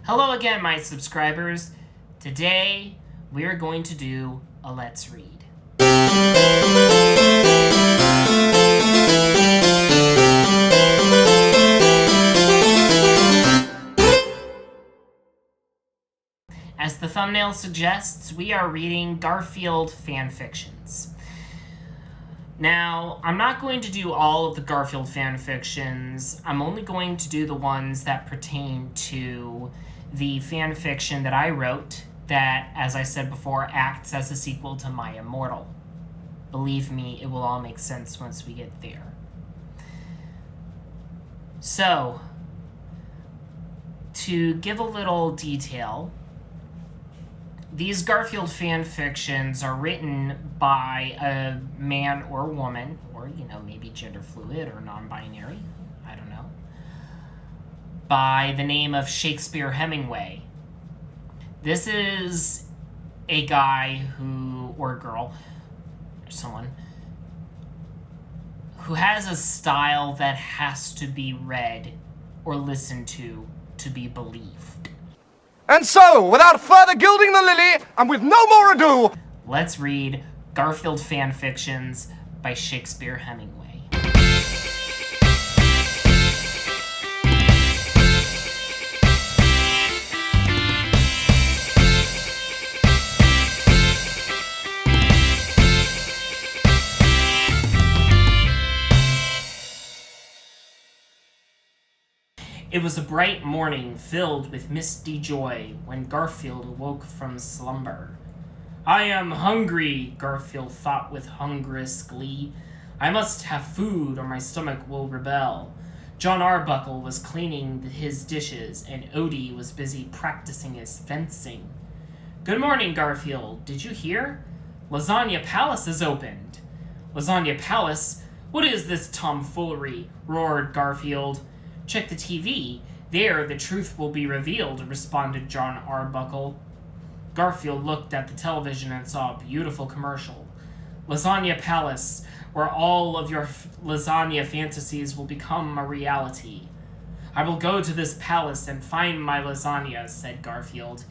Hello again, my subscribers. Today, we're going to do a Let's Read. As the thumbnail suggests, we are reading Garfield Fanfictions. Now, I'm not going to do all of the Garfield fanfictions. I'm only going to do the ones that pertain to the fanfiction that I wrote that, as I said before, acts as a sequel to My Immortal. Believe me, it will all make sense once we get there. So, to give a little detail, these Garfield fanfictions are written by a man or woman, or, maybe gender fluid or non-binary, I don't know, by the name of ShakespeareHemmingway. This is a guy or girl, or someone, who has a style that has to be read or listened to be believed. And so, without further gilding the lily, and with no more ado, let's read Garfield Fanfictions by ShakespeareHemmingway. It was a bright morning filled with misty joy when Garfield awoke from slumber. "I am hungry," Garfield thought with hungrous glee. "I must have food or my stomach will rebel." John Arbuckle was cleaning his dishes and Odie was busy practicing his fencing. "Good morning, Garfield. Did you hear? Lasagna Palace is opened." "Lasagna Palace? What is this tomfoolery?" roared Garfield. "Check the TV. There the truth will be revealed," responded John Arbuckle. Garfield looked at the television and saw a beautiful commercial. "Lasagna Palace, where all of your lasagna fantasies will become a reality." "I will go to this palace and find my lasagna," said Garfield.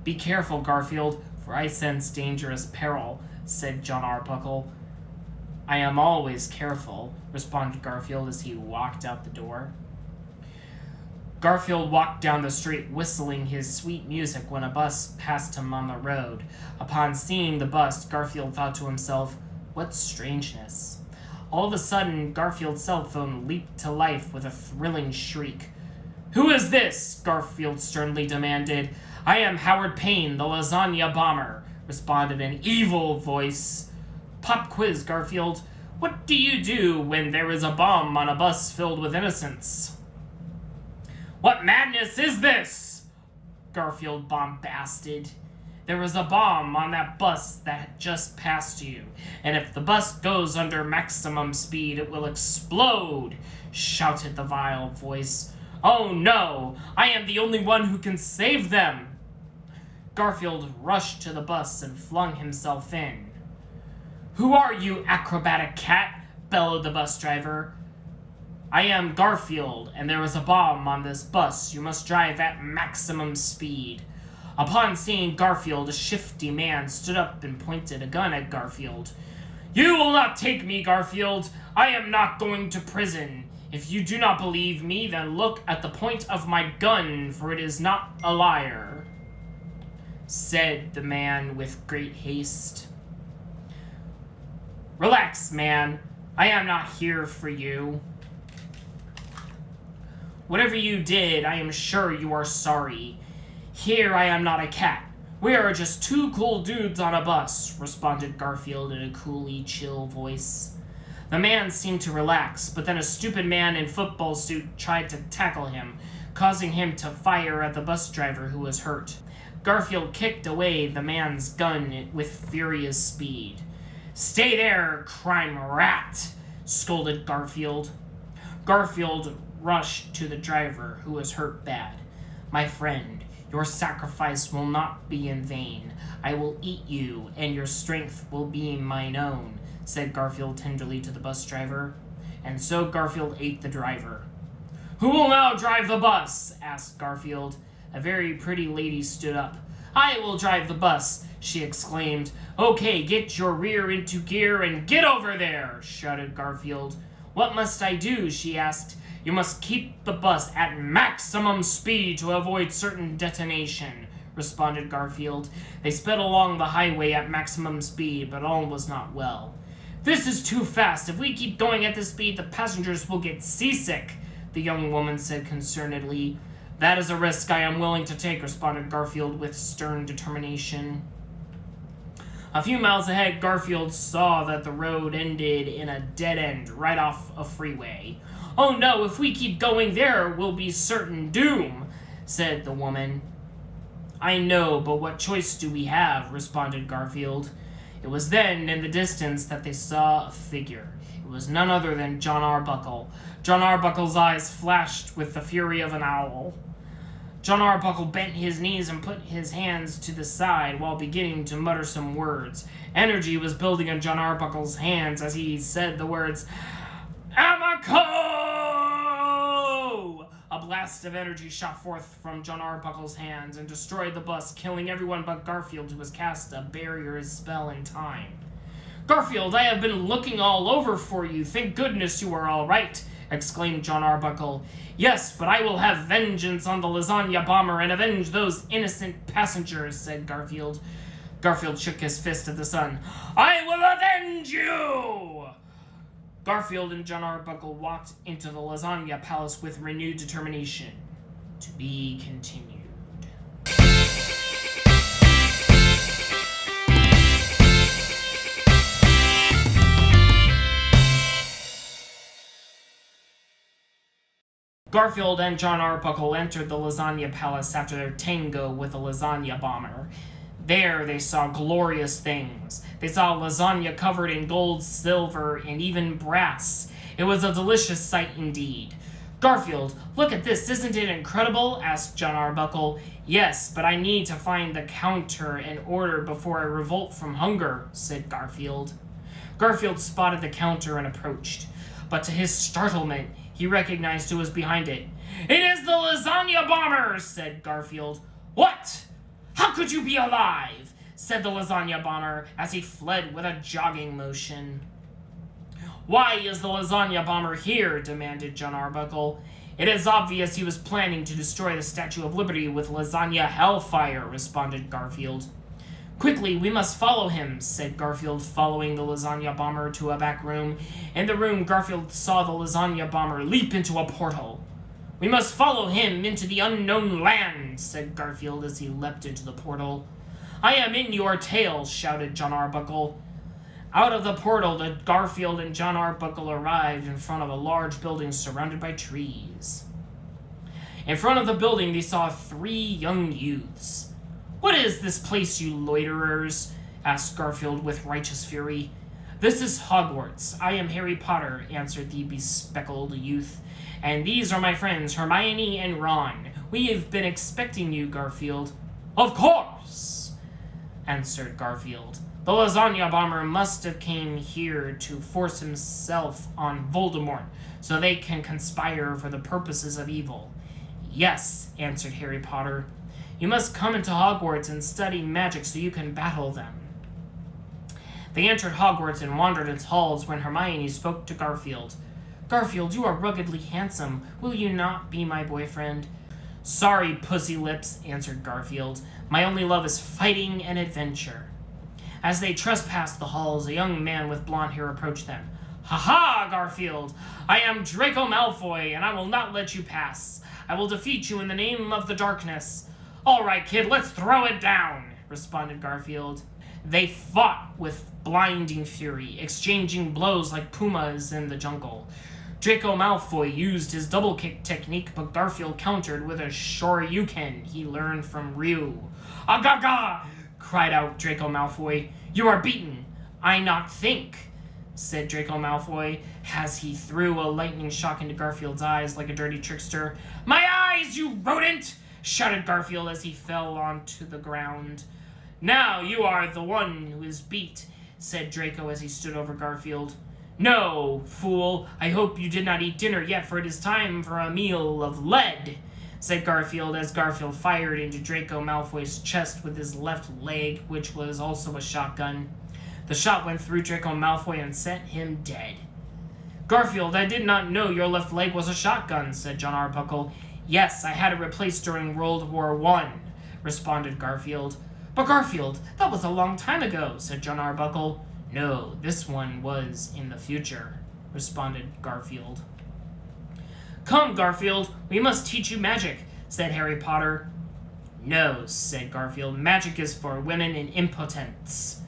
"Be careful, Garfield, for I sense dangerous peril," said John Arbuckle. "I am always careful," responded Garfield as he walked out the door. Garfield walked down the street whistling his sweet music when a bus passed him on the road. Upon seeing the bus, Garfield thought to himself, "What strangeness." All of a sudden, Garfield's cell phone leaped to life with a thrilling shriek. "Who is this?" Garfield sternly demanded. "I am Howard Payne, the lasagna bomber," responded an evil voice. "Pop quiz, Garfield. What do you do when there is a bomb on a bus filled with innocents?" "What madness is this?" Garfield bombasted. "There is a bomb on that bus that just passed you, and if the bus goes under maximum speed, it will explode," shouted the vile voice. "Oh no, I am the only one who can save them." Garfield rushed to the bus and flung himself in. "Who are you, acrobatic cat?" bellowed the bus driver. "I am Garfield, and there is a bomb on this bus. You must drive at maximum speed." Upon seeing Garfield, a shifty man stood up and pointed a gun at Garfield. "You will not take me, Garfield. I am not going to prison. If you do not believe me, then look at the point of my gun, for it is not a liar," said the man with great haste. "Relax, man. I am not here for you. Whatever you did, I am sure you are sorry. Here I am not a cat. We are just two cool dudes on a bus," responded Garfield in a coolly chill voice. The man seemed to relax, but then a stupid man in football suit tried to tackle him, causing him to fire at the bus driver who was hurt. Garfield kicked away the man's gun with furious speed. "Stay there, crime rat," scolded Garfield. Garfield rushed to the driver, who was hurt bad. "My friend, your sacrifice will not be in vain. I will eat you, and your strength will be mine own," said Garfield tenderly to the bus driver. And so Garfield ate the driver. "Who will now drive the bus?" asked Garfield. A very pretty lady stood up. "I will drive the bus," she exclaimed. "Okay, get your rear into gear and get over there," shouted Garfield. "What must I do?" she asked. "You must keep the bus at maximum speed to avoid certain detonation," responded Garfield. They sped along the highway at maximum speed, but all was not well. "This is too fast. If we keep going at this speed, the passengers will get seasick," the young woman said concernedly. "That is a risk I am willing to take," responded Garfield with stern determination. A few miles ahead, Garfield saw that the road ended in a dead end right off a freeway. "Oh no, if we keep going there, we'll be certain doom," said the woman. "I know, but what choice do we have?" responded Garfield. It was then, in the distance, that they saw a figure. It was none other than John Arbuckle. John Arbuckle's eyes flashed with the fury of an owl. John Arbuckle bent his knees and put his hands to the side while beginning to mutter some words. Energy was building in John Arbuckle's hands as he said the words, "Amico!" A blast of energy shot forth from John Arbuckle's hands and destroyed the bus, killing everyone but Garfield, who was cast a barrier's spell in time. "Garfield, I have been looking all over for you. Thank goodness you are all right," exclaimed John Arbuckle. "Yes, but I will have vengeance on the lasagna bomber and avenge those innocent passengers," said Garfield. Garfield shook his fist at the sun. "I will avenge you!" Garfield and John Arbuckle walked into the lasagna palace with renewed determination. To be continued. Garfield and John Arbuckle entered the lasagna palace after their tango with the lasagna bomber. There they saw glorious things. They saw lasagna covered in gold, silver, and even brass. It was a delicious sight indeed. "Garfield, look at this, isn't it incredible?" asked John Arbuckle. "Yes, but I need to find the counter and order before I revolt from hunger," said Garfield. Garfield spotted the counter and approached, but to his startlement, he recognized who was behind it. "It is the lasagna bomber," said Garfield. "What? How could you be alive?" said the lasagna bomber as he fled with a jogging motion. "Why is the lasagna bomber here?" demanded John Arbuckle. "It is obvious he was planning to destroy the Statue of Liberty with lasagna hellfire," responded Garfield. "Quickly, we must follow him," said Garfield, following the lasagna bomber to a back room. In the room, Garfield saw the lasagna bomber leap into a portal. "We must follow him into the unknown land," said Garfield as he leapt into the portal. "I am in your tail," shouted John Arbuckle. Out of the portal, Garfield and John Arbuckle arrived in front of a large building surrounded by trees. In front of the building, they saw 3 young youths. "What is this place, you loiterers?" asked Garfield with righteous fury. "This is Hogwarts. I am Harry Potter," answered the bespectacled youth. "And these are my friends, Hermione and Ron. We have been expecting you, Garfield." "Of course," answered Garfield. "The lasagna bomber must have came here to force himself on Voldemort, so they can conspire for the purposes of evil." "Yes," answered Harry Potter. "You must come into Hogwarts and study magic so you can battle them." They entered Hogwarts and wandered its halls when Hermione spoke to Garfield. "Garfield, you are ruggedly handsome. Will you not be my boyfriend?" "Sorry, pussy lips," answered Garfield. "My only love is fighting and adventure." As they trespassed the halls, a young man with blonde hair approached them. "Ha-ha, Garfield! I am Draco Malfoy, and I will not let you pass. I will defeat you in the name of the darkness." "All right, kid, let's throw it down," responded Garfield. They fought with blinding fury, exchanging blows like pumas in the jungle. Draco Malfoy used his double kick technique, but Garfield countered with a shoryuken he learned from Ryu. "Agaga!" cried out Draco Malfoy. "You are beaten." "I not think," said Draco Malfoy, as he threw a lightning shock into Garfield's eyes like a dirty trickster. "My eyes, you rodent!" shouted Garfield as he fell onto the ground. "Now you are the one who is beat," said Draco as he stood over Garfield. "No, fool, I hope you did not eat dinner yet, for it is time for a meal of lead." said Garfield as Garfield fired into Draco Malfoy's chest with his left leg, which was also a shotgun. The shot went through Draco Malfoy and sent him dead. Garfield, I did not know your left leg was a shotgun, said John Arbuckle. Yes, I had it replaced during World War I, responded Garfield. But Garfield, that was a long time ago, said John Arbuckle. No, this one was in the future, responded Garfield. Come, Garfield, we must teach you magic, said Harry Potter. No, said Garfield, magic is for women in impotence.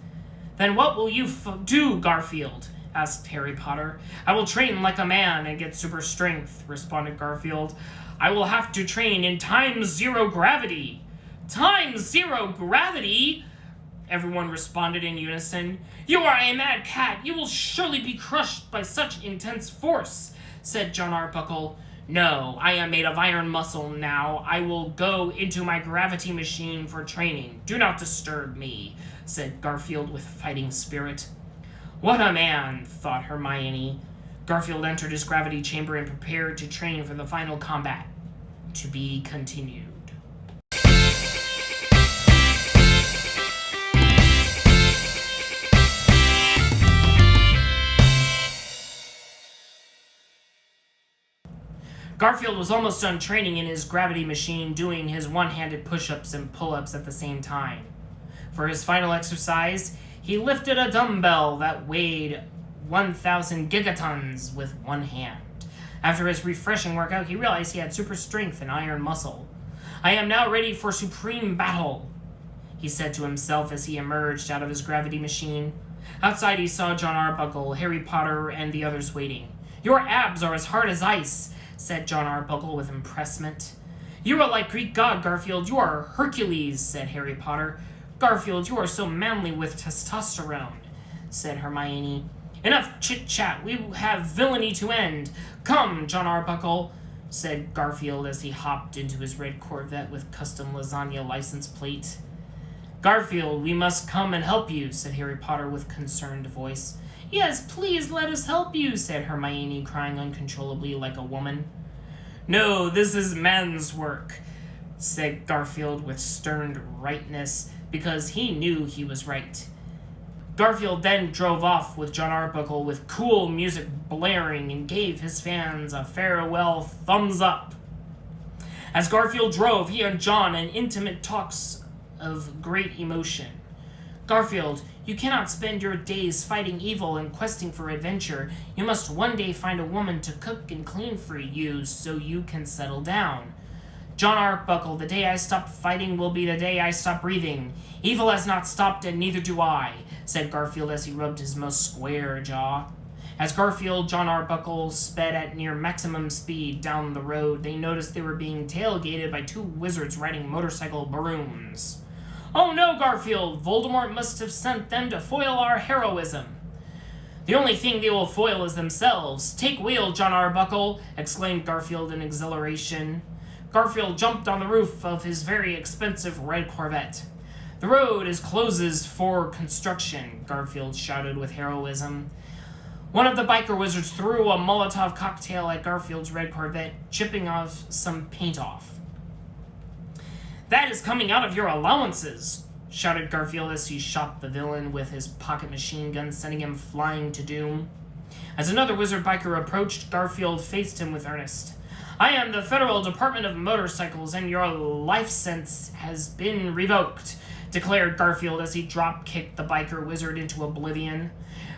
Then what will you do, Garfield? Asked Harry Potter. I will train like a man and get super strength, responded Garfield. I will have to train in times zero gravity. Times zero gravity? Everyone responded in unison. You are a mad cat. You will surely be crushed by such intense force, said John Arbuckle. No, I am made of iron muscle now. I will go into my gravity machine for training. Do not disturb me, said Garfield with fighting spirit. What a man, thought Hermione. Garfield entered his gravity chamber and prepared to train for the final combat. To be continued. Garfield was almost done training in his gravity machine, doing his one-handed push-ups and pull-ups at the same time. For his final exercise, he lifted a dumbbell that weighed 1,000 gigatons with one hand. After his refreshing workout, he realized he had super strength and iron muscle. I am now ready for supreme battle, he said to himself as he emerged out of his gravity machine. Outside, he saw John Arbuckle, Harry Potter, and the others waiting. Your abs are as hard as ice, said John Arbuckle with impressment. You are like Greek god, Garfield. You are Hercules, said Harry Potter. Garfield, you are so manly with testosterone, said Hermione. Enough chit-chat. We have villainy to end. Come, John Arbuckle, said Garfield as he hopped into his red Corvette with custom lasagna license plate. Garfield, we must come and help you, said Harry Potter with concerned voice. Yes, please let us help you, said Hermione, crying uncontrollably like a woman. No, this is man's work, said Garfield with stern rightness, because he knew he was right. Garfield then drove off with John Arbuckle with cool music blaring and gave his fans a farewell thumbs up. As Garfield drove, he and John had intimate talks of great emotion. Garfield, you cannot spend your days fighting evil and questing for adventure. You must one day find a woman to cook and clean for you so you can settle down. John Arbuckle, the day I stop fighting will be the day I stop breathing. Evil has not stopped and neither do I, said Garfield as he rubbed his most square jaw. As Garfield, John Arbuckle sped at near maximum speed down the road, they noticed they were being tailgated by two wizards riding motorcycle brooms. Oh no, Garfield! Voldemort must have sent them to foil our heroism. The only thing they will foil is themselves. Take wheel, John Arbuckle, exclaimed Garfield in exhilaration. Garfield jumped on the roof of his very expensive red Corvette. The road is closes for construction, Garfield shouted with heroism. One of the biker wizards threw a Molotov cocktail at Garfield's red Corvette, chipping off some paint off. That is coming out of your allowances, shouted Garfield as he shot the villain with his pocket machine gun, sending him flying to doom. As another wizard biker approached, Garfield faced him with earnest. I am the Federal Department of Motorcycles, and your life sentence has been revoked, declared Garfield as he drop-kicked the biker wizard into oblivion.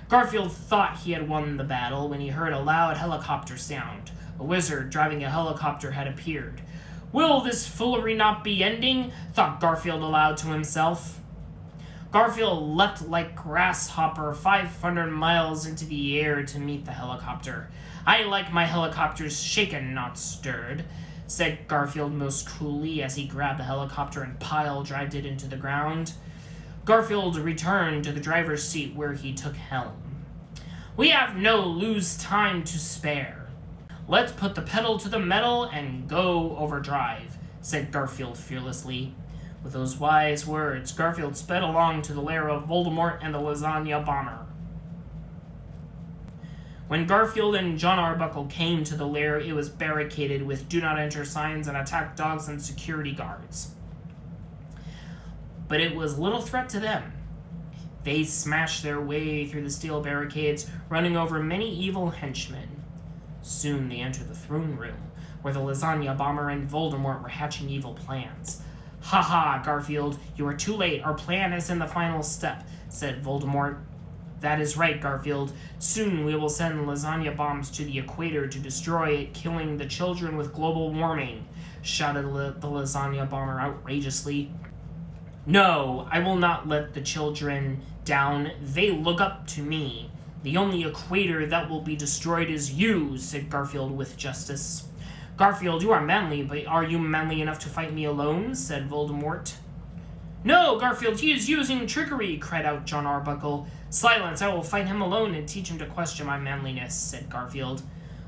Garfield thought he had won the battle when he heard a loud helicopter sound. A wizard driving a helicopter had appeared. Will this foolery not be ending? Thought Garfield aloud to himself. Garfield leapt like grasshopper 500 miles into the air to meet the helicopter. I like my helicopters shaken, not stirred, said Garfield most coolly as he grabbed the helicopter and pile-drived it into the ground. Garfield returned to the driver's seat where he took helm. We have no lose time to spare. Let's put the pedal to the metal and go overdrive, said Garfield fearlessly. With those wise words, Garfield sped along to the lair of Voldemort and the lasagna bomber. When Garfield and John Arbuckle came to the lair, it was barricaded with do not enter signs and attack dogs and security guards. But it was little threat to them. They smashed their way through the steel barricades, running over many evil henchmen. Soon they entered the throne room, where the lasagna bomber and Voldemort were hatching evil plans. "Ha ha, Garfield, you are too late. Our plan is in the final step," said Voldemort. "That is right, Garfield. Soon we will send lasagna bombs to the equator to destroy it, killing the children with global warming," shouted the lasagna bomber outrageously. "No, I will not let the children down. They look up to me. The only equator that will be destroyed is you," said Garfield with justice. "Garfield, you are manly, but are you manly enough to fight me alone?" said Voldemort. "No, Garfield, he is using trickery," cried out John Arbuckle. "Silence, I will fight him alone and teach him to question my manliness," said Garfield.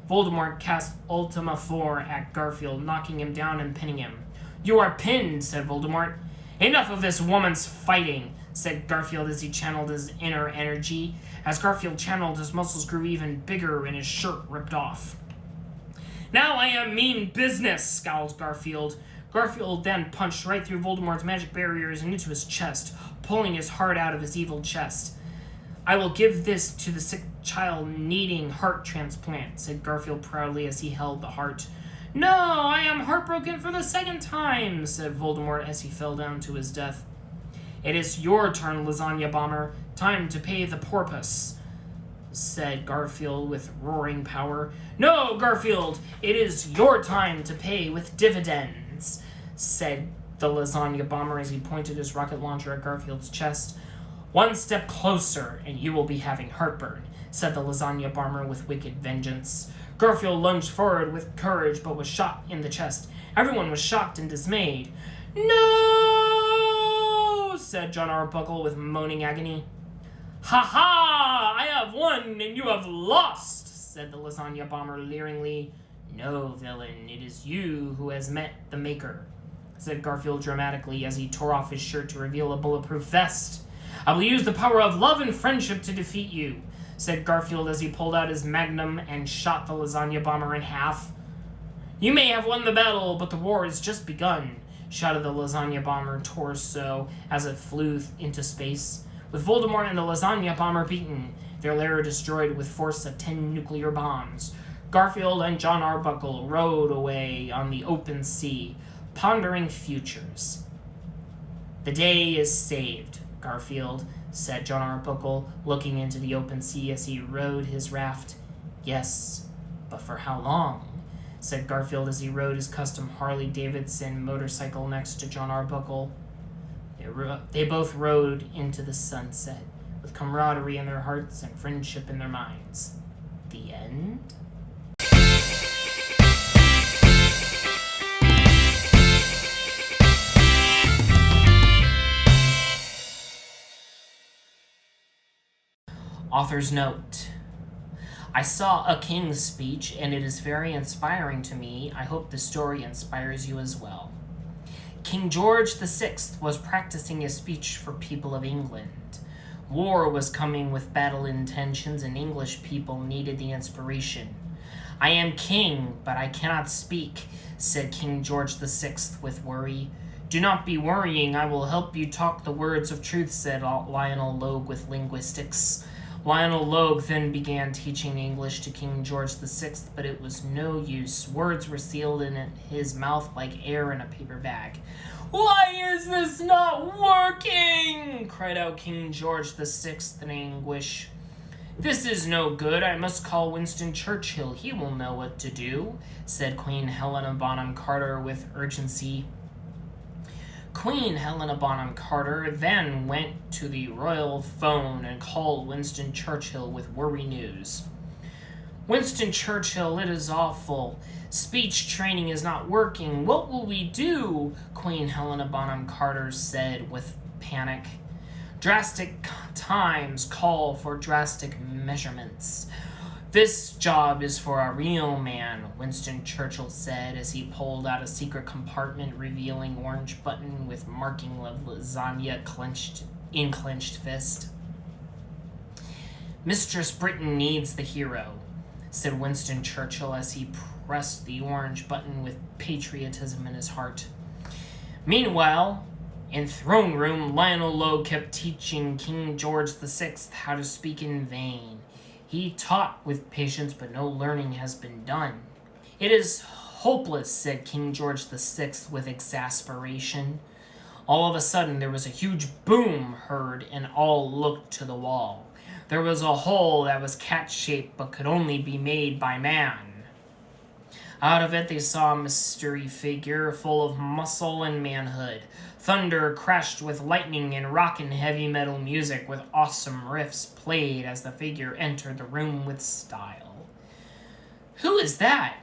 Voldemort cast Ultima 4 at Garfield, knocking him down and pinning him. "You are pinned," said Voldemort. "Enough of this woman's fighting," said Garfield as he channeled his inner energy. As Garfield channeled, his muscles grew even bigger and his shirt ripped off. "Now I am mean business," scowled Garfield. Garfield then punched right through Voldemort's magic barriers and into his chest, pulling his heart out of his evil chest. "I will give this to the sick child needing heart transplant," said Garfield proudly as he held the heart. "No, I am heartbroken for the second time," said Voldemort as he fell down to his death. "It is your turn, lasagna bomber. Time to pay the porpoise," said Garfield with roaring power. "No, Garfield, it is your time to pay with dividends," said the lasagna bomber as he pointed his rocket launcher at Garfield's chest. "One step closer, and you will be having heartburn," said the lasagna bomber with wicked vengeance. Garfield lunged forward with courage, but was shot in the chest. Everyone was shocked and dismayed. "No!" said John Arbuckle with moaning agony. "Ha ha! I have won, and you have lost," said the lasagna bomber leeringly. "No, villain, it is you who has met the Maker," said Garfield dramatically as he tore off his shirt to reveal a bulletproof vest. "I will use the power of love and friendship to defeat you," said Garfield as he pulled out his magnum and shot the lasagna bomber in half. "You may have won the battle, but the war has just begun," shouted the lasagna bomber torso as it flew into space. With Voldemort and the lasagna bomber beaten, their lair destroyed with force of 10 nuclear bombs, Garfield and John Arbuckle rowed away on the open sea, pondering futures. "The day is saved, Garfield," said John Arbuckle, looking into the open sea as he rowed his raft. "Yes, but for how long?" said Garfield as he rode his custom Harley-Davidson motorcycle next to John Arbuckle. They both rode into the sunset, with camaraderie in their hearts and friendship in their minds. The end? Author's note. I saw A King's Speech, and it is very inspiring to me. I hope the story inspires you as well. King George VI was practicing a speech for people of England. War was coming with battle intentions, and English people needed the inspiration. "I am king, but I cannot speak," said King George VI with worry. "Do not be worrying, I will help you talk the words of truth," said Lionel Logue with linguistics. Lionel Logue then began teaching English to King George VI, but it was no use. Words were sealed in his mouth like air in a paper bag. "Why is this not working?" cried out King George VI in anguish. "This is no good. I must call Winston Churchill. He will know what to do," said Queen Helena Bonham Carter with urgency. Queen Helena Bonham Carter then went to the royal phone and called Winston Churchill with worry news. "Winston Churchill, it is awful. Speech training is not working. What will we do?" Queen Helena Bonham Carter said with panic. "Drastic times call for drastic measurements. This job is for a real man," Winston Churchill said as he pulled out a secret compartment revealing orange button with marking of lasagna clenched fist. "Mistress Britain needs the hero. said Winston Churchill as he pressed the orange button with patriotism in his heart. Meanwhile, in throne room, Lionel Logue kept teaching King George VI how to speak in vain. He taught with patience, but no learning has been done. It is hopeless, said King George VI with exasperation. All of a sudden, there was a huge boom heard, and all looked to the wall. There was a hole that was cat-shaped, but could only be made by man. Out of it, they saw a mystery figure full of muscle and manhood. Thunder crashed with lightning and rockin' heavy metal music with awesome riffs played as the figure entered the room with style. "Who is that?"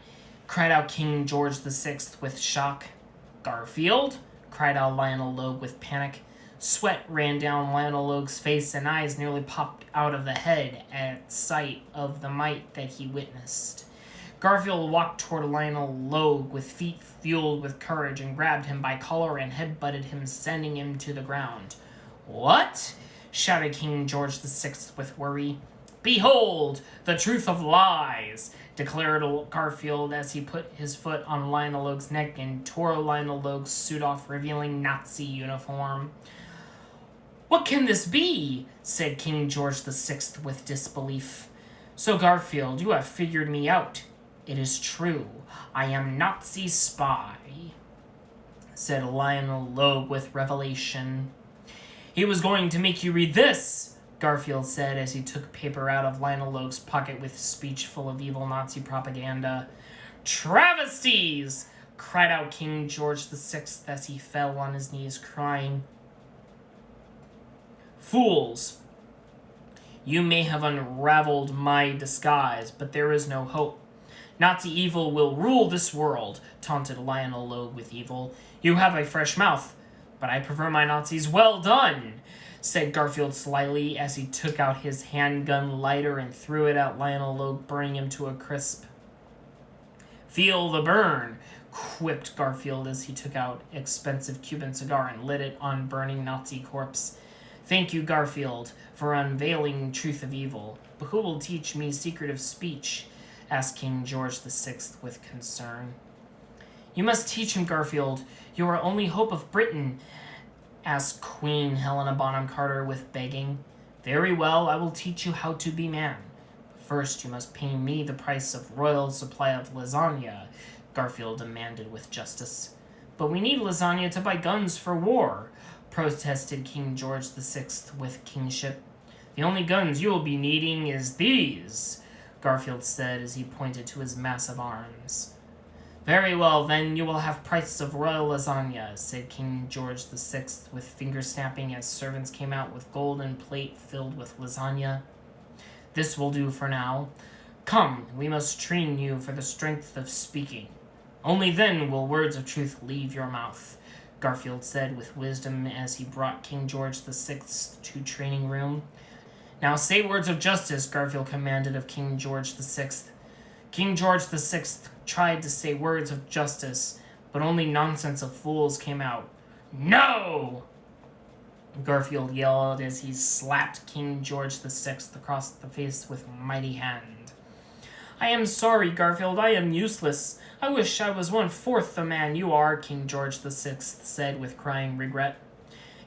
cried out King George VI with shock. "Garfield?" cried out Lionel Logue with panic. Sweat ran down Lionel Logue's face and eyes nearly popped out of the head at sight of the might that he witnessed. Garfield walked toward Lionel Logue with feet fueled with courage and grabbed him by collar and head-butted him, sending him to the ground. "What?" shouted King George VI with worry. "Behold, the truth of lies," declared Garfield as he put his foot on Lionel Logue's neck and tore Lionel Logue's suit off, revealing Nazi uniform. "What can this be?" said King George VI with disbelief. "So, Garfield, you have figured me out. It is true. I am Nazi spy," said Lionel Logue with revelation. "He was going to make you read this," Garfield said as he took paper out of Lionel Logue's pocket with speech full of evil Nazi propaganda. "Travesties!" cried out King George VI as he fell on his knees, crying. "Fools! You may have unraveled my disguise, but there is no hope. Nazi evil will rule this world," taunted Lionel Logue with evil. "You have a fresh mouth, but I prefer my Nazis well done," said Garfield slyly as he took out his handgun lighter and threw it at Lionel Logue, burning him to a crisp. "Feel the burn," quipped Garfield as he took out an expensive Cuban cigar and lit it on burning Nazi corpse. "Thank you, Garfield, for unveiling truth of evil. But who will teach me secretive speech?" asked King George VI with concern. "You must teach him, Garfield. You are our only hope of Britain," asked Queen Helena Bonham Carter with begging. "Very well, I will teach you how to be man. First, you must pay me the price of royal supply of lasagna," Garfield demanded with justice. "But we need lasagna to buy guns for war," protested King George VI with kingship. "The only guns you will be needing is these," Garfield said as he pointed to his massive arms. "Very well, then you will have price of royal lasagna," said King George VI with finger-snapping as servants came out with golden plate filled with lasagna. "This will do for now. Come, we must train you for the strength of speaking. Only then will words of truth leave your mouth," Garfield said with wisdom as he brought King George VI to training room. "Now say words of justice," Garfield commanded of King George VI. King George VI tried to say words of justice, but only nonsense of fools came out. "No!" Garfield yelled as he slapped King George VI across the face with a mighty hand. "I am sorry, Garfield, I am useless. I wish I was 1/4 the man you are," King George VI said with crying regret.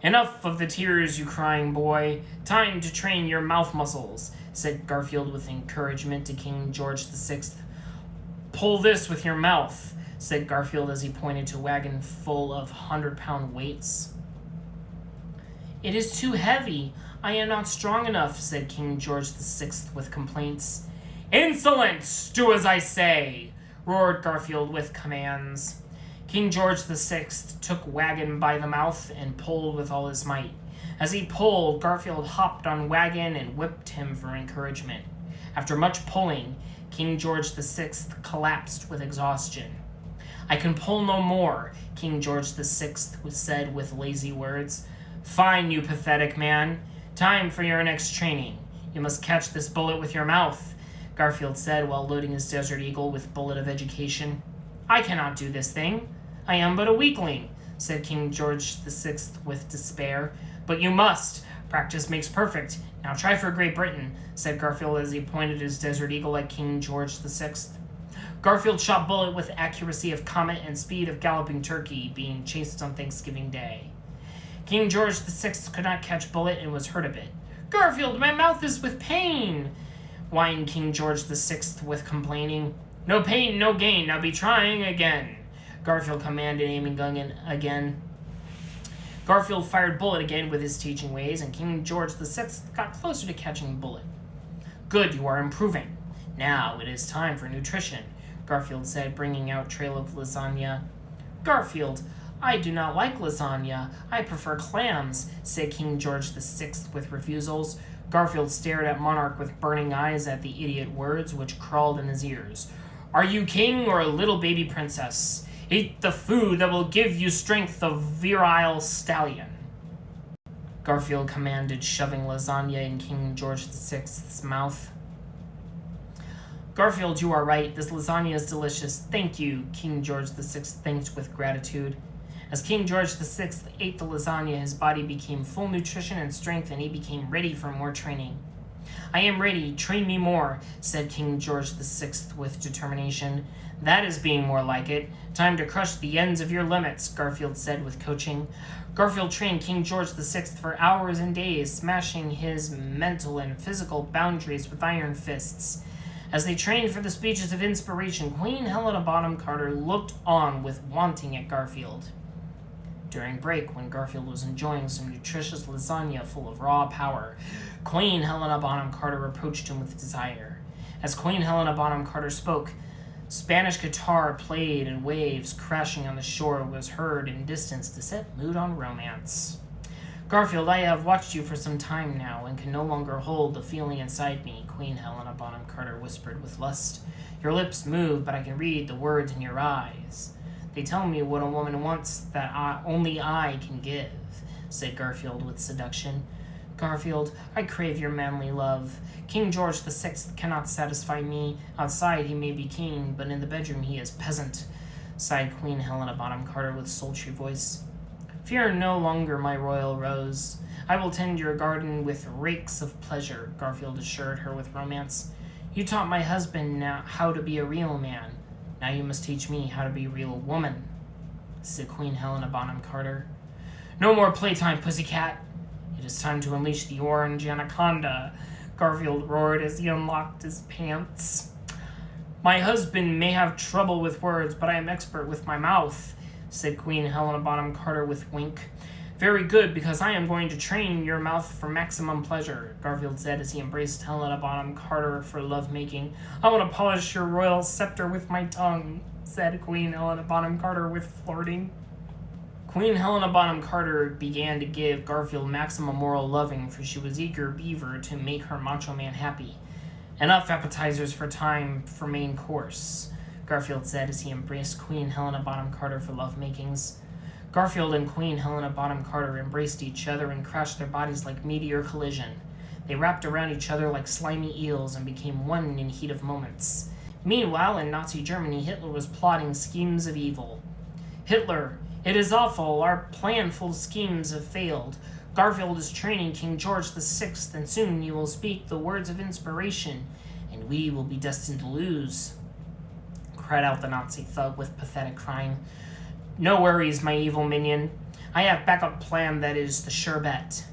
"Enough of the tears, you crying boy. Time to train your mouth muscles," said Garfield with encouragement to King George VI. "Pull this with your mouth," said Garfield as he pointed to a wagon full of 100-pound weights. "It is too heavy. I am not strong enough," said King George VI with complaints. "Insolence! Do as I say!" roared Garfield with commands. King George VI took wagon by the mouth and pulled with all his might. As he pulled, Garfield hopped on wagon and whipped him for encouragement. After much pulling, King George VI collapsed with exhaustion. "I can pull no more," King George VI said with lazy words. "Fine, you pathetic man. Time for your next training. You must catch this bullet with your mouth," Garfield said while loading his Desert Eagle with bullet of education. "I cannot do this thing. I am but a weakling," said King George VI with despair. "But you must," Practice makes perfect. Now try for Great Britain, said Garfield as he pointed his Desert Eagle at King George VI. Garfield shot Bullet with accuracy of comet and speed of galloping turkey, being chased on Thanksgiving Day. King George VI could not catch Bullet and was hurt a bit. Garfield, my mouth is with pain, whined King George VI with complaining. No pain, no gain, now be trying again, Garfield commanded, aiming gun again. Garfield fired Bullet again with his teaching ways, and King George VI got closer to catching Bullet. Good, you are improving. Now it is time for nutrition, Garfield said, bringing out a trail of lasagna. Garfield, I do not like lasagna. I prefer clams, said King George VI with refusals. Garfield stared at Monarch with burning eyes at the idiot words which crawled in his ears. Are you king or a little baby princess? Eat the food that will give you strength of virile stallion, Garfield commanded, shoving lasagna in King George VI's mouth. Garfield, you are right. This lasagna is delicious. Thank you, King George VI thanked with gratitude. As King George VI ate the lasagna, his body became full nutrition and strength, and he became ready for more training. I am ready. Train me more, said King George VI with determination. That is being more like it. Time to crush the ends of your limits, Garfield said with coaching. Garfield trained King George VI for hours and days, smashing his mental and physical boundaries with iron fists. As they trained for the speeches of inspiration, Queen Helena Bonham Carter looked on with wanting at Garfield. During break, when Garfield was enjoying some nutritious lasagna full of raw power, Queen Helena Bonham Carter approached him with desire. As Queen Helena Bonham Carter spoke, Spanish guitar played and waves crashing on the shore was heard in distance to set mood on romance. Garfield, I have watched you for some time now and can no longer hold the feeling inside me, Queen Helena Bonham Carter whispered with lust. Your lips move, but I can read the words in your eyes. They tell me what a woman wants that only I can give, said Garfield with seduction. Garfield, I crave your manly love. King George VI cannot satisfy me. Outside he may be king, but in the bedroom he is peasant, sighed Queen Helena Bonham Carter with sultry voice. Fear no longer, my royal rose. I will tend your garden with rakes of pleasure, Garfield assured her with romance. You taught my husband now how to be a real man. Now you must teach me how to be a real woman, said Queen Helena Bonham Carter. No more playtime, pussycat. It is time to unleash the orange anaconda, Garfield roared as he unlocked his pants. My husband may have trouble with words, but I am expert with my mouth, said Queen Helena Bonham Carter with wink. Very good, because I am going to train your mouth for maximum pleasure, Garfield said as he embraced Helena Bonham Carter for lovemaking. I want to polish your royal scepter with my tongue, said Queen Helena Bonham Carter with flirting. Queen Helena Bonham Carter began to give Garfield maximum moral loving, for she was eager beaver to make her macho man happy. Enough appetizers for time for main course, Garfield said as he embraced Queen Helena Bonham Carter for lovemakings. Garfield and Queen Helena Bonham Carter embraced each other and crashed their bodies like meteor collision. They wrapped around each other like slimy eels and became one in heat of moments. Meanwhile, in Nazi Germany, Hitler was plotting schemes of evil. Hitler, it is awful. Our planful schemes have failed. Garfield is training King George VI, and soon you will speak the words of inspiration, and we will be destined to lose, cried out the Nazi thug with pathetic crying. No worries, my evil minion. I have backup plan that is the sure bet.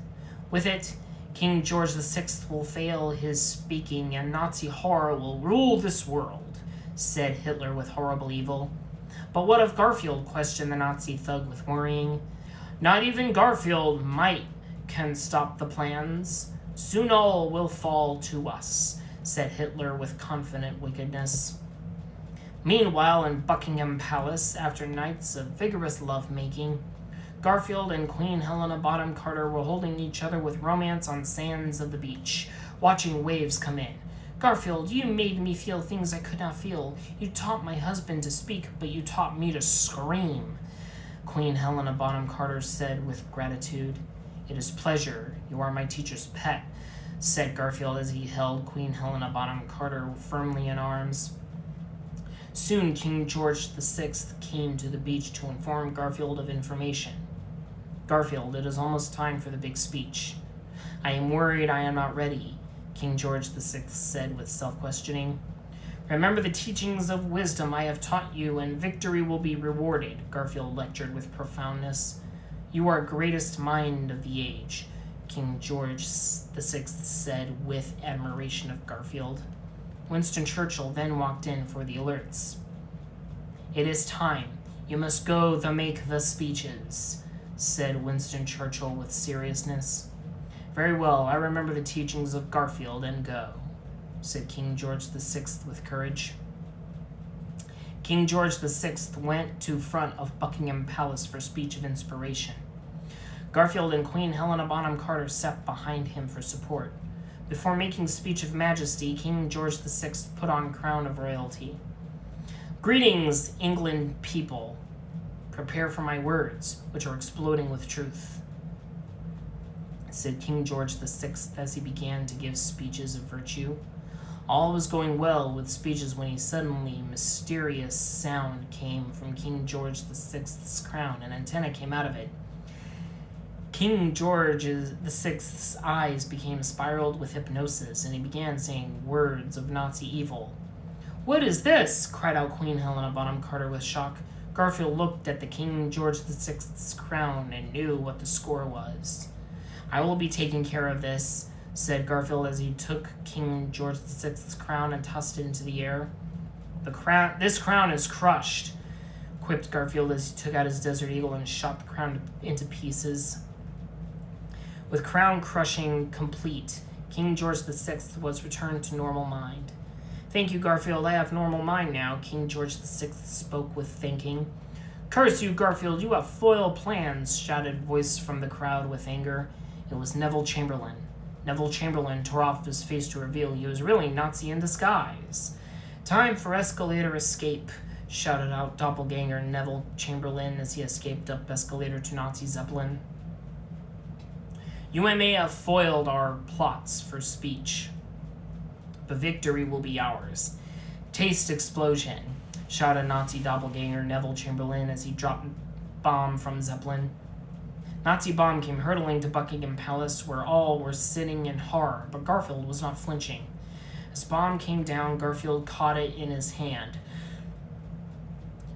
With it, King George VI will fail his speaking and Nazi horror will rule this world, said Hitler with horrible evil. But what of Garfield? Questioned the Nazi thug with worrying. Not even Garfield might can stop the plans. Soon all will fall to us, said Hitler with confident wickedness. Meanwhile, in Buckingham Palace, after nights of vigorous love-making, Garfield and Queen Helena Bonham Carter were holding each other with romance on sands of the beach, watching waves come in. Garfield, you made me feel things I could not feel. You taught my husband to speak, but you taught me to scream, Queen Helena Bonham Carter said with gratitude. It is pleasure. You are my teacher's pet, said Garfield as he held Queen Helena Bonham Carter firmly in arms. Soon King George VI came to the beach to inform Garfield of information. Garfield, it is almost time for the big speech. I am worried I am not ready, King George VI said with self-questioning. Remember the teachings of wisdom I have taught you, and victory will be rewarded, Garfield lectured with profoundness. You are greatest mind of the age, King George VI said with admiration of Garfield. Winston Churchill then walked in for the alerts. It is time. You must go to make the speeches, said Winston Churchill with seriousness. Very well, I remember the teachings of Garfield and go, said King George VI with courage. King George VI went to front of Buckingham Palace for speech of inspiration. Garfield and Queen Helena Bonham Carter sat behind him for support. Before making speech of majesty, King George VI put on crown of royalty. Greetings, England people. Prepare for my words, which are exploding with truth, said King George VI as he began to give speeches of virtue. All was going well with speeches when a suddenly mysterious sound came from King George VI's crown. An antenna came out of it. King George VI's eyes became spiraled with hypnosis, and he began saying words of Nazi evil. What is this? Cried out Queen Helena Bonham Carter with shock. Garfield looked at the King George VI's crown and knew what the score was. I will be taking care of this, said Garfield as he took King George VI's crown and tossed it into the air. This crown is crushed, quipped Garfield as he took out his Desert Eagle and shot the crown into pieces. With crown crushing complete, King George VI was returned to normal mind. Thank you, Garfield. I have normal mind now, King George VI spoke with thinking. Curse you, Garfield. You have foil plans, shouted a voice from the crowd with anger. It was Neville Chamberlain. Neville Chamberlain tore off his face to reveal he was really Nazi in disguise. Time for escalator escape, shouted out doppelganger Neville Chamberlain as he escaped up escalator to Nazi Zeppelin. You may have foiled our plots for speech, but victory will be ours. Taste explosion, shouted Nazi doppelganger Neville Chamberlain as he dropped bomb from Zeppelin. Nazi bomb came hurtling to Buckingham Palace, where all were sitting in horror, but Garfield was not flinching. As bomb came down, Garfield caught it in his hand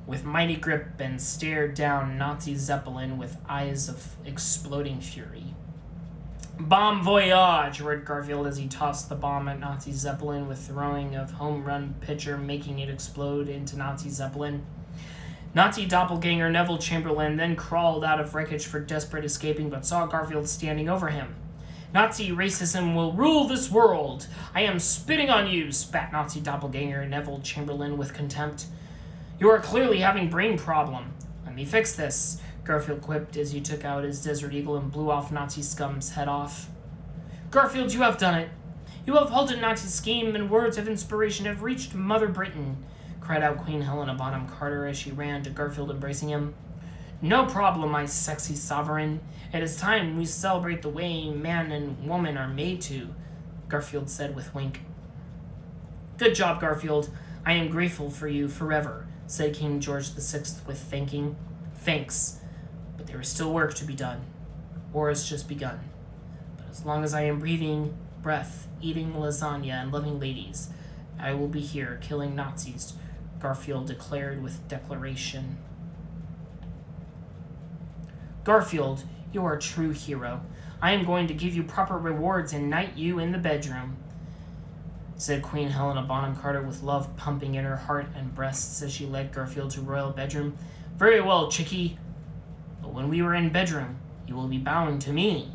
with mighty grip and stared down Nazi Zeppelin with eyes of exploding fury. Bomb voyage, roared Garfield as he tossed the bomb at Nazi Zeppelin with throwing of home run pitcher, making it explode into Nazi Zeppelin. Nazi doppelganger Neville Chamberlain then crawled out of wreckage for desperate escaping, but saw Garfield standing over him. Nazi racism will rule this world. I am spitting on you, spat Nazi doppelganger Neville Chamberlain with contempt. You are clearly having brain problem. Let me fix this, Garfield quipped as he took out his Desert Eagle and blew off Nazi scum's head off. Garfield, you have done it. You have halted Nazi scheme, and words of inspiration have reached Mother Britain, cried out Queen Helena Bonham Carter as she ran to Garfield, embracing him. No problem, my sexy sovereign. It is time we celebrate the way man and woman are made to, Garfield said with wink. Good job, Garfield. I am grateful for you forever, said King George VI with thanking. Thanks, but there is still work to be done. War has just begun. But as long as I am breathing breath, eating lasagna, and loving ladies, I will be here killing Nazis, Garfield declared with declaration. Garfield, you are a true hero. I am going to give you proper rewards and knight you in the bedroom, said Queen Helena Bonham Carter with love pumping in her heart and breasts as she led Garfield to royal bedroom. Very well, chickie. But when we were in bedroom, you will be bowing to me,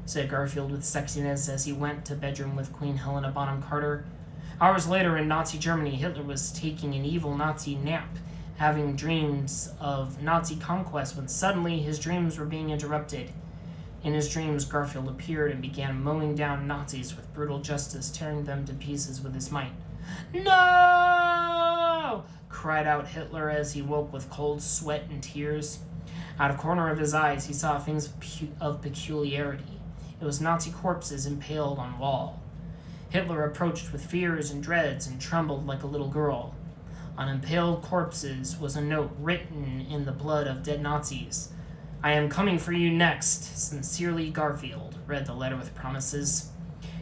said Garfield with sexiness as he went to bedroom with Queen Helena Bonham Carter. Hours later in Nazi Germany, Hitler was taking an evil Nazi nap, having dreams of Nazi conquest when suddenly his dreams were being interrupted. In his dreams, Garfield appeared and began mowing down Nazis with brutal justice, tearing them to pieces with his might. No! Cried out Hitler as he woke with cold sweat and tears. Out of corner of his eyes, he saw things of peculiarity. It was Nazi corpses impaled on wall. Hitler approached with fears and dreads and trembled like a little girl. On impaled corpses was a note written in the blood of dead Nazis. I am coming for you next. Sincerely, Garfield, read the letter with promises.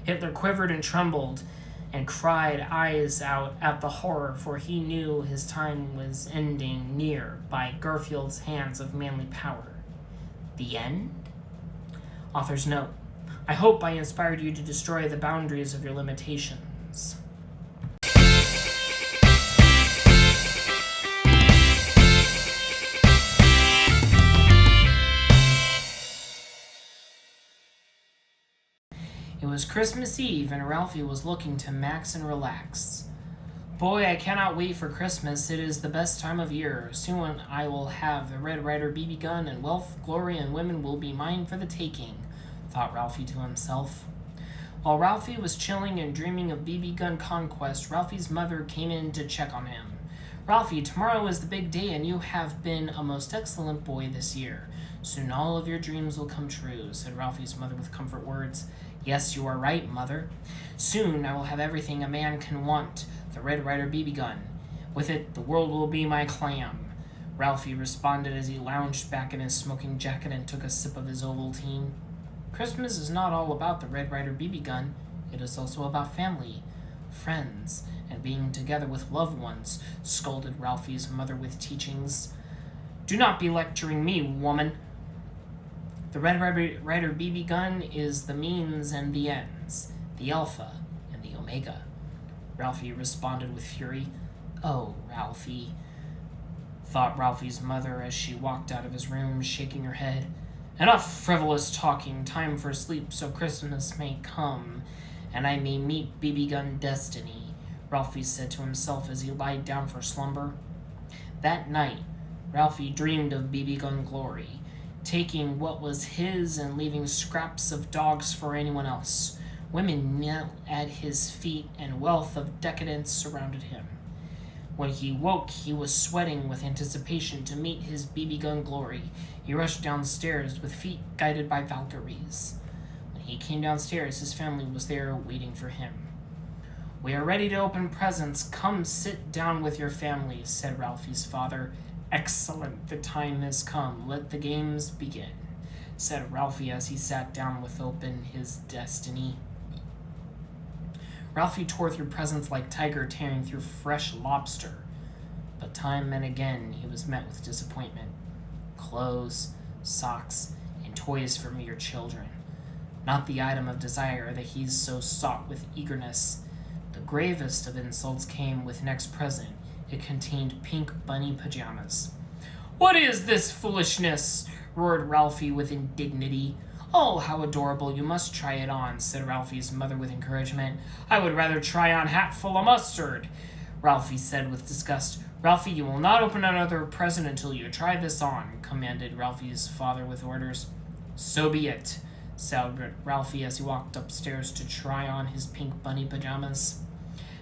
Hitler quivered and trembled and cried eyes out at the horror, for he knew his time was ending near by Garfield's hands of manly power. The end? Author's note. I hope I inspired you to destroy the boundaries of your limitations. It was Christmas Eve, and Ralphie was looking to max and relax. Boy, I cannot wait for Christmas. It is the best time of year. Soon I will have the Red Ryder BB gun, and wealth, glory, and women will be mine for the taking, thought Ralphie to himself. While Ralphie was chilling and dreaming of BB gun conquest, Ralphie's mother came in to check on him. Ralphie, tomorrow is the big day, and you have been a most excellent boy this year. Soon all of your dreams will come true, said Ralphie's mother with comfort words. Yes, you are right, Mother. Soon I will have everything a man can want, the Red Ryder BB gun. With it, the world will be my clam. Ralphie responded as he lounged back in his smoking jacket and took a sip of his Ovaltine. Christmas is not all about the Red Ryder BB gun. It is also about family, friends, and being together with loved ones, scolded Ralphie's mother with teachings. Do not be lecturing me, woman. The Red Ryder BB gun is the means and the ends, the alpha and the omega. Ralphie responded with fury. Oh, Ralphie, thought Ralphie's mother as she walked out of his room, shaking her head. Enough frivolous talking, time for sleep so Christmas may come, and I may meet BB gun destiny, Ralphie said to himself as he lied down for slumber. That night, Ralphie dreamed of BB gun glory, taking what was his and leaving scraps of dogs for anyone else. Women knelt at his feet, and wealth of decadence surrounded him. When he woke, he was sweating with anticipation to meet his BB gun glory. He rushed downstairs with feet guided by Valkyries. When he came downstairs, his family was there waiting for him. We are ready to open presents. Come sit down with your family, said Ralphie's father. Excellent, the time has come. Let the games begin, said Ralphie as he sat down with open his destiny. Ralphie tore through presents like tiger tearing through fresh lobster. But time and again he was met with disappointment. Clothes, socks, and toys for mere children. Not the item of desire that he so sought with eagerness. The gravest of insults came with next present. It contained pink bunny pajamas. What is this foolishness? Roared Ralphie with indignity. Oh, how adorable. You must try it on, said Ralphie's mother with encouragement. I would rather try on hat full of mustard, Ralphie said with disgust. Ralphie, you will not open another present until you try this on, commanded Ralphie's father with orders. So be it, said Ralphie as he walked upstairs to try on his pink bunny pajamas.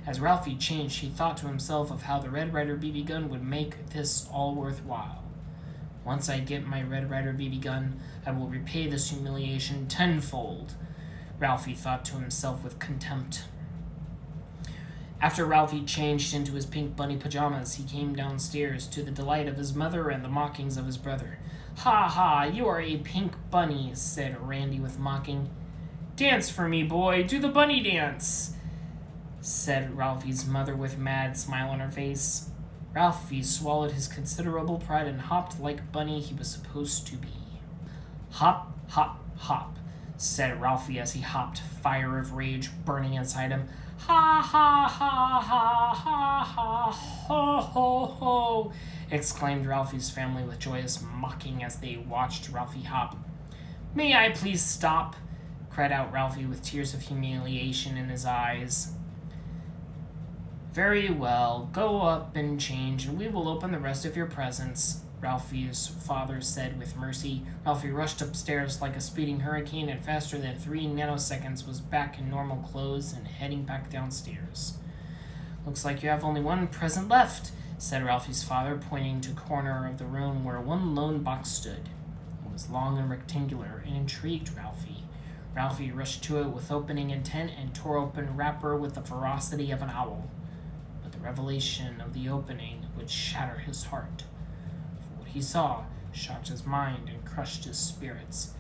As Ralphie changed, he thought to himself of how the Red Ryder BB gun would make this all worthwhile. Once I get my Red Ryder BB gun, I will repay this humiliation tenfold, Ralphie thought to himself with contempt. After Ralphie changed into his pink bunny pajamas, he came downstairs to the delight of his mother and the mockings of his brother. Ha ha, you are a pink bunny, said Randy with mocking. Dance for me, boy, do the bunny dance, said Ralphie's mother with mad smile on her face. Ralphie swallowed his considerable pride and hopped like bunny he was supposed to be. Hop, hop, hop, said Ralphie as he hopped, fire of rage burning inside him. Ha ha ha ha ha ha ho ho ho, exclaimed Ralphie's family with joyous mocking as they watched Ralphie hop. May I please stop? Cried out Ralphie with tears of humiliation in his eyes. Very well, go up and change, and we will open the rest of your presents, Ralphie's father said with mercy. Ralphie rushed upstairs like a speeding hurricane, and faster than 3 nanoseconds was back in normal clothes and heading back downstairs. Looks like you have only one present left, said Ralphie's father, pointing to a corner of the room where one lone box stood. It was long and rectangular and intrigued Ralphie. Ralphie rushed to it with opening intent and tore open the wrapper with the ferocity of an owl. But the revelation of the opening would shatter his heart. For what he saw shocked his mind and crushed his spirits.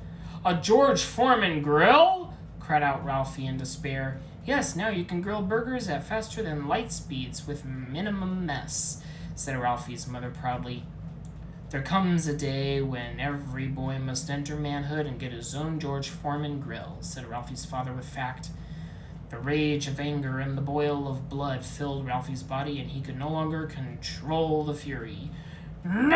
"A George Foreman grill?" cried out Ralphie in despair. "Yes, now you can grill burgers at faster than light speeds with minimum mess," said Ralphie's mother proudly. "There comes a day when every boy must enter manhood and get his own George Foreman grill," said Ralphie's father with fact. The rage of anger and the boil of blood filled Ralphie's body, and he could no longer control the fury. "No!"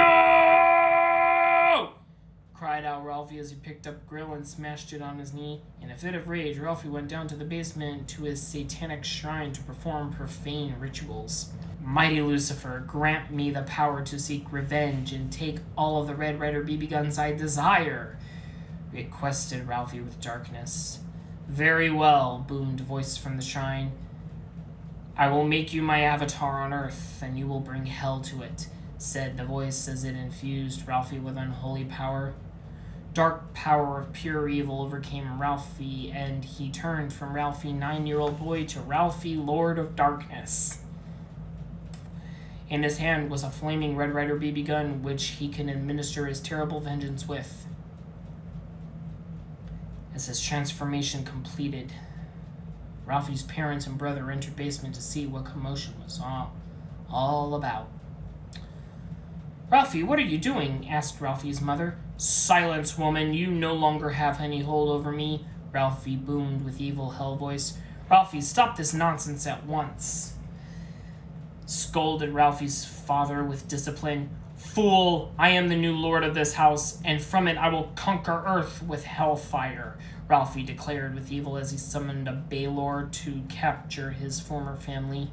cried out Ralphie as he picked up grill and smashed it on his knee. In a fit of rage, Ralphie went down to the basement to his satanic shrine to perform profane rituals. "Mighty Lucifer, grant me the power to seek revenge and take all of the Red Ryder BB guns I desire," requested Ralphie with darkness. "Very well," boomed a voice from the shrine. "I will make you my avatar on Earth, and you will bring hell to it," said the voice as it infused Ralphie with unholy power. Dark power of pure evil overcame Ralphie, and he turned from Ralphie 9-year-old boy to Ralphie Lord of Darkness. In his hand was a flaming Red Ryder BB gun, which he can administer his terrible vengeance with. As his transformation completed, Ralphie's parents and brother entered basement to see what commotion was all about. "Ralphie, what are you doing?" asked Ralphie's mother. "Silence, woman, you no longer have any hold over me," Ralphie boomed with evil hell voice. "Ralphie, stop this nonsense at once," scolded Ralphie's father with discipline. "Fool, I am the new lord of this house, and from it I will conquer Earth with hellfire," Ralphie declared with evil as he summoned a Baylor to capture his former family.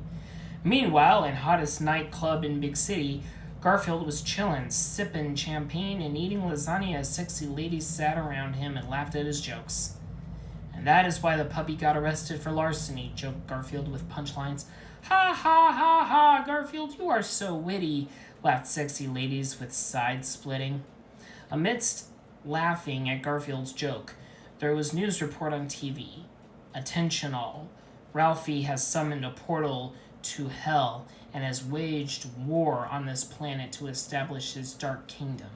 Meanwhile, in hottest nightclub in Big City, Garfield was chillin', sipping champagne and eating lasagna as sexy ladies sat around him and laughed at his jokes. "And that is why the puppy got arrested for larceny," joked Garfield with punchlines. "Ha ha ha ha, Garfield, you are so witty," laughed sexy ladies with sides splitting. Amidst laughing at Garfield's joke, there was news report on TV. "Attention all, Ralphie has summoned a portal to hell and has waged war on this planet to establish his dark kingdom."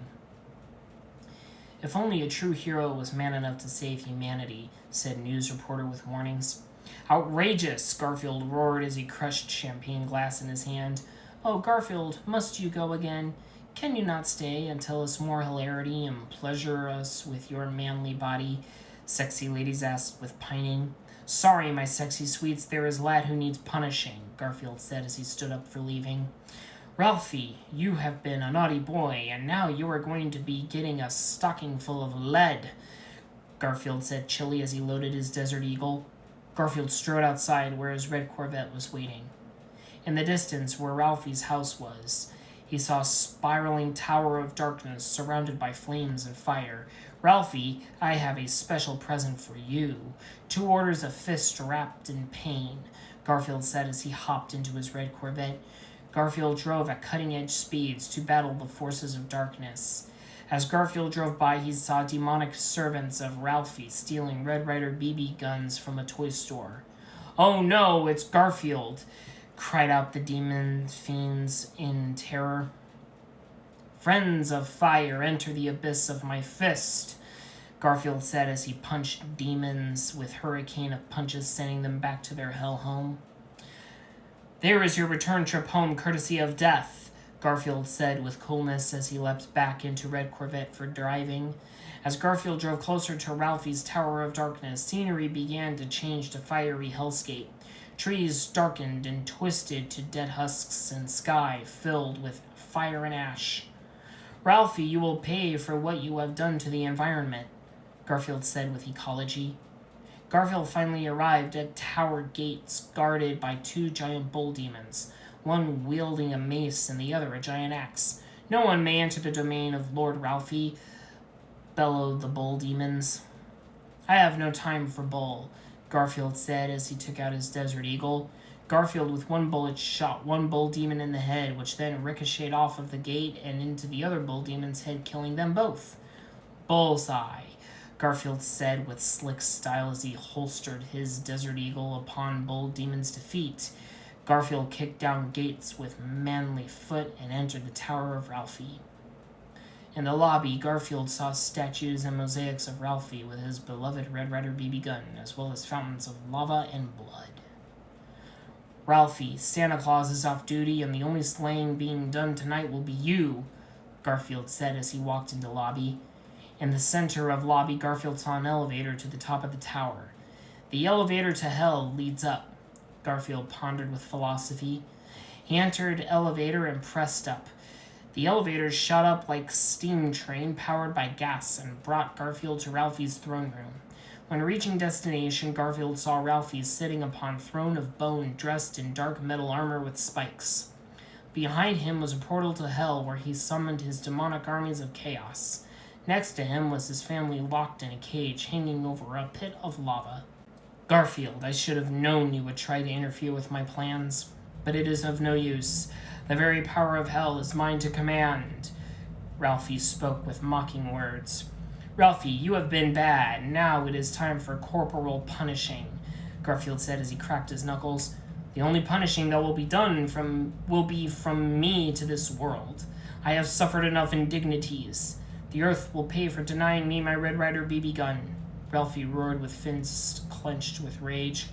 "If only a true hero was man enough to save humanity," said news reporter with warnings. "Outrageous!" Garfield roared as he crushed champagne glass in his hand. "Oh, Garfield, must you go again? Can you not stay and tell us more hilarity and pleasure us with your manly body?" sexy ladies asked with pining. "Sorry, my sexy sweets, there is a lad who needs punishing," Garfield said as he stood up for leaving. "Ralphie, you have been a naughty boy, and now you are going to be getting a stocking full of lead," Garfield said chilly as he loaded his Desert Eagle. Garfield strode outside where his red Corvette was waiting. In the distance, where Ralphie's house was, he saw a spiraling tower of darkness surrounded by flames and fire. "Ralphie, I have a special present for you. 2 orders of fist wrapped in pain," Garfield said as he hopped into his red Corvette. Garfield drove at cutting-edge speeds to battle the forces of darkness. As Garfield drove by, he saw demonic servants of Ralphie stealing Red Ryder BB guns from a toy store. "Oh no, it's Garfield!" cried out the demon fiends in terror. "Friends of fire, enter the abyss of my fist," Garfield said as he punched demons with hurricane of punches, sending them back to their hell home. "There is your return trip home, courtesy of death," Garfield said with coolness as he leapt back into Red Corvette for driving. As Garfield drove closer to Ralphie's Tower of Darkness, scenery began to change to fiery hellscape. Trees darkened and twisted to dead husks, and sky filled with fire and ash. "Ralphie, you will pay for what you have done to the environment," Garfield said with ecology. Garfield finally arrived at tower gates guarded by 2 giant bull demons, one wielding a mace and the other a giant axe. "No one may enter the domain of Lord Ralphie," bellowed the bull demons. "I have no time for bull," Garfield said as he took out his Desert Eagle. Garfield, with one bullet, shot one bull demon in the head, which then ricocheted off of the gate and into the other bull demon's head, killing them both. "Bullseye," Garfield said with slick style as he holstered his Desert Eagle upon bull demon's defeat. Garfield kicked down gates with manly foot and entered the Tower of Ralphie. In the lobby, Garfield saw statues and mosaics of Ralphie with his beloved Red Ryder BB gun, as well as fountains of lava and blood. Ralphie, Santa Claus is off duty, and the only sleighing being done tonight will be you, Garfield said as he walked into the lobby. In the center of lobby, Garfield saw an elevator to the top of the tower. The elevator to hell leads up, Garfield pondered with philosophy. He entered the elevator and pressed up. The elevator shot up like a steam train powered by gas and brought Garfield to Ralphie's throne room. When reaching destination, Garfield saw Ralphie sitting upon a throne of bone dressed in dark metal armor with spikes. Behind him was a portal to hell where he summoned his demonic armies of chaos. Next to him was his family locked in a cage hanging over a pit of lava. Garfield, I should have known you would try to interfere with my plans, but it is of no use. The very power of hell is mine to command. Ralphie spoke with mocking words. Ralphie, you have been bad. Now it is time for corporal punishing, Garfield said as he cracked his knuckles. The only punishing that will be done will be from me to this world. I have suffered enough indignities. The earth will pay for denying me my Red Ryder BB gun. Ralphie roared with fists clenched with rage.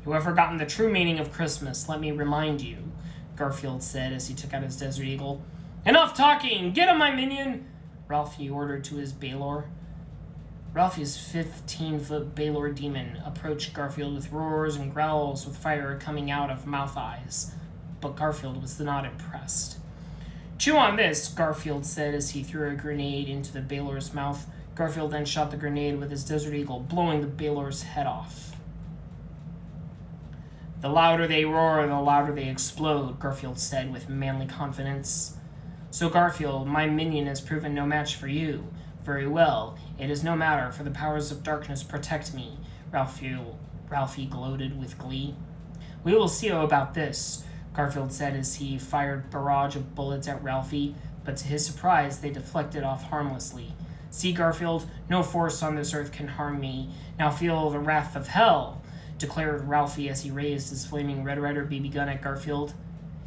You have forgotten the true meaning of Christmas, let me remind you, Garfield said as he took out his Desert Eagle. Enough talking! Get him, my minion! Ralphie ordered to his Baylor. Ralphie's 15-foot Baylor demon approached Garfield with roars and growls with fire coming out of mouth eyes, but Garfield was not impressed. Chew on this, Garfield said as he threw a grenade into the Baylor's mouth. Garfield then shot the grenade with his Desert Eagle, blowing the Baylor's head off. The louder they roar, the louder they explode, Garfield said with manly confidence. So Garfield, my minion has proven no match for you. Very well, it is no matter, for the powers of darkness protect me, Ralphie gloated with glee. We will see about this, Garfield said as he fired a barrage of bullets at Ralphie, but to his surprise, they deflected off harmlessly. See, Garfield, no force on this earth can harm me. Now feel the wrath of hell, declared Ralphie as he raised his flaming Red Ryder BB gun at Garfield.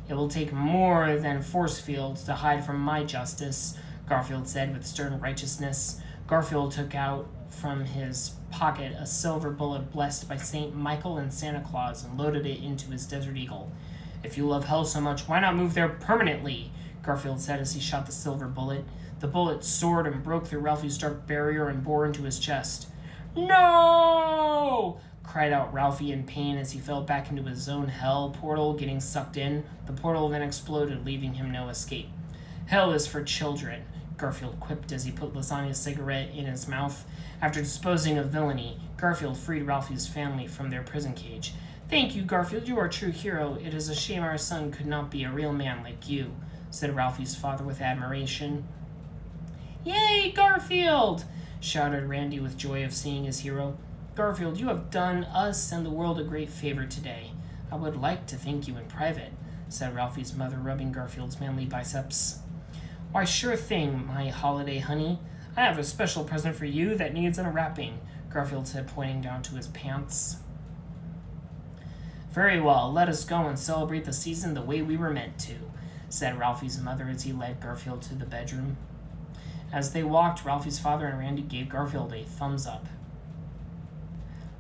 It will take more than force fields to hide from my justice, Garfield said with stern righteousness. Garfield took out from his pocket a silver bullet blessed by St. Michael and Santa Claus and loaded it into his Desert Eagle. If you love hell so much, why not move there permanently? Garfield said as he shot the silver bullet. The bullet soared and broke through Ralphie's dark barrier and bore into his chest. No! Cried out Ralphie in pain as he fell back into his own hell portal, getting sucked in. The portal then exploded, leaving him no escape. Hell is for children, Garfield quipped as he put Lasagna's cigarette in his mouth. After disposing of villainy, Garfield freed Ralphie's family from their prison cage. Thank you, Garfield, you are a true hero. It is a shame our son could not be a real man like you, said Ralphie's father with admiration. Yay, Garfield! Shouted Randy with joy of seeing his hero. Garfield, you have done us and the world a great favor today. I would like to thank you in private, said Ralphie's mother, rubbing Garfield's manly biceps. Why, sure thing, my holiday honey. I have a special present for you that needs unwrapping, Garfield said, pointing down to his pants. Very well, let us go and celebrate the season the way we were meant to, said Ralphie's mother as he led Garfield to the bedroom. As they walked, Ralphie's father and Randy gave Garfield a thumbs up.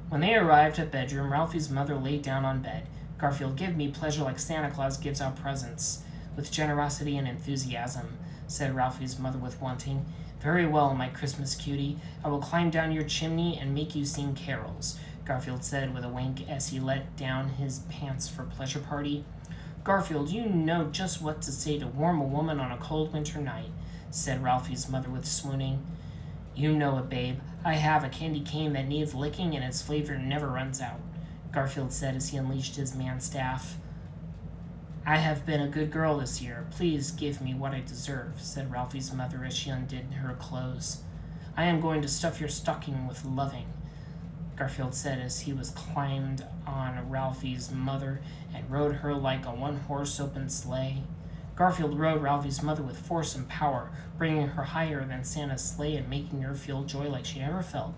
When they arrived at bedroom, Ralphie's mother laid down on bed. Garfield, give me pleasure like Santa Claus gives out presents, with generosity and enthusiasm, said Ralphie's mother with wanting. Very well, my Christmas cutie. I will climb down your chimney and make you sing carols, Garfield said with a wink as he let down his pants for pleasure party. Garfield, you know just what to say to warm a woman on a cold winter night, said Ralphie's mother with swooning. You know it, babe. I have a candy cane that needs licking and its flavor never runs out, Garfield said as he unleashed his man staff. I have been a good girl this year. Please give me what I deserve, said Ralphie's mother as she undid her clothes. I am going to stuff your stocking with loving, Garfield said as he was climbed on Ralphie's mother and rode her like a one-horse open sleigh. Garfield rode Ralphie's mother with force and power, bringing her higher than Santa's sleigh and making her feel joy like she never felt.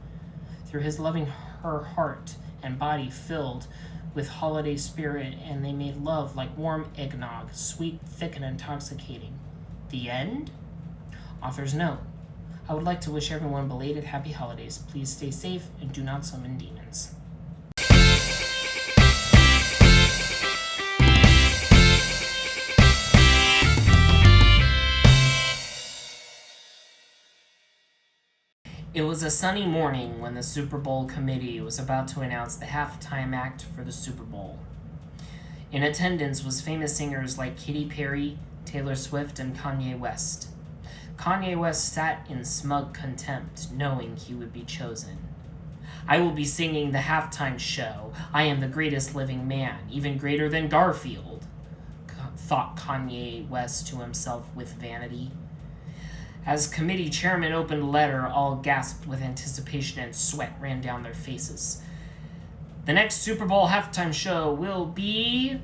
Through his loving, her heart and body filled with holiday spirit, and they made love like warm eggnog, sweet, thick, and intoxicating. The end? Author's note. I would like to wish everyone belated happy holidays. Please stay safe and do not summon demons. It was a sunny morning when the Super Bowl committee was about to announce the halftime act for the Super Bowl. In attendance was famous singers like Katy Perry, Taylor Swift, and Kanye West. Kanye West sat in smug contempt, knowing he would be chosen. I will be singing the halftime show. I am the greatest living man, even greater than Garfield, thought Kanye West to himself with vanity. As committee chairman opened the letter, all gasped with anticipation and sweat ran down their faces. The next Super Bowl halftime show will be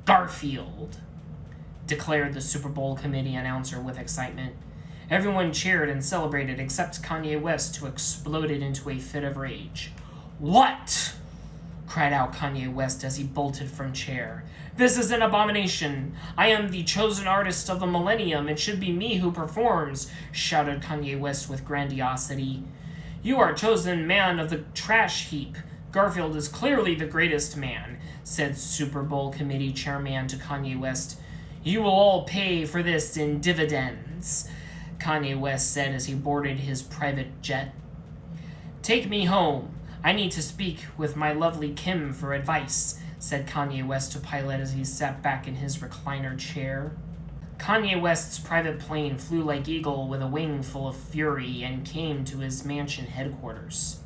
Garfield, declared the Super Bowl committee announcer with excitement. Everyone cheered and celebrated except Kanye West, who exploded into a fit of rage. "What?" cried out Kanye West as he bolted from chair. "This is an abomination. I am the chosen artist of the millennium. It should be me who performs," shouted Kanye West with grandiosity. "You are chosen man of the trash heap. Garfield is clearly the greatest man," said Super Bowl committee chairman to Kanye West. "You will all pay for this in dividends," Kanye West said as he boarded his private jet. "Take me home. I need to speak with my lovely Kim for advice," said Kanye West to Pilot as he sat back in his recliner chair. Kanye West's private plane flew like eagle with a wing full of fury and came to his mansion headquarters.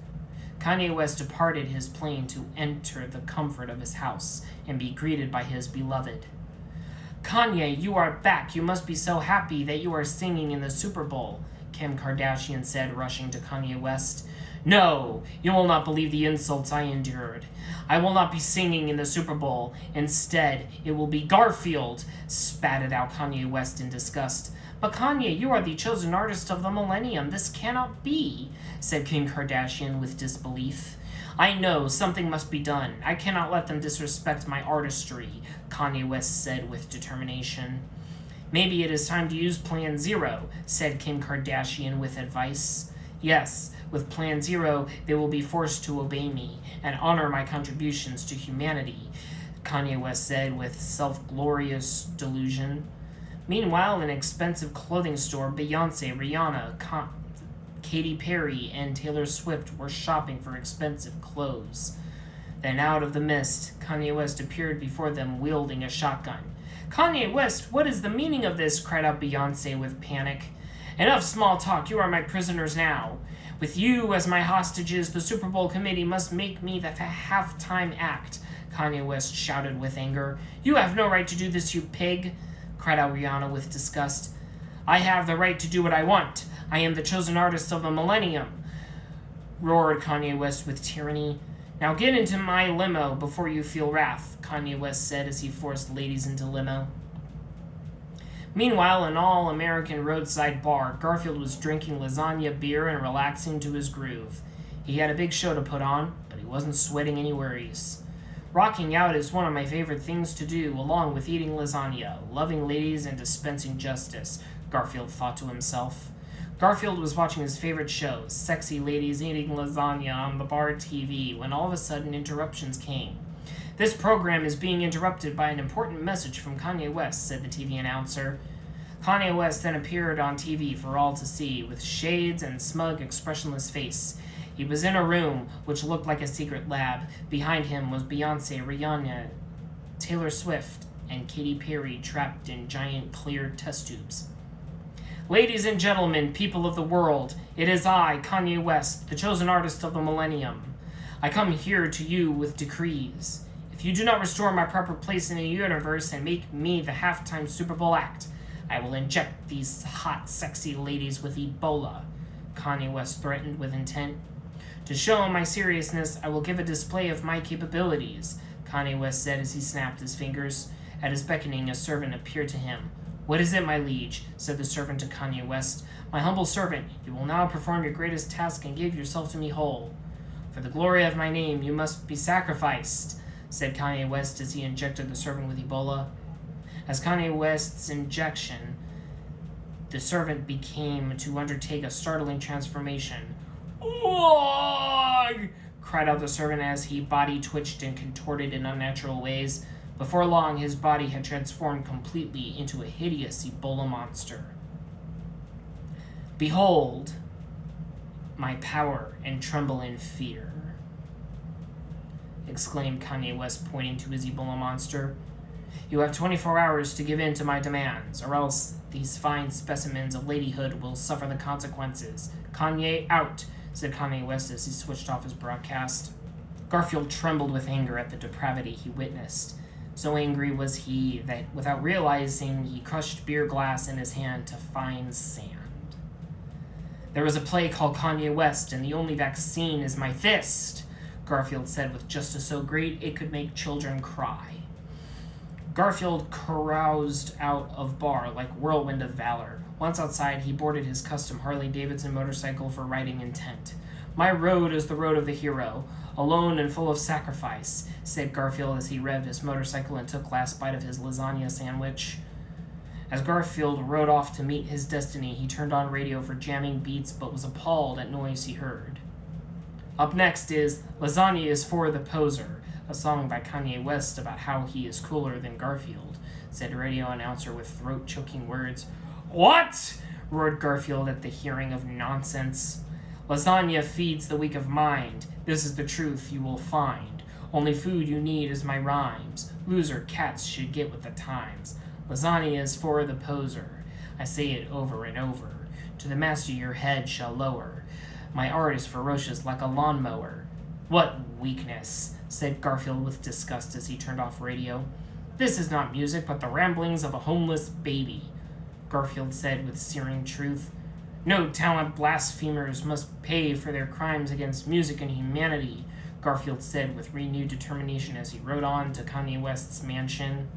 Kanye West departed his plane to enter the comfort of his house and be greeted by his beloved. "Kanye, you are back. You must be so happy that you are singing in the Super Bowl," Kim Kardashian said, rushing to Kanye West. "No, you will not believe the insults I endured. I will not be singing in the Super Bowl. Instead, it will be Garfield," spatted out Kanye West in disgust. "But Kanye, you are the chosen artist of the millennium. This cannot be," said Kim Kardashian with disbelief. "I know, something must be done. I cannot let them disrespect my artistry," Kanye West said with determination. "Maybe it is time to use Plan Zero," said Kim Kardashian with advice. "Yes, with Plan Zero, they will be forced to obey me and honor my contributions to humanity," Kanye West said with self-glorious delusion. Meanwhile, in an expensive clothing store, Beyonce, Rihanna, Katy Perry, and Taylor Swift were shopping for expensive clothes. Then out of the mist, Kanye West appeared before them wielding a shotgun. "Kanye West, what is the meaning of this?" cried out Beyonce with panic. "Enough small talk, you are my prisoners now. With you as my hostages, the Super Bowl committee must make me the halftime act," Kanye West shouted with anger. "You have no right to do this, you pig," cried out Rihanna with disgust. "I have the right to do what I want. I am the chosen artist of the millennium," roared Kanye West with tyranny. "Now get into my limo before you feel wrath," Kanye West said as he forced ladies into limo. Meanwhile, in an all-American roadside bar, Garfield was drinking lasagna beer and relaxing to his groove. He had a big show to put on, but he wasn't sweating any worries. "Rocking out is one of my favorite things to do, along with eating lasagna, loving ladies, and dispensing justice," Garfield thought to himself. Garfield was watching his favorite show, Sexy Ladies Eating Lasagna, on the bar TV, when all of a sudden interruptions came. "This program is being interrupted by an important message from Kanye West," said the TV announcer. Kanye West then appeared on TV for all to see, with shades and smug, expressionless face. He was in a room which looked like a secret lab. Behind him was Beyonce, Rihanna, Taylor Swift, and Katy Perry trapped in giant clear test tubes. "Ladies and gentlemen, people of the world, it is I, Kanye West, the chosen artist of the millennium. I come here to you with decrees. If you do not restore my proper place in the universe and make me the halftime Super Bowl act, I will inject these hot, sexy ladies with Ebola," Kanye West threatened with intent. "To show my seriousness, I will give a display of my capabilities," Kanye West said as he snapped his fingers. At his beckoning, a servant appeared to him. "What is it, my liege?" said the servant to Kanye West. "My humble servant, you will now perform your greatest task and give yourself to me whole. For the glory of my name, you must be sacrificed," said Kanye West as he injected the servant with Ebola. As Kanye West's injection The servant became to undertake a startling transformation. "Wog!" cried out the servant as his body twitched and contorted in unnatural ways. Before long, his body had transformed completely into a hideous Ebola monster. "Behold my power and tremble in fear," exclaimed Kanye West, pointing to his Ebola monster. "You have 24 hours to give in to my demands, or else these fine specimens of ladyhood will suffer the consequences. Kanye, out," said Kanye West as he switched off his broadcast. Garfield trembled with anger at the depravity he witnessed. So angry was he that, without realizing, he crushed beer glass in his hand to fine sand. "There was a play called Kanye West, and the only vaccine is my fist," Garfield said with justice so great it could make children cry. Garfield caroused out of bar like whirlwind of valor. Once outside, he boarded his custom Harley-Davidson motorcycle for riding intent. "My road is the road of the hero, alone and full of sacrifice," said Garfield as he revved his motorcycle and took last bite of his lasagna sandwich. As Garfield rode off to meet his destiny, he turned on radio for jamming beats but was appalled at noise he heard. Up next is "Lasagna is for the Poser," a song by Kanye West about how he is cooler than Garfield, said radio announcer with throat-choking words. "What?" roared Garfield at the hearing of nonsense. "Lasagna feeds the weak of mind. This is the truth you will find. Only food you need is my rhymes. Loser cats should get with the times. Lasagna is for the poser. I say it over and over. To the master your head shall lower. My art is ferocious like a lawnmower." "What weakness," said Garfield with disgust as he turned off radio. "This is not music, but the ramblings of a homeless baby," Garfield said with searing truth. "No talent blasphemers must pay for their crimes against music and humanity," Garfield said with renewed determination as he rode on to Kanye West's mansion.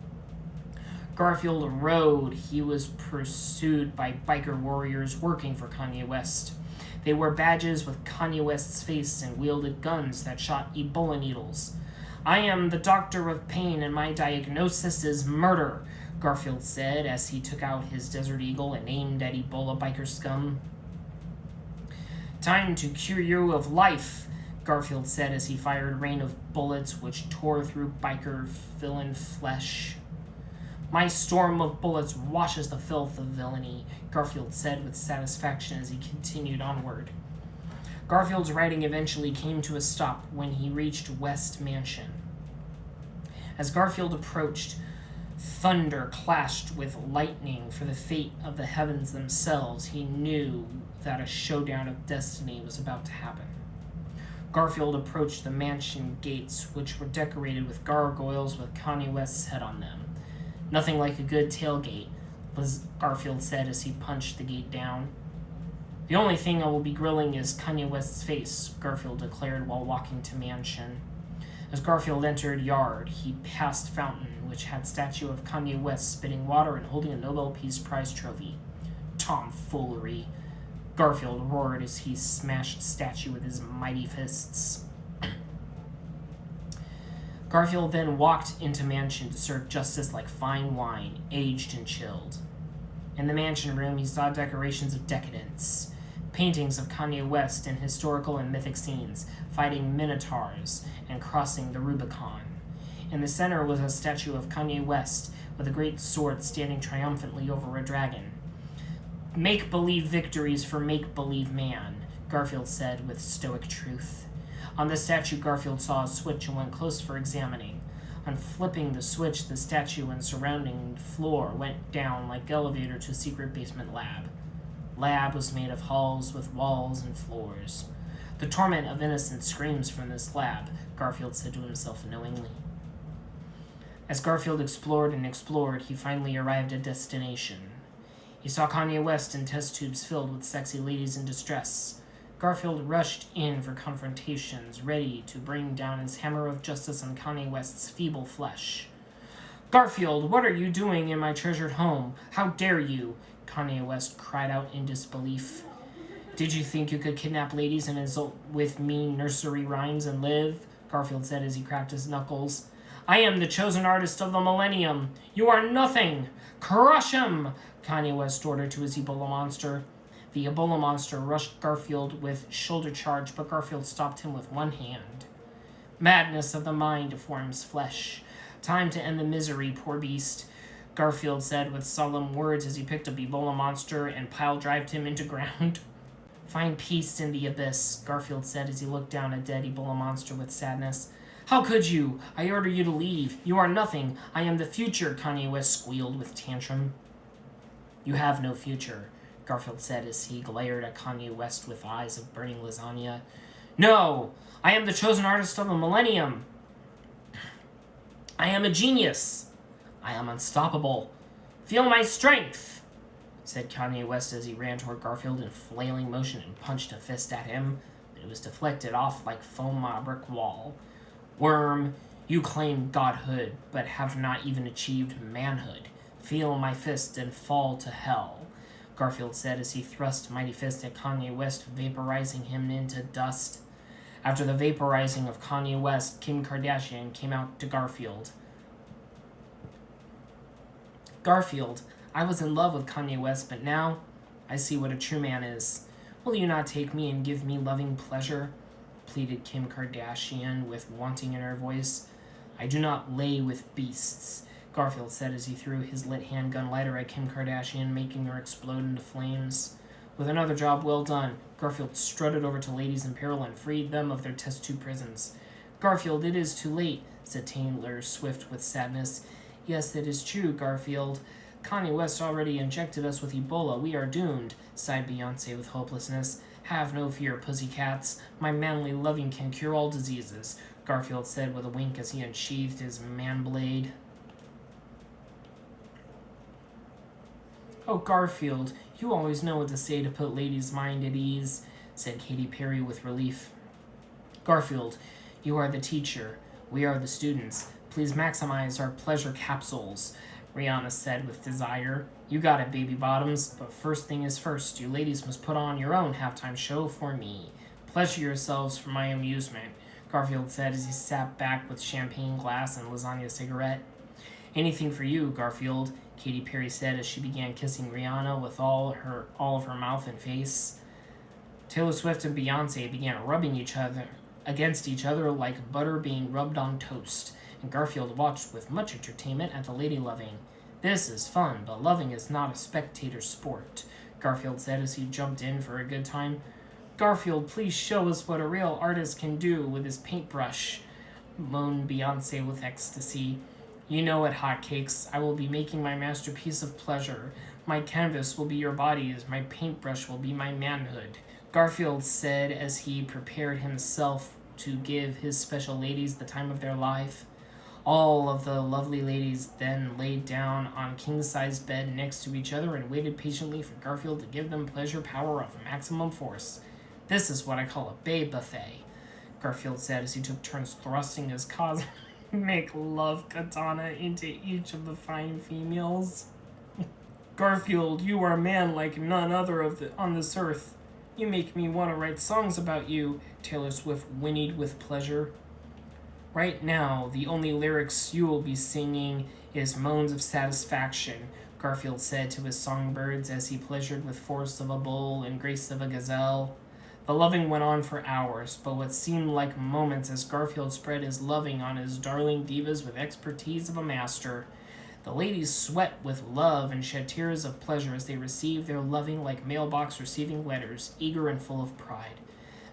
Garfield rode. He was pursued by biker warriors working for Kanye West. They wore badges with Kanye West's face and wielded guns that shot Ebola needles. "I am the doctor of pain and my diagnosis is murder," Garfield said as he took out his Desert Eagle and aimed at Ebola biker scum. "Time to cure you of life," Garfield said as he fired a rain of bullets which tore through biker villain flesh. "My storm of bullets washes the filth of villainy," Garfield said with satisfaction as he continued onward. Garfield's riding eventually came to a stop when he reached West Mansion. As Garfield approached, thunder clashed with lightning for the fate of the heavens themselves. He knew that a showdown of destiny was about to happen. Garfield approached the mansion gates, which were decorated with gargoyles with Kanye West's head on them. "Nothing like a good tailgate," Garfield said as he punched the gate down. "The only thing I will be grilling is Kanye West's face," Garfield declared while walking to mansion. As Garfield entered yard, he passed fountain, which had statue of Kanye West spitting water and holding a Nobel Peace Prize trophy. "Tomfoolery," Garfield roared as he smashed statue with his mighty fists. Garfield then walked into mansion to serve justice like fine wine, aged and chilled. In the mansion room, he saw decorations of decadence, paintings of Kanye West in historical and mythic scenes, fighting minotaurs and crossing the Rubicon. In the center was a statue of Kanye West with a great sword standing triumphantly over a dragon. "Make-believe victories for make-believe man," Garfield said with stoic truth. On the statue, Garfield saw a switch and went close for examining. On flipping the switch, the statue and surrounding floor went down like elevator to a secret basement lab. Lab was made of halls with walls and floors. "The torment of innocence screams from this lab," Garfield said to himself knowingly. As Garfield explored and explored, he finally arrived at destination. He saw Kanye West in test tubes filled with sexy ladies in distress. Garfield rushed in for confrontations, ready to bring down his hammer of justice on Kanye West's feeble flesh. "Garfield, what are you doing in my treasured home? How dare you?" Kanye West cried out in disbelief. "Did you think you could kidnap ladies and insult with mean nursery rhymes and live?" Garfield said as he cracked his knuckles. I am the chosen artist of the millennium. You are nothing. Crush him, Kanye West ordered to his Ebola monster. The Ebola monster rushed Garfield with shoulder charge, but Garfield stopped him with one hand. Madness of the mind deforms flesh. Time to end the misery, poor beast, Garfield said with solemn words as he picked up Ebola monster and pile-drived him into ground. Find peace in the abyss, Garfield said as he looked down at dead Ebola monster with sadness. How could you? I order you to leave. You are nothing. I am the future, Kanye West squealed with tantrum. You have no future, Garfield said as he glared at Kanye West with eyes of burning lasagna. No! I am the chosen artist of the millennium. I am a genius. I am unstoppable. Feel my strength, said Kanye West as he ran toward Garfield in flailing motion and punched a fist at him, but it was deflected off like foam on a brick wall. Worm, you claim godhood, but have not even achieved manhood. Feel my fist and fall to hell, Garfield said as he thrust mighty fist at Kanye West, vaporizing him into dust. After the vaporizing of Kanye West, Kim Kardashian came out to Garfield. Garfield, I was in love with Kanye West, but now I see what a true man is. Will you not take me and give me loving pleasure? Pleaded Kim Kardashian with wanting in her voice. I do not lay with beasts, Garfield said as he threw his lit handgun lighter at Kim Kardashian, making her explode into flames. With another job well done, Garfield strutted over to ladies in peril and freed them of their test tube prisons. Garfield, it is too late, said Taylor Swift with sadness. Yes, that is true, Garfield. Kanye West already injected us with Ebola. We are doomed, sighed Beyonce with hopelessness. Have no fear, pussycats. My manly loving can cure all diseases, Garfield said with a wink as he unsheathed his man-blade. Oh, Garfield, you always know what to say to put ladies' mind at ease, said Katy Perry with relief. Garfield, you are the teacher. We are the students. Please maximize our pleasure capsules, Rihanna said with desire. You got it, baby bottoms, but first thing is first. You ladies must put on your own halftime show for me. Pleasure yourselves for my amusement, Garfield said as he sat back with champagne glass and lasagna cigarette. Anything for you, Garfield, Katy Perry said as she began kissing Rihanna with all of her mouth and face. Taylor Swift and Beyonce began rubbing each other against each other like butter being rubbed on toast, and Garfield watched with much entertainment at the lady-loving. This is fun, but loving is not a spectator sport, Garfield said as he jumped in for a good time. Garfield, please show us what a real artist can do with his paintbrush, moaned Beyonce with ecstasy. You know it, hotcakes. I will be making my masterpiece of pleasure. My canvas will be your bodies. My paintbrush will be my manhood, Garfield said as he prepared himself to give his special ladies the time of their life. All of the lovely ladies then laid down on a king-size bed next to each other and waited patiently for Garfield to give them pleasure power of maximum force. This is what I call a babe buffet, Garfield said as he took turns thrusting his cosmic love katana into each of the fine females. Garfield, you are a man like none other on this earth. You make me want to write songs about you, Taylor Swift whinnied with pleasure. Right now, the only lyrics you will be singing is moans of satisfaction, Garfield said to his songbirds as he pleasured with force of a bull and grace of a gazelle. The loving went on for hours, but what seemed like moments as Garfield spread his loving on his darling divas with expertise of a master. The ladies sweat with love and shed tears of pleasure as they received their loving like mailbox receiving letters, eager and full of pride.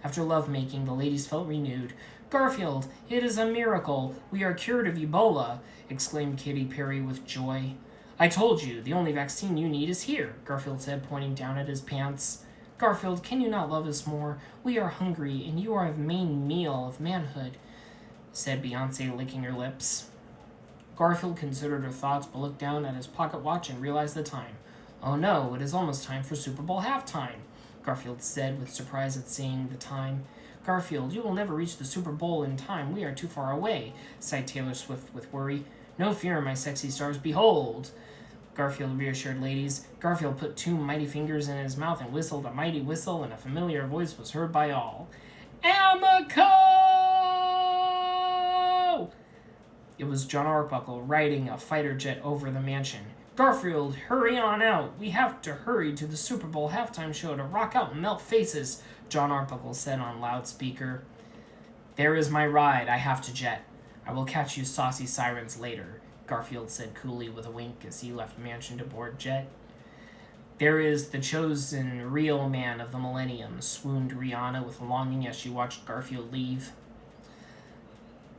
After love-making, the ladies felt renewed. Garfield, it is a miracle. We are cured of Ebola, exclaimed Katy Perry with joy. I told you, the only vaccine you need is here, Garfield said, pointing down at his pants. Garfield, can you not love us more? We are hungry, and you are the main meal of manhood, said Beyonce, licking her lips. Garfield considered her thoughts, but looked down at his pocket watch and realized the time. Oh no, it is almost time for Super Bowl halftime, Garfield said with surprise at seeing the time. Garfield, you will never reach the Super Bowl in time. We are too far away, sighed Taylor Swift with worry. No fear, my sexy stars. Behold, Garfield reassured ladies. Garfield put two mighty fingers in his mouth and whistled a mighty whistle, and a familiar voice was heard by all. Amico! It was John Arbuckle riding a fighter jet over the mansion. "Garfield, hurry on out. We have to hurry to the Super Bowl halftime show to rock out and melt faces," John Arbuckle said on loudspeaker. "There is my ride. I have to jet. I will catch you saucy sirens later," Garfield said coolly with a wink as he left mansion to board jet. "There is the chosen real man of the millennium," swooned Rihanna with longing as she watched Garfield leave.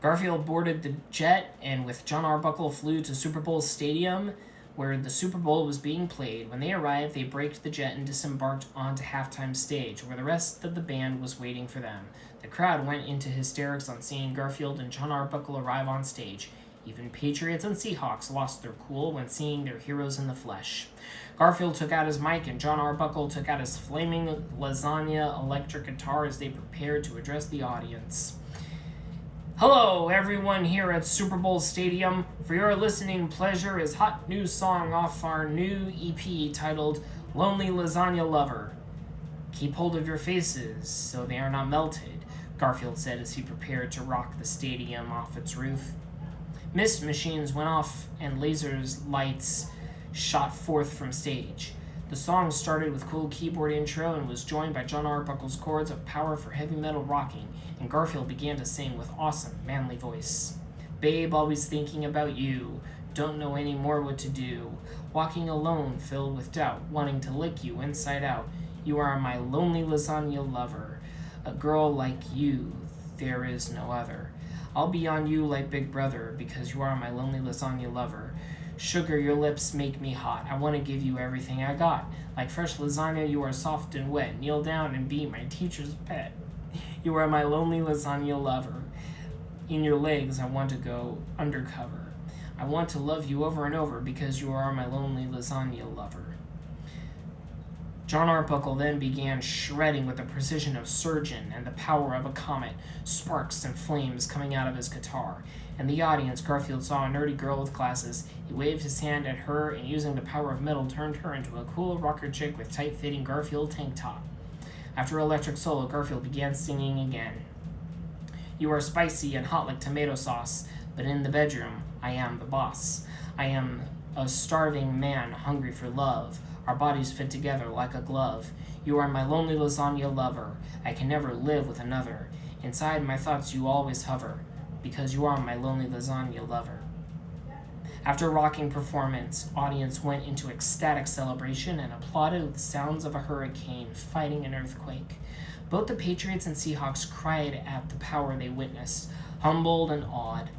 Garfield boarded the jet and with John Arbuckle flew to Super Bowl Stadium, where the Super Bowl was being played. When they arrived, they braked the jet and disembarked onto halftime stage, where the rest of the band was waiting for them. The crowd went into hysterics on seeing Garfield and John Arbuckle arrive on stage. Even Patriots and Seahawks lost their cool when seeing their heroes in the flesh. Garfield took out his mic and John Arbuckle took out his flaming lasagna electric guitar as they prepared to address the audience. "Hello, everyone here at Super Bowl Stadium. For your listening pleasure is hot new song off our new EP titled Lonely Lasagna Lover. Keep hold of your faces so they are not melted," Garfield said as he prepared to rock the stadium off its roof. Mist machines went off and lasers lights shot forth from stage. The song started with cool keyboard intro and was joined by John Arbuckle's chords of power for heavy metal rocking, and Garfield began to sing with awesome, manly voice. "Babe, always thinking about you, don't know any more what to do, walking alone, filled with doubt, wanting to lick you inside out. You are my lonely lasagna lover, a girl like you, there is no other. I'll be on you like Big Brother, because you are my lonely lasagna lover. Sugar, your lips make me hot. I want to give you everything I got. Like fresh lasagna, you are soft and wet. Kneel down and be my teacher's pet. You are my lonely lasagna lover. In your legs, I want to go undercover. I want to love you over and over because you are my lonely lasagna lover." John Arbuckle then began shredding with the precision of surgeon and the power of a comet, sparks and flames coming out of his guitar. In the audience, Garfield saw a nerdy girl with glasses. He waved his hand at her and using the power of metal turned her into a cool rocker chick with tight-fitting Garfield tank top. After electric solo, Garfield began singing again. "You are spicy and hot like tomato sauce, but in the bedroom, I am the boss. I am a starving man hungry for love. Our bodies fit together like a glove. You are my lonely lasagna lover. I can never live with another. Inside my thoughts you always hover, because you are my lonely lasagna lover." After a rocking performance, audience went into ecstatic celebration and applauded with the sounds of a hurricane fighting an earthquake. Both the Patriots and Seahawks cried at the power they witnessed, humbled and awed.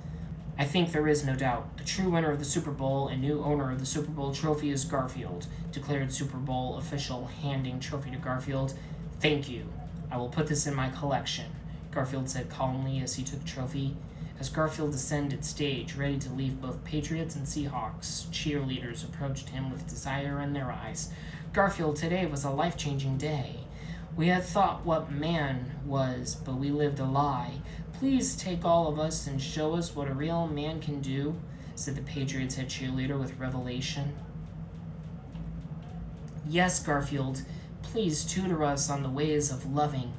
"I think there is no doubt. The true winner of the Super Bowl and new owner of the Super Bowl trophy is Garfield," declared Super Bowl official, handing trophy to Garfield. "Thank you. I will put this in my collection," Garfield said calmly as he took trophy. As Garfield descended stage, ready to leave, both Patriots and Seahawks cheerleaders approached him with desire in their eyes. "Garfield, today was a life-changing day. We had thought what man was, but we lived a lie. Please take all of us and show us what a real man can do," said the Patriots head cheerleader with revelation. "Yes, Garfield, please tutor us on the ways of loving,"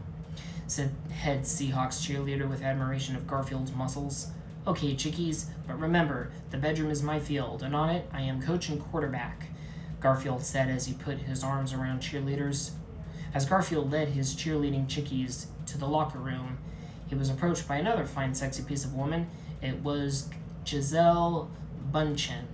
said head Seahawks cheerleader with admiration of Garfield's muscles. "Okay, chickies, but remember, the bedroom is my field, and on it I am coach and quarterback," Garfield said as he put his arms around cheerleaders. As Garfield led his cheerleading chickies to the locker room, he was approached by another fine, sexy piece of woman. It was Giselle Bundchen.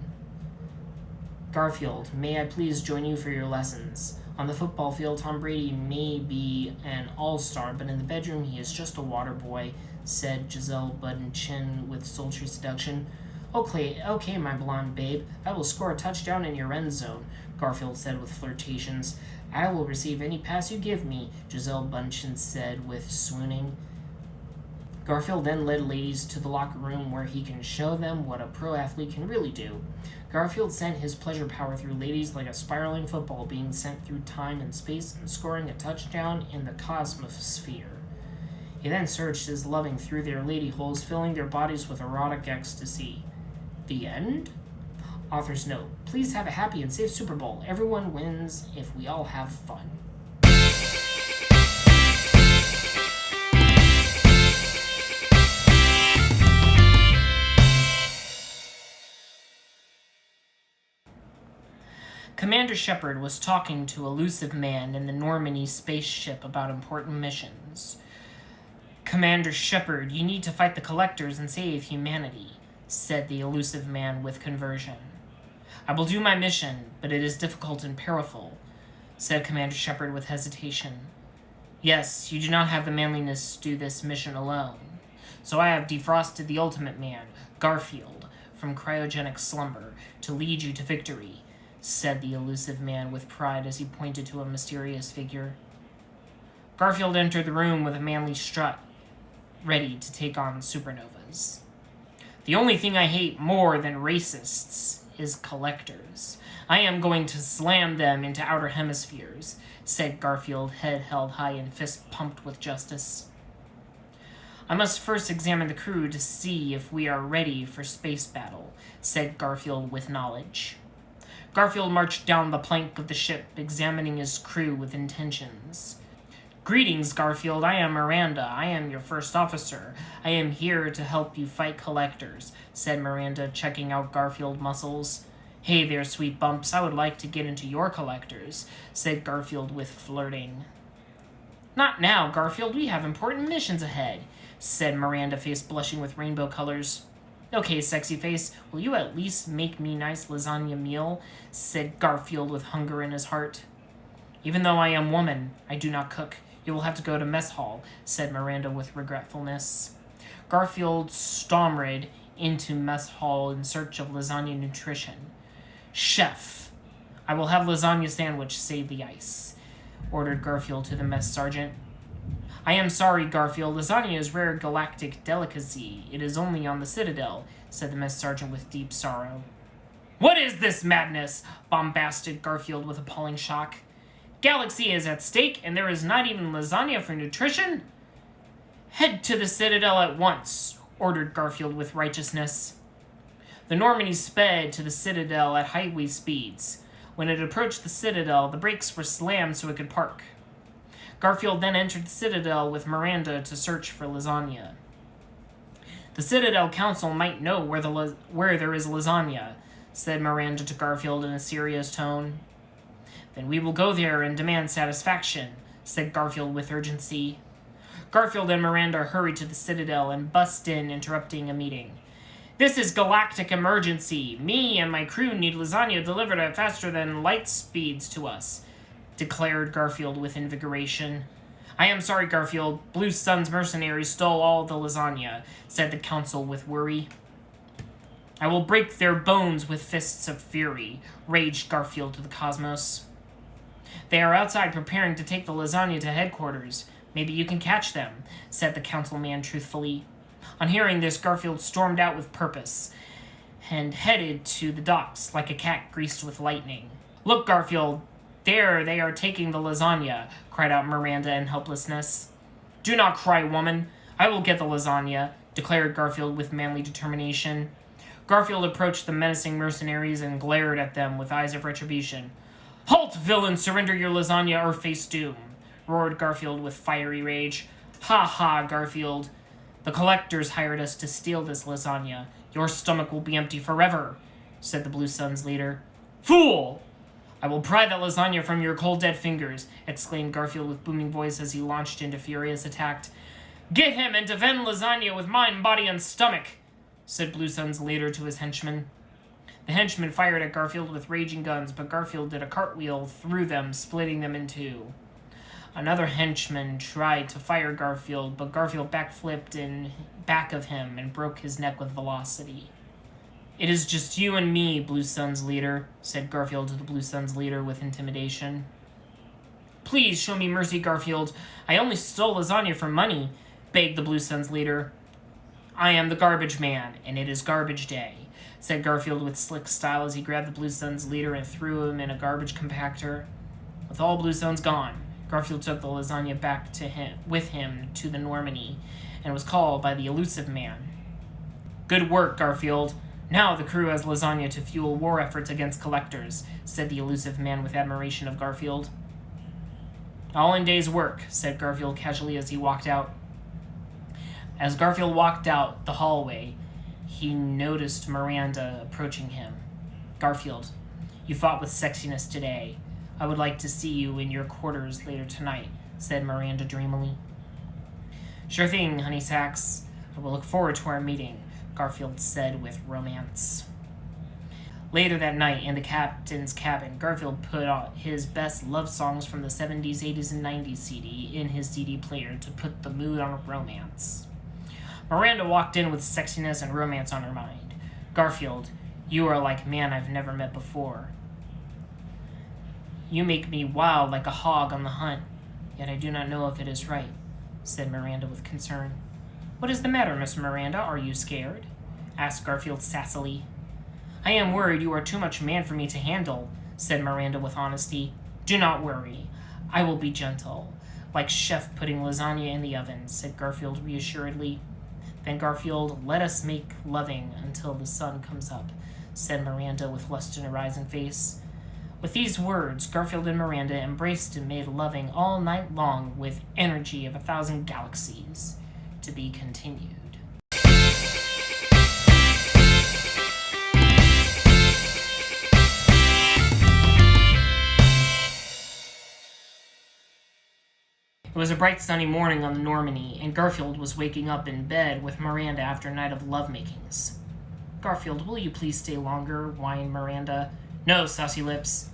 "Garfield, may I please join you for your lessons? On the football field, Tom Brady may be an all-star, but in the bedroom, he is just a water boy," said Giselle Bundchen with sultry seduction. Okay, my blonde babe, I will score a touchdown in your end zone," Garfield said with flirtations. "I will receive any pass you give me," Giselle Bundchen said with swooning. Garfield then led ladies to the locker room where he can show them what a pro athlete can really do. Garfield sent his pleasure power through ladies like a spiraling football being sent through time and space and scoring a touchdown in the cosmosphere. He then surged his loving through their lady holes, filling their bodies with erotic ecstasy. The end? Author's note: please have a happy and safe Super Bowl. Everyone wins if we all have fun. Commander Shepard was talking to Elusive Man in the Normandy spaceship about important missions. Commander Shepard, you need to fight the Collectors and save humanity, said the Elusive Man with conversion. I will do my mission, but it is difficult and perilful, said Commander Shepard with hesitation. Yes, you do not have the manliness to do this mission alone. So I have defrosted the Ultimate Man, Garfield, from cryogenic slumber to lead you to victory, said the Elusive Man with pride as he pointed to a mysterious figure. Garfield entered the room with a manly strut, ready to take on supernovas. The only thing I hate more than racists is collectors. I am going to slam them into outer hemispheres, said Garfield, head held high and fist pumped with justice. I must first examine the crew to see if we are ready for space battle, said Garfield with knowledge. Garfield marched down the plank of the ship, examining his crew with intentions. Greetings, Garfield. I am Miranda. I am your first officer. I am here to help you fight collectors, said Miranda, checking out Garfield muscles. Hey there, sweet bumps. I would like to get into your collectors, said Garfield with flirting. Not now, Garfield. We have important missions ahead, said Miranda, face blushing with rainbow colors. Okay, sexy face, will you at least make me nice lasagna meal, said Garfield with hunger in his heart. Even though I am woman, I do not cook. You will have to go to mess hall, said Miranda with regretfulness. Garfield stormed into mess hall in search of lasagna nutrition. Chef, I will have lasagna sandwich, save the ice, ordered Garfield to the mess sergeant. I am sorry, Garfield. Lasagna is rare galactic delicacy. It is only on the Citadel, said the mess sergeant with deep sorrow. What is this madness? Bombasted Garfield with appalling shock. Galaxy is at stake, and there is not even lasagna for nutrition? Head to the Citadel at once, ordered Garfield with righteousness. The Normandy sped to the Citadel at highway speeds. When it approached the Citadel, the brakes were slammed so it could park. Garfield then entered the Citadel with Miranda to search for lasagna. The Citadel Council might know where there is lasagna, said Miranda to Garfield in a serious tone. Then we will go there and demand satisfaction, said Garfield with urgency. Garfield and Miranda hurried to the Citadel and bussed in, interrupting a meeting. This is galactic emergency. Me and my crew need lasagna delivered at faster than light speeds to us, declared Garfield with invigoration. I am sorry, Garfield. Blue Sun's mercenaries stole all the lasagna, said the council with worry. I will break their bones with fists of fury, raged Garfield to the cosmos. They are outside preparing to take the lasagna to headquarters. Maybe you can catch them, said the councilman truthfully. On hearing this, Garfield stormed out with purpose and headed to the docks like a cat greased with lightning. Look, Garfield, there they are taking the lasagna, cried out Miranda in helplessness. Do not cry, woman. I will get the lasagna, declared Garfield with manly determination. Garfield approached the menacing mercenaries and glared at them with eyes of retribution. Halt, villain! Surrender your lasagna or face doom, roared Garfield with fiery rage. Ha ha, Garfield. The collectors hired us to steal this lasagna. Your stomach will be empty forever, said the Blue Sun's leader. Fool! I will pry that lasagna from your cold dead fingers, exclaimed Garfield with booming voice as he launched into furious attack. Get him and defend lasagna with mind, body, and stomach, said Blue Sun's leader to his henchmen. The henchmen fired at Garfield with raging guns, but Garfield did a cartwheel through them, splitting them in two. Another henchman tried to fire Garfield, but Garfield backflipped in back of him and broke his neck with velocity. It is just you and me, Blue Sun's leader, said Garfield to the Blue Sun's leader with intimidation. Please show me mercy, Garfield. I only stole lasagna for money, begged the Blue Sun's leader. I am the garbage man, and it is garbage day, said Garfield with slick style as he grabbed the Blue Sun's leader and threw him in a garbage compactor. With all Blue Suns gone, Garfield took the lasagna back with him to the Normandy and was called by the Elusive Man. Good work, Garfield. Now the crew has lasagna to fuel war efforts against collectors, said the Elusive Man with admiration of Garfield. All in day's work, said Garfield casually as he walked out. As Garfield walked out the hallway, he noticed Miranda approaching him. Garfield, You fought with sexiness today. I would like to see you in your quarters later tonight, said Miranda dreamily. Sure thing, Honeysacks. I will look forward to our meeting, Garfield said with romance. Later that night, in the captain's cabin, Garfield put on his best love songs from the 70s, 80s, and 90s CD in his CD player to put the mood on romance. Miranda walked in with sexiness and romance on her mind. Garfield, you are like man I've never met before. You make me wild like a hog on the hunt, yet I do not know if it is right, said Miranda with concern. What is the matter, Miss Miranda? Are you scared? Asked Garfield sassily. I am worried you are too much man for me to handle, said Miranda with honesty. Do not worry. I will be gentle, like chef putting lasagna in the oven, said Garfield reassuredly. Then Garfield, let us make loving until the sun comes up, said Miranda with lust in her eyes and face. With these words, Garfield and Miranda embraced and made loving all night long with energy of 1,000 galaxies. To be continued. It was a bright sunny morning on the Normandy, and Garfield was waking up in bed with Miranda after a night of love-makings. Garfield, will you please stay longer? Whined Miranda. No, saucy lips.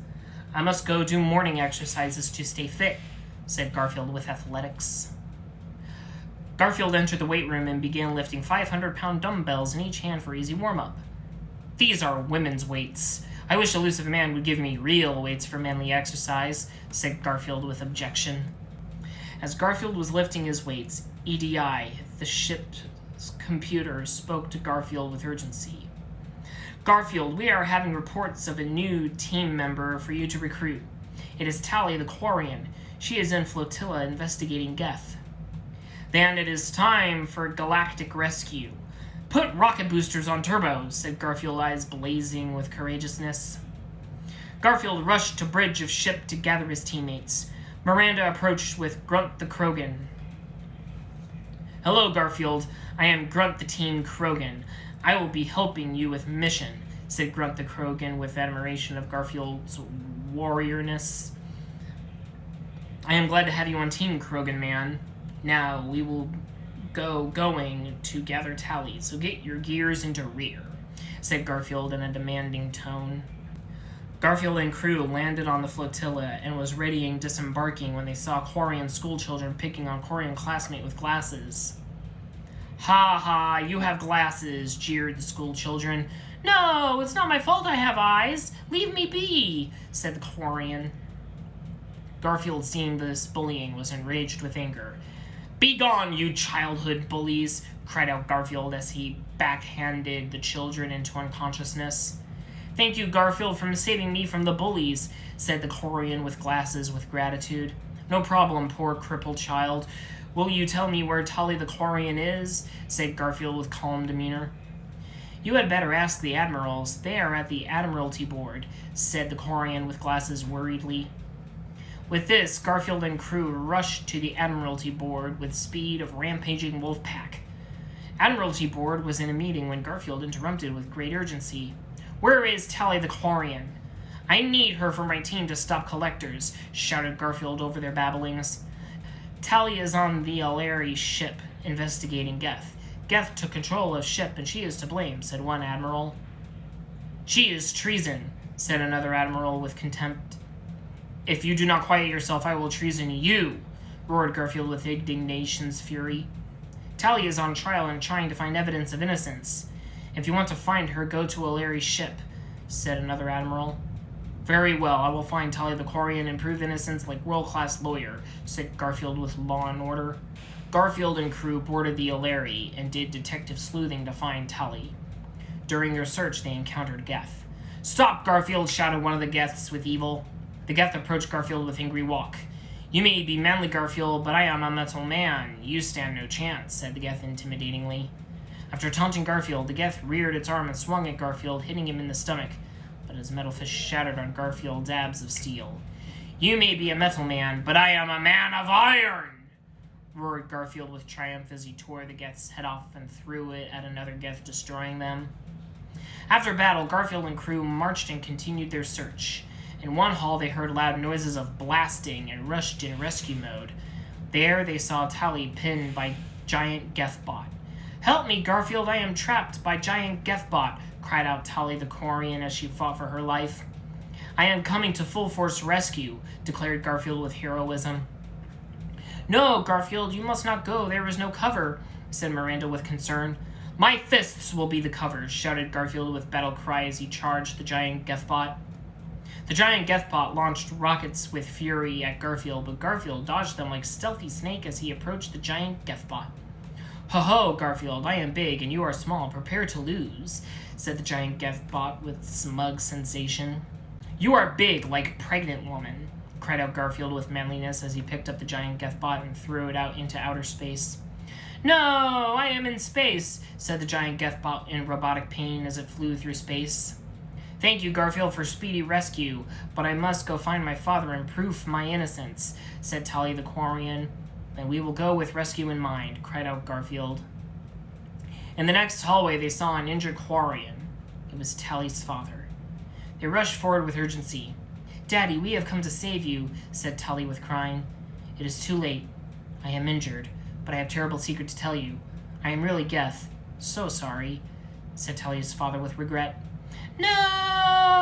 I must go do morning exercises to stay fit, said Garfield with athletics. Garfield entered the weight room and began lifting 500-pound dumbbells in each hand for easy warm-up. These are women's weights. I wish elusive man would give me real weights for manly exercise, said Garfield with objection. As Garfield was lifting his weights, EDI, the ship's computer, spoke to Garfield with urgency. Garfield, we are having reports of a new team member for you to recruit. It is Tally the Quarian. She is in flotilla investigating Geth. Then it is time for galactic rescue. Put rocket boosters on turbos, said Garfield, eyes blazing with courageousness. Garfield rushed to bridge of ship to gather his teammates. Miranda approached with Grunt the Krogan. Hello, Garfield. I am Grunt the Team Krogan. I will be helping you with mission, said Grunt the Krogan with admiration of Garfield's warriorness. I am glad to have you on Team Krogan, man. Now we will going to gather Tally, so get your gears into rear, said Garfield in a demanding tone. Garfield and crew landed on the flotilla and was readying disembarking when they saw Quarian schoolchildren picking on Quarian classmate with glasses. Ha ha, you have glasses, jeered the schoolchildren. No, it's not my fault I have eyes. Leave me be, said the Quarian. Garfield, seeing this bullying, was enraged with anger. Be gone, you childhood bullies, cried out Garfield as he backhanded the children into unconsciousness. Thank you, Garfield, for saving me from the bullies, said the Quarian with glasses with gratitude. No problem, poor crippled child. Will you tell me where Tally the Quarian is? Said Garfield with calm demeanor. You had better ask the admirals. They are at the Admiralty Board, said the Quarian with glasses worriedly. With this, Garfield and crew rushed to the Admiralty Board with speed of rampaging wolf pack. Admiralty Board was in a meeting when Garfield interrupted with great urgency. Where is Tally the Quarian? I need her for my team to stop collectors, shouted Garfield over their babblings. Tally is on the Alari ship, investigating Geth. Geth took control of ship and she is to blame, said one admiral. She is treason, said another admiral with contempt. If you do not quiet yourself, I will treason you, roared Garfield with indignation's fury. Tally is on trial and trying to find evidence of innocence. If you want to find her, go to Alari's ship, said another admiral. Very well, I will find Tally the Quarian and prove innocence like world-class lawyer, said Garfield with law and order. Garfield and crew boarded the Alari and did detective sleuthing to find Tally. During their search, they encountered Geth. Stop, Garfield, shouted one of the Geths with evil. The Geth approached Garfield with angry walk. You may be manly, Garfield, but I am a metal man. You stand no chance, said the Geth intimidatingly. After taunting Garfield, the Geth reared its arm and swung at Garfield, hitting him in the stomach, but his metal fist shattered on Garfield's abs of steel. You may be a metal man, but I am a man of iron, roared Garfield with triumph as he tore the Geth's head off and threw it at another Geth, destroying them. After battle, Garfield and crew marched and continued their search. In one hall, they heard loud noises of blasting and rushed in rescue mode. There, they saw Tally pinned by Giant Gethbot. "Help me, Garfield, I am trapped by Giant Gethbot," cried out Tally the Quarian as she fought for her life. "I am coming to full force rescue," declared Garfield with heroism. "No, Garfield, you must not go. There is no cover," said Miranda with concern. "My fists will be the cover," shouted Garfield with battle cry as he charged the Giant Gethbot. The Giant Gethbot launched rockets with fury at Garfield, but Garfield dodged them like stealthy snake as he approached the Giant Gethbot. "Ho-ho, Garfield, I am big and you are small. Prepare to lose," said the Giant Gethbot with smug sensation. "You are big, like a pregnant woman," cried out Garfield with manliness as he picked up the Giant Gethbot and threw it out into outer space. "No, I am in space," said the Giant Gethbot in robotic pain as it flew through space. "Thank you, Garfield, for speedy rescue, but I must go find my father and prove my innocence," said Tally the Quarian. "Then we will go with rescue in mind," cried out Garfield. In the next hallway, they saw an injured Quarian. It was Tally's father. They rushed forward with urgency. "Daddy, we have come to save you," said Tally with crying. "It is too late. I am injured, but I have a terrible secret to tell you. I am really Geth. So sorry," said Tally's father with regret. "No!"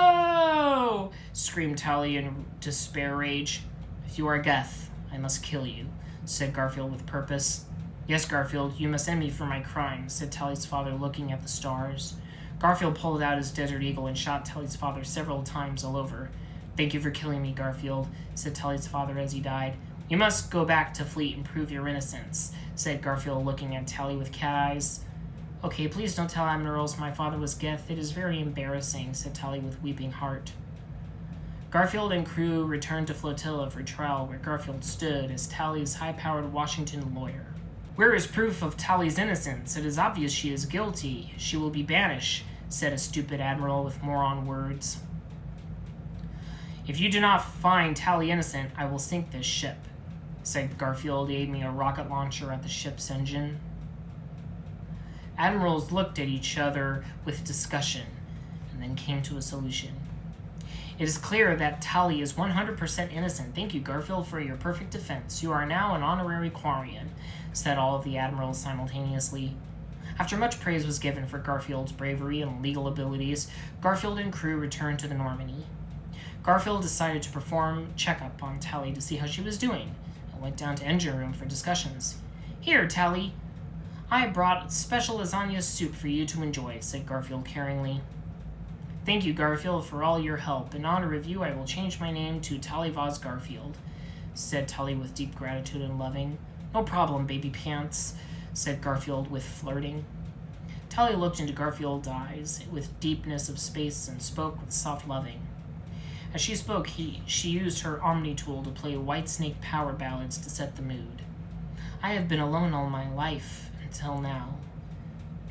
screamed Tally in despair rage. "If you are Geth, I must kill you," said Garfield with purpose. "Yes, Garfield, you must end me for my crimes," said Tally's father, looking at the stars. Garfield pulled out his Desert Eagle and shot Tally's father several times all over. "Thank you for killing me, Garfield," said Tally's father as he died. "You must go back to Fleet and prove your innocence," said Garfield, looking at Tally with cat eyes. "Okay, please don't tell Admirals my father was Geth. It is very embarrassing," said Tally with weeping heart. Garfield and crew returned to Flotilla for trial, where Garfield stood as Tally's high-powered Washington lawyer. "Where is proof of Tally's innocence? It is obvious she is guilty. She will be banished," said a stupid admiral with moron words. "If you do not find Tally innocent, I will sink this ship," said Garfield, aiming a rocket launcher at the ship's engine. Admirals looked at each other with discussion, and then came to a solution. "It is clear that Tally is 100% innocent. Thank you, Garfield, for your perfect defense. You are now an honorary Quarian," said all of the admirals simultaneously. After much praise was given for Garfield's bravery and legal abilities, Garfield and crew returned to the Normandy. Garfield decided to perform checkup on Tally to see how she was doing, and went down to engine room for discussions. "Here, Tally, I brought special lasagna soup for you to enjoy," said Garfield caringly. "Thank you, Garfield, for all your help. In honor of you, I will change my name to Tally Vaz Garfield," said Tally with deep gratitude and loving. "No problem, baby pants," said Garfield with flirting. Tally looked into Garfield's eyes with deepness of space and spoke with soft loving. As she spoke, she used her Omni tool to play Whitesnake power ballads to set the mood. "I have been alone all my life, until now.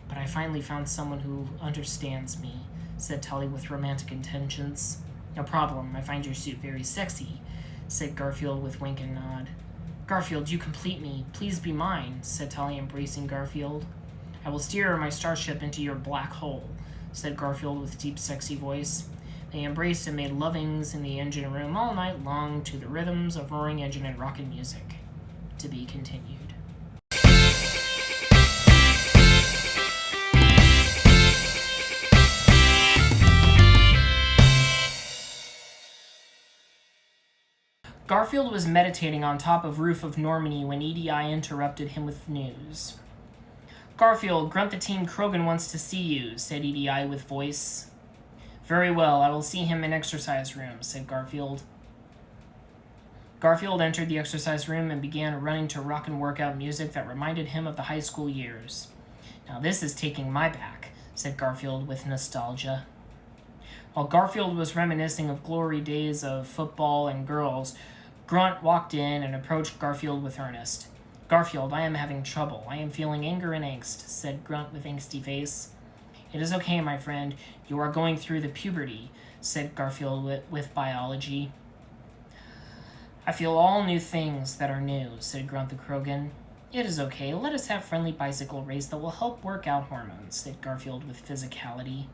But I finally found someone who understands me," said Tally with romantic intentions. "No problem, I find your suit very sexy," said Garfield with wink and nod. "Garfield, you complete me. Please be mine," said Tally, embracing Garfield. "I will steer my starship into your black hole," said Garfield with deep, sexy voice. They embraced and made lovings in the engine room all night long to the rhythms of roaring engine and rocket music. To be continued. Garfield was meditating on top of roof of Normandy when EDI interrupted him with news. "Garfield, Grunt the Team Krogan wants to see you," said EDI with voice. "Very well, I will see him in exercise room," said Garfield. Garfield entered the exercise room and began running to rock and workout music that reminded him of the high school years. "Now this is taking my back," said Garfield with nostalgia. While Garfield was reminiscing of glory days of football and girls, Grunt walked in and approached Garfield with earnest. "Garfield, I am having trouble. I am feeling anger and angst," said Grunt with angsty face. "It is okay, my friend. You are going through the puberty," said Garfield with biology. "I feel all new things that are new," said Grunt the Krogan. "It is okay. Let us have friendly bicycle race that will help work out hormones," said Garfield with physicality.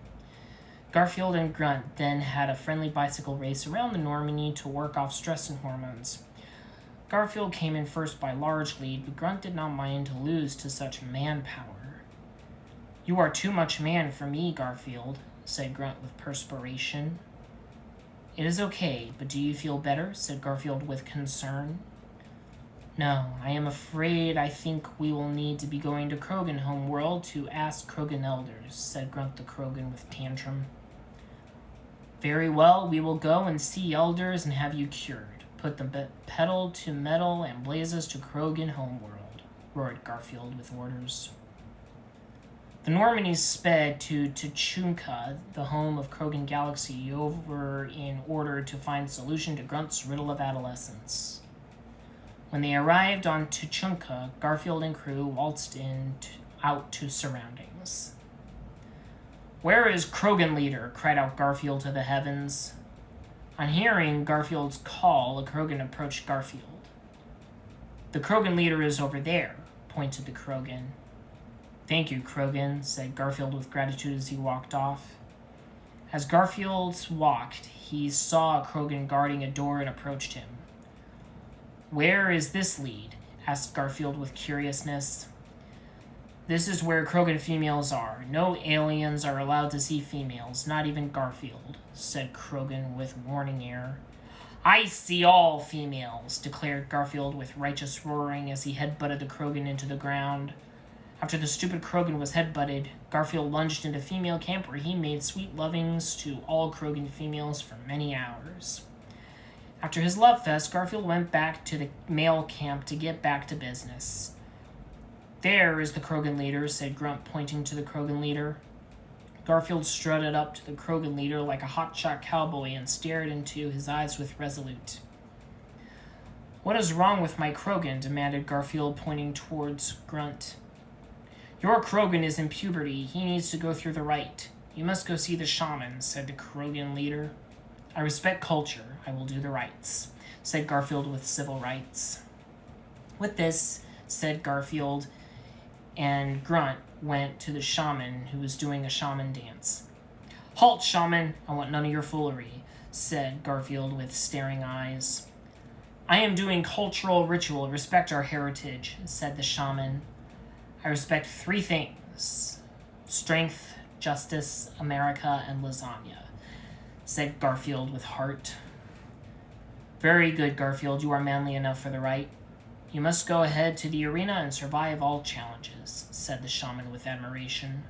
Garfield and Grunt then had a friendly bicycle race around the Normandy to work off stress and hormones. Garfield came in first by large lead, but Grunt did not mind to lose to such manpower. "You are too much man for me, Garfield," said Grunt with perspiration. "It is okay, but do you feel better?" said Garfield with concern. "No, I am afraid I think we will need to be going to Krogan homeworld to ask Krogan elders," said Grunt the Krogan with tantrum. "Very well, we will go and see elders and have you cured. Put the pedal to metal and blaze us to Krogan homeworld," roared Garfield with orders. The Normandies sped to Tuchunka, the home of Krogan Galaxy, over in order to find solution to Grunt's riddle of adolescence. When they arrived on Tuchunka, Garfield and crew waltzed out to surroundings. "Where is Krogan leader?" cried out Garfield to the heavens. On hearing Garfield's call, a Krogan approached Garfield. "The Krogan leader is over there," pointed the Krogan. "Thank you, Krogan," said Garfield with gratitude as he walked off. As Garfield walked, he saw a Krogan guarding a door and approached him. "Where is this lead?" asked Garfield with curiousness. "This is where Krogan females are. No aliens are allowed to see females, not even Garfield," said Krogan with warning air. "I see all females," declared Garfield with righteous roaring as he headbutted the Krogan into the ground. After the stupid Krogan was headbutted, Garfield lunged into female camp where he made sweet lovings to all Krogan females for many hours. After his love fest, Garfield went back to the male camp to get back to business. "There is the Krogan leader," said Grunt, pointing to the Krogan leader. Garfield strutted up to the Krogan leader like a hotshot cowboy and stared into his eyes with resolute. "What is wrong with my Krogan?" demanded Garfield, pointing towards Grunt. "Your Krogan is in puberty. He needs to go through the rite. You must go see the shaman," said the Krogan leader. "I respect culture. I will do the rites," said Garfield with civil rights. With this, said Garfield, and Grunt went to the shaman, who was doing a shaman dance. "Halt, shaman! I want none of your foolery," said Garfield with staring eyes. "I am doing cultural ritual. Respect our heritage," said the shaman. "I respect 3 things: strength, justice, America, and lasagna," said Garfield with heart. "Very good, Garfield. You are manly enough for the rite. You must go ahead to the arena and survive all challenges," said the shaman with admiration.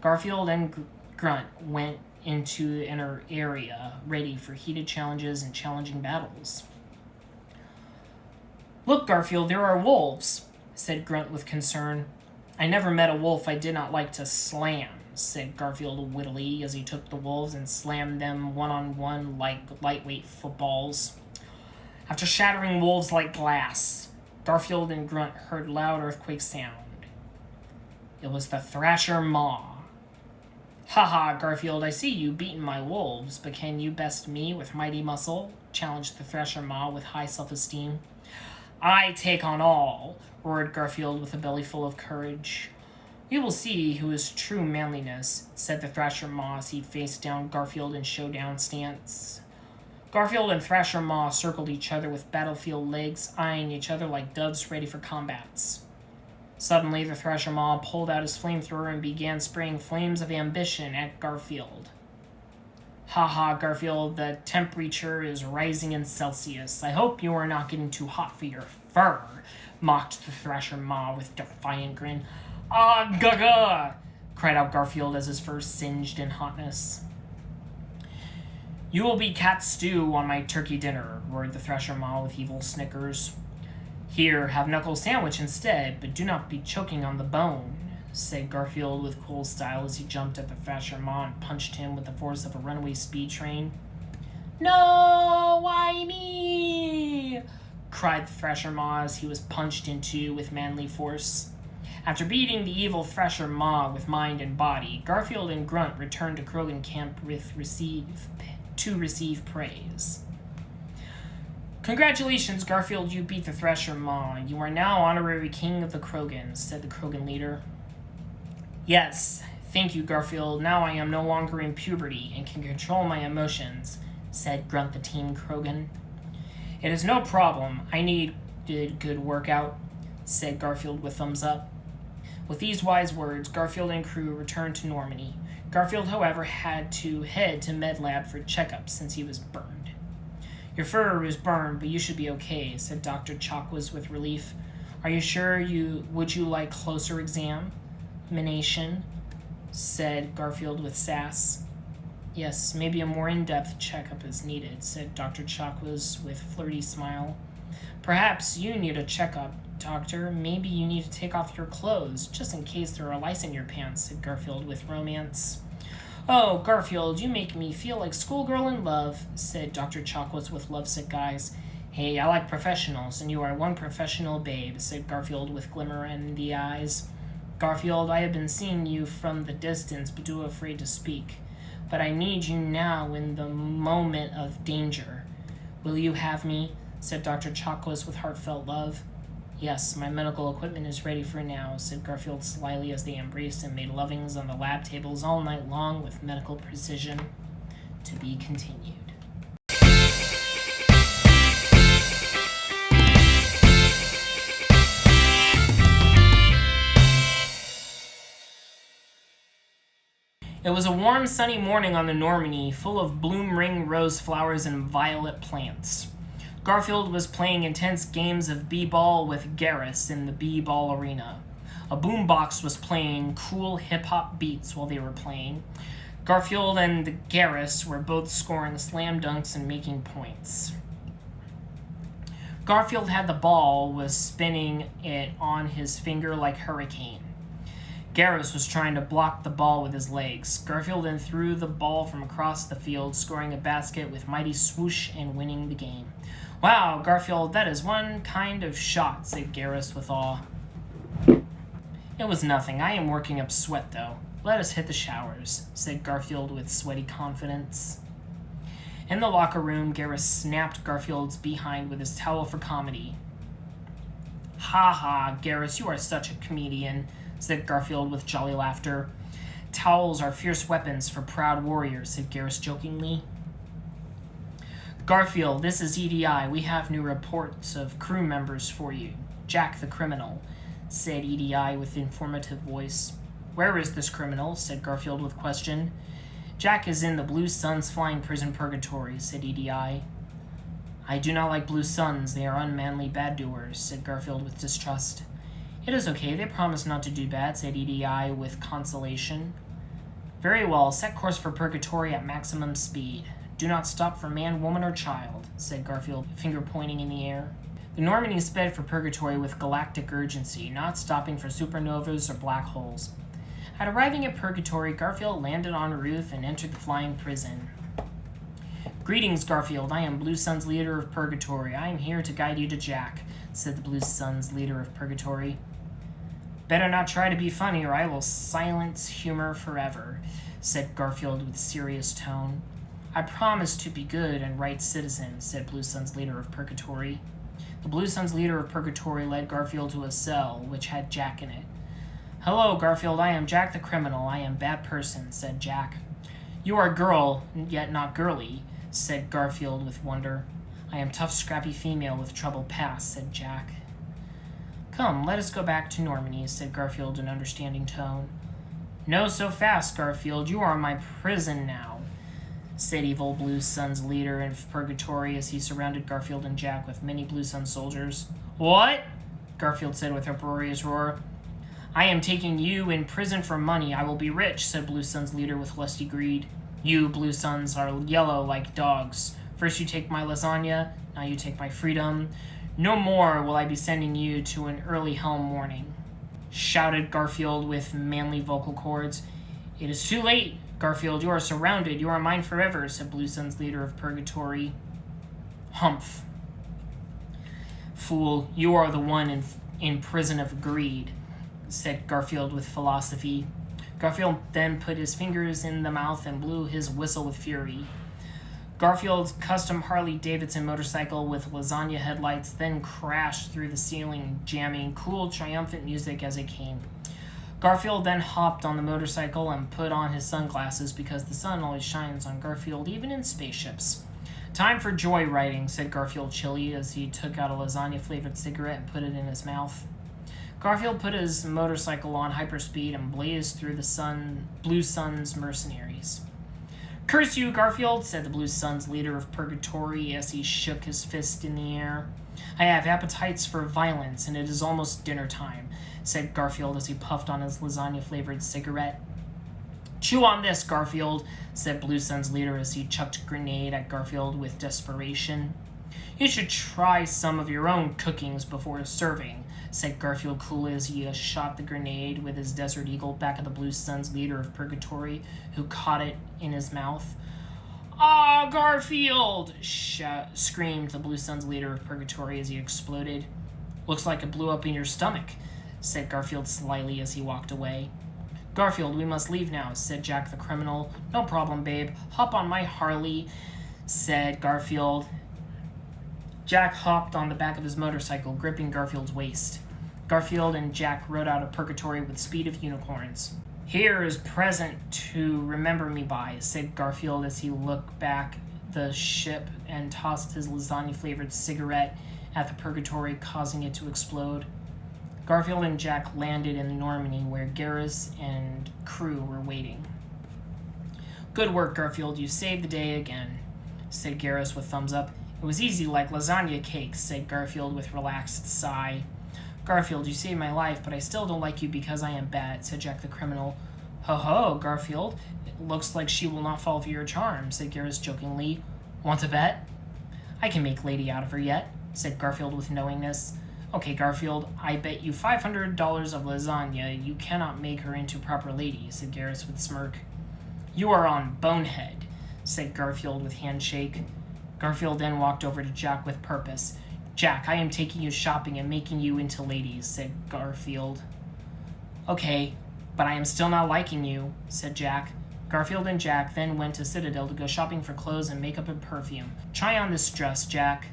Garfield and Grunt went into the inner area, ready for heated challenges and challenging battles. "Look, Garfield, there are wolves," said Grunt with concern. "I never met a wolf I did not like to slam," said Garfield wittily as he took the wolves and slammed them one-on-one like lightweight footballs. After shattering wolves like glass, Garfield and Grunt heard loud earthquake sound. It was the Thrasher Maw. "Ha, Garfield, I see you beaten my wolves, but can you best me with mighty muscle?" challenged the Thrasher Maw with high self-esteem. "I take on all," roared Garfield with a belly full of courage. "We will see who is true manliness," said the Thrasher Maw as he faced down Garfield in showdown stance. Garfield and Thrasher Maw circled each other with battlefield legs, eyeing each other like doves ready for combats. Suddenly, the Thrasher Maw pulled out his flamethrower and began spraying flames of ambition at Garfield. "Ha, Garfield, the temperature is rising in Celsius. I hope you are not getting too hot for your fur," mocked the Thrasher Maw with defiant grin. "Ah, gaga!" cried out Garfield as his fur singed in hotness. "You will be cat stew on my turkey dinner," roared the Thrasher Maw with evil snickers. "Here, have knuckle sandwich instead, but do not be choking on the bone," said Garfield with cool style as he jumped at the Thrasher Maw and punched him with the force of a runaway speed train. "No, why me?" cried the Thrasher Maw as he was punched into with manly force. After beating the evil Thrasher Maw with mind and body, Garfield and Grunt returned to Krogan camp to receive praise. "Congratulations, Garfield, you beat the Thrasher Maw. You are now honorary king of the Krogans," said the Krogan leader. "Yes, Thank you, Garfield. Now I am no longer in puberty and can control my emotions, said Grunt the Teen Krogan. It is no problem. I need a good workout, said Garfield with thumbs up. With these wise words, Garfield and crew returned to Normandy. Garfield, however, had to head to MedLab for checkup since he was burned. Your fur is burned, but you should be okay, said Dr. Chakwas with relief. Are you sure would you like closer examination? Said Garfield with sass. Yes, maybe a more in-depth checkup is needed, said Dr. Chakwas with flirty smile. Perhaps you need a checkup, Doctor. Maybe you need to take off your clothes, just in case there are lice in your pants, said Garfield with romance. Oh, Garfield, you make me feel like schoolgirl in love, said Dr. Chakwas with lovesick eyes. Hey, I like professionals, and you are one professional babe, said Garfield with glimmer in the eyes. Garfield, I have been seeing you from the distance, but too afraid to speak. But I need you now in the moment of danger. Will you have me? Said Dr. Chakwas with heartfelt love. Yes, my medical equipment is ready for now, said Garfield slyly as they embraced and made lovings on the lab tables all night long with medical precision. To be continued. It was a warm, sunny morning on the Normandy, full of bloom-ring rose flowers and violet plants. Garfield was playing intense games of b-ball with Garrus in the b-ball arena. A boombox was playing cool hip-hop beats while they were playing. Garfield and Garrus were both scoring slam dunks and making points. Garfield had the ball, was spinning it on his finger like hurricane. Garrus was trying to block the ball with his legs. Garfield then threw the ball from across the field, scoring a basket with mighty swoosh and winning the game. Wow, Garfield, that is one kind of shot, said Garrus with awe. It was nothing. I am working up sweat, though. Let us hit the showers, said Garfield with sweaty confidence. In the locker room, Garrus snapped Garfield's behind with his towel for comedy. Ha ha, Garrus, you are such a comedian, said Garfield with jolly laughter. Towels are fierce weapons for proud warriors, said Garrus jokingly. Garfield, this is EDI. We have new reports of crew members for you. Jack the criminal, said EDI with informative voice. Where is this criminal? Said Garfield with question. Jack is in the Blue Suns flying prison purgatory, said EDI. I do not like Blue Suns. They are unmanly bad doers, said Garfield with distrust. It is okay. They promise not to do bad, said EDI with consolation. Very well. Set course for purgatory at maximum speed. Do not stop for man, woman, or child, said Garfield, finger pointing in the air. The Normandy sped for purgatory with galactic urgency, not stopping for supernovas or black holes. At arriving at purgatory, Garfield landed en route and entered the flying prison. Greetings, Garfield. I am Blue Sun's leader of purgatory. I am here to guide you to Jack, said the Blue Sun's leader of purgatory. Better not try to be funny or I will silence humor forever, said Garfield with serious tone. I promise to be good and right citizen, said Blue Sun's leader of purgatory. The Blue Sun's leader of purgatory led Garfield to a cell which had Jack in it. Hello, Garfield, I am Jack the criminal. I am bad person, said Jack. You are girl, yet not girly, said Garfield with wonder. I am tough, scrappy female with trouble past, said Jack. Come, let us go back to Normandy, said Garfield in understanding tone. No so fast, Garfield. You are my prison now, said evil Blue Sun's leader of purgatory as he surrounded Garfield and Jack with many Blue Sun soldiers. What? Garfield said with uproarious roar. I am taking you in prison for money. I will be rich, said Blue Sun's leader with lusty greed. You, Blue Suns, are yellow like dogs. First you take my lasagna, now you take my freedom. No more will I be sending you to an early hell morning, shouted Garfield with manly vocal cords. It is too late, Garfield. You are surrounded. You are mine forever, said Blue Sun's leader of purgatory. Humph. Fool, you are the one in prison of greed, said Garfield with philosophy. Garfield then put his fingers in the mouth and blew his whistle with fury. Garfield's custom Harley-Davidson motorcycle with lasagna headlights then crashed through the ceiling, jamming cool, triumphant music as it came. Garfield then hopped on the motorcycle and put on his sunglasses because the sun always shines on Garfield, even in spaceships. "Time for joyriding," said Garfield chilly as he took out a lasagna-flavored cigarette and put it in his mouth. Garfield put his motorcycle on hyperspeed and blazed through the Blue Sun's mercenaries. "Curse you, Garfield," said the Blue Sun's leader of Purgatory as he shook his fist in the air. "I have appetites for violence, and it is almost dinner time," said Garfield as he puffed on his lasagna-flavored cigarette. "Chew on this, Garfield," said Blue Sun's leader as he chucked a grenade at Garfield with desperation. "You should try some of your own cookings before serving," said Garfield coolly as he shot the grenade with his Desert Eagle back at the Blue Sun's leader of Purgatory, who caught it in his mouth. "Ah, Garfield!" screamed the Blue Sun's leader of Purgatory as he exploded. "Looks like it blew up in your stomach," said Garfield slyly as he walked away. "Garfield, we must leave now," said Jack the criminal. "No problem, babe. Hop on my Harley," said Garfield. Jack hopped on the back of his motorcycle, gripping Garfield's waist. Garfield and Jack rode out of Purgatory with the speed of unicorns. "Here is present to remember me by," said Garfield as he looked back the ship and tossed his lasagna-flavored cigarette at the Purgatory, causing it to explode. Garfield and Jack landed in Normandy, where Garrus and crew were waiting. "Good work, Garfield. You saved the day again," said Garrus with thumbs up. "It was easy like lasagna cake," said Garfield with relaxed sigh. "Garfield, you saved my life, but I still don't like you because I am bad," said Jack the criminal. "Ho-ho, Garfield. It looks like she will not fall for your charm," said Garrus jokingly. "Want to bet?" "I can make lady out of her yet," said Garfield with knowingness. "Okay, Garfield, I bet you $500 of lasagna you cannot make her into proper lady," said Garrus with a smirk. "You are on bonehead," said Garfield with handshake. Garfield then walked over to Jack with purpose. "Jack, I am taking you shopping and making you into ladies," said Garfield. "Okay, but I am still not liking you," said Jack. Garfield and Jack then went to Citadel to go shopping for clothes and makeup and perfume. "Try on this dress, Jack,"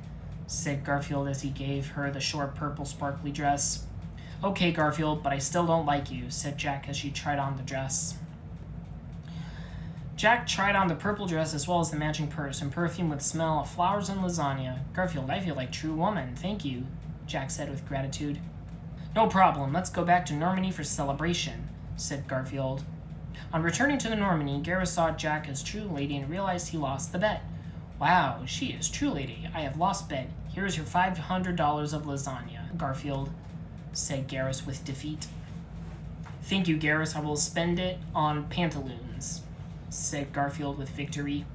said Garfield as he gave her the short purple sparkly dress. "Okay, Garfield, but I still don't like you," said Jack as she tried on the dress. Jack tried on the purple dress as well as the matching purse and perfume with smell of flowers and lasagna. "Garfield, I feel like true woman. Thank you," Jack said with gratitude. "No problem. Let's go back to Normandy for celebration," said Garfield. On returning to the Normandy, Garrus saw Jack as true lady and realized he lost the bet. "Wow, she is true lady. I have lost bet. Here is your $500 of lasagna, Garfield," said Garrus with defeat. "Thank you, Garrus. I will spend it on pantaloons," said Garfield with victory.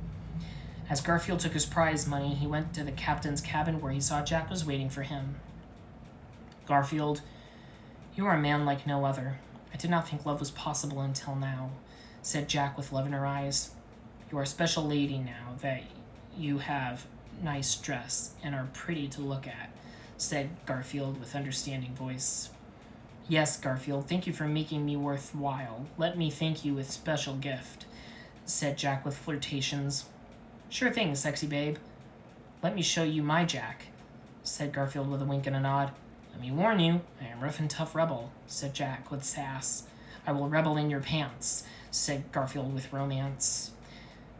As Garfield took his prize money, he went to the captain's cabin where he saw Jack was waiting for him. "Garfield, you are a man like no other. I did not think love was possible until now," said Jack with love in her eyes. "You are a special lady now that you have nice dress and are pretty to look at," said Garfield with understanding voice. "Yes, Garfield, thank you for making me worthwhile. Let me thank you with special gift," said Jack with flirtations. "Sure thing, sexy babe. Let me show you my Jack," said Garfield with a wink and a nod. "Let me warn you, I am rough and tough rebel," said Jack with sass. "I will rebel in your pants," said Garfield with romance.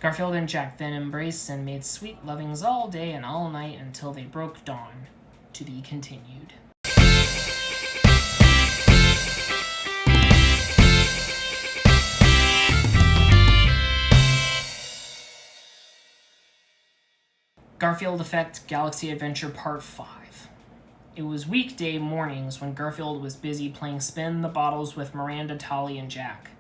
Garfield and Jack then embraced and made sweet lovings all day and all night until they broke dawn. To be continued. Garfield Effect Galaxy Adventure Part 5. It was weekday mornings when Garfield was busy playing spin the bottles with Miranda, Tolly, and Jack.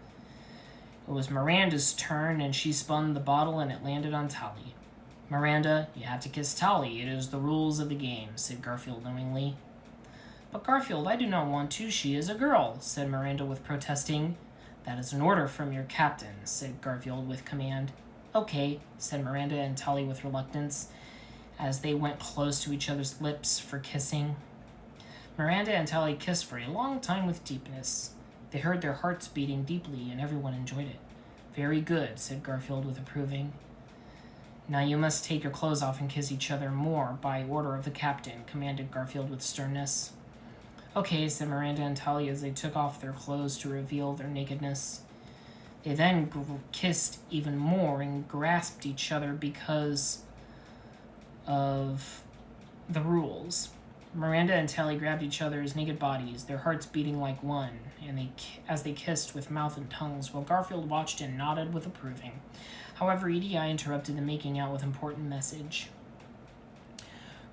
It was Miranda's turn, and she spun the bottle and it landed on Tolly. "Miranda, you have to kiss Tolly. It is the rules of the game," said Garfield knowingly. "But Garfield, I do not want to. She is a girl," said Miranda with protesting. "That is an order from your captain," said Garfield with command. "Okay," said Miranda and Tolly with reluctance, as they went close to each other's lips for kissing. Miranda and Tolly kissed for a long time with deepness. They heard their hearts beating deeply, and everyone enjoyed it. "Very good," said Garfield with approving. "Now you must take your clothes off and kiss each other more by order of the captain," commanded Garfield with sternness. Okay, said Miranda and Talia as they took off their clothes to reveal their nakedness. They then kissed even more and grasped each other because of the rules. Miranda and Talia grabbed each other's naked bodies, their hearts beating like one, and as they kissed with mouth and tongues, while Garfield watched and nodded with approving. However, EDI interrupted the making out with an important message.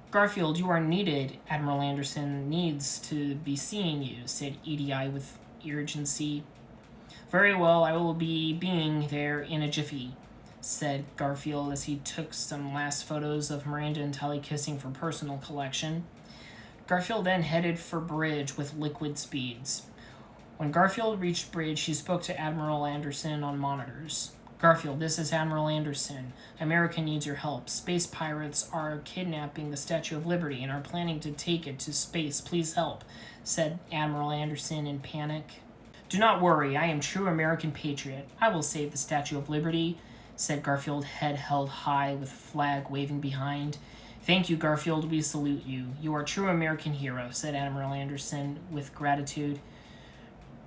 Garfield, you are needed. Admiral Anderson needs to be seeing you, said EDI with urgency. Very well, I will be being there in a jiffy, said Garfield as he took some last photos of Miranda and Talia kissing for personal collection. Garfield then headed for bridge with liquid speeds. When Garfield reached bridge, he spoke to Admiral Anderson on monitors. Garfield, this is Admiral Anderson. America needs your help. Space pirates are kidnapping the Statue of Liberty and are planning to take it to space. Please help, said Admiral Anderson in panic. Do not worry, I am true American patriot. I will save the Statue of Liberty, said Garfield, head held high with flag waving behind. Thank you, Garfield, we salute you. You are a true American hero, said Admiral Anderson with gratitude.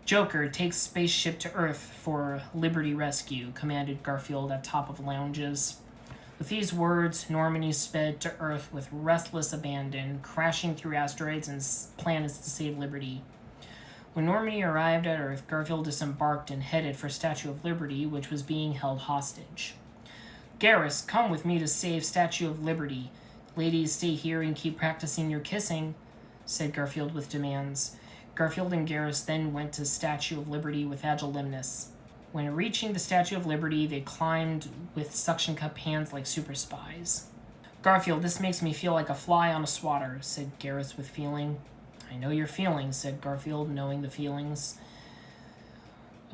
Joker, take spaceship to Earth for Liberty Rescue, commanded Garfield at top of lounges. With these words, Normandy sped to Earth with restless abandon, crashing through asteroids and planets to save Liberty. When Normandy arrived at Earth, Garfield disembarked and headed for Statue of Liberty, which was being held hostage. Garrus, come with me to save Statue of Liberty. Ladies, stay here and keep practicing your kissing, said Garfield with demands. Garfield and Garrus then went to Statue of Liberty with agile limbness. When reaching the Statue of Liberty, they climbed with suction cup hands like super spies. Garfield, this makes me feel like a fly on a swatter, said Garrus with feeling. I know your feelings, said Garfield, knowing the feelings.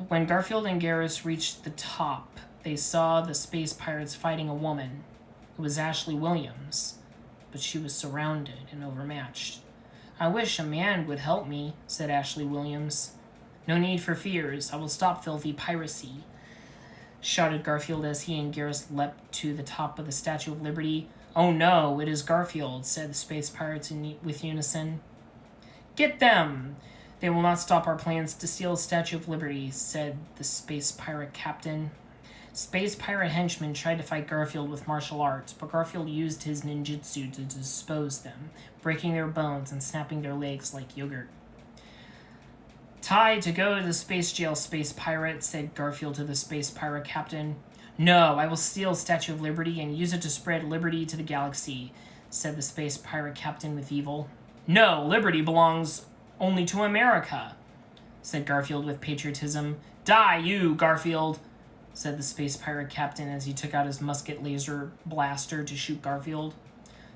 When Garfield and Garrus reached the top, they saw the space pirates fighting a woman. It was Ashley Williams, but she was surrounded and overmatched. I wish a man would help me, said Ashley Williams. No need for fears. I will stop filthy piracy, shouted Garfield as he and Garrus leapt to the top of the Statue of Liberty. Oh no, it is Garfield, said the space pirates with unison. Get them! They will not stop our plans to steal the Statue of Liberty, said the space pirate captain. Space pirate henchmen tried to fight Garfield with martial arts, but Garfield used his ninjutsu to dispose them, breaking their bones and snapping their legs like yogurt. Tie to go to the space jail, space pirate, said Garfield to the space pirate captain. No, I will steal Statue of Liberty and use it to spread liberty to the galaxy, said the space pirate captain with evil. No, liberty belongs only to America, said Garfield with patriotism. Die, you, Garfield, said the space pirate captain as he took out his musket laser blaster to shoot Garfield.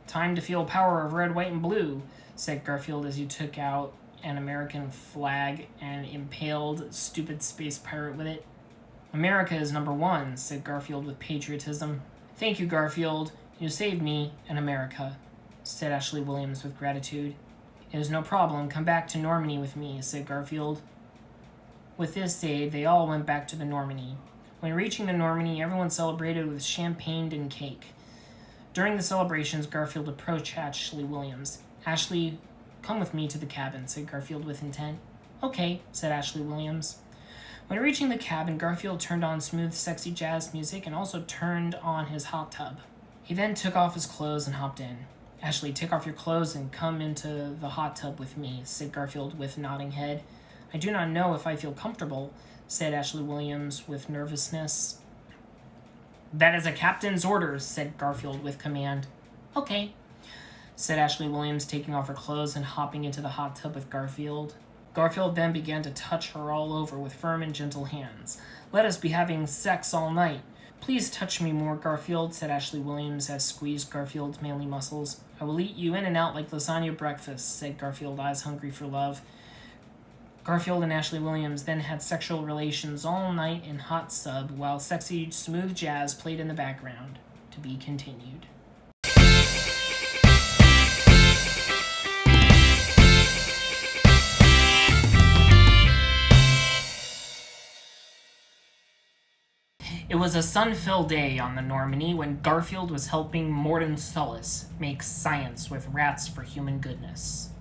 Time to feel power of red, white, and blue, said Garfield as he took out an American flag and impaled stupid space pirate with it. America is number one, said Garfield with patriotism. Thank you, Garfield. You saved me and America, said Ashley Williams with gratitude. It is no problem. Come back to Normandy with me, said Garfield. With this aid, they all went back to the Normandy. When reaching the Normandy, everyone celebrated with champagne and cake. During the celebrations, Garfield approached Ashley Williams. Ashley, come with me to the cabin, said Garfield with intent. Okay, said Ashley Williams. When reaching the cabin, Garfield turned on smooth, sexy jazz music and also turned on his hot tub. He then took off his clothes and hopped in. Ashley, take off your clothes and come into the hot tub with me, said Garfield with nodding head. I do not know if I feel comfortable, said Ashley Williams with nervousness. That is a captain's orders, said Garfield with command. Okay, said Ashley Williams, taking off her clothes and hopping into the hot tub with Garfield. Garfield then began to touch her all over with firm and gentle hands. Let us be having sex all night. Please touch me more, Garfield, said Ashley Williams as squeezed Garfield's manly muscles. I will eat you in and out like lasagna breakfast, said Garfield, eyes hungry for love. Garfield and Ashley Williams then had sexual relations all night in hot sub while sexy, smooth jazz played in the background. To be continued. It was a sun-filled day on the Normandy when Garfield was helping Morton Sullis make science with rats for human goodness.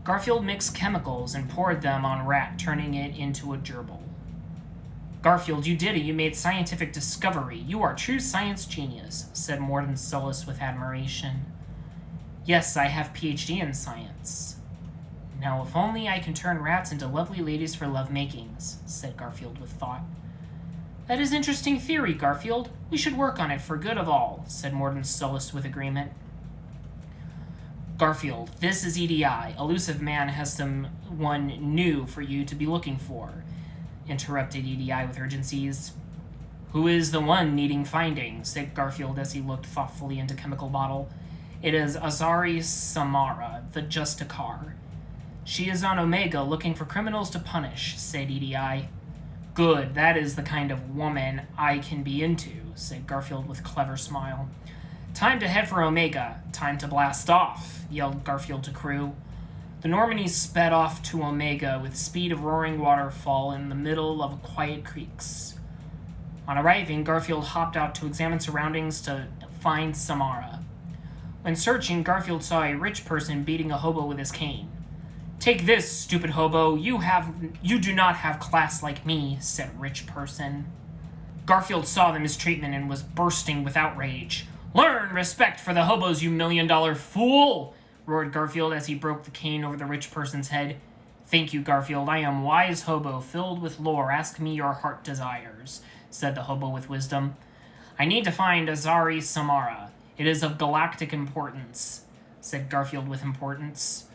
Garfield mixed chemicals and poured them on Rat, turning it into a gerbil. Garfield, you did it. You made scientific discovery. You are true science genius, said Morden Solus with admiration. Yes, I have PhD in science. Now, if only I can turn rats into lovely ladies for love-makings, said Garfield with thought. That is interesting theory, Garfield. We should work on it for good of all, said Morden Solus with agreement. Garfield, this is EDI. Elusive Man has someone new for you to be looking for, interrupted EDI with urgencies. Who is the one needing finding, said Garfield as he looked thoughtfully into chemical bottle. It is Azari Samara, the Justicar. She is on Omega looking for criminals to punish, said EDI. Good, that is the kind of woman I can be into, said Garfield with a clever smile. Time to head for Omega. Time to blast off, yelled Garfield to crew. The Normandy sped off to Omega with speed of roaring waterfall in the middle of quiet creeks. On arriving, Garfield hopped out to examine surroundings to find Samara. When searching, Garfield saw a rich person beating a hobo with his cane. Take this, stupid hobo. You do not have class like me, said rich person. Garfield saw the mistreatment and was bursting with outrage. Learn respect for the hobos, you $1,000,000 fool! Roared Garfield as he broke the cane over the rich person's head. Thank you, Garfield. I am wise hobo, filled with lore. Ask me your heart desires, said the hobo with wisdom. I need to find Azari Samara. It is of galactic importance, said Garfield with importance.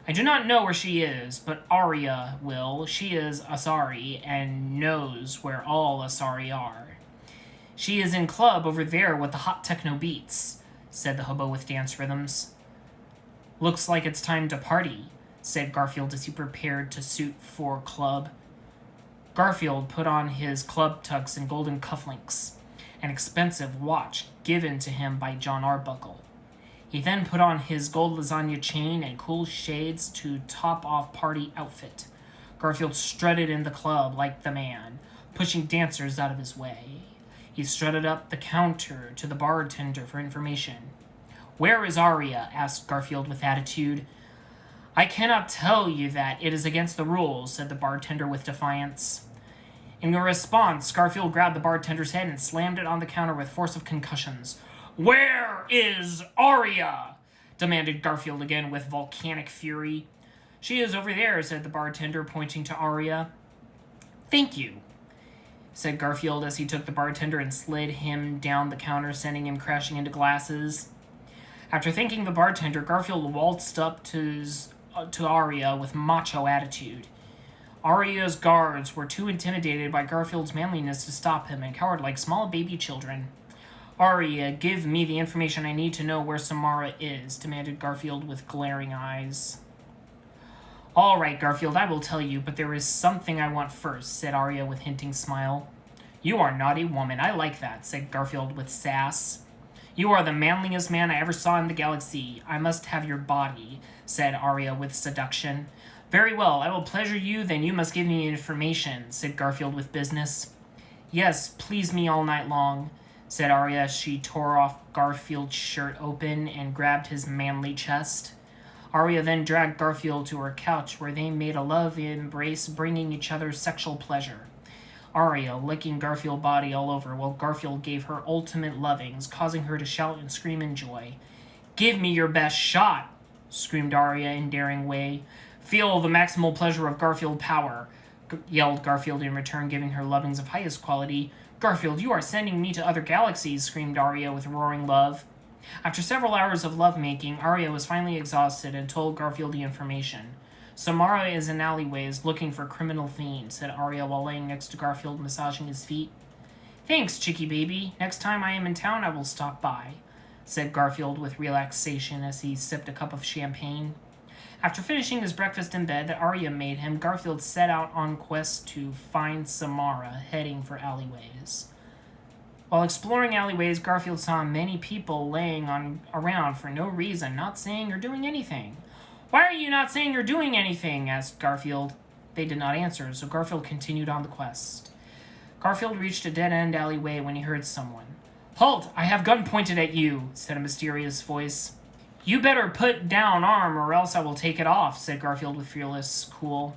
I do not know where she is, but Aria will. She is Asari and knows where all Asari are. She is in club over there with the hot techno beats, said the hobo with dance rhythms. Looks like it's time to party, said Garfield as he prepared to suit for club. Garfield put on his club tux and golden cufflinks, an expensive watch given to him by John Arbuckle. He then put on his gold lasagna chain and cool shades to top off party outfit. Garfield strutted in the club like the man, pushing dancers out of his way. He strutted up the counter to the bartender for information. Where is Aria? Asked Garfield with attitude. I cannot tell you that. It is against the rules, said the bartender with defiance. In response, Garfield grabbed the bartender's head and slammed it on the counter with force of concussions. Where is Aria? Demanded Garfield again with volcanic fury. She is over there, said the bartender, pointing to Aria. Thank you, said Garfield as he took the bartender and slid him down the counter, sending him crashing into glasses. After thanking the bartender, Garfield waltzed up to Aria with macho attitude. Aria's guards were too intimidated by Garfield's manliness to stop him and cowered like small baby children. Aria, give me the information I need to know where Samara is, demanded Garfield with glaring eyes. All right, Garfield, I will tell you, but there is something I want first, said Aria with hinting smile. You are not a woman. I like that, said Garfield with sass. You are the manliest man I ever saw in the galaxy. I must have your body, said Aria with seduction. Very well, I will pleasure you, then you must give me information, said Garfield with business. Yes, please me all night long, said Aria as she tore off Garfield's shirt open and grabbed his manly chest. Aria then dragged Garfield to her couch where they made a love embrace, bringing each other sexual pleasure. Aria licking Garfield's body all over while Garfield gave her ultimate lovings, causing her to shout and scream in joy. Give me your best shot, screamed Aria in daring way. Feel the maximal pleasure of Garfield power, yelled Garfield in return, giving her lovings of highest quality. Garfield, you are sending me to other galaxies, screamed Aria with roaring love. After several hours of lovemaking, Aria was finally exhausted and told Garfield the information. Samara is in alleyways looking for criminal fiends, said Aria while laying next to Garfield, massaging his feet. Thanks, chickie baby. Next time I am in town, I will stop by, said Garfield with relaxation as he sipped a cup of champagne. After finishing his breakfast in bed that Aria made him, Garfield set out on quest to find Samara, heading for alleyways. While exploring alleyways, Garfield saw many people laying around for no reason, not saying or doing anything. Why are you not saying or doing anything? Asked Garfield. They did not answer, so Garfield continued on the quest. Garfield reached a dead-end alleyway when he heard someone. Halt! I have gun pointed at you, said a mysterious voice. You better put down arm or else I will take it off, said Garfield with fearless cool.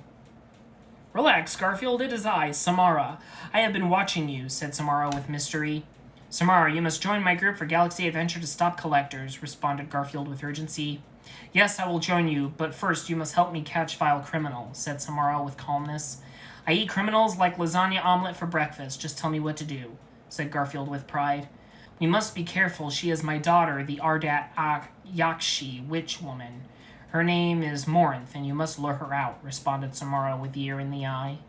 Relax, Garfield, it is I, Samara. I have been watching you, said Samara with mystery. Samara, you must join my group for Galaxy Adventure to stop collectors, responded Garfield with urgency. Yes, I will join you, but first you must help me catch vile criminal, said Samara with calmness. I eat criminals like lasagna omelet for breakfast. Just tell me what to do, said Garfield with pride. We must be careful. She is my daughter, the Ardat Yakshi witch woman. Her name is Morinth, and you must lure her out, responded Samara with ear in the eye.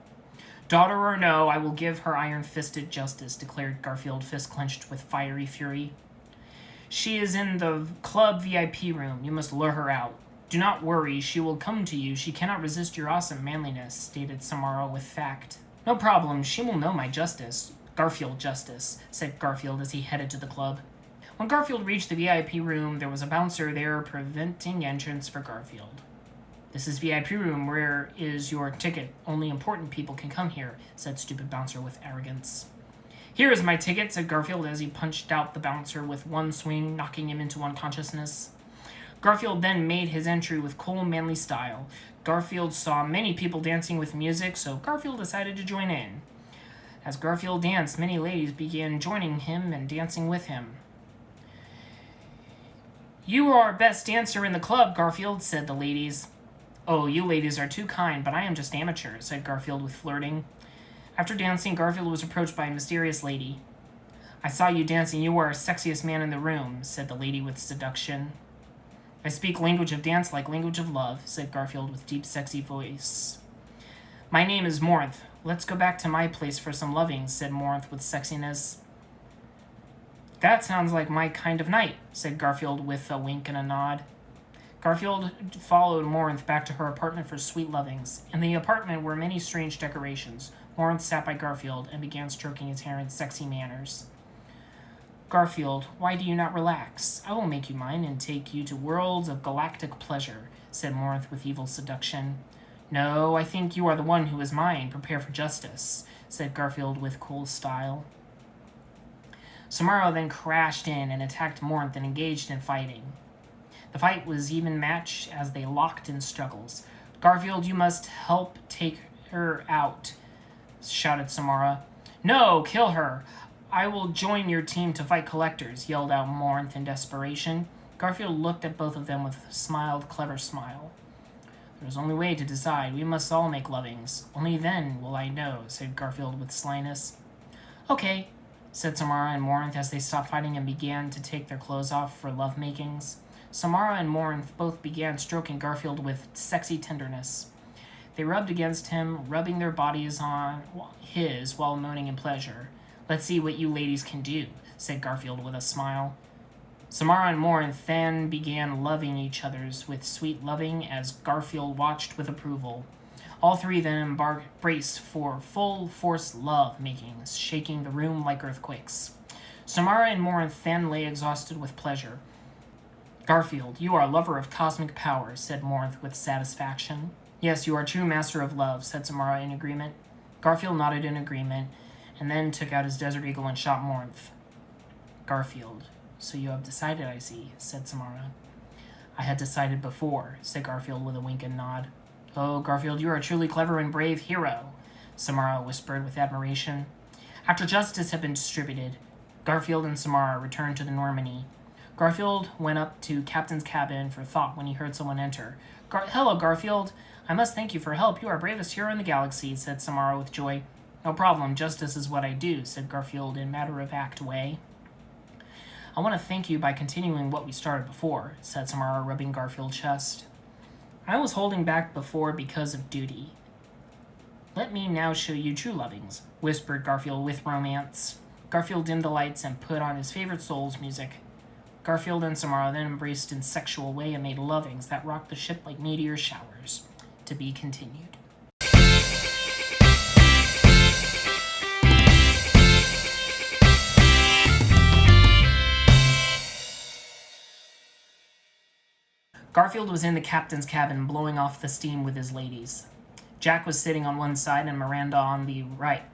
Daughter or no, I will give her iron-fisted justice, declared Garfield, fist clenched with fiery fury. She is in the club VIP room. You must lure her out. Do not worry, she will come to you. She cannot resist your awesome manliness, stated Samara with fact. No problem, she will know my justice. Garfield justice, said Garfield as he headed to the club. When Garfield reached the VIP room, there was a bouncer there preventing entrance for Garfield. This is VIP room. Where is your ticket? Only important people can come here, said stupid bouncer with arrogance. Here is my ticket, said Garfield as he punched out the bouncer with one swing, knocking him into unconsciousness. Garfield then made his entry with cool, manly style. Garfield saw many people dancing with music, so Garfield decided to join in. As Garfield danced, many ladies began joining him and dancing with him. You are our best dancer in the club, Garfield, said the ladies. Oh, you ladies are too kind, but I am just amateur, said Garfield with flirting. After dancing, Garfield was approached by a mysterious lady. I saw you dancing. You are our sexiest man in the room, said the lady with seduction. I speak language of dance like language of love, said Garfield with deep, sexy voice. My name is Morinth. Let's go back to my place for some loving, said Morinth with sexiness. That sounds like my kind of night, said Garfield with a wink and a nod. Garfield followed Morinth back to her apartment for sweet lovings. In the apartment were many strange decorations. Morinth sat by Garfield and began stroking his hair in sexy manners. Garfield, why do you not relax? I will make you mine and take you to worlds of galactic pleasure, said Morinth with evil seduction. No, I think you are the one who is mine. Prepare for justice, said Garfield with cool style. Samara then crashed in and attacked Morinth and engaged in fighting. The fight was even match as they locked in struggles. Garfield, you must help take her out, shouted Samara. No, kill her. I will join your team to fight collectors, yelled out Morinth in desperation. Garfield looked at both of them with a smiled, clever smile. There is only way to decide. We must all make lovings. Only then will I know, said Garfield with slyness. Okay, said Samara and Morinth as they stopped fighting and began to take their clothes off for love-makings. Samara and Morinth both began stroking Garfield with sexy tenderness. They rubbed against him, rubbing their bodies on his while moaning in pleasure. Let's see what you ladies can do, said Garfield with a smile. Samara and Morinth then began loving each other with sweet loving as Garfield watched with approval. All three then embraced for full-force love-makings, shaking the room like earthquakes. Samara and Morinth then lay exhausted with pleasure. Garfield, you are a lover of cosmic power, said Morinth with satisfaction. Yes, you are true master of love, said Samara in agreement. Garfield nodded in agreement, and then took out his Desert Eagle and shot Morinth. Garfield, so you have decided, I see, said Samara. I had decided before, said Garfield with a wink and nod. Oh, Garfield, you are a truly clever and brave hero, Samara whispered with admiration. After justice had been distributed, Garfield and Samara returned to the Normandy. Garfield went up to Captain's cabin for thought when he heard someone enter. Hello, Garfield. I must thank you for help. You are bravest hero in the galaxy, said Samara with joy. No problem. Justice is what I do, said Garfield in matter-of-fact way. I want to thank you by continuing what we started before, said Samara, rubbing Garfield's chest. I was holding back before because of duty. Let me now show you true lovings, whispered Garfield with romance. Garfield dimmed the lights and put on his favorite Souls music. Garfield and Samara then embraced in sexual way and made lovings that rocked the ship like meteor showers. To be continued. Garfield was in the captain's cabin blowing off the steam with his ladies. Jack was sitting on one side and Miranda on the right,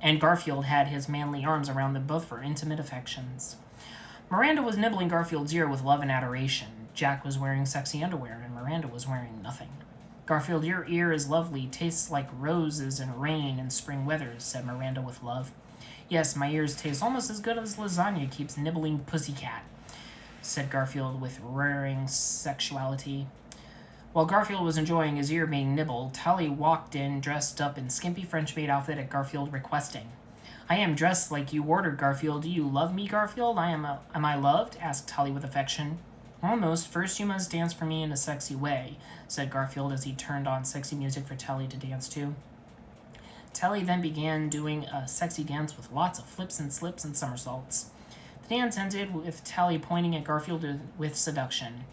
and Garfield had his manly arms around them both for intimate affections. Miranda was nibbling Garfield's ear with love and adoration. Jack was wearing sexy underwear, and Miranda was wearing nothing. Garfield, your ear is lovely, tastes like roses and rain and spring weathers, said Miranda with love. Yes, my ears taste almost as good as lasagna keeps nibbling pussycat, said Garfield with roaring sexuality. While Garfield was enjoying his ear being nibbled, Tally walked in dressed up in skimpy French maid outfit at Garfield requesting. I am dressed like you ordered, Garfield. Do you love me, Garfield? Am I loved? Asked Tally with affection. Almost. First you must dance for me in a sexy way, said Garfield as he turned on sexy music for Tally to dance to. Tally then began doing a sexy dance with lots of flips and slips and somersaults. The dance ended with Tally pointing at Garfield with seduction.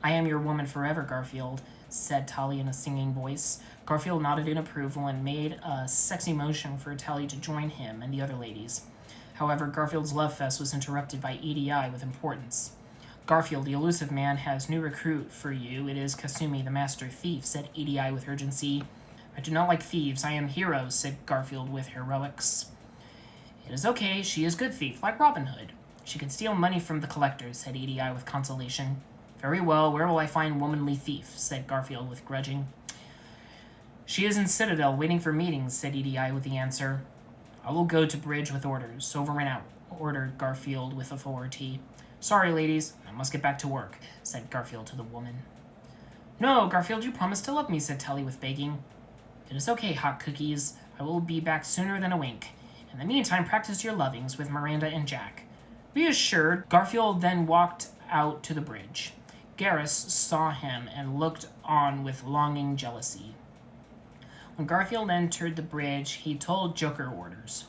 I am your woman forever, Garfield, said Tally in a singing voice. Garfield nodded in approval and made a sexy motion for Tally to join him and the other ladies. However, Garfield's love fest was interrupted by EDI with importance. Garfield, the elusive man, has new recruit for you. It is Kasumi, the master thief, said EDI with urgency. I do not like thieves. I am heroes, said Garfield with heroics. It is okay. She is good thief, like Robin Hood. She can steal money from the collectors, said EDI with consolation. Very well, where will I find womanly thief, said Garfield with grudging. She is in Citadel, waiting for meetings, said EDI with the answer. I will go to bridge with orders. Over and out, ordered Garfield with authority. Sorry, ladies, I must get back to work, said Garfield to the woman. No, Garfield, you promised to love me, said Tally with begging. It is okay, hot cookies. I will be back sooner than a wink. In the meantime, practice your lovings with Miranda and Jack. Reassured, Garfield then walked out to the bridge. Garrus saw him and looked on with longing jealousy. When Garfield entered the bridge, he told Joker orders.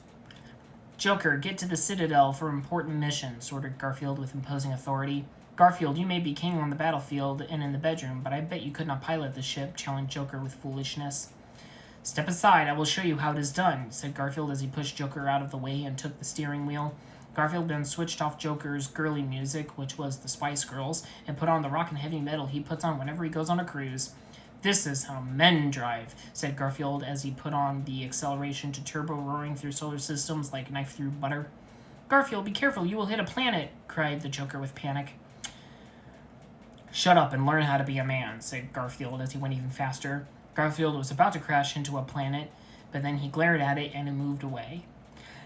Joker, get to the Citadel for important missions, ordered Garfield with imposing authority. Garfield, you may be king on the battlefield and in the bedroom, but I bet you could not pilot the ship, challenged Joker with foolishness. Step aside, I will show you how it is done, said Garfield as he pushed Joker out of the way and took the steering wheel. Garfield then switched off Joker's girly music, which was the Spice Girls, and put on the rock and heavy metal he puts on whenever he goes on a cruise. This is how men drive, said Garfield as he put on the acceleration to turbo, roaring through solar systems like knife through butter. Garfield, be careful, you will hit a planet, cried the Joker with panic. Shut up and learn how to be a man, said Garfield as he went even faster. Garfield was about to crash into a planet, but then he glared at it and it moved away.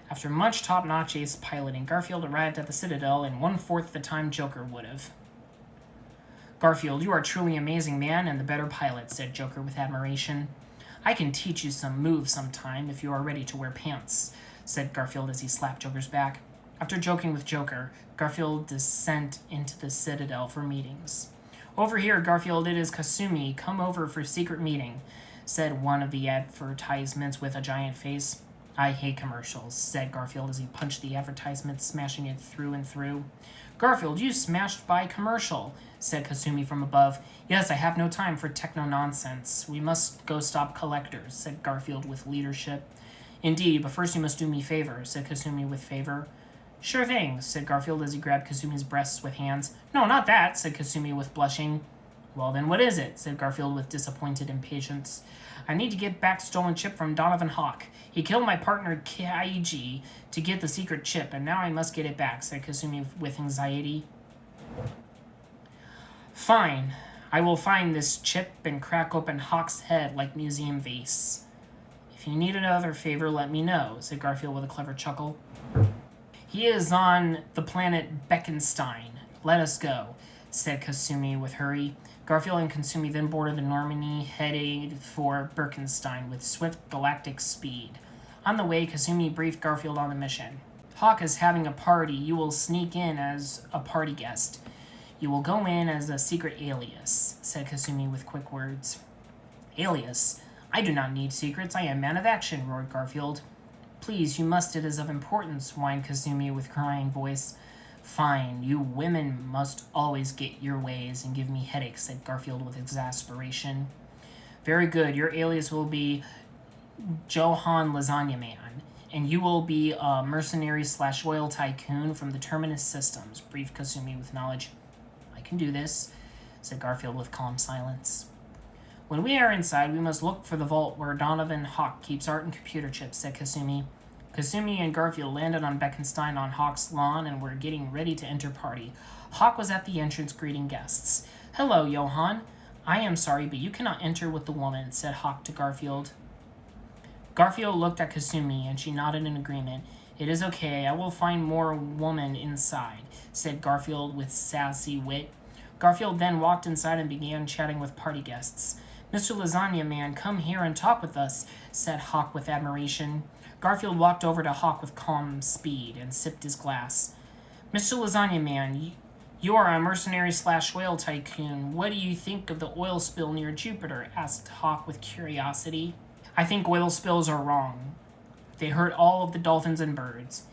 After much top-notch ace piloting, Garfield arrived at the Citadel in 1/4 the time Joker would have. Garfield, you are truly amazing man and the better pilot, said Joker with admiration. I can teach you some moves sometime if you are ready to wear pants, said Garfield as he slapped Joker's back. After joking with Joker, Garfield descended into the Citadel for meetings. Over here, Garfield, it is Kasumi. Come over for secret meeting, said one of the advertisements with a giant face. I hate commercials, said Garfield as he punched the advertisement, smashing it through and through. Garfield, you smashed by commercial, said Kasumi from above. Yes, I have no time for techno-nonsense. We must go stop collectors, said Garfield with leadership. Indeed, but first you must do me favor, said Kasumi with favor. Sure thing, said Garfield as he grabbed Kasumi's breasts with hands. No, not that, said Kasumi with blushing. Well, then what is it, said Garfield with disappointed impatience. I need to get back stolen chip from Donovan Hawk. He killed my partner Kaiji to get the secret chip, and now I must get it back, said Kasumi with anxiety. Fine. I will find this chip and crack open Hawk's head like museum vase. If you need another favor, let me know, said Garfield with a clever chuckle. He is on the planet Beckenstein. Let us go, said Kasumi with hurry. Garfield and Kasumi then boarded the Normandy, headed for Birkenstein with swift galactic speed. On the way, Kasumi briefed Garfield on the mission. Hawk is having a party. You will sneak in as a party guest. You will go in as a secret alias, said Kasumi with quick words. Alias? I do not need secrets. I am man of action, roared Garfield. Please, you must. It is of importance, whined Kasumi with crying voice. Fine, you women must always get your ways and give me headaches, said Garfield with exasperation. Very good, your alias will be Johan Lasagna Man, and you will be a mercenary/oil tycoon from the Terminus Systems, briefed Kasumi with knowledge. I can do this, said Garfield with calm silence. When we are inside, we must look for the vault where Donovan Hawk keeps art and computer chips, said Kasumi. Kasumi and Garfield landed on Beckenstein on Hawk's lawn and were getting ready to enter Paree. Hawk was at the entrance greeting guests. "Hello, Johann. I am sorry, but you cannot enter with the woman," said Hawk to Garfield. Garfield looked at Kasumi, and she nodded in agreement. "It is okay. I will find more woman inside," said Garfield with sassy wit. Garfield then walked inside and began chatting with party guests. "Mr. Lasagna Man, come here and talk with us," said Hawk with admiration. Garfield walked over to Hawk with calm speed and sipped his glass. "Mr. Lasagna Man, you are a mercenary/oil tycoon. What do you think of the oil spill near Jupiter?" asked Hawk with curiosity. "I think oil spills are wrong. They hurt all of the dolphins and birds.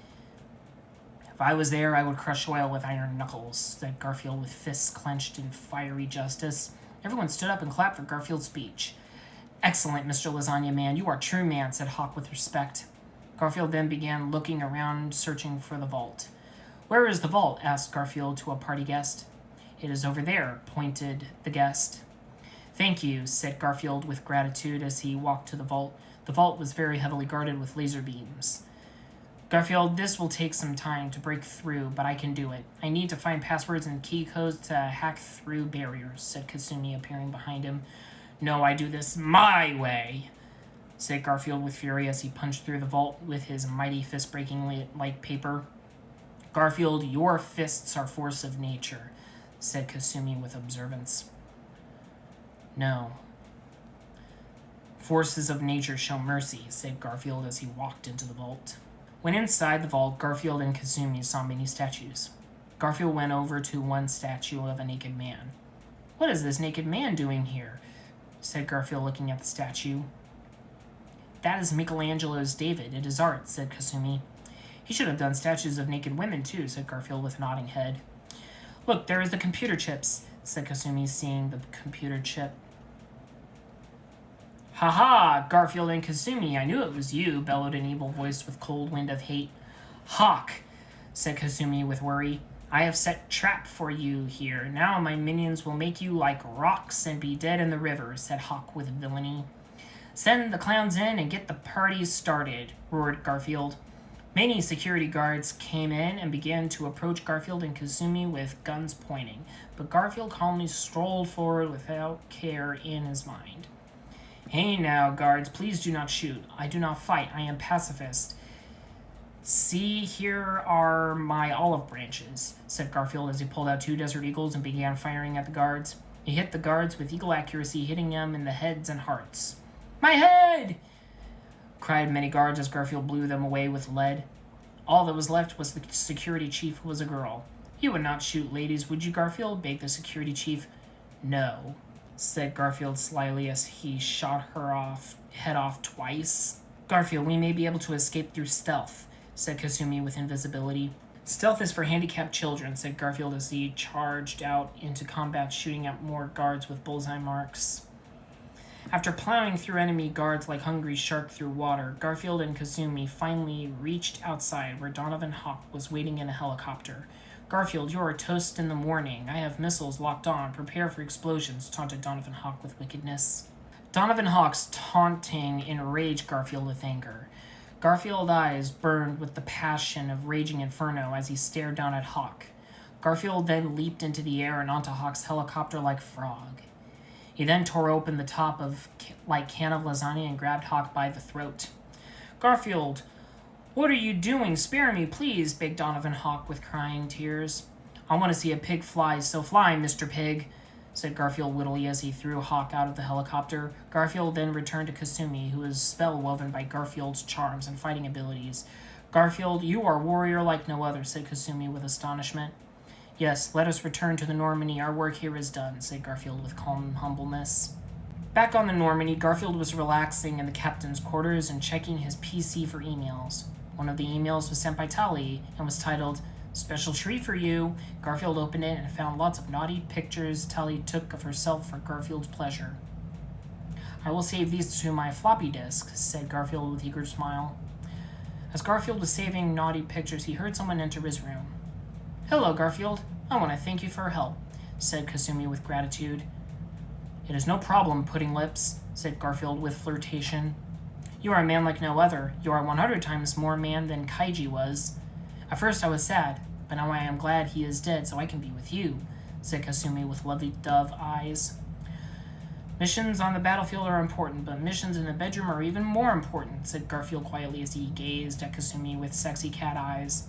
If I was there, I would crush oil with iron knuckles," said Garfield with fists clenched in fiery justice. Everyone stood up and clapped for Garfield's speech. "Excellent, Mr. Lasagna Man. You are a true man," said Hawk with respect. Garfield then began looking around, searching for the vault. "Where is the vault?" asked Garfield to a party guest. "It is over there," pointed the guest. "Thank you," said Garfield with gratitude as he walked to the vault. The vault was very heavily guarded with laser beams. "Garfield, this will take some time to break through, but I can do it. I need to find passwords and key codes to hack through barriers," said Kasumi, appearing behind him. "No, I do this my way," said Garfield with fury as he punched through the vault with his mighty fist breaking like paper. "Garfield, your fists are force of nature," said Kasumi with observance. "No. Forces of nature show mercy," said Garfield as he walked into the vault. When inside the vault, Garfield and Kasumi saw many statues. Garfield went over to one statue of a naked man. "What is this naked man doing here?" said Garfield, looking at the statue. "That is Michelangelo's David. It is art," said Kasumi. "He should have done statues of naked women too," said Garfield with a nodding head. "Look, there is the computer chips," said Kasumi, seeing the computer chip. "Ha ha! Garfield and Kasumi, I knew it was you," bellowed an evil voice with cold wind of hate. "Hawk," said Kasumi with worry. "I have set trap for you here. Now my minions will make you like rocks and be dead in the river," said Hawk with villainy. "Send the clowns in and get the party started," roared Garfield. Many security guards came in and began to approach Garfield and Kasumi with guns pointing, but Garfield calmly strolled forward without care in his mind. "Hey now, guards, please do not shoot. I do not fight. I am pacifist. See, here are my olive branches," said Garfield as he pulled out 2 Desert Eagles and began firing at the guards. He hit the guards with eagle accuracy, hitting them in the heads and hearts. "My head!" cried many guards as Garfield blew them away with lead. All that was left was the security chief, who was a girl. "You would not shoot ladies, would you, Garfield?" begged the security chief. "No," said Garfield slyly as he shot her head off twice. "Garfield, we may be able to escape through stealth," said Kasumi with invisibility. "Stealth is for handicapped children," said Garfield as he charged out into combat, shooting at more guards with bullseye marks. After plowing through enemy guards like hungry shark through water, Garfield and Kasumi finally reached outside where Donovan Hawk was waiting in a helicopter. "Garfield, you are toast in the morning. I have missiles locked on. Prepare for explosions," taunted Donovan Hawk with wickedness. Donovan Hawk's taunting enraged Garfield with anger. Garfield's eyes burned with the passion of raging inferno as he stared down at Hawk. Garfield then leaped into the air and onto Hawk's helicopter like frog. He then tore open the top of like can of lasagna and grabbed Hawk by the throat. "Garfield, what are you doing? Spare me, please," begged Donovan Hawk with crying tears. "I want to see a pig fly, so fly, Mr. Pig," said Garfield wittily as he threw Hawk out of the helicopter. Garfield then returned to Kasumi, who was spell-woven by Garfield's charms and fighting abilities. "Garfield, you are a warrior like no other," said Kasumi with astonishment. "Yes, let us return to the Normandy. Our work here is done," said Garfield with calm humbleness. Back on the Normandy, Garfield was relaxing in the captain's quarters and checking his PC for emails. One of the emails was sent by Tali and was titled, "Special treat for you." Garfield opened it and found lots of naughty pictures Tali took of herself for Garfield's pleasure. "I will save these to my floppy disk," said Garfield with eager smile. As Garfield was saving naughty pictures, he heard someone enter his room. "Hello, Garfield. I want to thank you for your help," said Kasumi with gratitude. "It is no problem, Pudding Lips," said Garfield with flirtation. You are a man like no other. You are 100 times more man than Kaiji was. At first I was sad, but now I am glad he is dead so I can be with you, said Kasumi with lovely dove eyes. Missions on the battlefield are important, but missions in the bedroom are even more important, said Garfield quietly as he gazed at Kasumi with sexy cat eyes.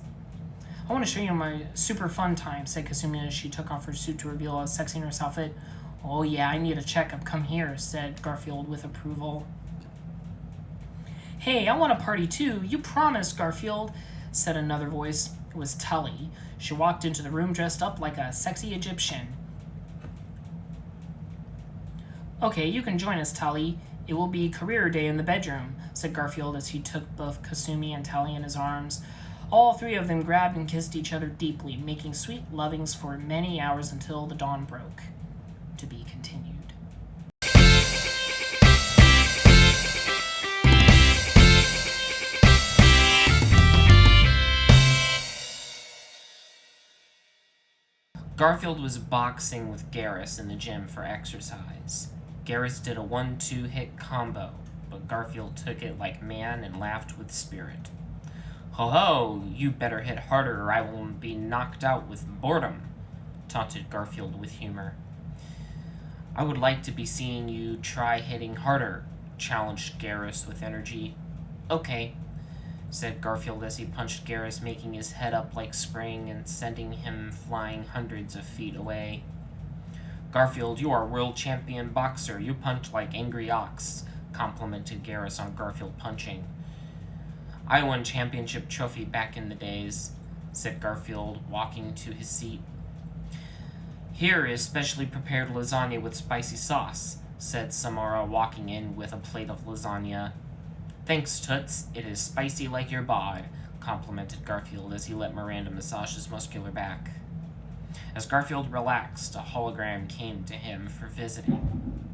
I want to show you my super fun time, said Kasumi as she took off her suit to reveal a sexy nurse outfit. Oh yeah, I need a checkup. Come here, said Garfield with approval. Hey, I want a party too. You promised, Garfield, said another voice. It was Tully. She walked into the room dressed up like a sexy Egyptian. Okay, you can join us, Tully. It will be career day in the bedroom, said Garfield as he took both Kasumi and Tully in his arms. All three of them grabbed and kissed each other deeply, making sweet lovings for many hours until the dawn broke. To be continued. Garfield was boxing with Garrus in the gym for exercise. Garrus did a 1-2 hit combo, but Garfield took it like man and laughed with spirit. Ho ho, you better hit harder or I will be knocked out with boredom, taunted Garfield with humor. I would like to be seeing you try hitting harder, challenged Garrus with energy. Okay, said Garfield as he punched Garrus, making his head up like spring and sending him flying hundreds of feet away. Garfield, you are world champion boxer. You punch like angry ox, complimented Garrus on Garfield punching. I won championship trophy back in the days, said Garfield, walking to his seat. Here is specially prepared lasagna with spicy sauce, said Samara, walking in with a plate of lasagna. Thanks, Toots. It is spicy like your bod, complimented Garfield as he let Miranda massage his muscular back. As Garfield relaxed, a hologram came to him for visiting.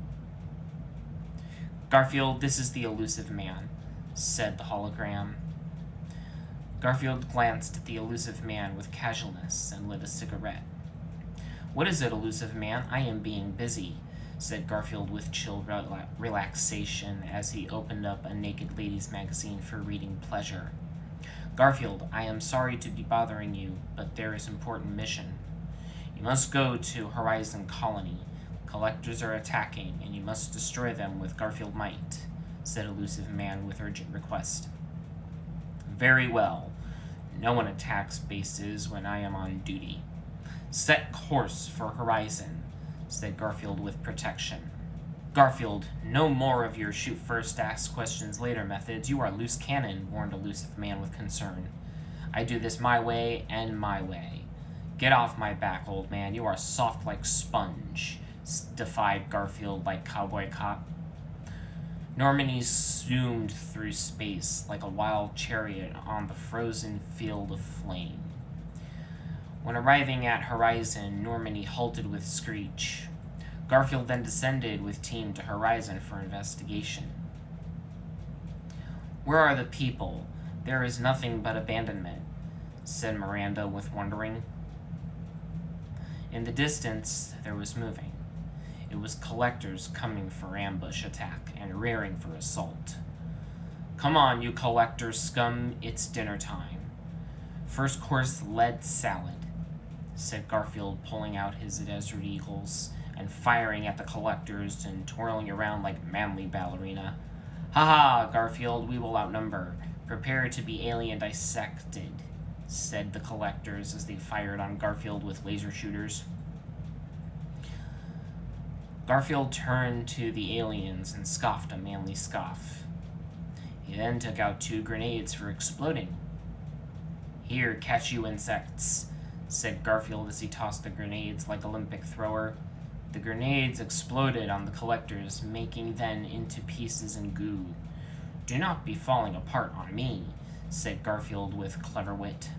Garfield, this is the elusive man, said the hologram. Garfield glanced at the elusive man with casualness and lit a cigarette. What is it, elusive man? I am being busy, said Garfield with chill relaxation as he opened up a naked ladies magazine for reading pleasure. Garfield, I am sorry to be bothering you, but there is important mission. You must go to Horizon Colony. Collectors are attacking, and you must destroy them with Garfield might, said elusive man with urgent request. Very well. No one attacks bases when I am on duty. Set course for Horizon, said Garfield with protection. Garfield, no more of your shoot first, ask questions later methods. You are loose cannon, warned elusive man with concern. I do this my way and my way. Get off my back, old man. You are soft like sponge, defied Garfield like cowboy cop. Normandy zoomed through space like a wild chariot on the frozen field of flame. When arriving at Horizon, Normandy halted with screech. Garfield then descended with team to Horizon for investigation. Where are the people? There is nothing but abandonment, said Miranda with wondering. In the distance, there was moving. It was collectors coming for ambush attack and rearing for assault. Come on, you collector scum, it's dinner time. First course, lead salad, said Garfield, pulling out his Desert Eagles and firing at the collectors and twirling around like manly ballerina. Ha, Garfield, we will outnumber. Prepare to be alien dissected, said the collectors as they fired on Garfield with laser shooters. Garfield turned to the aliens and scoffed a manly scoff. He then took out 2 grenades for exploding. Here, catch you insects, said Garfield as he tossed the grenades like Olympic thrower. The grenades exploded on the collectors, making them into pieces and goo. Do not be falling apart on me, said Garfield with clever wit.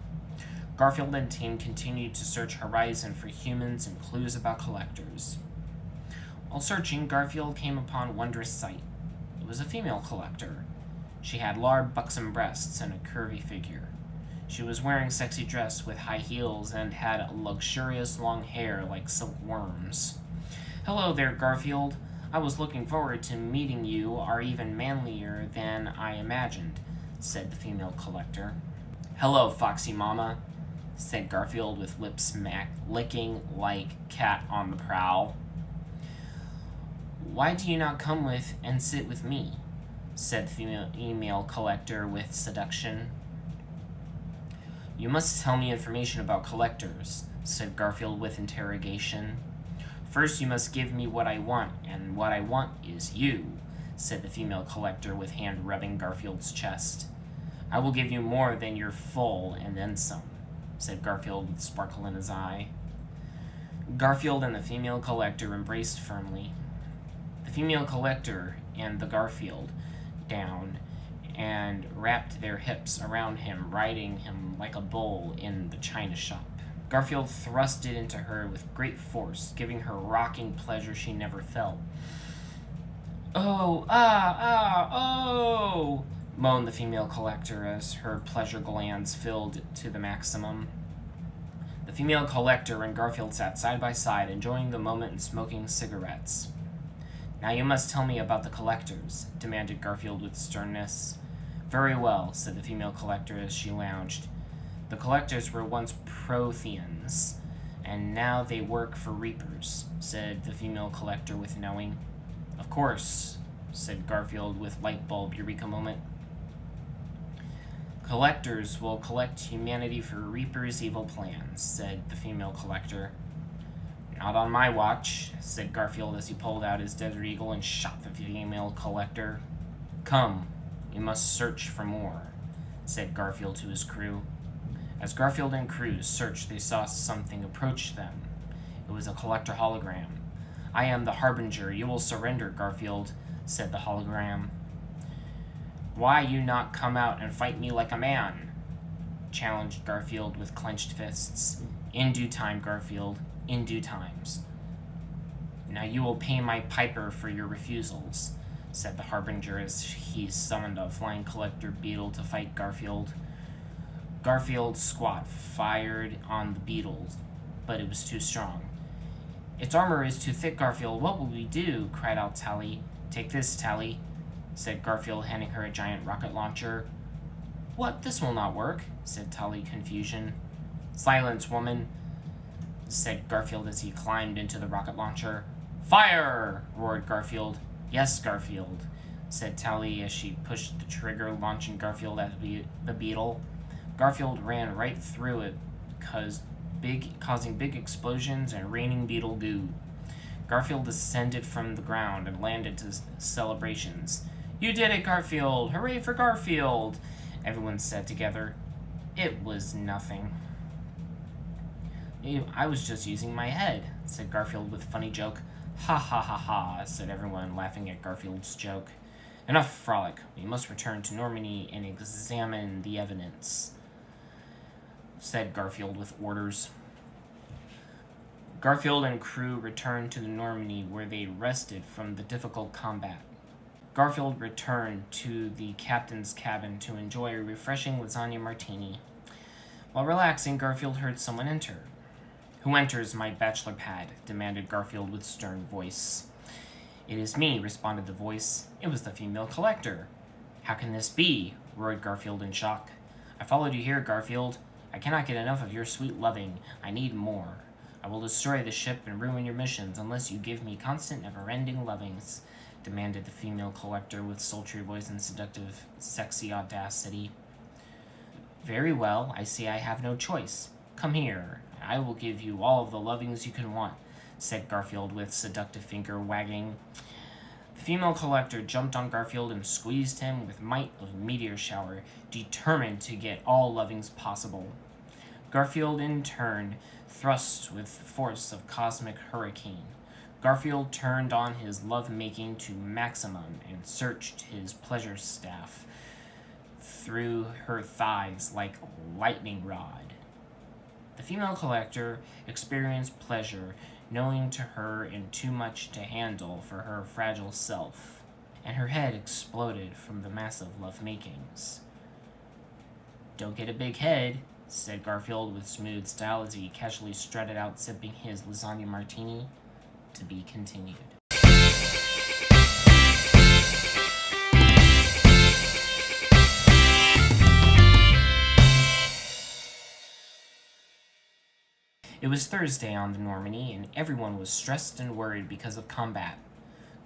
Garfield and team continued to search Horizon for humans and clues about collectors. While searching, Garfield came upon a wondrous sight. It was a female collector. She had large buxom breasts and a curvy figure. She was wearing a sexy dress with high heels and had luxurious long hair like silkworms. Hello there, Garfield. I was looking forward to meeting you are even manlier than I imagined, said the female collector. Hello, Foxy Mama, said Garfield with lips licking like cat on the prowl. Why do you not come with and sit with me? Said the female collector with seduction. You must tell me information about collectors, said Garfield with interrogation. First you must give me what I want, and what I want is you, said the female collector with hand rubbing Garfield's chest. I will give you more than your full and then some, said Garfield with sparkle in his eye. Garfield and the female collector embraced firmly. The female collector and the Garfield down and wrapped their hips around him, riding him like a bull in the china shop. Garfield thrust it into her with great force, giving her rocking pleasure she never felt. Oh, oh, moaned the female collector as her pleasure glands filled to the maximum. The female collector and Garfield sat side by side, enjoying the moment and smoking cigarettes. Now you must tell me about the collectors, demanded Garfield with sternness. Very well, said the female collector as she lounged. The collectors were once Protheans, and now they work for Reapers, said the female collector with knowing. Of course, said Garfield with light bulb eureka moment. Collectors will collect humanity for Reaper's evil plans, said the female collector. Not on my watch, said Garfield as he pulled out his Desert Eagle and shot the female collector. Come, we must search for more, said Garfield to his crew. As Garfield and crew searched, they saw something approach them. It was a collector hologram. I am the Harbinger. You will surrender, Garfield, said the hologram. Why you not come out and fight me like a man? Challenged Garfield with clenched fists. In due time, Garfield. In due times. Now you will pay my piper for your refusals, said the Harbinger as he summoned a flying collector beetle to fight Garfield. Garfield's squat fired on the beetle, but it was too strong. Its armor is too thick, Garfield. What will we do? Cried out Tally. Take this, Tally, said Garfield, handing her a giant rocket launcher. What? This will not work, said Tally, confusion. Silence, woman, said Garfield as he climbed into the rocket launcher. Fire! Roared Garfield. Yes, Garfield, said Tally as she pushed the trigger, launching Garfield at the beetle. Garfield ran right through it, causing big explosions and raining beetle goo. Garfield descended from the ground and landed to celebrations. You did it, Garfield! Hooray for Garfield! Everyone said together. It was nothing. I was just using my head, said Garfield with funny joke. Ha ha ha ha, said everyone, laughing at Garfield's joke. Enough frolic. We must return to Normandy and examine the evidence, said Garfield with orders. Garfield and crew returned to the Normandy, where they rested from the difficult combat. Garfield returned to the captain's cabin to enjoy a refreshing lasagna martini. While relaxing, Garfield heard someone enter. Who enters my bachelor pad? Demanded Garfield with stern voice. It is me, responded the voice. It was the female collector. How can this be? Roared Garfield in shock. I followed you here, Garfield. I cannot get enough of your sweet loving. I need more. I will destroy the ship and ruin your missions unless you give me constant, never-ending lovings, demanded the female collector with sultry voice and seductive, sexy audacity. Very well, I see I have no choice. Come here, and I will give you all of the lovings you can want, said Garfield with seductive finger wagging. The female collector jumped on Garfield and squeezed him with might of meteor shower, determined to get all lovings possible. Garfield, in turn, thrust with force of cosmic hurricane. Garfield turned on his love-making to maximum and searched his pleasure staff through her thighs like a lightning rod. The female collector experienced pleasure knowing to her and too much to handle for her fragile self, and her head exploded from the massive love-makings. Don't get a big head, said Garfield with smooth style as he casually strutted out sipping his lasagna martini. To be continued. It was Thursday on the Normandy, and everyone was stressed and worried because of combat.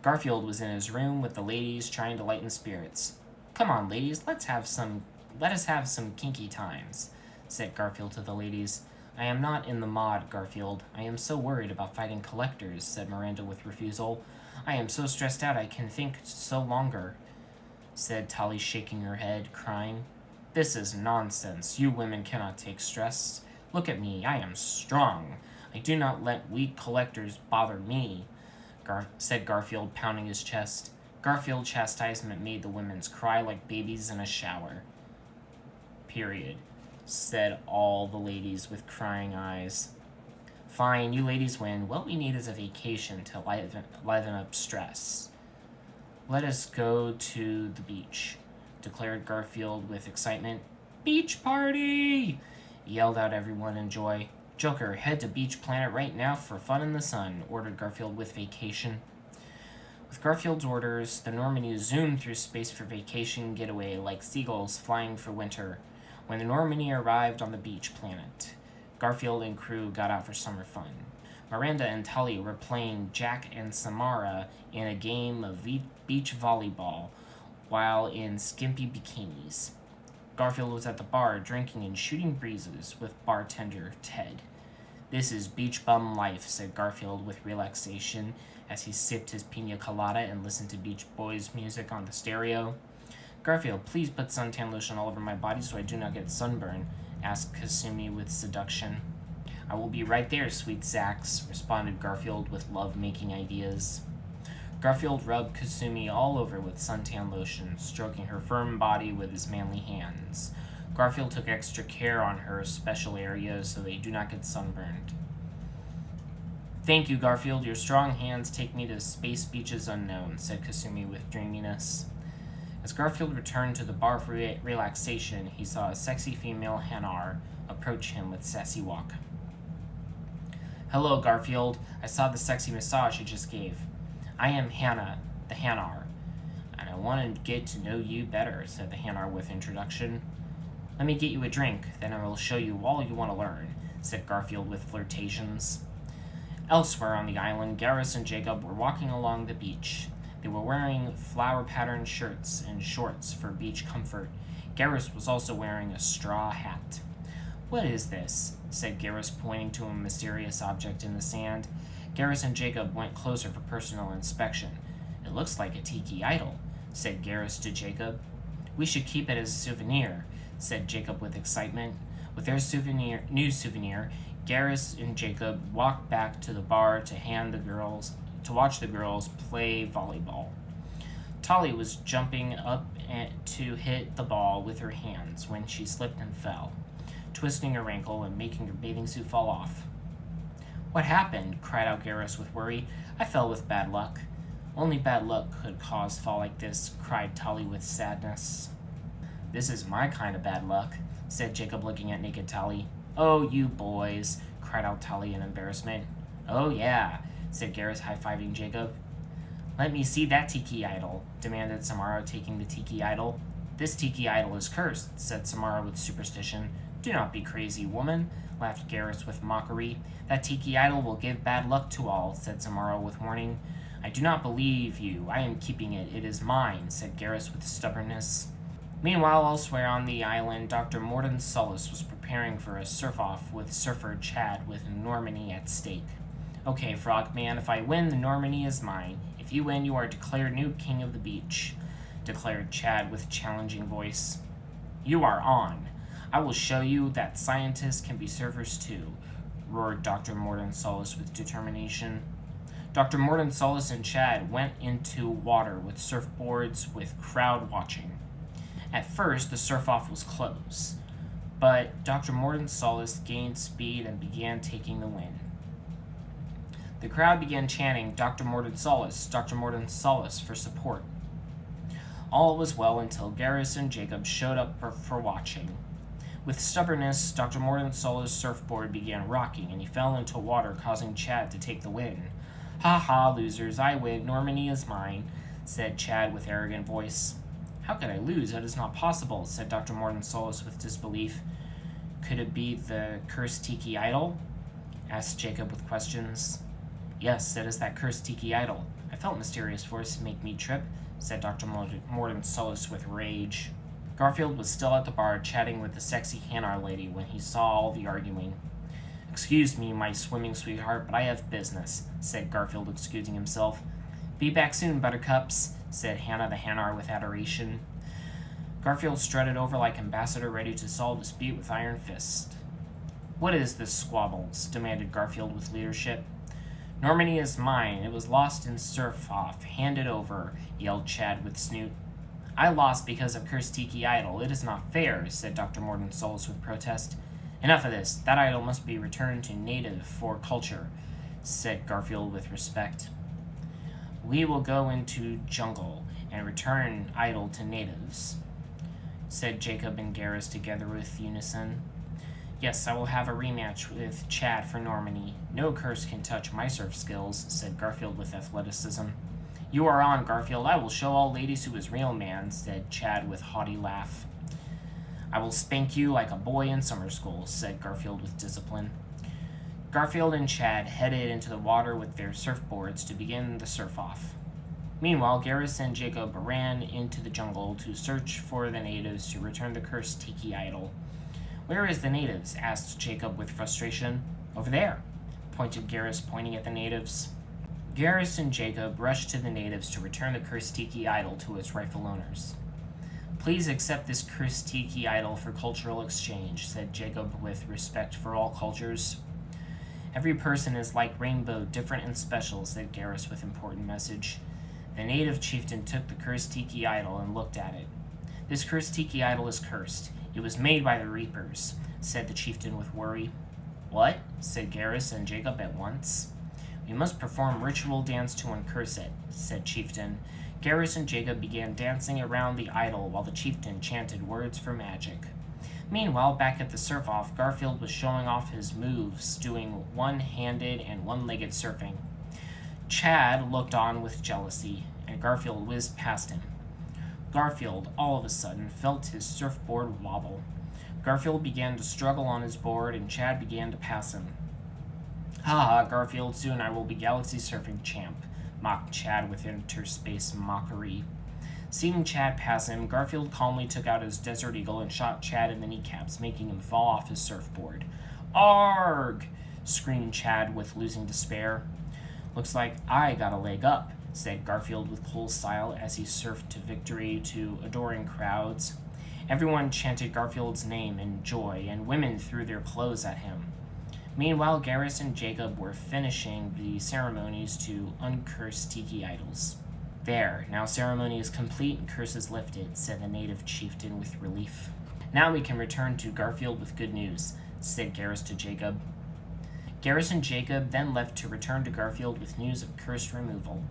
Garfield was in his room with the ladies trying to lighten spirits. "Come on, ladies, let us have some kinky times," said Garfield to the ladies. "I am not in the mod, Garfield. I am so worried about fighting collectors," said Miranda with refusal. "I am so stressed out I can think so longer," said Tolly, shaking her head, crying. "This is nonsense. You women cannot take stress. Look at me. I am strong. I do not let weak collectors bother me," said Garfield, pounding his chest. Garfield's chastisement made the women cry like babies in a shower. "Period," said all the ladies with crying eyes. "Fine, you ladies win. What we need is a vacation to liven up stress." "Let us go to the beach," declared Garfield with excitement. "Beach party!" yelled out everyone in joy. "Joker, head to Beach Planet right now for fun in the sun," ordered Garfield with vacation. With Garfield's orders, the Normandy zoomed through space for vacation getaway like seagulls flying for winter. When the Normandy arrived on the Beach Planet, Garfield and crew got out for summer fun. Miranda and Tully were playing Jack and Samara in a game of beach volleyball while in skimpy bikinis. Garfield was at the bar drinking and shooting breezes with bartender Ted. "This is beach bum life," said Garfield with relaxation as he sipped his pina colada and listened to Beach Boys music on the stereo. "Garfield, please put suntan lotion all over my body so I do not get sunburn," asked Kasumi with seduction. "I will be right there, sweet Sax," responded Garfield with love-making ideas. Garfield rubbed Kasumi all over with suntan lotion, stroking her firm body with his manly hands. Garfield took extra care on her special areas so they do not get sunburned. "Thank you, Garfield. Your strong hands take me to space beaches unknown," said Kasumi with dreaminess. As Garfield returned to the bar for relaxation, he saw a sexy female Hanar approach him with sassy walk. "Hello, Garfield. I saw the sexy massage you just gave. I am Hannah, the Hanar, and I want to get to know you better," said the Hanar with introduction. "Let me get you a drink, then I will show you all you want to learn," said Garfield with flirtations. Elsewhere on the island, Garrus and Jacob were walking along the beach. They were wearing flower-patterned shirts and shorts for beach comfort. Garrus was also wearing a straw hat. "What is this?" said Garrus, pointing to a mysterious object in the sand. Garrus and Jacob went closer for personal inspection. "It looks like a tiki idol," said Garrus to Jacob. "We should keep it as a souvenir," said Jacob with excitement. With their new souvenir, Garrus and Jacob walked back to the bar to watch the girls play volleyball. Tolly was jumping up to hit the ball with her hands when she slipped and fell, twisting her ankle and making her bathing suit fall off. "What happened?" cried out Garrus with worry. "I fell with bad luck." "Only bad luck could cause fall like this," cried Tolly with sadness. "This is my kind of bad luck," said Jacob, looking at naked Tolly. "Oh, you boys," cried out Tolly in embarrassment. "Oh, yeah," said Garrus, high-fiving Jacob. "Let me see that tiki idol," demanded Samara, taking the tiki idol. "This tiki idol is cursed," said Samara with superstition. "Do not be crazy, woman," laughed Garrus with mockery. "That tiki idol will give bad luck to all," said Samara with warning. "I do not believe you. I am keeping it. It is mine," said Garrus with stubbornness. Meanwhile, elsewhere on the island, Dr. Morden Solus was preparing for a surf-off with surfer Chad with Normandy at stake. "Okay, Frogman, if I win, the Normandy is mine. If you win, you are declared new king of the beach," declared Chad with challenging voice. "You are on. I will show you that scientists can be surfers too," roared Dr. Morden Solus with determination. Dr. Morden Solus and Chad went into water with surfboards with crowd watching. At first, the surf-off was close, but Dr. Morden Solus gained speed and began taking the win. The crowd began chanting, Dr. Morden Solus for support. All was well until Garrus and Jacob showed up for watching. With stubbornness, Dr. Morden Solus' surfboard began rocking, and he fell into water, causing Chad to take the win. "Ha ha, losers, I win, Normandy is mine," said Chad with arrogant voice. "How could I lose? That is not possible," said Dr. Morden Solus with disbelief. "Could it be the cursed tiki idol?" asked Jacob with questions. Yes, it is that cursed tiki idol. I felt mysterious force make me trip, said Dr. Morton Solus with rage. Garfield was still at the bar chatting with the sexy Hanar lady when he saw all the arguing. Excuse me, my swimming sweetheart, but I have business, said Garfield, excusing himself. Be back soon, buttercups, said Hannah the Hanar with adoration. Garfield strutted over like ambassador ready to solve dispute with iron fist. What is this squabbles? Demanded Garfield with leadership. Normandy is mine. It was lost in surf-off. Hand it over, yelled Chad with snoot. I lost because of cursed tiki idol. It is not fair, said Dr. Morton Solus with protest. Enough of this. That idol must be returned to native for culture, said Garfield with respect. We will go into jungle and return idol to natives, said Jacob and Garrus together with unison. Yes, I will have a rematch with Chad for Normandy. No curse can touch my surf skills, said Garfield with athleticism. You are on, Garfield. I will show all ladies who is real man, said Chad with haughty laugh. I will spank you like a boy in summer school, said Garfield with discipline. Garfield and Chad headed into the water with their surfboards to begin the surf-off. Meanwhile, Garrus and Jacob ran into the jungle to search for the natives to return the cursed tiki idol. Where is the natives? Asked Jacob with frustration. Over there, pointed Garrus, pointing at the natives. Garrus and Jacob rushed to the natives to return the cursed tiki idol to its rightful owners. Please accept this cursed tiki idol for cultural exchange, said Jacob with respect for all cultures. Every person is like rainbow, different and special, said Garrus with important message. The native chieftain took the cursed tiki idol and looked at it. This cursed tiki idol is cursed. It was made by the Reapers, said the chieftain with worry. What? Said Garrus and Jacob at once. We must perform ritual dance to uncurse it, said chieftain. Garrus and Jacob began dancing around the idol while the chieftain chanted words for magic. Meanwhile, back at the surf-off, Garfield was showing off his moves, doing one-handed and one-legged surfing. Chad looked on with jealousy, and Garfield whizzed past him. Garfield, all of a sudden, felt his surfboard wobble. Garfield began to struggle on his board, and Chad began to pass him. Ha ha, Garfield, soon I will be galaxy surfing champ, mocked Chad with interspace mockery. Seeing Chad pass him, Garfield calmly took out his Desert Eagle and shot Chad in the kneecaps, making him fall off his surfboard. Arg! Screamed Chad with losing despair. Looks like I got a leg up, said Garfield with cool style as he surfed to victory to adoring crowds. Everyone chanted Garfield's name in joy, and women threw their clothes at him. Meanwhile, Garrus and Jacob were finishing the ceremonies to uncurse tiki idols. There, now ceremony is complete and curses lifted, said the native chieftain with relief. Now we can return to Garfield with good news, said Garrus to Jacob. Garrus and Jacob then left to return to Garfield with news of cursed removal.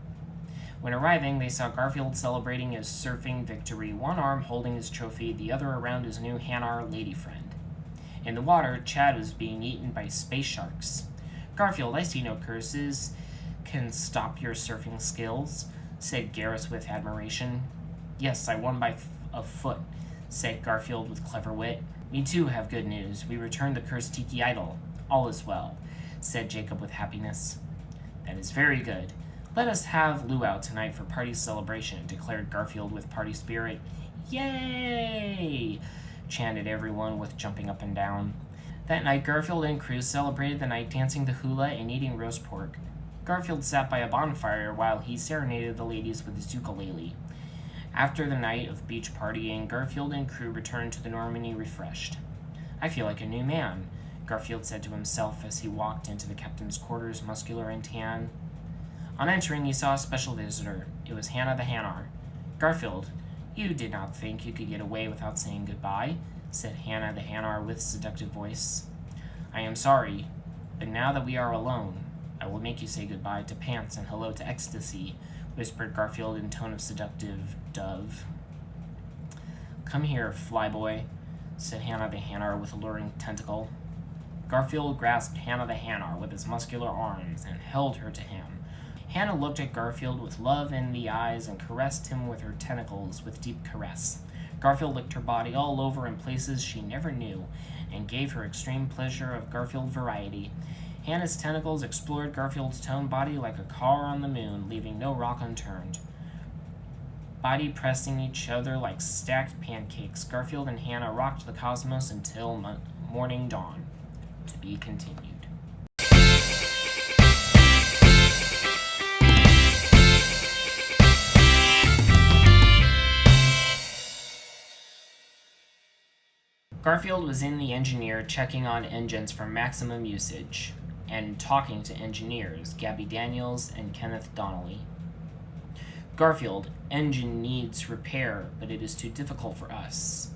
When arriving, they saw Garfield celebrating his surfing victory, one arm holding his trophy, the other around his new Hanar lady friend. In the water, Chad was being eaten by space sharks. Garfield, I see no curses can stop your surfing skills, said Garrus with admiration. Yes, I won by a foot, said Garfield with clever wit. Me too have good news. We returned the cursed tiki idol. All is well, said Jacob with happiness. That is very good. Let us have luau tonight for party celebration, declared Garfield with party spirit. Yay! Chanted everyone with jumping up and down. That night, Garfield and crew celebrated the night dancing the hula and eating roast pork. Garfield sat by a bonfire while he serenaded the ladies with his ukulele. After the night of beach partying, Garfield and crew returned to the Normandy refreshed. I feel like a new man, Garfield said to himself as he walked into the captain's quarters, muscular and tan. On entering, he saw a special visitor. It was Hannah the Hanar. Garfield, you did not think you could get away without saying goodbye, said Hannah the Hanar with seductive voice. I am sorry, but now that we are alone, I will make you say goodbye to pants and hello to ecstasy, whispered Garfield in tone of seductive dove. Come here, flyboy, said Hannah the Hanar with alluring tentacle. Garfield grasped Hannah the Hanar with his muscular arms and held her to him. Hannah looked at Garfield with love in the eyes and caressed him with her tentacles with deep caress. Garfield licked her body all over in places she never knew and gave her extreme pleasure of Garfield variety. Hannah's tentacles explored Garfield's toned body like a car on the moon, leaving no rock unturned. Body pressing each other like stacked pancakes, Garfield and Hannah rocked the cosmos until morning dawn. To be continued. Garfield was in the engineer checking on engines for maximum usage and talking to engineers, Gabby Daniels and Kenneth Donnelly. Garfield, engine needs repair, but it is too difficult for us,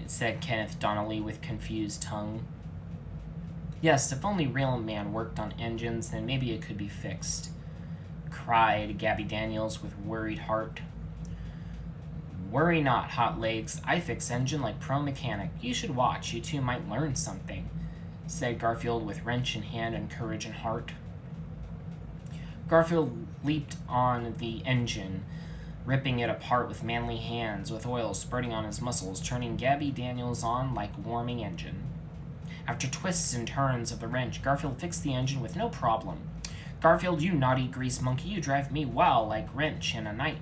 said Kenneth Donnelly with confused tongue. Yes, if only real man worked on engines, then maybe it could be fixed, cried Gabby Daniels with worried heart. Worry not, hot legs. I fix engine like pro mechanic. You should watch. You two might learn something, said Garfield with wrench in hand and courage in heart. Garfield leaped on the engine, ripping it apart with manly hands, with oil spurting on his muscles, turning Gabby Daniels on like warming engine. After twists and turns of the wrench, Garfield fixed the engine with no problem. Garfield, you naughty grease monkey, you drive me well like wrench in a night,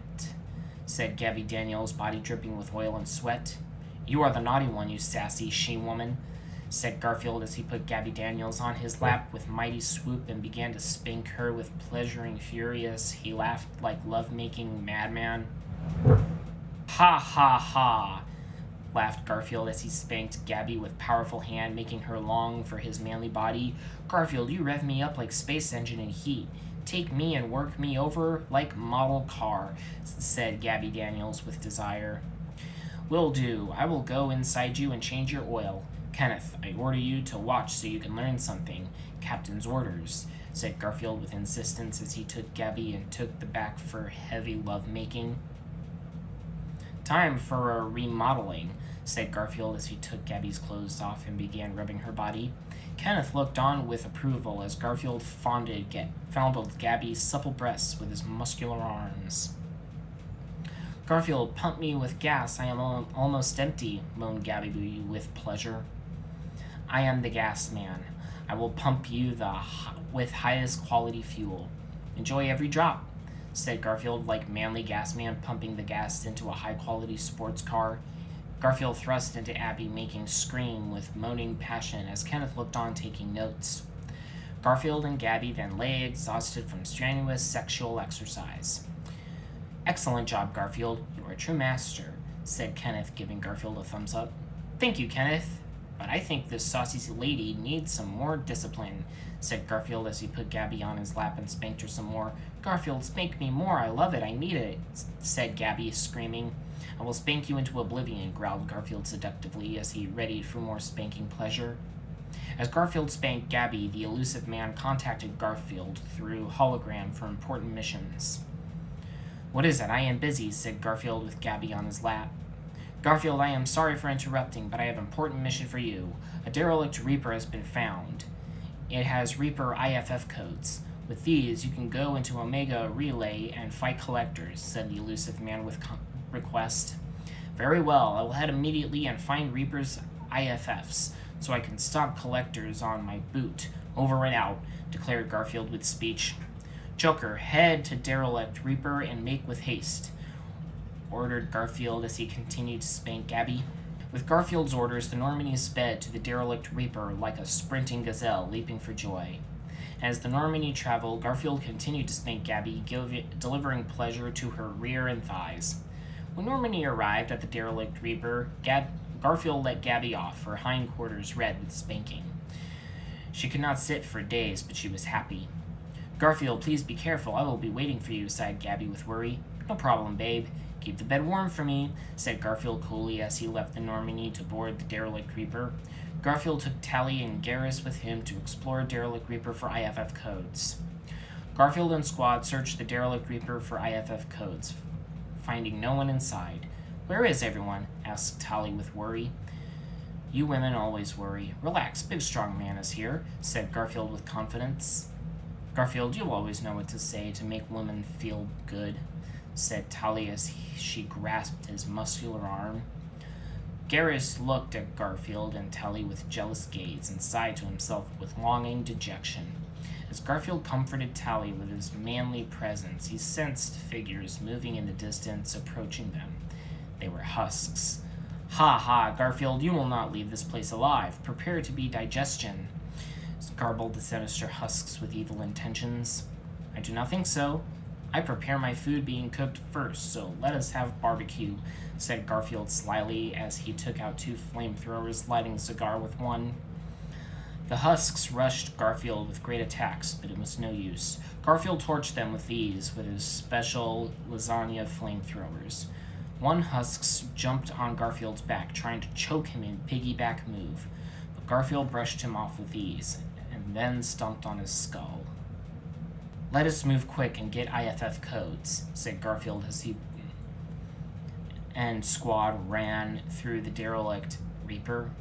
said Gabby Daniels, body dripping with oil and sweat. You are the naughty one, you sassy she-woman, said Garfield as he put Gabby Daniels on his lap with mighty swoop and began to spank her with pleasuring fury as he laughed like love-making madman. Ha ha ha, laughed Garfield as he spanked Gabby with powerful hand, making her long for his manly body. Garfield, you rev me up like space engine in heat. Take me and work me over like model car, said Gabby Daniels with desire. Will do. I will go inside you and change your oil. Kenneth, I order you to watch so you can learn something. Captain's orders, said Garfield with insistence as he took Gabby and took the back for heavy love-making. Time for a remodeling, said Garfield as he took Gabby's clothes off and began rubbing her body. Kenneth looked on with approval as Garfield fondled Gabby's supple breasts with his muscular arms. Garfield, pump me with gas. I am almost empty, moaned Gabby with pleasure. I am the gas man. I will pump you with highest quality fuel. Enjoy every drop, said Garfield like manly gas man pumping the gas into a high-quality sports car. Garfield thrust into Abby, making scream with moaning passion as Kenneth looked on taking notes. Garfield and Gabby then lay exhausted from strenuous sexual exercise. Excellent job, Garfield. You are a true master, said Kenneth, giving Garfield a thumbs up. Thank you, Kenneth. But I think this saucy lady needs some more discipline, said Garfield as he put Gabby on his lap and spanked her some more. Garfield, spank me more. I love it. I need it, said Gabby, screaming. I will spank you into oblivion, growled Garfield seductively as he readied for more spanking pleasure. As Garfield spanked Gabby, the elusive man contacted Garfield through hologram for important missions. What is it? I am busy, said Garfield with Gabby on his lap. Garfield, I am sorry for interrupting, but I have an important mission for you. A derelict Reaper has been found. It has Reaper IFF codes. With these, you can go into Omega Relay and fight collectors, said the elusive man with request. Very well, I will head immediately and find Reaper's IFFs, so I can stop collectors on my boot. Over and out, declared Garfield with speech. Joker, head to derelict Reaper and make with haste, ordered Garfield as he continued to spank Gabby. With Garfield's orders, the Normandy sped to the derelict Reaper like a sprinting gazelle, leaping for joy. As the Normandy traveled, Garfield continued to spank Gabby, delivering pleasure to her rear and thighs. When Normandy arrived at the derelict Reaper, Garfield let Gabby off, her hindquarters red with spanking. She could not sit for days, but she was happy. Garfield, please be careful. I will be waiting for you, sighed Gabby with worry. No problem, babe. Keep the bed warm for me, said Garfield coolly as he left the Normandy to board the derelict Reaper. Garfield took Tally and Garrus with him to explore derelict Reaper for IFF codes. Garfield and Squad searched the derelict Reaper for IFF codes, finding no one inside. Where is everyone? Asked Tally with worry. You women always worry. Relax, big strong man is here, said Garfield with confidence. Garfield, you always know what to say to make women feel good, said Tally as she grasped his muscular arm. Garrus looked at Garfield and Tally with jealous gaze and sighed to himself with longing dejection. As Garfield comforted Tally with his manly presence, he sensed figures moving in the distance, approaching them. They were husks. "Ha ha, Garfield, you will not leave this place alive. Prepare to be digestion," garbled the sinister husks with evil intentions. "I do not think so. I prepare my food being cooked first, so let us have barbecue," said Garfield slyly as he took out 2 flamethrowers, lighting a cigar with one. The husks rushed Garfield with great attacks, but it was no use. Garfield torched them with these, with his special lasagna flamethrowers. One husk jumped on Garfield's back, trying to choke him in piggyback move, but Garfield brushed him off with ease, and then stomped on his skull. "Let us move quick and get IFF codes," said Garfield as he and Squad ran through the derelict Reaper,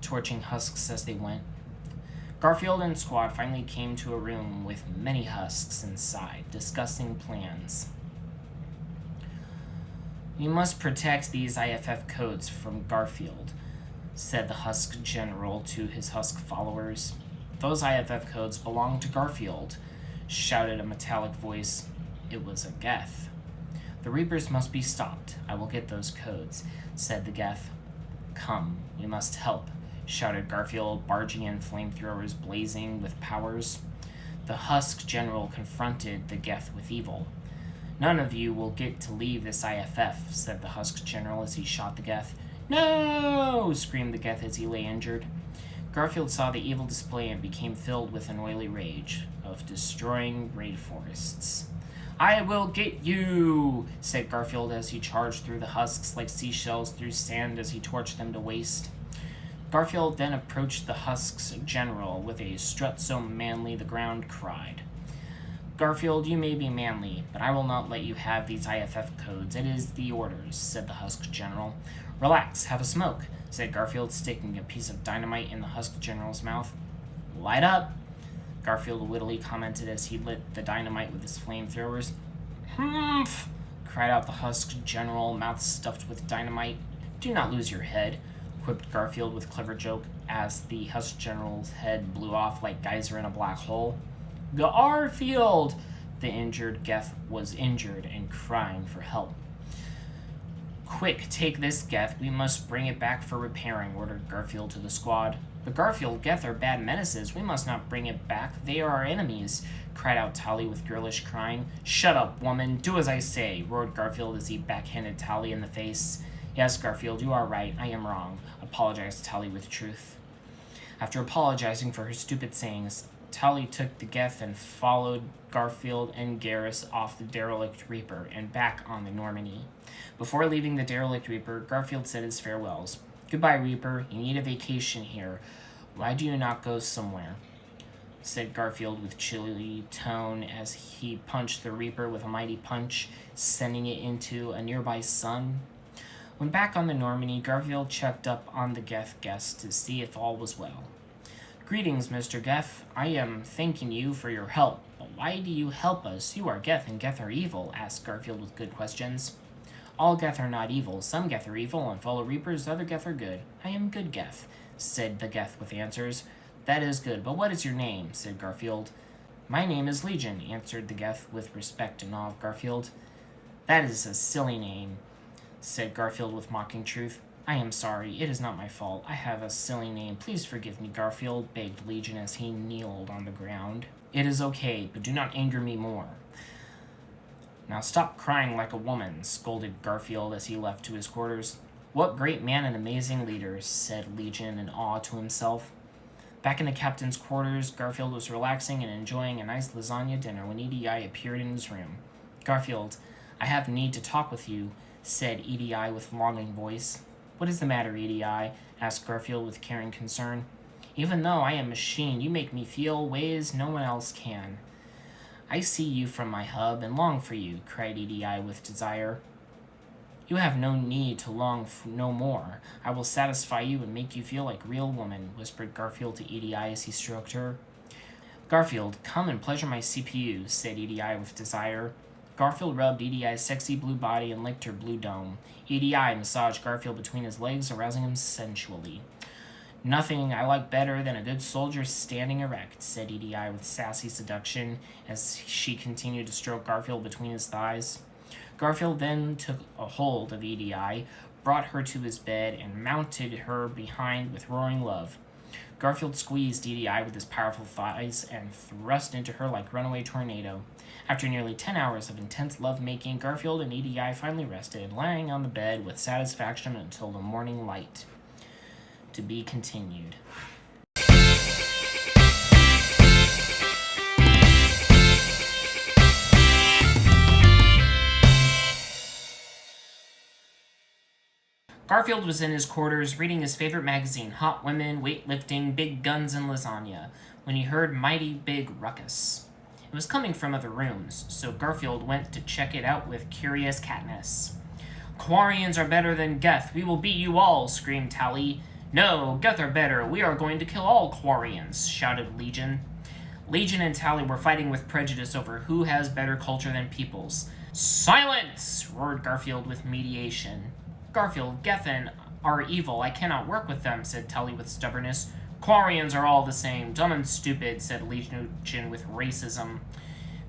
torching husks as they went. Garfield and Squad finally came to a room with many husks inside, discussing plans. "We must protect these IFF codes from Garfield," said the husk general to his husk followers. "Those IFF codes belong to Garfield," shouted a metallic voice. It was a Geth. "The Reapers must be stopped. I will get those codes," said the Geth. "Come, we must help," shouted Garfield, barging in, flamethrowers blazing with powers. The husk general confronted the Geth with evil. "None of you will get to leave this IFF," said the husk general as he shot the Geth. "No!" screamed the Geth as he lay injured. Garfield saw the evil display and became filled with an oily rage of destroying rainforests. "I will get you," said Garfield as he charged through the husks like seashells through sand as he torched them to waste. Garfield then approached the husk's general with a strut so manly the ground cried. "Garfield, you may be manly, but I will not let you have these IFF codes. It is the orders," said the husk general. "Relax, have a smoke," said Garfield, sticking a piece of dynamite in the husk general's mouth. "Light up," Garfield wittily commented as he lit the dynamite with his flamethrowers. "Humph!" cried out the husk general, mouth stuffed with dynamite. "Do not lose your head," quipped Garfield with clever joke as the husk general's head blew off like geyser in a black hole. "Garfield!" The injured Geth was injured and crying for help. "Quick, take this Geth. We must bring it back for repairing," ordered Garfield to the squad. "But Garfield, Geth are bad menaces. We must not bring it back. They are our enemies," cried out Tally with girlish crying. "Shut up, woman. Do as I say," roared Garfield as he backhanded Tally in the face. "Yes, Garfield, you are right. I am wrong," apologized Tally with truth. After apologizing for her stupid sayings, Tally took the Geth and followed Garfield and Garrus off the derelict Reaper and back on the Normandy. Before leaving the derelict Reaper, Garfield said his farewells. "Goodbye, Reaper. You need a vacation here. Why do you not go somewhere?" said Garfield with chilly tone as he punched the Reaper with a mighty punch, sending it into a nearby sun. When back on the Normandy, Garfield checked up on the Geth guest to see if all was well. "Greetings, Mr. Geth. I am thanking you for your help. But why do you help us? You are Geth, and Geth are evil," asked Garfield with good questions. "All Geth are not evil. Some Geth are evil and follow Reapers, other Geth are good. I am good Geth," said the Geth with answers. "That is good, but what is your name?" said Garfield. "My name is Legion," answered the Geth with respect and awe of Garfield. "That is a silly name," said Garfield with mocking truth. "I am sorry. It is not my fault. I have a silly name. Please forgive me, Garfield," begged Legion as he kneeled on the ground. "It is okay, but do not anger me more." "Now stop crying like a woman," scolded Garfield as he left to his quarters. "What great man and amazing leader," said Legion in awe to himself. Back in the captain's quarters, Garfield was relaxing and enjoying a nice lasagna dinner when EDI appeared in his room. "Garfield, I have need to talk with you," said EDI with longing voice. "What is the matter, EDI?" asked Garfield with caring concern. "Even though I am a machine, you make me feel ways no one else can." "I see you from my hub and long for you," cried EDI with desire. "You have no need to long no more. I will satisfy you and make you feel like real woman," whispered Garfield to EDI as he stroked her. "Garfield, come and pleasure my CPU," said EDI with desire. Garfield rubbed EDI's sexy blue body and licked her blue dome. EDI massaged Garfield between his legs, arousing him sensually. Nothing I like better than a good soldier standing erect, said EDI with sassy seduction as she continued to stroke Garfield between his thighs. Garfield then took a hold of EDI, brought her to his bed, and mounted her behind with roaring love. Garfield squeezed EDI with his powerful thighs and thrust into her like a runaway tornado. After nearly 10 hours of intense love-making, Garfield and EDI finally rested, lying on the bed with satisfaction until the morning light. To be continued. Garfield was in his quarters reading his favorite magazine, Hot Women, Weightlifting, Big Guns, and Lasagna, when he heard mighty big ruckus. It was coming from other rooms, so Garfield went to check it out with curious Katniss. "Quarians are better than Geth. We will beat you all," screamed Tally. "No, Geth are better. We are going to kill all Quarians," shouted Legion. Legion and Tally were fighting with prejudice over who has better culture than peoples. "Silence!" roared Garfield with mediation. "Garfield, Gethin are evil. I cannot work with them," said Tully with stubbornness. "Quarians are all the same, dumb and stupid," said Legion with racism.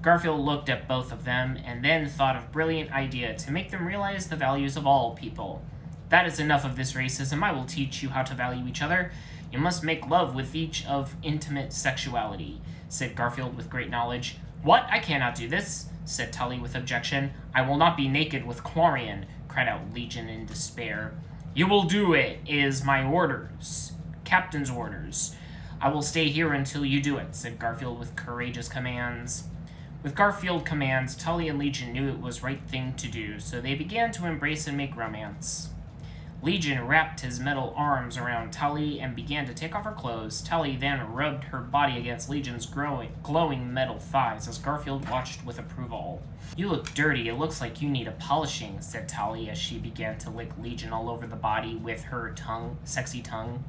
Garfield looked at both of them and then thought of a brilliant idea to make them realize the values of all people. "That is enough of this racism. I will teach you how to value each other. You must make love with each of intimate sexuality," said Garfield with great knowledge. "What? I cannot do this," said Tully with objection. "I will not be naked with Quarian," cried out Legion in despair. "You will do it. It is my orders. Captain's orders. I will stay here until you do it," said Garfield with courageous commands. With Garfield commands, Tully and Legion knew it was the right thing to do, so they began to embrace and make romance. Legion wrapped his metal arms around Tully and began to take off her clothes. Tully then rubbed her body against Legion's glowing metal thighs as Garfield watched with approval. "You look dirty. It looks like you need a polishing," said Tully as she began to lick Legion all over the body with her sexy tongue.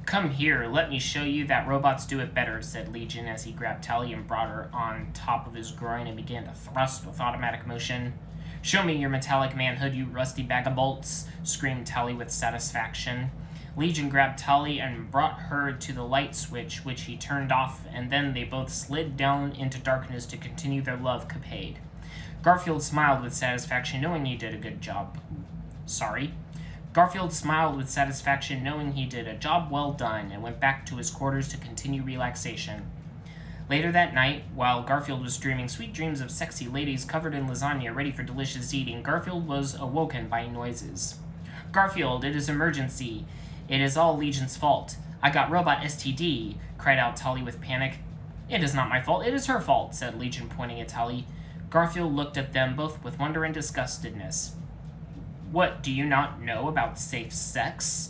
"Come here, let me show you that robots do it better," said Legion as he grabbed Tully and brought her on top of his groin and began to thrust with automatic motion. "Show me your metallic manhood, you rusty bag of bolts," screamed Tully with satisfaction. Legion grabbed Tully and brought her to the light switch, which he turned off, and then they both slid down into darkness to continue their love capade. Garfield smiled with satisfaction, knowing he did a good job. Garfield smiled with satisfaction, knowing he did a job well done, and went back to his quarters to continue relaxation. Later that night, while Garfield was dreaming sweet dreams of sexy ladies covered in lasagna ready for delicious eating, Garfield was awoken by noises. "Garfield, it is emergency. It is all Legion's fault. I got robot STD," cried out Tully with panic. "It is not my fault, it is her fault," said Legion, pointing at Tully. Garfield looked at them both with wonder and disgustedness. "What, do you not know about safe sex?"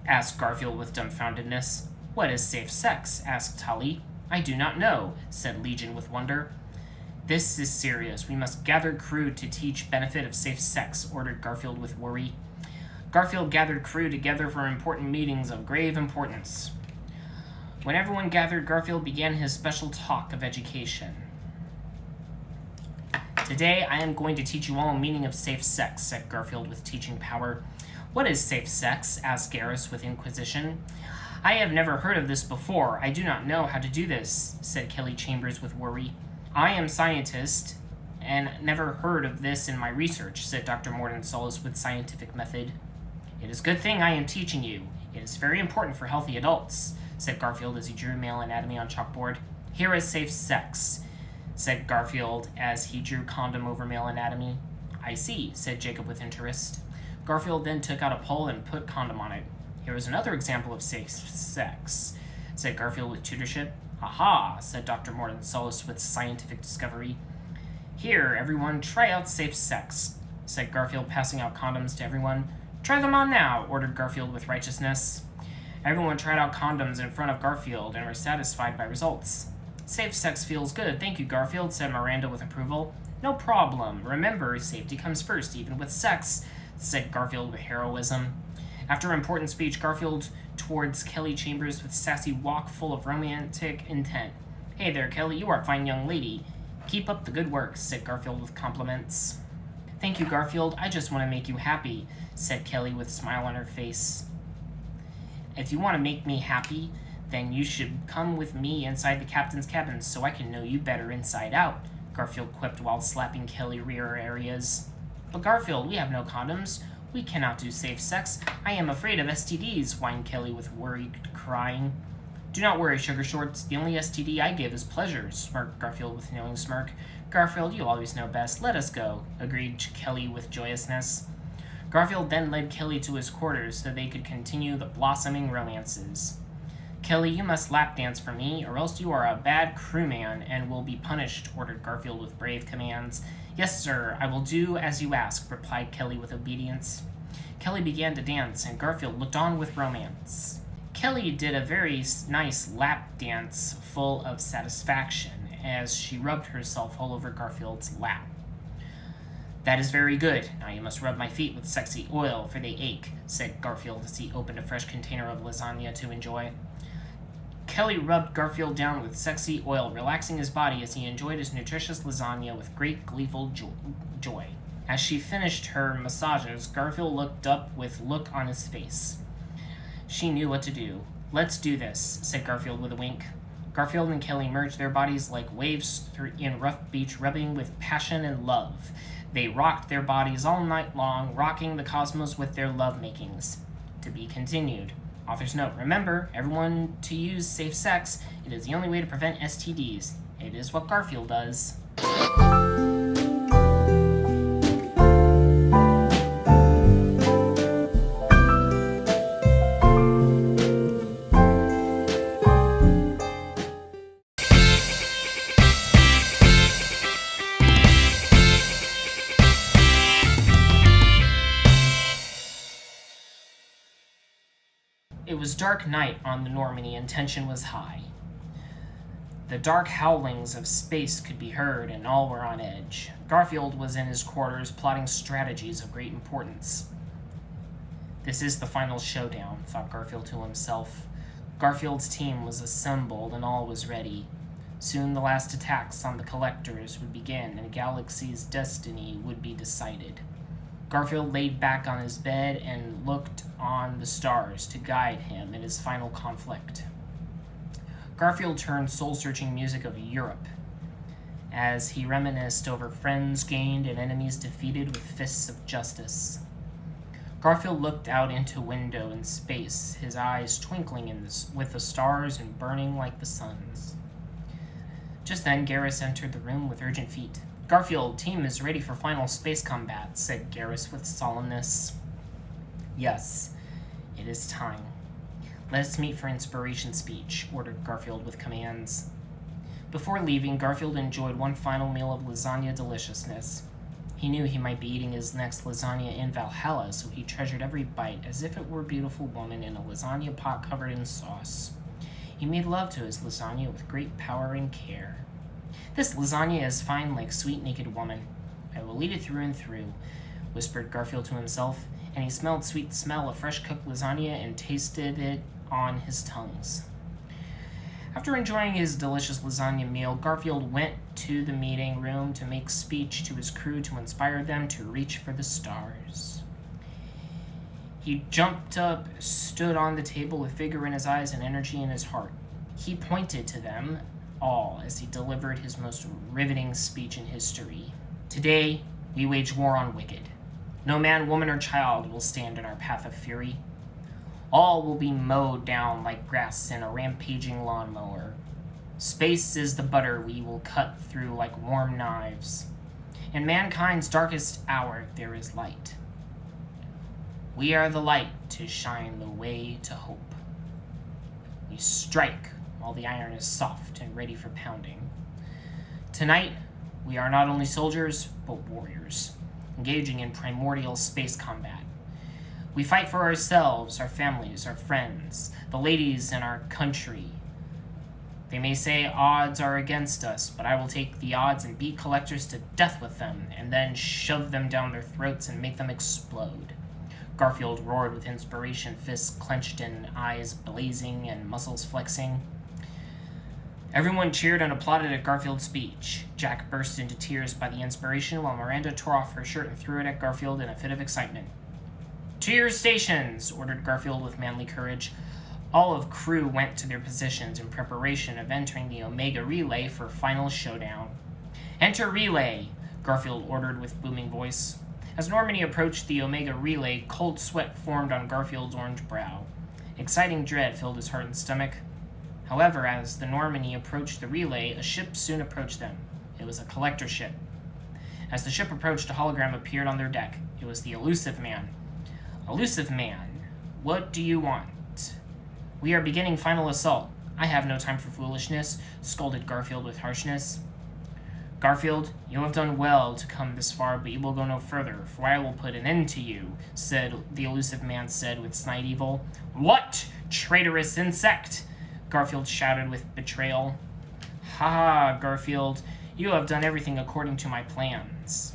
asked Garfield with dumbfoundedness. "What is safe sex?" asked Tully. "I do not know," said Legion with wonder. "This is serious. We must gather crew to teach benefit of safe sex," ordered Garfield with worry. Garfield gathered crew together for important meetings of grave importance. When everyone gathered, Garfield began his special talk of education. "Today, I am going to teach you all the meaning of safe sex," said Garfield with teaching power. "What is safe sex?" asked Garrus with inquisition. "I have never heard of this before. I do not know how to do this," said Kelly Chambers with worry. "I am scientist and never heard of this in my research," said Dr. Morden Solis with scientific method. "It is a good thing I am teaching you. It is very important for healthy adults," said Garfield as he drew male anatomy on chalkboard. "Here is safe sex," said Garfield as he drew condom over male anatomy. "I see," said Jacob with interest. Garfield then took out a pole and put condom on it. "Here is another example of safe sex," said Garfield with tutorship. "Aha," said Dr. Morden Solis with scientific discovery. "Here, everyone, try out safe sex," said Garfield, passing out condoms to everyone. "Try them on now," ordered Garfield with righteousness. Everyone tried out condoms in front of Garfield and were satisfied by results. "Safe sex feels good, thank you, Garfield," said Miranda with approval. "No problem. Remember, safety comes first, even with sex," said Garfield with heroism. After an important speech, Garfield towards Kelly Chambers with sassy walk full of romantic intent. "Hey there, Kelly, you are a fine young lady. Keep up the good work, said Garfield with compliments. Thank you, Garfield. I just want to make you happy, said Kelly with a smile on her face. If you want to make me happy, then you should come with me inside the captain's cabin so I can know you better inside out, Garfield quipped while slapping Kelly rear areas. But Garfield, we have no condoms. We cannot do safe sex. I am afraid of STDs, whined Kelly with worried crying. Do not worry, Sugar Shorts. The only STD I give is pleasure, smirked Garfield with a knowing smirk. Garfield, you always know best. Let us go, agreed Kelly with joyousness. Garfield then led Kelly to his quarters so they could continue the blossoming romances. Kelly, you must lap dance for me, or else you are a bad crewman and will be punished, ordered Garfield with brave commands. Yes, sir, I will do as you ask, replied Kelly with obedience. Kelly began to dance, and Garfield looked on with romance. Kelly did a very nice lap dance full of satisfaction as she rubbed herself all over Garfield's lap. That is very good. Now you must rub my feet with sexy oil, for they ache, said Garfield as he opened a fresh container of lasagna to enjoy. Kelly rubbed Garfield down with sexy oil, relaxing his body as he enjoyed his nutritious lasagna with great gleeful joy. As she finished her massages, Garfield looked up with look on his face. She knew what to do. Let's do this, said Garfield with a wink. Garfield and Kelly merged their bodies like waves in rough beach, rubbing with passion and love. They rocked their bodies all night long, rocking the cosmos with their love-makings. To be continued. Author's note, remember, everyone to use safe sex. It is the only way to prevent STDs. It is what Garfield does. It was dark night on the Normandy and tension was high. The dark howlings of space could be heard and all were on edge. Garfield was in his quarters plotting strategies of great importance. This is the final showdown, thought Garfield to himself. Garfield's team was assembled and all was ready. Soon the last attacks on the collectors would begin and the galaxy's destiny would be decided. Garfield laid back on his bed and looked on the stars to guide him in his final conflict. Garfield turned soul-searching music of Europe as he reminisced over friends gained and enemies defeated with fists of justice. Garfield looked out into window in space, his eyes twinkling with the stars and burning like the suns. Just then, Garrus entered the room with urgent feet. Garfield, team is ready for final space combat, said Garrus with solemnness. Yes, it is time. Let us meet for inspiration speech, ordered Garfield with commands. Before leaving, Garfield enjoyed one final meal of lasagna deliciousness. He knew he might be eating his next lasagna in Valhalla, so he treasured every bite as if it were a beautiful woman in a lasagna pot covered in sauce. He made love to his lasagna with great power and care. This lasagna is fine like sweet naked woman. I will eat it through and through, whispered Garfield to himself, and he smelled sweet smell of fresh cooked lasagna and tasted it on his tongues. After enjoying his delicious lasagna meal, Garfield went to the meeting room to make speech to his crew to inspire them to reach for the stars. He jumped up, stood on the table with vigor in his eyes and energy in his heart. He pointed to them all as he delivered his most riveting speech in history. Today, we wage war on wicked. No man, woman, or child will stand in our path of fury. All will be mowed down like grass in a rampaging lawnmower. Space is the butter we will cut through like warm knives. In mankind's darkest hour, there is light. We are the light to shine the way to hope. We strike while the iron is soft and ready for pounding. Tonight, we are not only soldiers, but warriors, engaging in primordial space combat. We fight for ourselves, our families, our friends, the ladies in our country. They may say odds are against us, but I will take the odds and beat collectors to death with them, and then shove them down their throats and make them explode. Garfield roared with inspiration, fists clenched and eyes blazing and muscles flexing. Everyone cheered and applauded at Garfield's speech. Jack burst into tears by the inspiration, while Miranda tore off her shirt and threw it at Garfield in a fit of excitement. "To your stations!" ordered Garfield with manly courage. All of crew went to their positions in preparation of entering the Omega Relay for final showdown. "Enter Relay!" Garfield ordered with booming voice. As Normandy approached the Omega Relay, cold sweat formed on Garfield's orange brow. Exciting dread filled his heart and stomach. However, as the Normandy approached the relay, a ship soon approached them. It was a collector ship. As the ship approached, a hologram appeared on their deck. It was the Elusive Man. "Elusive Man, what do you want?" "We are beginning final assault. I have no time for foolishness," scolded Garfield with harshness. "Garfield, you have done well to come this far, but you will go no further, for I will put an end to you," the Elusive Man said with snide evil. "What, traitorous insect!" Garfield shouted with betrayal. "Ha ha, Garfield, you have done everything according to my plans.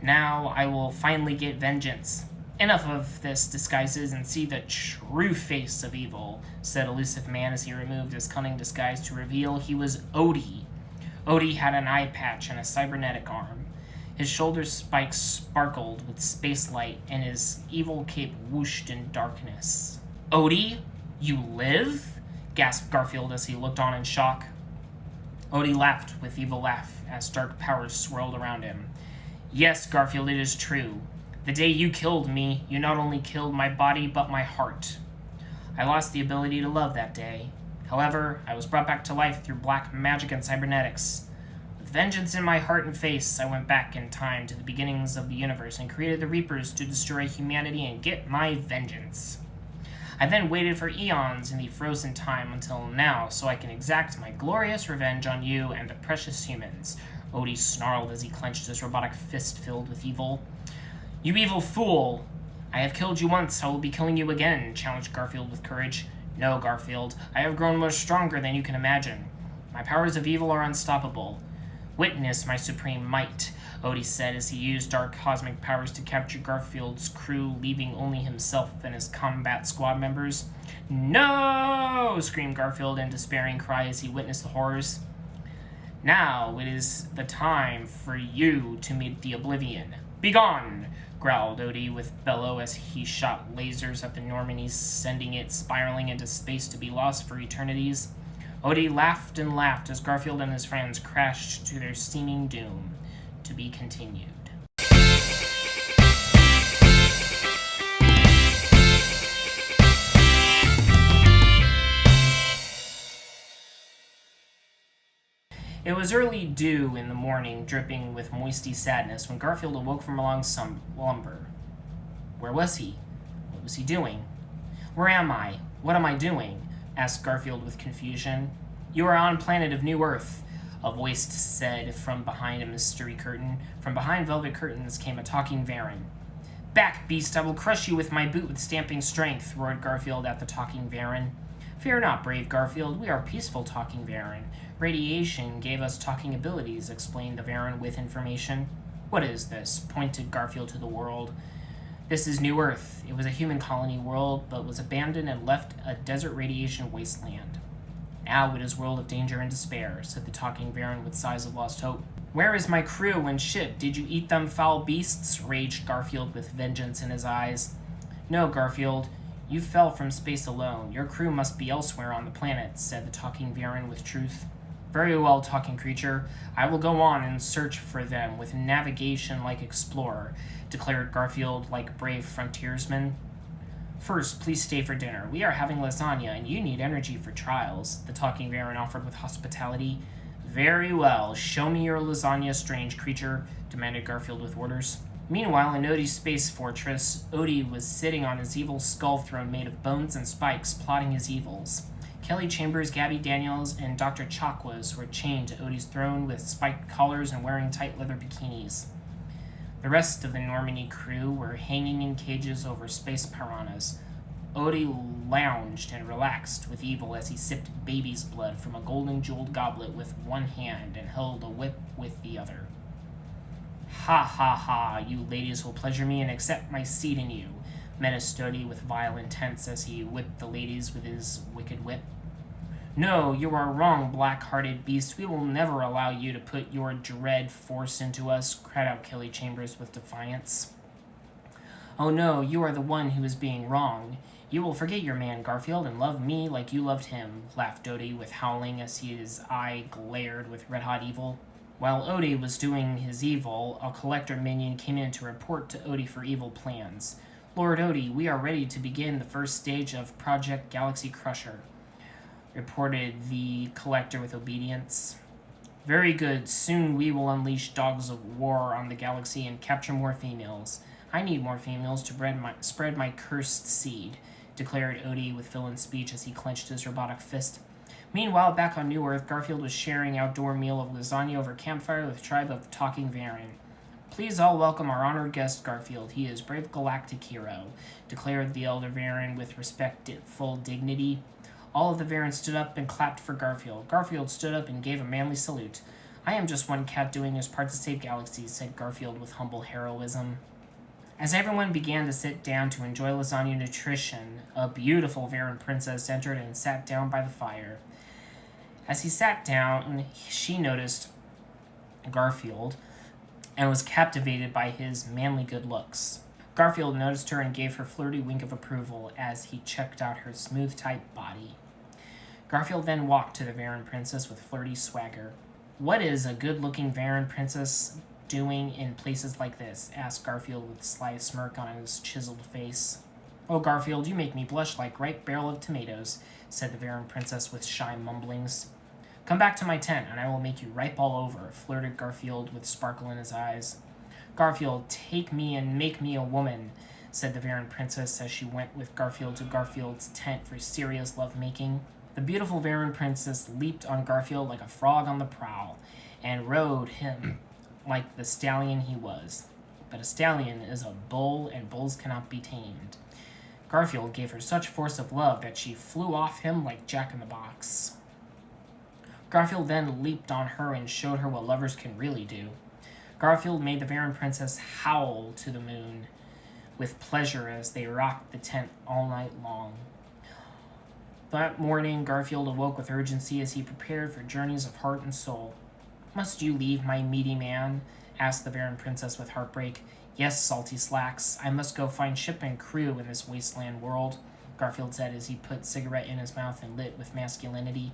Now I will finally get vengeance. Enough of this disguises and see the true face of evil," said Elusive Man as he removed his cunning disguise to reveal he was Odie. Odie had an eye patch and a cybernetic arm. His shoulder spikes sparkled with space light, and his evil cape whooshed in darkness. "Odie, you live?" gasped Garfield as he looked on in shock. Odie laughed with evil laugh as dark powers swirled around him. "Yes, Garfield, it is true. The day you killed me, you not only killed my body, but my heart. I lost the ability to love that day. However, I was brought back to life through black magic and cybernetics. With vengeance in my heart and face, I went back in time to the beginnings of the universe and created the Reapers to destroy humanity and get my vengeance. I then waited for eons in the frozen time until now so I can exact my glorious revenge on you and the precious humans," Odie snarled as he clenched his robotic fist filled with evil. "You evil fool! I have killed you once, I will be killing you again," challenged Garfield with courage. "No, Garfield, I have grown much stronger than you can imagine. My powers of evil are unstoppable. Witness my supreme might," Odie said as he used dark cosmic powers to capture Garfield's crew, leaving only himself and his combat squad members. "No!" screamed Garfield in despairing cry as he witnessed the horrors. "Now it is the time for you to meet the Oblivion. Begone!" growled Odie with bellow as he shot lasers at the Normandy, sending it spiraling into space to be lost for eternities. Odie laughed and laughed as Garfield and his friends crashed to their seeming doom. To be continued. It was early dew in the morning, dripping with moisty sadness, when Garfield awoke from a long slumber. Where was he? What was he doing? "Where am I? What am I doing?" asked Garfield with confusion. "You are on planet of New Earth," a voice said from behind a mystery curtain. From behind velvet curtains came a talking Varan. "Back, beast, I will crush you with my boot with stamping strength," roared Garfield at the talking Varan. "Fear not, brave Garfield, we are peaceful talking Varan. Radiation gave us talking abilities," explained the Varan with information. "What is this?" pointed Garfield to the world. "This is New Earth. It was a human colony world, but was abandoned and left a desert radiation wasteland. Now it is a world of danger and despair," said the talking Varan with sighs of lost hope. "Where is my crew and ship? Did you eat them, foul beasts?" raged Garfield with vengeance in his eyes. "No, Garfield. You fell from space alone. Your crew must be elsewhere on the planet," said the talking Varan with truth. "Very well, talking creature. I will go on and search for them with navigation like explorer," declared Garfield like brave frontiersman. "First, please stay for dinner. We are having lasagna, and you need energy for trials," the talking Varan offered with hospitality. "Very well. Show me your lasagna, strange creature," demanded Garfield with orders. Meanwhile, in Odie's space fortress, Odie was sitting on his evil skull throne made of bones and spikes, plotting his evils. Kelly Chambers, Gabby Daniels, and Dr. Chakwas were chained to Odie's throne with spiked collars and wearing tight leather bikinis. The rest of the Normandy crew were hanging in cages over space piranhas. Odie lounged and relaxed with evil as he sipped baby's blood from a golden jeweled goblet with one hand and held a whip with the other. "Ha ha ha, you ladies will pleasure me and accept my seat in you," menaced Odie with vile intents as he whipped the ladies with his wicked whip. No, you are wrong, black-hearted beast. We will never allow you to put your dread force into us, cried out Kelly Chambers with defiance. Oh no, you are the one who is being wrong. You will forget your man, Garfield, and love me like you loved him, laughed Odie with howling as his eye glared with red-hot evil. While Odie was doing his evil, a collector minion came in to report to Odie for evil plans. Lord Odie, we are ready to begin the first stage of Project Galaxy Crusher, reported the collector with obedience. Very good. Soon we will unleash dogs of war on the galaxy and capture more females. I need more females to spread my cursed seed, declared Odie with villain speech as he clenched his robotic fist. Meanwhile, back on New Earth, Garfield was sharing outdoor meal of lasagna over campfire with a tribe of talking Varen. Please all welcome our honored guest, Garfield. He is brave galactic hero, declared the elder Varen with respectful dignity. All of the Varens stood up and clapped for Garfield. Garfield stood up and gave a manly salute. I am just one cat doing his part to save galaxies, said Garfield with humble heroism. As everyone began to sit down to enjoy lasagna nutrition, a beautiful Varen princess entered and sat down by the fire. As he sat down, she noticed Garfield and was captivated by his manly good looks. Garfield noticed her and gave her a flirty wink of approval as he checked out her smooth-type body. Garfield then walked to the Varen princess with flirty swagger. What is a good-looking Varen princess doing in places like this? Asked Garfield with a sly smirk on his chiseled face. Oh, Garfield, you make me blush like ripe barrel of tomatoes, said the Varen princess with shy mumblings. Come back to my tent, and I will make you ripe all over, flirted Garfield with sparkle in his eyes. Garfield, take me and make me a woman, said the Varen princess as she went with Garfield to Garfield's tent for serious lovemaking. The beautiful Varen princess leaped on Garfield like a frog on the prowl, and rode him like the stallion he was. But a stallion is a bull, and bulls cannot be tamed. Garfield gave her such force of love that she flew off him like Jack-in-the-Box. Garfield then leaped on her and showed her what lovers can really do. Garfield made the Varen princess howl to the moon with pleasure as they rocked the tent all night long. That morning, Garfield awoke with urgency as he prepared for journeys of heart and soul. Must you leave, my meaty man? Asked the Varen princess with heartbreak. Yes, salty slacks. I must go find ship and crew in this wasteland world, Garfield said as he put cigarette in his mouth and lit with masculinity.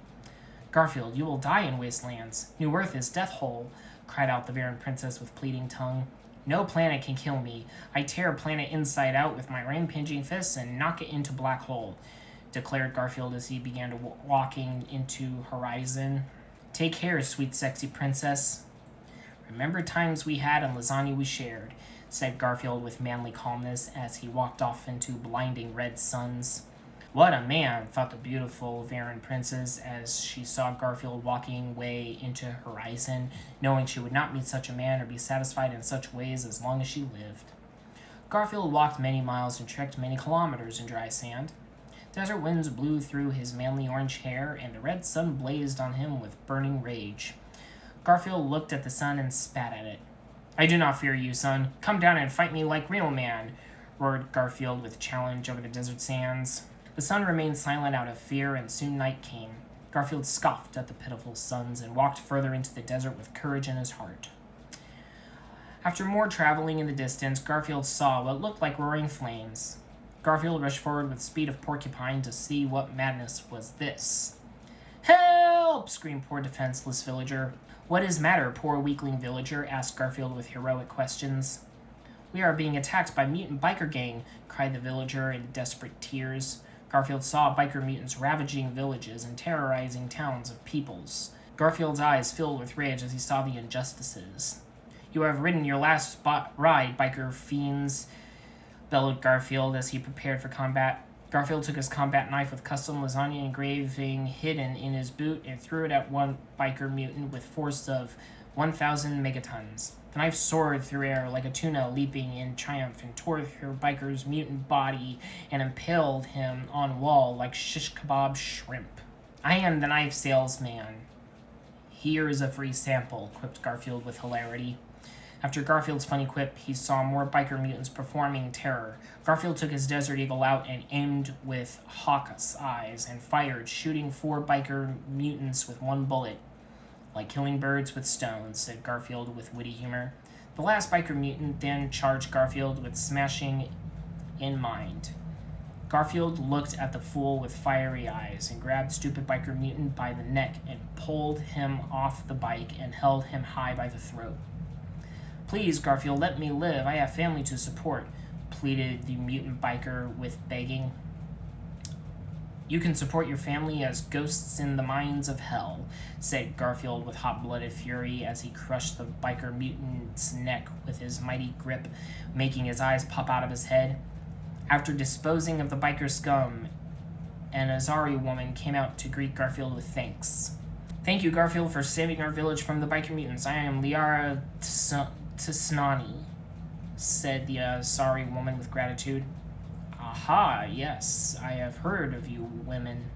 Garfield, you will die in wastelands. New Earth is death hole, cried out the Varen princess with pleading tongue. No planet can kill me. I tear a planet inside out with my rampaging fists and knock it into black hole, declared Garfield as he began to walking into Horizon. Take care, sweet sexy princess. Remember times we had and lasagna we shared, said Garfield with manly calmness as he walked off into blinding red suns. What a man, thought the beautiful Varen princess as she saw Garfield walking way into Horizon, knowing she would not meet such a man or be satisfied in such ways as long as she lived. Garfield walked many miles and trekked many kilometers in dry sand. Desert winds blew through his manly orange hair, and the red sun blazed on him with burning rage. Garfield looked at the sun and spat at it. I do not fear you, son. Come down and fight me like real man, roared Garfield with challenge over the desert sands. The sun remained silent out of fear, and soon night came. Garfield scoffed at the pitiful suns and walked further into the desert with courage in his heart. After more traveling in the distance, Garfield saw what looked like roaring flames. Garfield rushed forward with the speed of porcupine to see what madness was this. Help! Screamed poor defenseless villager. What is matter, poor weakling villager? Asked Garfield with heroic questions. We are being attacked by mutant biker gang, cried the villager in desperate tears. Garfield saw biker mutants ravaging villages and terrorizing towns of peoples. Garfield's eyes filled with rage as he saw the injustices. You have ridden your last ride, biker fiends, bellowed Garfield as he prepared for combat. Garfield took his combat knife with custom lasagna engraving hidden in his boot and threw it at one biker mutant with force of 1,000 megatons. The knife soared through air like a tuna leaping in triumph and tore through biker's mutant body and impaled him on wall like shish kebab shrimp. I am the knife salesman. Here is a free sample, quipped Garfield with hilarity. After Garfield's funny quip, he saw more biker mutants performing terror. Garfield took his Desert Eagle out and aimed with hawk's eyes and fired, shooting 4 biker mutants with 1 bullet. Like killing birds with stones, said Garfield with witty humor. The last biker mutant then charged Garfield with smashing in mind. Garfield looked at the fool with fiery eyes and grabbed stupid biker mutant by the neck and pulled him off the bike and held him high by the throat. Please, Garfield, let me live. I have family to support, pleaded the mutant biker with begging. You can support your family as ghosts in the mines of hell, said Garfield with hot-blooded fury as he crushed the biker mutant's neck with his mighty grip, making his eyes pop out of his head. After disposing of the biker scum, an Azari woman came out to greet Garfield with thanks. Thank you, Garfield, for saving our village from the biker mutants. I am Liara Tsnani, said the Azari woman with gratitude. Aha, yes, I have heard of you women.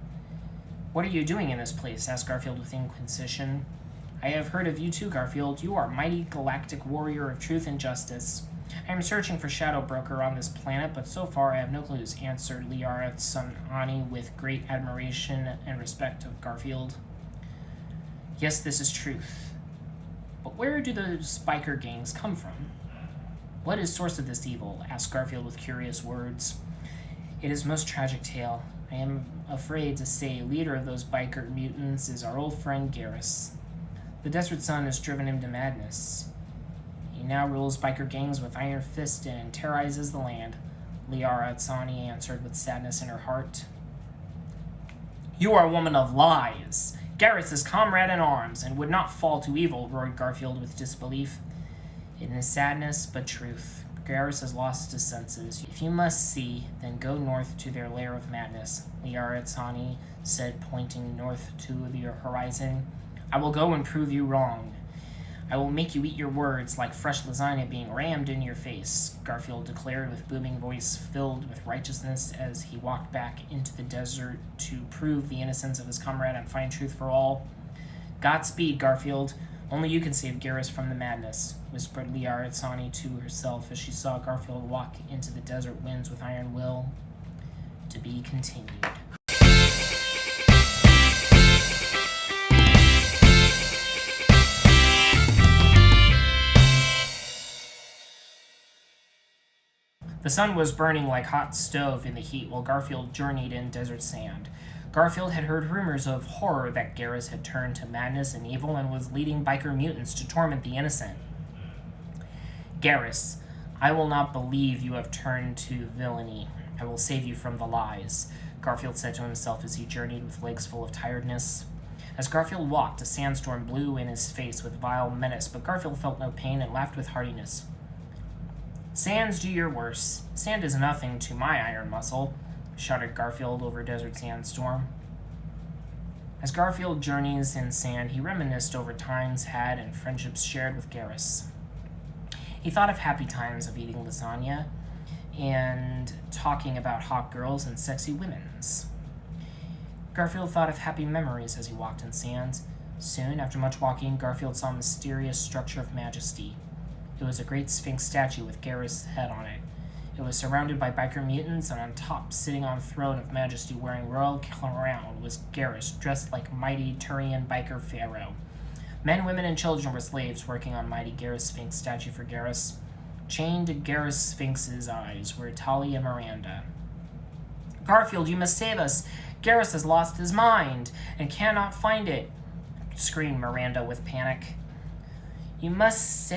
What are you doing in this place? Asked Garfield with inquisition. I have heard of you too, Garfield. You are mighty galactic warrior of truth and justice. I am searching for Shadow Broker on this planet, but so far I have no clues, answered Liara Tsnani with great admiration and respect of Garfield. Yes, this is truth. But where do those biker gangs come from? What is source of this evil? Asked Garfield with curious words. It is a most tragic tale. I am afraid to say leader of those biker mutants is our old friend Garrus. The Desert Sun has driven him to madness. He now rules biker gangs with iron fist and terrorizes the land, Liara Tsani answered with sadness in her heart. You are a woman of lies. Garrus is comrade in arms and would not fall to evil, roared Garfield with disbelief. It is sadness, but truth. Garrus has lost his senses. If you must see, then go north to their lair of madness, Liara Tsani said, pointing north to the horizon. I will go and prove you wrong. I will make you eat your words like fresh lasagna being rammed in your face, Garfield declared with booming voice filled with righteousness as he walked back into the desert to prove the innocence of his comrade and find truth for all. Godspeed, Garfield. Only you can save Garrus from the madness, whispered Liara Tsani to herself as she saw Garfield walk into the desert winds with iron will. To be continued. The sun was burning like hot stove in the heat while Garfield journeyed in desert sand. Garfield had heard rumors of horror that Garrus had turned to madness and evil and was leading biker mutants to torment the innocent. Garrus, I will not believe you have turned to villainy. I will save you from the lies, Garfield said to himself as he journeyed with legs full of tiredness. As Garfield walked, a sandstorm blew in his face with vile menace, but Garfield felt no pain and laughed with heartiness. Sands, do your worst. Sand is nothing to my iron muscle, shouted Garfield over desert sandstorm. As Garfield journeys in sand, he reminisced over times had and friendships shared with Garrus. He thought of happy times of eating lasagna and talking about hot girls and sexy women's. Garfield thought of happy memories as he walked in sand. Soon, after much walking, Garfield saw a mysterious structure of majesty. It was a great sphinx statue with Garrus' head on it. It was surrounded by biker mutants, and on top, sitting on a throne of majesty wearing royal crown, was Garrus, dressed like mighty Turian biker pharaoh. Men, women, and children were slaves working on mighty Garrus Sphinx statue for Garrus. Chained to Garrus Sphinx's eyes were Tali and Miranda. Garfield, you must save us! Garrus has lost his mind and cannot find it, screamed Miranda with panic. You must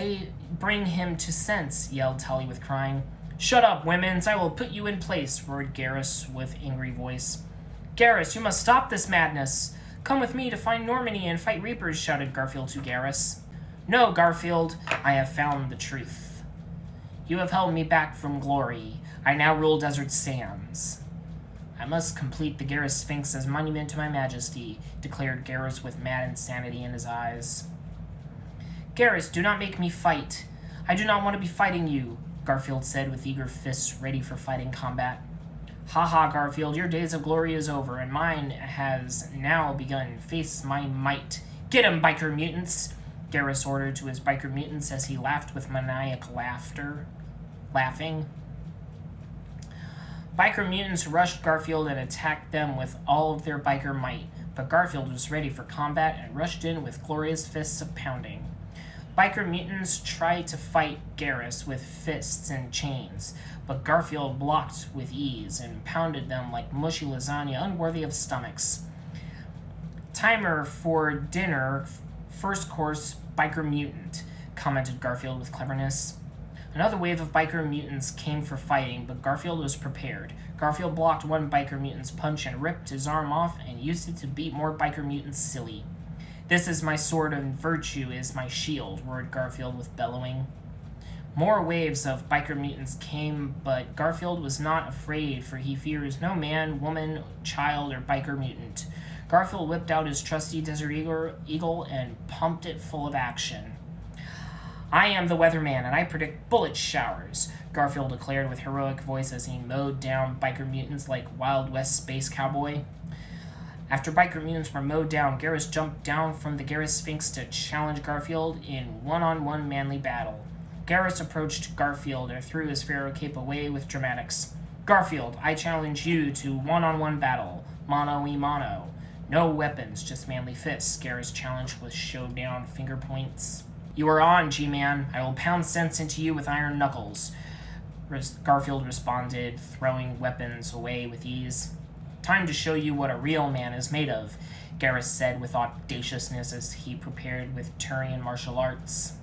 bring him to sense, yelled Tali with crying. Shut up, women's! I will put you in place, roared Garrus with angry voice. Garrus, you must stop this madness! Come with me to find Normandy and fight Reapers, shouted Garfield to Garrus. No, Garfield, I have found the truth. You have held me back from glory. I now rule desert sands. I must complete the Garrus Sphinx as monument to my majesty, declared Garrus with mad insanity in his eyes. Garrus, do not make me fight. I do not want to be fighting you, Garfield said with eager fists ready for fighting combat. Ha ha, Garfield, your days of glory is over, and mine has now begun. Face my might. Get him, biker mutants! Garrus ordered to his biker mutants as he laughed with maniac laughing. Biker mutants rushed Garfield and attacked them with all of their biker might, but Garfield was ready for combat and rushed in with glorious fists of pounding. Biker mutants tried to fight Garrus with fists and chains, but Garfield blocked with ease and pounded them like mushy lasagna unworthy of stomachs. Timer for dinner, first course, biker mutant, commented Garfield with cleverness. Another wave of biker mutants came for fighting, but Garfield was prepared. Garfield blocked one biker mutant's punch and ripped his arm off and used it to beat more biker mutants silly. "This is my sword and virtue is my shield," roared Garfield with bellowing. More waves of biker mutants came, but Garfield was not afraid, for he fears no man, woman, child, or biker mutant. Garfield whipped out his trusty Desert Eagle and pumped it full of action. "I am the weatherman, and I predict bullet showers," Garfield declared with heroic voice as he mowed down biker mutants like Wild West space cowboy. After biker mutants were mowed down, Garrus jumped down from the Garrus Sphinx to challenge Garfield in one-on-one manly battle. Garrus approached Garfield and threw his pharaoh cape away with dramatics. "Garfield, I challenge you to one-on-one battle, mano-y-mano. No weapons, just manly fists," Garrus challenged with showdown finger points. "You are on, G-Man. I will pound sense into you with iron knuckles," Garfield responded, throwing weapons away with ease. "Time to show you what a real man is made of," Garrus said with audaciousness as he prepared with Turian martial arts.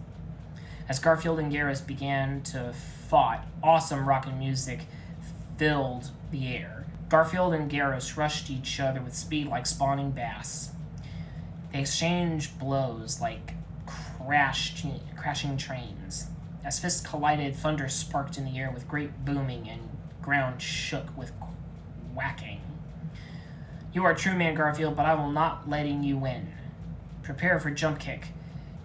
As Garfield and Garrus began to fight, awesome rockin' music filled the air. Garfield and Garrus rushed each other with speed like spawning bass. They exchanged blows like crashing trains. As fists collided, thunder sparked in the air with great booming and ground shook with whacking. "You are a true man, Garfield, but I will not letting you win. Prepare for jump kick,"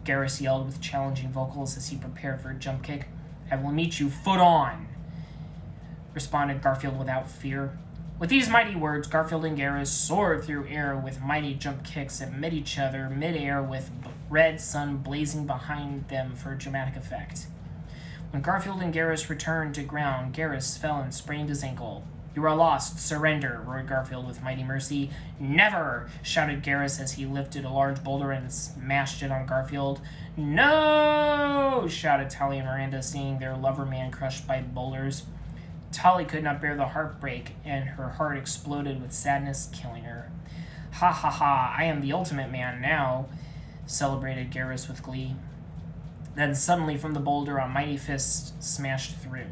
Garrus yelled with challenging vocals as he prepared for a jump kick. "I will meet you foot on," responded Garfield without fear. With these mighty words, Garfield and Garrus soared through air with mighty jump kicks and met each other mid-air with red sun blazing behind them for dramatic effect. When Garfield and Garrus returned to ground, Garrus fell and sprained his ankle. "You are lost. Surrender," roared Garfield with mighty mercy. "Never!" shouted Garrus as he lifted a large boulder and smashed it on Garfield. "No!" shouted Tali and Miranda, seeing their lover man crushed by boulders. Tali could not bear the heartbreak, and her heart exploded with sadness, killing her. "Ha ha ha, I am the ultimate man now," celebrated Garrus with glee. Then suddenly from the boulder a mighty fist smashed through.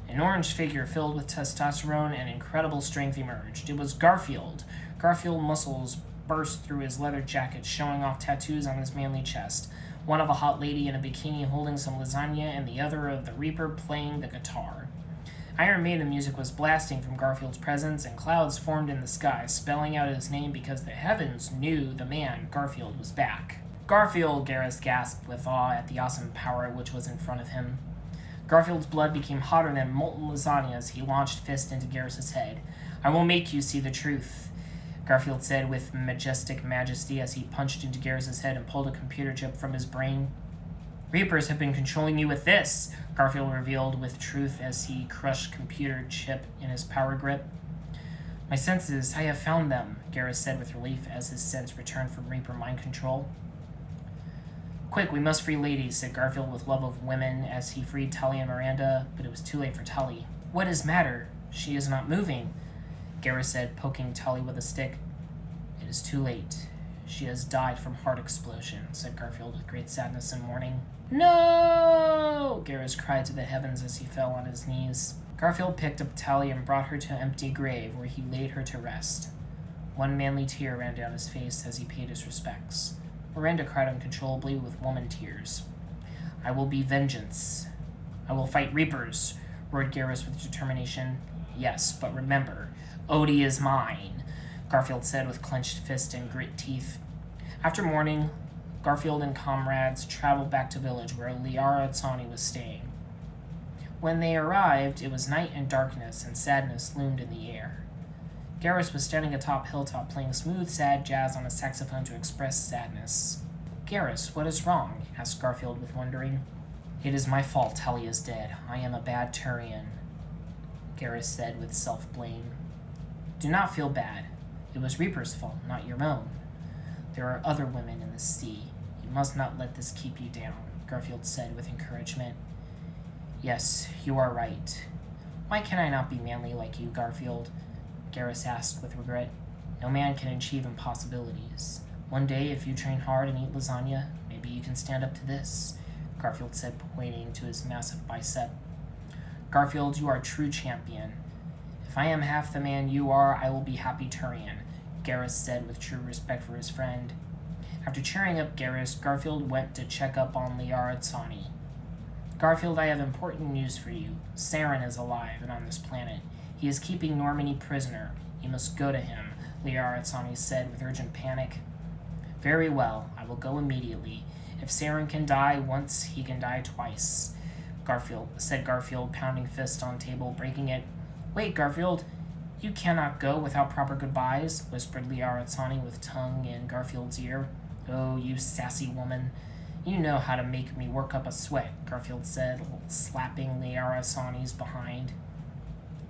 An orange figure filled with testosterone and incredible strength emerged. It was Garfield. Garfield muscles burst through his leather jacket, showing off tattoos on his manly chest. One of a hot lady in a bikini holding some lasagna, and the other of the Reaper playing the guitar. Iron Maiden music was blasting from Garfield's presence, and clouds formed in the sky, spelling out his name because the heavens knew the man, Garfield, was back. "Garfield!" Garrus gasped with awe at the awesome power which was in front of him. Garfield's blood became hotter than molten lasagna as he launched fist into Garrus's head. "I will make you see the truth," Garfield said with majestic majesty as he punched into Garrus's head and pulled a computer chip from his brain. "Reapers have been controlling you with this," Garfield revealed with truth as he crushed computer chip in his power grip. "My senses, I have found them," Garrus said with relief as his sense returned from Reaper mind control. "Quick, we must free ladies," said Garfield with love of women as he freed Tali and Miranda, but it was too late for Tali. "What is matter? She is not moving," Garrus said, poking Tali with a stick. "It is too late. She has died from heart explosion," said Garfield with great sadness and mourning. "No!" Garrus cried to the heavens as he fell on his knees. Garfield picked up Tali and brought her to an empty grave where he laid her to rest. One manly tear ran down his face as he paid his respects. Miranda cried uncontrollably with woman tears. "I will be vengeance. I will fight Reapers," roared Garrus with determination. "Yes, but remember, Odie is mine," Garfield said with clenched fist and grit teeth. After morning, Garfield and comrades traveled back to village where Liara Tsani was staying. When they arrived, it was night and darkness, and sadness loomed in the air. Garrus was standing atop hilltop playing smooth, sad jazz on a saxophone to express sadness. Garrus, what is wrong? Asked Garfield with wondering. It is my fault Helly is dead. I am a bad Turian, Garrus said with self-blame. Do not feel bad. It was Reaper's fault, not your own. There are other women in the sea. You must not let this keep you down, Garfield said with encouragement. Yes, you are right. Why can I not be manly like you, Garfield? Garrus asked with regret. No man can achieve impossibilities. One day, if you train hard and eat lasagna, maybe you can stand up to this, Garfield said, pointing to his massive bicep. Garfield, you are a true champion. If I am half the man you are, I will be happy Turian, Garrus said with true respect for his friend. After cheering up Garrus, Garfield went to check up on Liara Tsani. Garfield, I have important news for you. Saren is alive and on this planet. He is keeping Normandy prisoner. You must go to him, Liara Tsani said with urgent panic. Very well, I will go immediately. If Saren can die once, he can die twice, said Garfield, pounding fist on table, breaking it. Wait, Garfield, you cannot go without proper goodbyes, whispered Liara Tsani with tongue in Garfield's ear. Oh, you sassy woman. You know how to make me work up a sweat, Garfield said, slapping Liara Tsani's behind.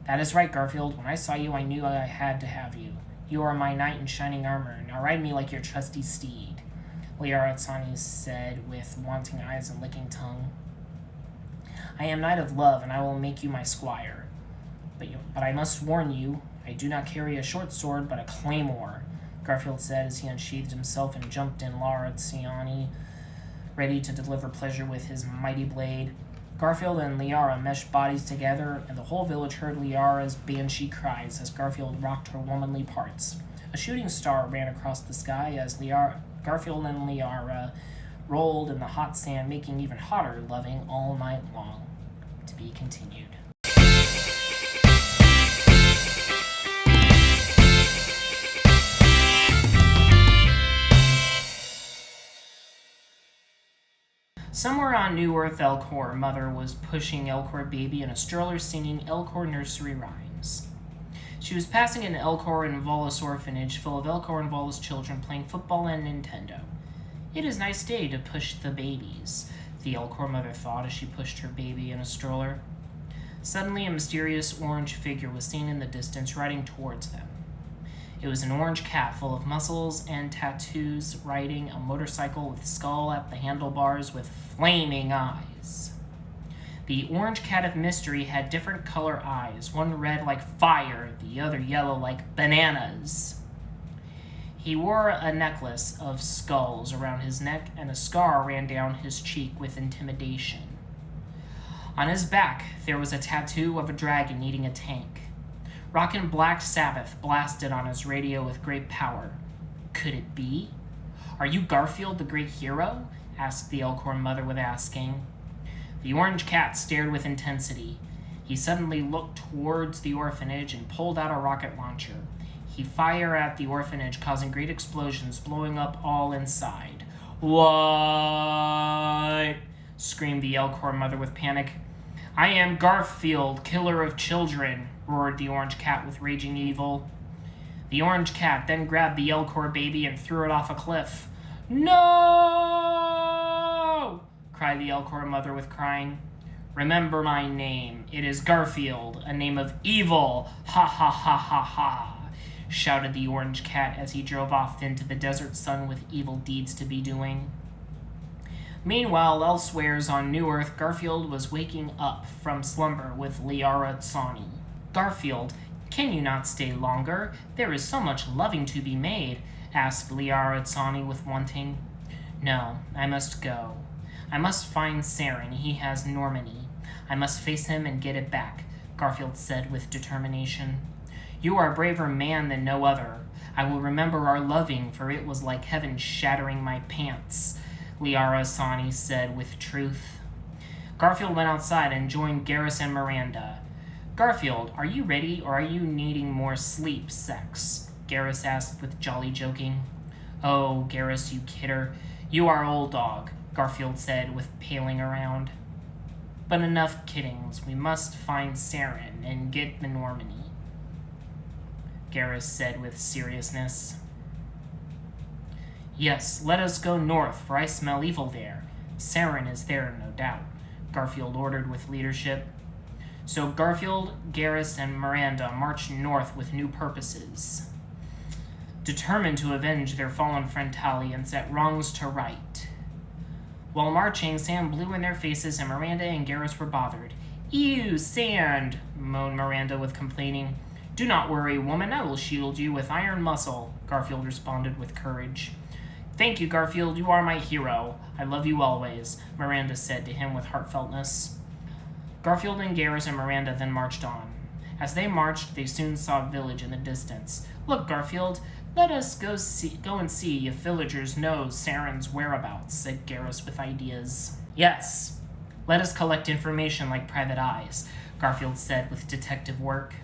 That is right, Garfield. When I saw you, I knew I had to have you. You are my knight in shining armor. Now ride me like your trusty steed, Liara Tsani said with wanting eyes and licking tongue. I am knight of love, and I will make you my squire. But I must warn you, I do not carry a short sword, but a claymore, Garfield said as he unsheathed himself and jumped in Liara Tsani, ready to deliver pleasure with his mighty blade. Garfield and Liara meshed bodies together, and the whole village heard Liara's banshee cries as Garfield rocked her womanly parts. A shooting star ran across the sky as Garfield and Liara rolled in the hot sand, making even hotter loving all night long. To be continued. Somewhere on New Earth, Elcor mother was pushing Elcor baby in a stroller singing Elcor nursery rhymes. She was passing an Elcor and Volus orphanage full of Elcor and Volus children playing football and Nintendo. It is a nice day to push the babies, the Elcor mother thought as she pushed her baby in a stroller. Suddenly, a mysterious orange figure was seen in the distance riding towards them. It was an orange cat full of muscles and tattoos, riding a motorcycle with skull at the handlebars with flaming eyes. The orange cat of mystery had different color eyes, one red like fire, the other yellow like bananas. He wore a necklace of skulls around his neck, and a scar ran down his cheek with intimidation. On his back, there was a tattoo of a dragon eating a tank. Rockin' Black Sabbath blasted on his radio with great power. Could it be? Are you Garfield, the great hero? Asked the Elcor mother with asking. The orange cat stared with intensity. He suddenly looked towards the orphanage and pulled out a rocket launcher. He fired at the orphanage, causing great explosions, blowing up all inside. What? Screamed the Elcor mother with panic. I am Garfield, killer of children, roared the orange cat with raging evil. The orange cat then grabbed the Elcor baby and threw it off a cliff. No! Cried the Elcor mother with crying. Remember my name. It is Garfield, a name of evil. Ha ha ha ha ha, shouted the orange cat as he drove off into the desert sun with evil deeds to be doing. Meanwhile, elsewheres on New Earth, Garfield was waking up from slumber with Liara Tsani. Garfield, can you not stay longer? There is so much loving to be made, asked Liara Tsani with wanting. No, I must go. I must find Saren. He has Normandy. I must face him and get it back, Garfield said with determination. You are a braver man than no other. I will remember our loving, for it was like heaven shattering my pants, Liara Tsani said with truth. Garfield went outside and joined Garrus and Miranda. Garfield, are you ready or are you needing more sleep sex? Garrus asked with jolly joking. Oh, Garrus, you kidder. You are old dog, Garfield said with paling around. But enough kiddings. We must find Saren and get the Normandy, Garrus said with seriousness. Yes, let us go north, for I smell evil there. Saren is there, no doubt, Garfield ordered with leadership. So Garfield, Garrus, and Miranda marched north with new purposes, determined to avenge their fallen friend Tally and set wrongs to right. While marching, sand blew in their faces, and Miranda and Garrus were bothered. Ew, sand, moaned Miranda with complaining. Do not worry, woman, I will shield you with iron muscle, Garfield responded with courage. Thank you, Garfield, you are my hero. I love you always, Miranda said to him with heartfeltness. Garfield and Garrus and Miranda then marched on. As they marched, they soon saw a village in the distance. Look, Garfield, let us go and see if villagers know Saren's whereabouts, said Garrus with ideas. Yes, let us collect information like private eyes, Garfield said with detective work.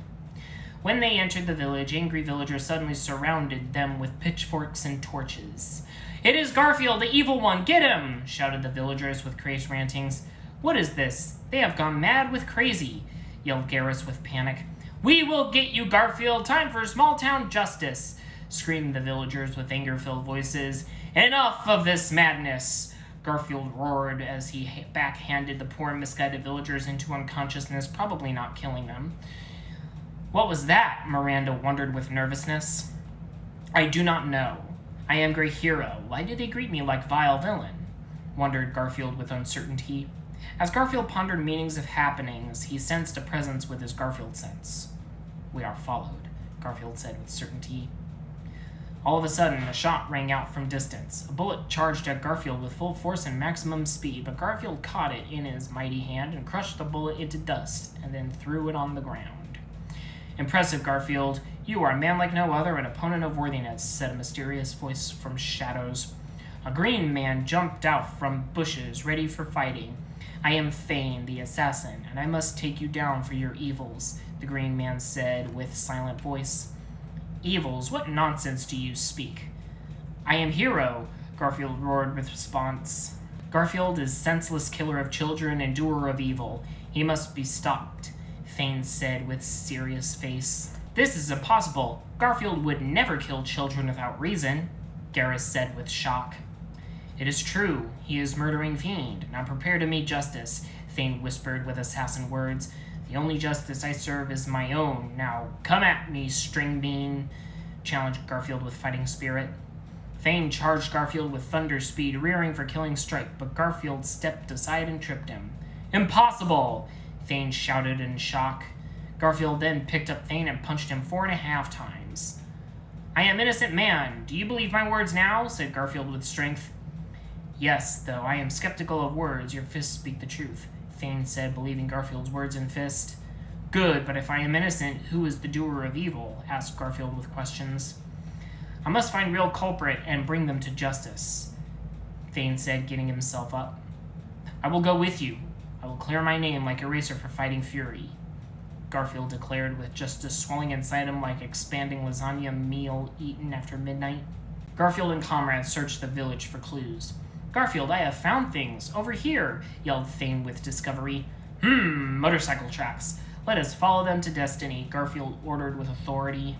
When they entered the village, angry villagers suddenly surrounded them with pitchforks and torches. It is Garfield, the evil one! Get him! Shouted the villagers with crazed rantings. What is this? They have gone mad with crazy, yelled Garrus with panic. We will get you, Garfield! Time for small-town justice! Screamed the villagers with anger-filled voices. Enough of this madness! Garfield roared as he backhanded the poor misguided villagers into unconsciousness, probably not killing them. What was that? Miranda wondered with nervousness. I do not know. I am great hero. Why did they greet me like vile villain? Wondered Garfield with uncertainty. As Garfield pondered meanings of happenings, he sensed a presence with his Garfield sense. We are followed, Garfield said with certainty. All of a sudden, a shot rang out from distance. A bullet charged at Garfield with full force and maximum speed, but Garfield caught it in his mighty hand and crushed the bullet into dust, and then threw it on the ground. Impressive, Garfield. You are a man like no other, an opponent of worthiness, said a mysterious voice from shadows. A green man jumped out from bushes, ready for fighting. I am Thane, the assassin, and I must take you down for your evils, the green man said with silent voice. Evils? What nonsense do you speak? I am Hero, Garfield roared with response. Garfield is senseless killer of children and doer of evil. He must be stopped, Thane said with serious face. This is impossible. Garfield would never kill children without reason, Garrus said with shock. It is true. He is murdering fiend. Now prepare to meet justice, Thane whispered with assassin words. The only justice I serve is my own. Now come at me, string bean, challenged Garfield with fighting spirit. Thane charged Garfield with thunder speed, rearing for killing strike, but Garfield stepped aside and tripped him. Impossible! Thane shouted in shock. Garfield then picked up Thane and punched him 4.5 times. I am innocent man. Do you believe my words now? Said Garfield with strength. Yes, though I am skeptical of words, your fists speak the truth, Thane said, believing Garfield's words in fist. Good, but if I am innocent, who is the doer of evil? Asked Garfield with questions. I must find real culprit and bring them to justice, Thane said, getting himself up. I will go with you. I will clear my name like eraser for fighting fury, Garfield declared with justice swelling inside him like expanding lasagna meal eaten after midnight. Garfield and comrades searched the village for clues. Garfield, I have found things. Over here, yelled Thane with discovery. Motorcycle tracks. Let us follow them to destiny, Garfield ordered with authority.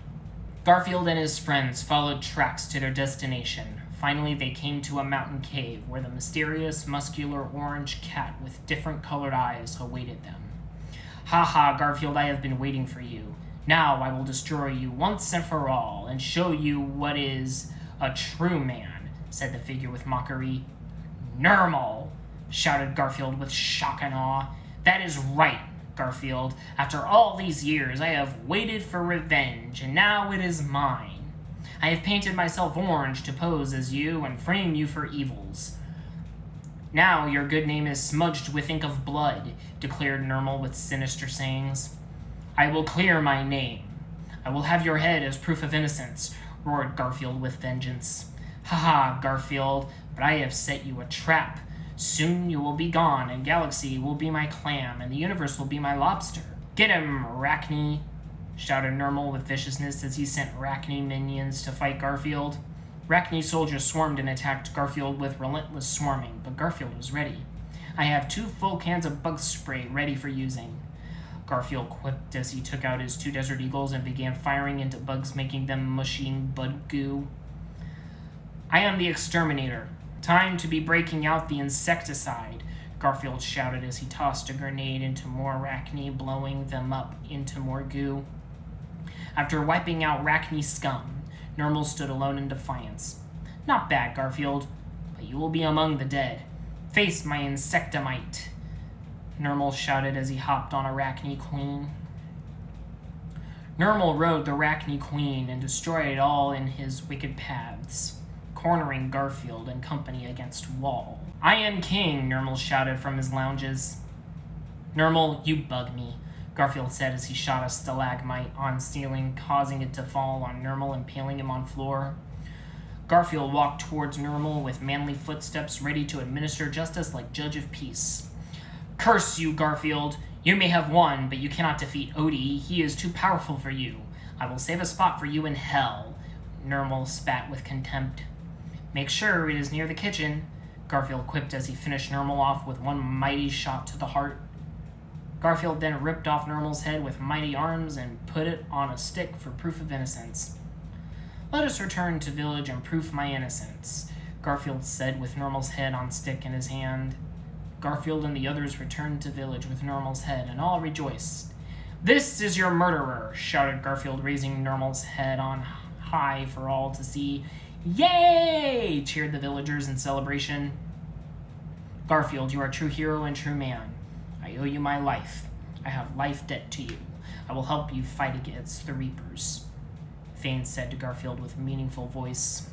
Garfield and his friends followed tracks to their destination. Finally, they came to a mountain cave where the mysterious, muscular orange cat with different colored eyes awaited them. Ha ha, Garfield, I have been waiting for you. Now I will destroy you once and for all and show you what is a true man, said the figure with mockery. Normal, shouted Garfield with shock and awe. That is right, Garfield. After all these years, I have waited for revenge, and now it is mine. I have painted myself orange to pose as you and frame you for evils. Now your good name is smudged with ink of blood, declared Normal with sinister sayings. I will clear my name. I will have your head as proof of innocence, roared Garfield with vengeance. Ha ha, Garfield, but I have set you a trap. Soon you will be gone, and Galaxy will be my clam, and the universe will be my lobster. Get him, Arachne, shouted Normal with viciousness as he sent Arachne minions to fight Garfield. Arachne soldiers swarmed and attacked Garfield with relentless swarming, but Garfield was ready. I have 2 full cans of bug spray ready for using, Garfield quipped as he took out his 2 Desert Eagles and began firing into bugs, making them mushy bud goo. I am the exterminator. Time to be breaking out the insecticide, Garfield shouted as he tossed a grenade into more arachne, blowing them up into more goo. After wiping out arachne scum, Normal stood alone in defiance. Not bad, Garfield, but you will be among the dead. Face my insectamite, Normal shouted as he hopped on Arachne Queen. Normal rode the Arachne Queen and destroyed it all in his wicked paths, cornering Garfield and company against wall. I am king, Normal shouted from his lounges. Normal, you bug me, Garfield said as he shot a stalagmite on ceiling, causing it to fall on Normal, impaling him on floor. Garfield walked towards Normal with manly footsteps, ready to administer justice like judge of peace. Curse you, Garfield! You may have won, but you cannot defeat Odie. He is too powerful for you. I will save a spot for you in hell, Normal spat with contempt. Make sure it is near the kitchen, Garfield quipped as he finished Normal off with one mighty shot to the heart. Garfield then ripped off Normal's head with mighty arms and put it on a stick for proof of innocence. Let us return to village and prove my innocence, Garfield said with Normal's head on stick in his hand. Garfield and the others returned to village with Normal's head, and all rejoiced. This is your murderer, shouted Garfield, raising Normal's head on high for all to see. Yay! Cheered the villagers in celebration. Garfield, you are a true hero and true man. I owe you my life. I have life debt to you. I will help you fight against the Reapers, Fane said to Garfield with a meaningful voice.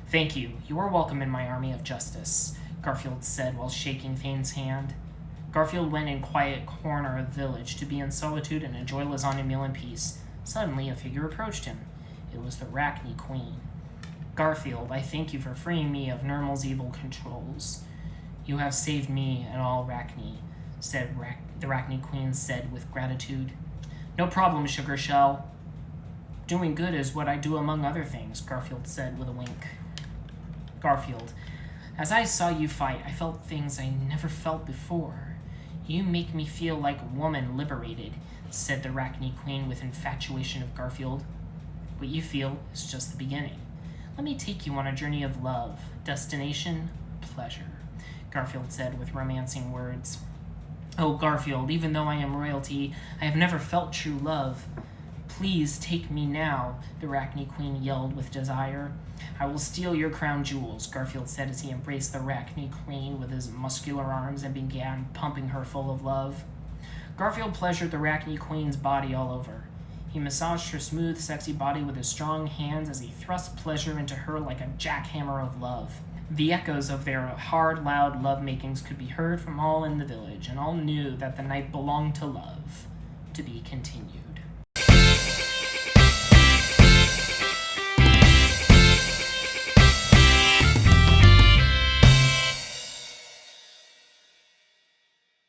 Thank you. You are welcome in my army of justice, Garfield said while shaking Fane's hand. Garfield went in quiet corner of the village to be in solitude and enjoy lasagna meal in peace. Suddenly, a figure approached him. It was the Arachne Queen. Garfield, I thank you for freeing me of Normal's evil controls. You have saved me and all Arachne, the Arachne Queen said with gratitude. No problem, Sugar Shell. Doing good is what I do among other things, Garfield said with a wink. Garfield, as I saw you fight, I felt things I never felt before. You make me feel like a woman liberated, said the Arachne Queen with infatuation of Garfield. What you feel is just the beginning. Let me take you on a journey of love. Destination, pleasure, Garfield said with romancing words. Oh, Garfield, even though I am royalty, I have never felt true love. Please take me now, the Arachne Queen yelled with desire. I will steal your crown jewels, Garfield said as he embraced the Arachne Queen with his muscular arms and began pumping her full of love. Garfield pleasured the Arachne Queen's body all over. He massaged her smooth, sexy body with his strong hands as he thrust pleasure into her like a jackhammer of love. The echoes of their hard, loud love-makings could be heard from all in the village, and all knew that the night belonged to love, to be continued.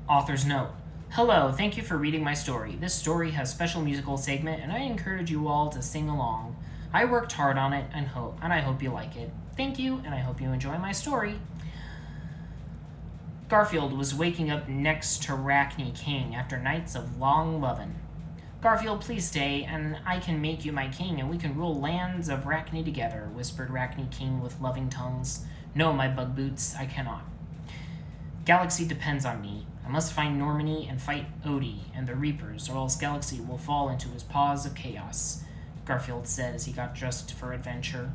Author's note. Hello, thank you for reading my story. This story has special musical segment, and I encourage you all to sing along. I worked hard on it, and I hope you like it. Thank you, and I hope you enjoy my story. Garfield was waking up next to Arachne King after nights of long lovin'. Garfield, please stay, and I can make you my king, and we can rule lands of Arachne together, whispered Arachne King with loving tongues. No, my bug boots, I cannot. Galaxy depends on me. I must find Normani and fight Odie and the Reapers, or else Galaxy will fall into his paws of chaos, Garfield said as he got dressed for adventure.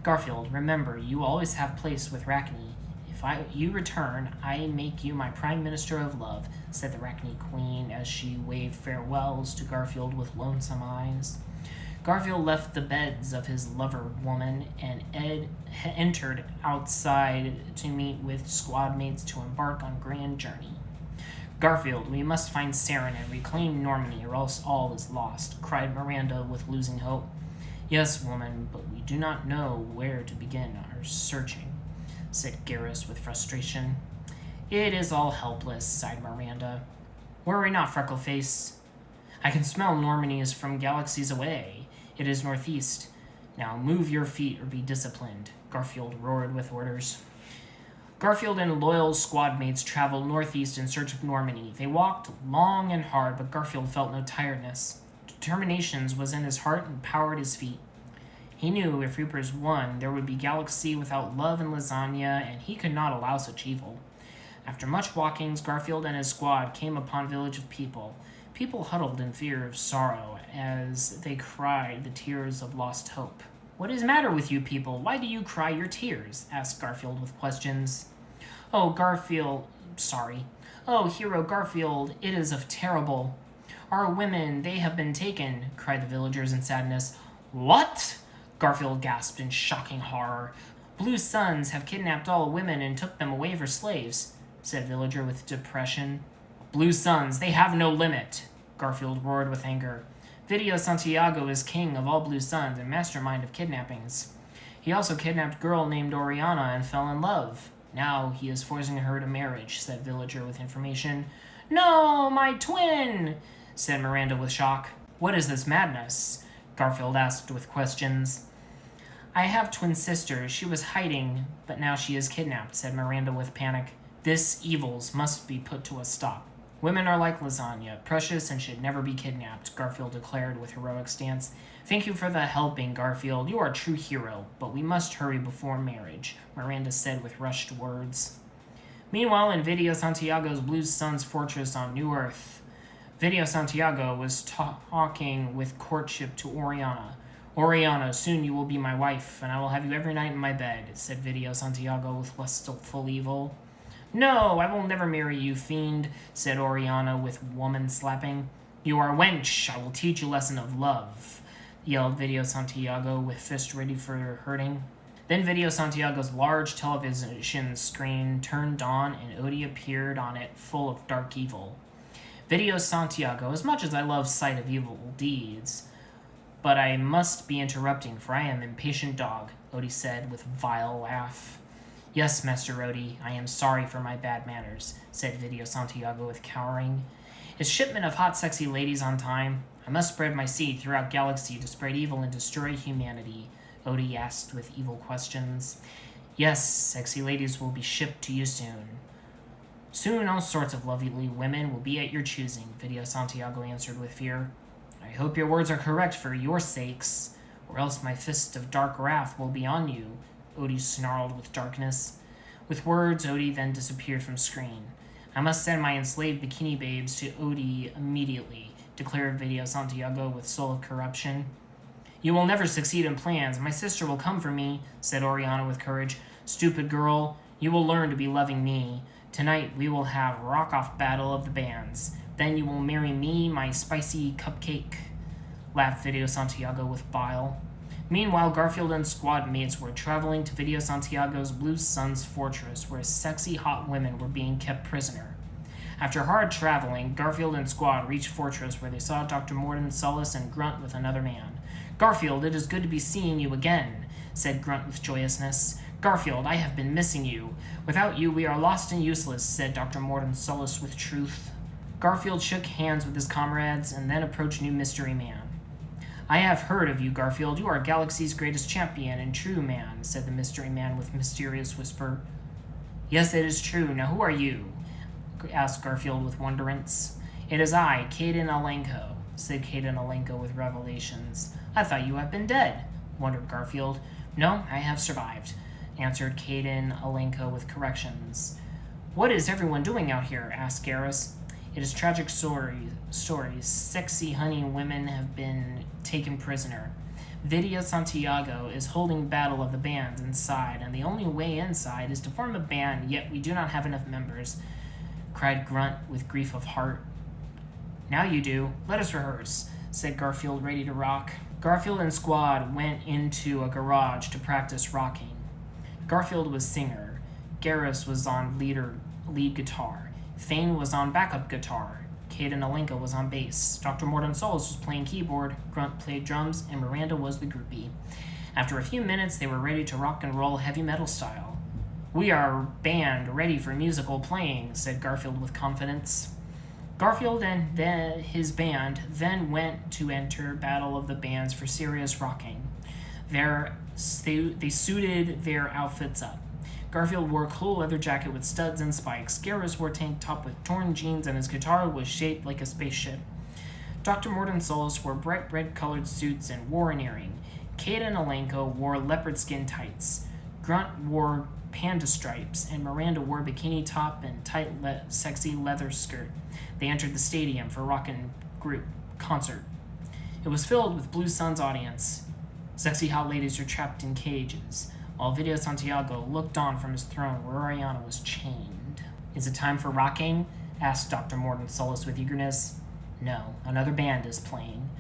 Garfield, remember, you always have place with Arachne. If you return, I make you my Prime Minister of Love, said the Arachne Queen as she waved farewells to Garfield with lonesome eyes. Garfield left the beds of his lover woman and entered outside to meet with squad mates to embark on grand journey. Garfield, we must find Saren and reclaim Normani, or else all is lost, cried Miranda with losing hope. Yes, woman, but we do not know where to begin our searching, said Garrus with frustration. It is all helpless, sighed Miranda. Worry not, Freckleface. I can smell Normani is from galaxies away. It is northeast. Now move your feet or be disciplined, Garfield roared with orders. Garfield and loyal squad mates traveled northeast in search of Normani. They walked long and hard, but Garfield felt no tiredness. Determination was in his heart and powered his feet. He knew if Reapers won, there would be galaxy without love and lasagna, and he could not allow such evil. After much walkings, Garfield and his squad came upon a village of people. People huddled in fear of sorrow as they cried the tears of lost hope. "What is the matter with you people? Why do you cry your tears?" asked Garfield with questions. "Oh, Garfield, sorry. Oh, hero Garfield, it is of terrible. Our women, they have been taken," cried the villagers in sadness. "What?" Garfield gasped in shocking horror. "Blue Suns have kidnapped all women and took them away for slaves," said villager with depression. "Blue Suns, they have no limit," Garfield roared with anger. "Video Santiago is king of all Blue Suns and mastermind of kidnappings. He also kidnapped a girl named Oriana and fell in love. Now he is forcing her to marriage," said villager with information. "No, my twin!" said Miranda with shock. "What is this madness?" Garfield asked with questions. "I have twin sister. She was hiding, but now she is kidnapped," said Miranda with panic. "This evils must be put to a stop. Women are like lasagna, precious and should never be kidnapped," Garfield declared with heroic stance. "Thank you for the helping, Garfield. You are a true hero, but we must hurry before marriage," Miranda said with rushed words. Meanwhile, in Video Santiago's Blue Suns fortress on New Earth, Video Santiago was talking with courtship to Oriana. "Oriana, soon you will be my wife, and I will have you every night in my bed," said Video Santiago with lustful evil. "No, I will never marry you, fiend," said Oriana with woman slapping. "You are a wench. I will teach you a lesson of love," yelled Video Santiago with fist ready for hurting. Then Video Santiago's large television screen turned on and Odie appeared on it full of dark evil. "Video Santiago, as much as I love sight of evil deeds, but I must be interrupting, for I am an impatient dog," Odie said with a vile laugh. "Yes, Master Odie, I am sorry for my bad manners," said Video Santiago with cowering. "Is shipment of hot sexy ladies on time? I must spread my seed throughout galaxy to spread evil and destroy humanity," Odie asked with evil questions. "Yes, sexy ladies will be shipped to you soon." "Soon all sorts of lovely women will be at your choosing," Video Santiago answered with fear. "I hope your words are correct for your sakes, or else my fist of dark wrath will be on you," Odie snarled with darkness. With words, Odie then disappeared from screen. "I must send my enslaved bikini babes to Odie immediately," declared Video Santiago with soul of corruption. "You will never succeed in plans. My sister will come for me," said Oriana with courage. "Stupid girl, you will learn to be loving me. Tonight we will have rock-off battle of the bands. Then you will marry me, my spicy cupcake," laughed Video Santiago with bile. Meanwhile, Garfield and squad mates were traveling to Video Santiago's Blue Suns fortress, where sexy hot women were being kept prisoner. After hard traveling, Garfield and squad reached fortress, where they saw Dr. Morden, Solace, and Grunt with another man. "Garfield, it is good to be seeing you again," said Grunt with joyousness. "Garfield, I have been missing you. Without you, we are lost and useless," said Dr. Morden, Solace with truth. Garfield shook hands with his comrades and then approached new mystery man. "I have heard of you, Garfield. You are Galaxy's greatest champion and true man," said the mystery man with mysterious whisper. "Yes, it is true. Now who are you?" asked Garfield with wonderance. "It is I, Caden Alenko," said Caden Alenko with revelations. "I thought you had been dead," wondered Garfield. "No, I have survived," answered Caden Alenko with corrections. "What is everyone doing out here?" asked Garrus. "It is tragic stories. Sexy honey women have been taken prisoner. Video Santiago is holding battle of the bands inside, and the only way inside is to form a band, yet we do not have enough members," cried Grunt with grief of heart. "Now you do. Let us rehearse," said Garfield, ready to rock. Garfield and squad went into a garage to practice rocking. Garfield was singer. Garrus was on lead guitar. Thane was on backup guitar. Caden Alenko was on bass. Dr. Morden Solis was playing keyboard. Grunt played drums, and Miranda was the groupie. After a few minutes, they were ready to rock and roll heavy metal style. "We are a band ready for musical playing," said Garfield with confidence. Garfield and his band then went to enter Battle of the Bands for serious rocking. They suited their outfits up. Garfield wore a cool leather jacket with studs and spikes. Garrus wore a tank top with torn jeans, and his guitar was shaped like a spaceship. Dr. Morden Solis wore bright red-colored suits and wore an earring. Kate and Alenko wore leopard skin tights. Grunt wore panda stripes, and Miranda wore a bikini top and tight, sexy leather skirt. They entered the stadium for a rockin' group concert. It was filled with Blue Sun's audience. Sexy hot ladies were trapped in cages, while Video Santiago looked on from his throne where Oriana was chained. Is it time for rocking? Asked Dr. Morton Solus with eagerness. No, another band is playing,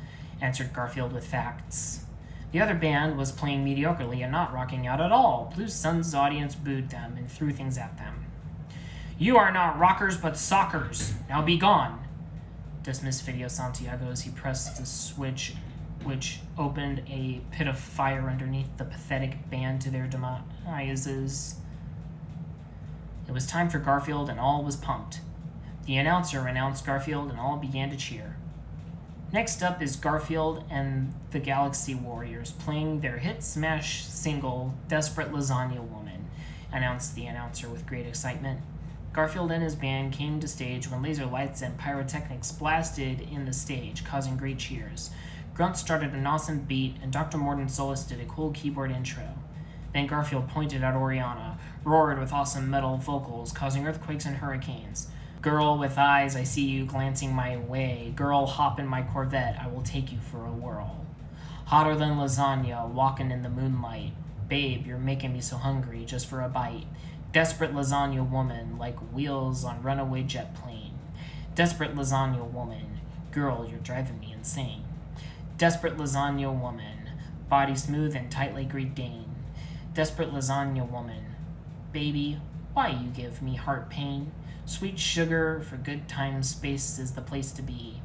answered Garfield with facts. The other band was playing mediocrely and not rocking out at all. Blue Sun's audience booed them and threw things at them. You are not rockers but sockers. Now be gone, dismissed Video Santiago as he pressed the switch which opened a pit of fire underneath the pathetic band to their demises. It was time for Garfield and all was pumped. The announcer announced Garfield and all began to cheer. Next up is Garfield and the Galaxy Warriors playing their hit smash single, Desperate Lasagna Woman, announced the announcer with great excitement. Garfield and his band came to stage when laser lights and pyrotechnics blasted in the stage, causing great cheers. Grunt started an awesome beat, and Dr. Morton Solus did a cool keyboard intro. Then Garfield pointed at Oriana, roared with awesome metal vocals, causing earthquakes and hurricanes. Girl with eyes, I see you glancing my way. Girl, hop in my Corvette, I will take you for a whirl. Hotter than lasagna, walking in the moonlight. Babe, you're making me so hungry just for a bite. Desperate lasagna woman, like wheels on runaway jet plane. Desperate lasagna woman, girl, you're driving me insane. Desperate lasagna woman, body smooth and tight like Great Dane. Desperate lasagna woman, baby, why you give me heart pain? Sweet sugar for good times, space is the place to be.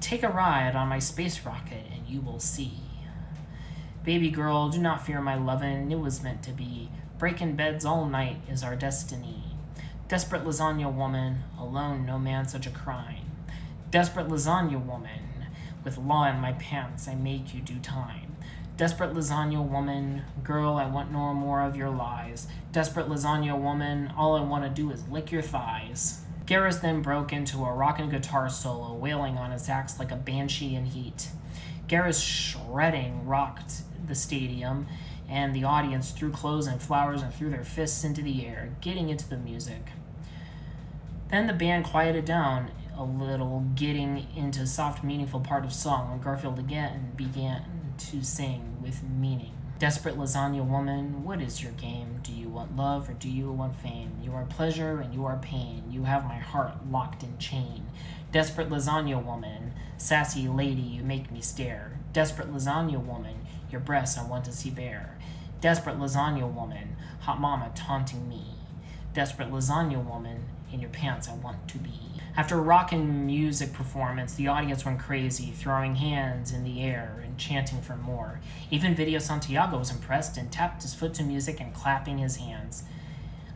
Take a ride on my space rocket and you will see. Baby girl, do not fear my lovin', it was meant to be. Breaking beds all night is our destiny. Desperate lasagna woman, alone no man such a crime. Desperate lasagna woman, with law in my pants I make you do time. Desperate lasagna woman, girl, I want no more of your lies. Desperate lasagna woman, all I want to do is lick your thighs. Garrus then broke into a rockin' guitar solo, wailing on his axe like a banshee in heat. Garrus shredding rocked the stadium, and the audience threw clothes and flowers and threw their fists into the air, getting into the music. Then the band quieted down a little, getting into a soft, meaningful part of song when Garfield again began to sing with meaning. Desperate lasagna woman, what is your game? Do you want love or do you want fame? You are pleasure and you are pain. You have my heart locked in chain. Desperate lasagna woman, sassy lady, you make me stare. Desperate lasagna woman, your breasts I want to see bare. Desperate lasagna woman, hot mama taunting me. Desperate lasagna woman, in your pants I want to be. After a rockin' music performance, the audience went crazy, throwing hands in the air and chanting for more. Even Video Santiago was impressed and tapped his foot to music and clapping his hands.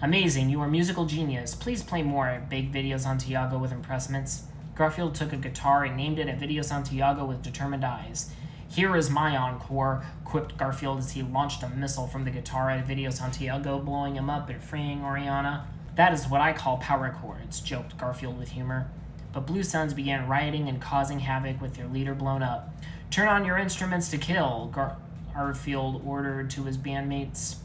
Amazing, you are musical genius. Please play more, begged Video Santiago with impressments. Garfield took a guitar and aimed it at Video Santiago with determined eyes. Here is my encore, quipped Garfield as he launched a missile from the guitar at Video Santiago, blowing him up and freeing Oriana. That is what I call power chords, joked Garfield with humor. But Blue Suns began rioting and causing havoc with their leader blown up. Turn on your instruments to kill, Garfield ordered to his bandmates.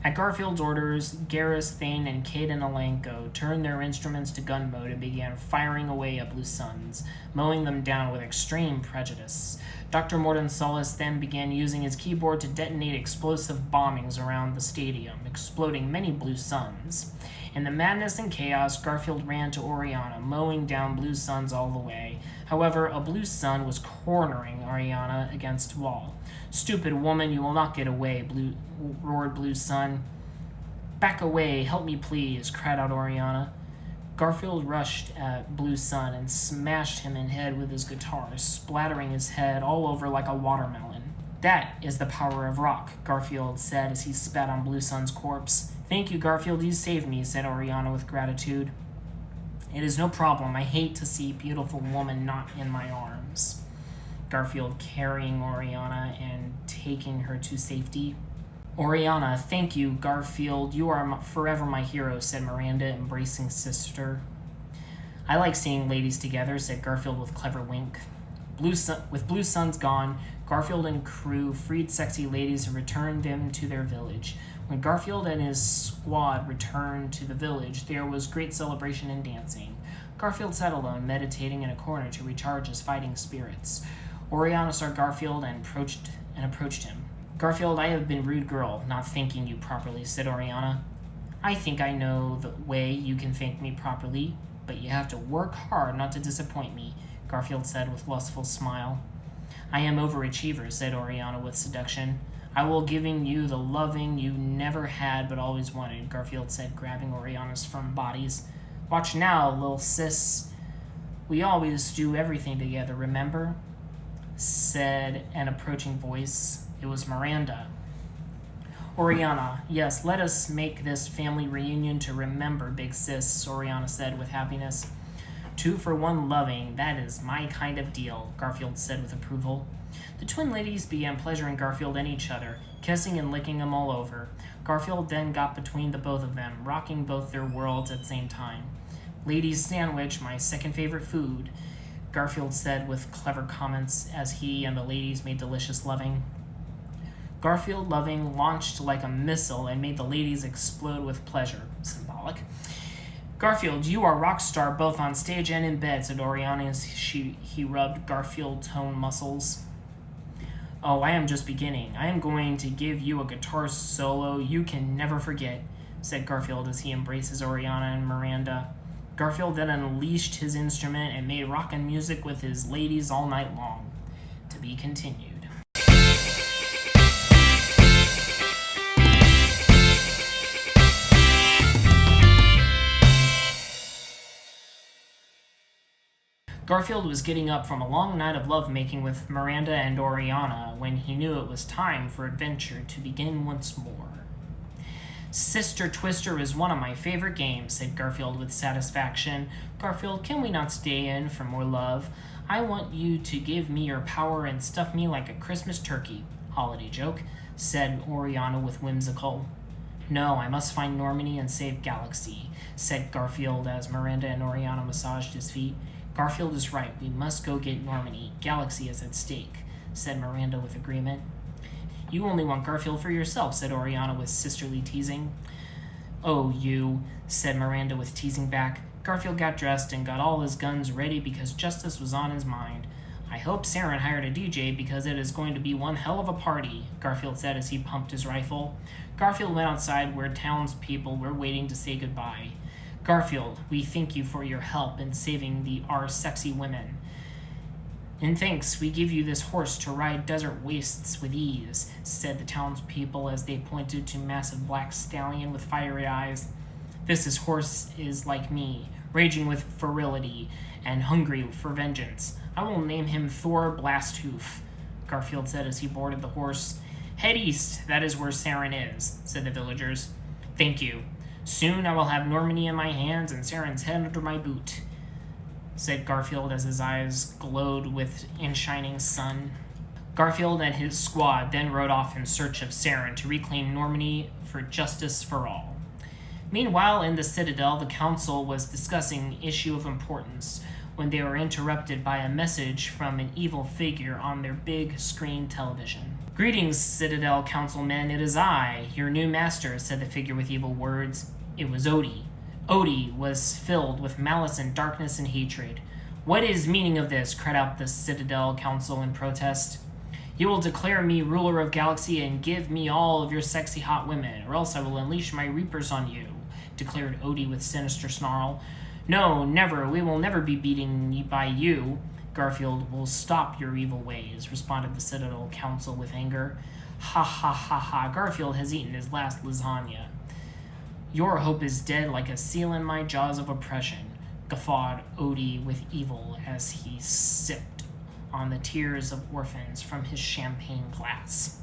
At Garfield's orders, Garrus, Thane, and Kate and Alenko turned their instruments to gun mode and began firing away at Blue Suns, mowing them down with extreme prejudice. Dr. Morton Solus then began using his keyboard to detonate explosive bombings around the stadium, exploding many Blue Suns. In the madness and chaos, Garfield ran to Oriana, mowing down Blue Suns all the way. However, a Blue Sun was cornering Oriana against a wall. Stupid woman, you will not get away, roared Blue Sun. Back away, help me please, cried out Oriana. Garfield rushed at Blue Sun and smashed him in the head with his guitar, splattering his head all over like a watermelon. That is the power of rock, Garfield said as he spat on Blue Sun's corpse. Thank you, Garfield, you saved me, said Oriana with gratitude. It is no problem, I hate to see a beautiful woman not in my arms. Garfield carrying Oriana and taking her to safety. Oriana, thank you, Garfield. You are forever my hero, said Miranda, embracing sister. I like seeing ladies together, said Garfield with clever wink. With Blue Suns gone, Garfield and crew freed sexy ladies and returned them to their village. When Garfield and his squad returned to the village, there was great celebration and dancing. Garfield sat alone, meditating in a corner to recharge his fighting spirits. Oriana saw Garfield and approached him. "Garfield, I have been rude girl, not thanking you properly," said Oriana. "I think I know the way you can thank me properly, but you have to work hard not to disappoint me," Garfield said with lustful smile. "I am overachiever," said Oriana with seduction. "I will giving you the loving you never had but always wanted," Garfield said, grabbing Oriana's firm bodies. "Watch now, lil sis. We always do everything together, remember?" said an approaching voice. It was Miranda. "Oriana, yes, let us make this family reunion to remember, big sis," Oriana said with happiness. "2 for 1 loving, that is my kind of deal," Garfield said with approval. The twin ladies began pleasuring Garfield and each other, kissing and licking him all over. Garfield then got between the both of them, rocking both their worlds at the same time. "Ladies' sandwich, my second favorite food," Garfield said with clever comments as he and the ladies made delicious loving. Garfield loving launched like a missile and made the ladies explode with pleasure. Symbolic. "Garfield, you are rock star both on stage and in bed," said Oriana as he rubbed Garfield's toned muscles. "Oh, I am just beginning. I am going to give you a guitar solo you can never forget," said Garfield as he embraces Oriana and Miranda. Garfield then unleashed his instrument and made rockin' music with his ladies all night long. To be continued. Garfield was getting up from a long night of lovemaking with Miranda and Oriana when he knew it was time for adventure to begin once more. "Sister Twister is one of my favorite games," said Garfield with satisfaction. "Garfield, can we not stay in for more love? I want you to give me your power and stuff me like a Christmas turkey." Holiday joke, said Oriana with whimsical. "No, I must find Normandy and save Galaxy," said Garfield as Miranda and Oriana massaged his feet. "Garfield is right. We must go get Normandy. Galaxy is at stake," said Miranda with agreement. "You only want Garfield for yourself," said Oriana with sisterly teasing. "Oh, you," said Miranda with teasing back. Garfield got dressed and got all his guns ready because justice was on his mind. "I hope Saren hired a DJ because it is going to be one hell of a party," Garfield said as he pumped his rifle. Garfield went outside where townspeople were waiting to say goodbye. "Garfield, we thank you for your help in saving our sexy women. In thanks, we give you this horse to ride desert wastes with ease," said the townspeople as they pointed to a massive black stallion with fiery eyes. "This horse is like me, raging with virility and hungry for vengeance. I will name him Thor Blasthoof," Garfield said as he boarded the horse. "Head east, that is where Saren is," said the villagers. "Thank you. Soon I will have Normandy in my hands and Saren's head under my boot," said Garfield as his eyes glowed in shining sun. Garfield and his squad then rode off in search of Saren to reclaim Normandy for justice for all. Meanwhile, in the Citadel, the council was discussing an issue of importance when they were interrupted by a message from an evil figure on their big screen television. "Greetings, Citadel councilmen, it is I, your new master," said the figure with evil words. It was Odie. Odie was filled with malice and darkness and hatred. "What is meaning of this?" cried out the Citadel Council in protest. "You will declare me ruler of Galaxy and give me all of your sexy hot women, or else I will unleash my reapers on you," declared Odie with sinister snarl. "No, never. We will never be beaten by you. Garfield will stop your evil ways," responded the Citadel Council with anger. "Ha ha ha ha, Garfield has eaten his last lasagna. Your hope is dead like a seal in my jaws of oppression," guffawed Odie with evil as he sipped on the tears of orphans from his champagne glass.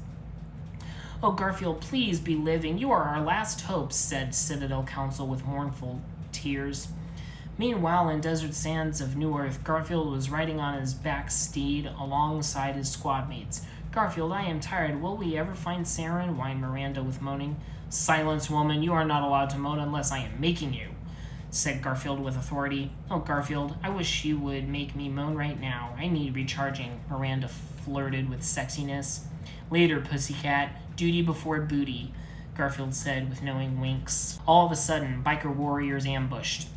"Oh, Garfield, please be living. You are our last hope," said Citadel Council with mournful tears. Meanwhile, in desert sands of New Earth, Garfield was riding on his back steed alongside his squad mates. "Garfield, I am tired. Will we ever find Saren?" whined Miranda with moaning. "Silence, woman. You are not allowed to moan unless I am making you," said Garfield with authority. Oh, Garfield, I wish you would make me moan right now. I need recharging, Miranda flirted with sexiness. Later, pussycat. Duty before booty, Garfield said with knowing winks. All of a sudden, biker warriors ambushed.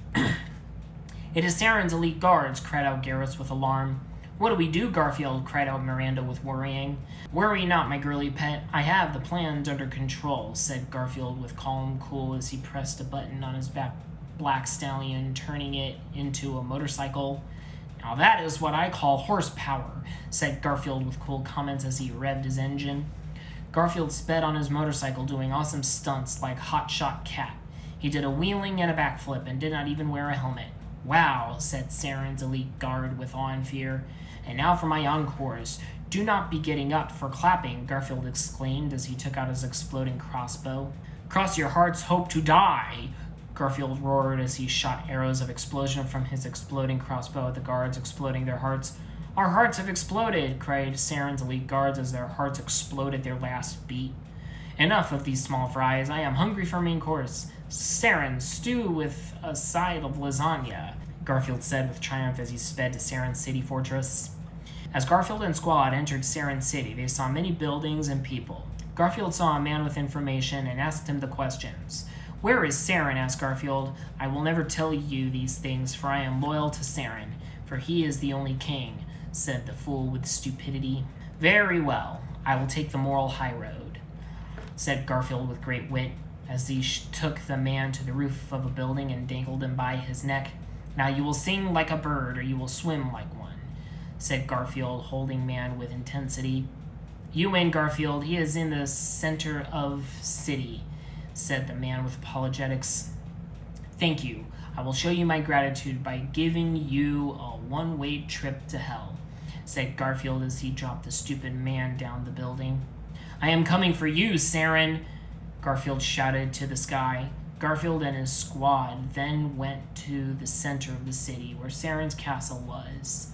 It is Saren's elite guards, cried out Garrus with alarm. What do we do, Garfield? Cried out Miranda with worrying. Worry not, my girly pet. I have the plans under control, said Garfield with calm cool as he pressed a button on his back black stallion, turning it into a motorcycle. Now that is what I call horsepower, said Garfield with cool comments as he revved his engine. Garfield sped on his motorcycle, doing awesome stunts like Hot Shot Cat. He did a wheeling and a backflip and did not even wear a helmet. Wow, said Saren's elite guard with awe and fear. And now for my encores. Do not be getting up for clapping, Garfield exclaimed as he took out his exploding crossbow. Cross your hearts, hope to die, Garfield roared as he shot arrows of explosion from his exploding crossbow at the guards, exploding their hearts. Our hearts have exploded, cried Saren's elite guards as their hearts exploded their last beat. Enough of these small fries. I am hungry for main course. Saren, stew with a side of lasagna, Garfield said with triumph as he sped to Saren's city fortress. As Garfield and Squad entered Saren City, they saw many buildings and people. Garfield saw a man with information and asked him the questions. Where is Saren? Asked Garfield. I will never tell you these things, for I am loyal to Saren, for he is the only king, said the fool with stupidity. Very well, I will take the moral high road, said Garfield with great wit, as he took the man to the roof of a building and dangled him by his neck. Now you will sing like a bird, or you will swim like one, said Garfield, holding man with intensity. You win, Garfield. He is in the center of city, said the man with apologetics. Thank you. I will show you my gratitude by giving you a one-way trip to hell, said Garfield as he dropped the stupid man down the building. I am coming for you, Saren, Garfield shouted to the sky. Garfield and his squad then went to the center of the city where Saren's castle was.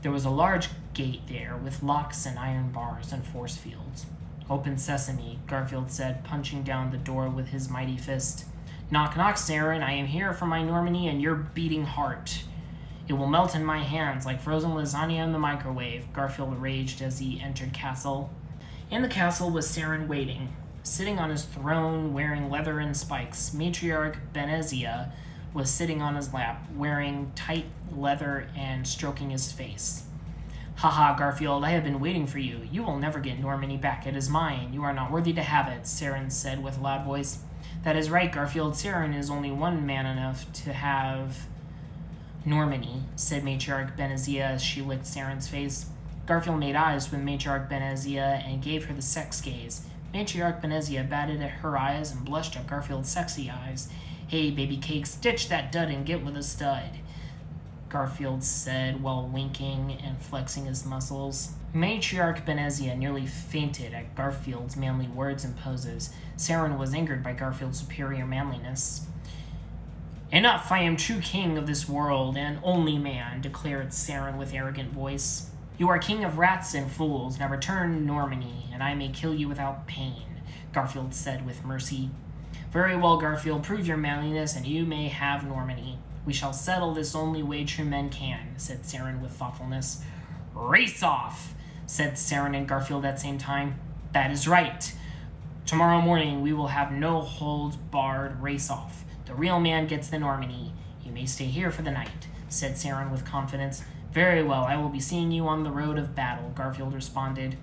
There was a large gate there with locks and iron bars and force fields. Open sesame, Garfield said, punching down the door with his mighty fist. Knock, knock, Saren. I am here for my Normandy and your beating heart. It will melt in my hands like frozen lasagna in the microwave, Garfield raged as he entered castle. In the castle was Saren waiting. Sitting on his throne, wearing leather and spikes, Matriarch Benezia was sitting on his lap, wearing tight leather and stroking his face. Haha, Garfield, I have been waiting for you. You will never get Normandy back. It is mine. You are not worthy to have it, Saren said with a loud voice. That is right, Garfield. Saren is only one man enough to have Normandy, said Matriarch Benezia as she licked Saren's face. Garfield made eyes with Matriarch Benezia and gave her the sex gaze. Matriarch Benezia batted at her eyes and blushed at Garfield's sexy eyes. Hey, baby cakes, ditch that dud and get with a stud, Garfield said while winking and flexing his muscles. Matriarch Benezia nearly fainted at Garfield's manly words and poses. Saren was angered by Garfield's superior manliness. Enough, I am true king of this world and only man, declared Saren with arrogant voice. You are king of rats and fools. Now return Normandy, and I may kill you without pain, Garfield said with mercy. Very well, Garfield, prove your manliness, and you may have Normandy. We shall settle this only way true men can, said Saren with thoughtfulness. Race off, said Saren and Garfield at the same time. That is right. Tomorrow morning we will have no holds barred race off. The real man gets the Normandy. You may stay here for the night, said Saren with confidence. Very well, I will be seeing you on the road of battle, Garfield responded.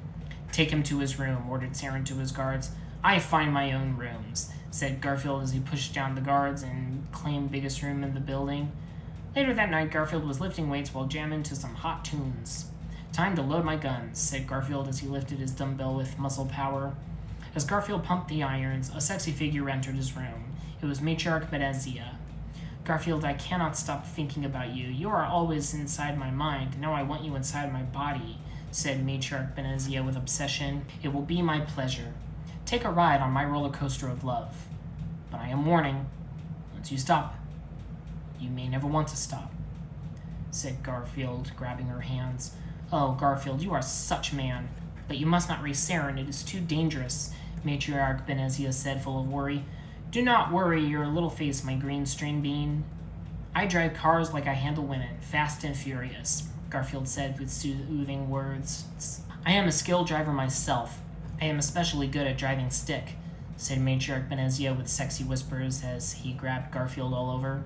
Take him to his room, ordered Saren to his guards. I find my own rooms, said Garfield as he pushed down the guards and claimed biggest room in the building. Later that night, Garfield was lifting weights while jamming to some hot tunes. Time to load my guns, said Garfield as he lifted his dumbbell with muscle power. As Garfield pumped the irons, a sexy figure entered his room. It was Matriarch Benezia. Garfield, I cannot stop thinking about you. You are always inside my mind. Now I want you inside my body, said Matriarch Benezia with obsession. It will be my pleasure. Take a ride on my roller coaster of love. But I am warning. Once you stop, you may never want to stop, said Garfield, grabbing her hands. Oh, Garfield, you are such a man. But you must not race Saren. It is too dangerous, Matriarch Benezia said, full of worry. Do not worry your little face, my green string bean. I drive cars like I handle women, fast and furious, Garfield said with soothing words. I am a skilled driver myself. I am especially good at driving stick, said Matriarch Benezia with sexy whispers as he grabbed Garfield all over.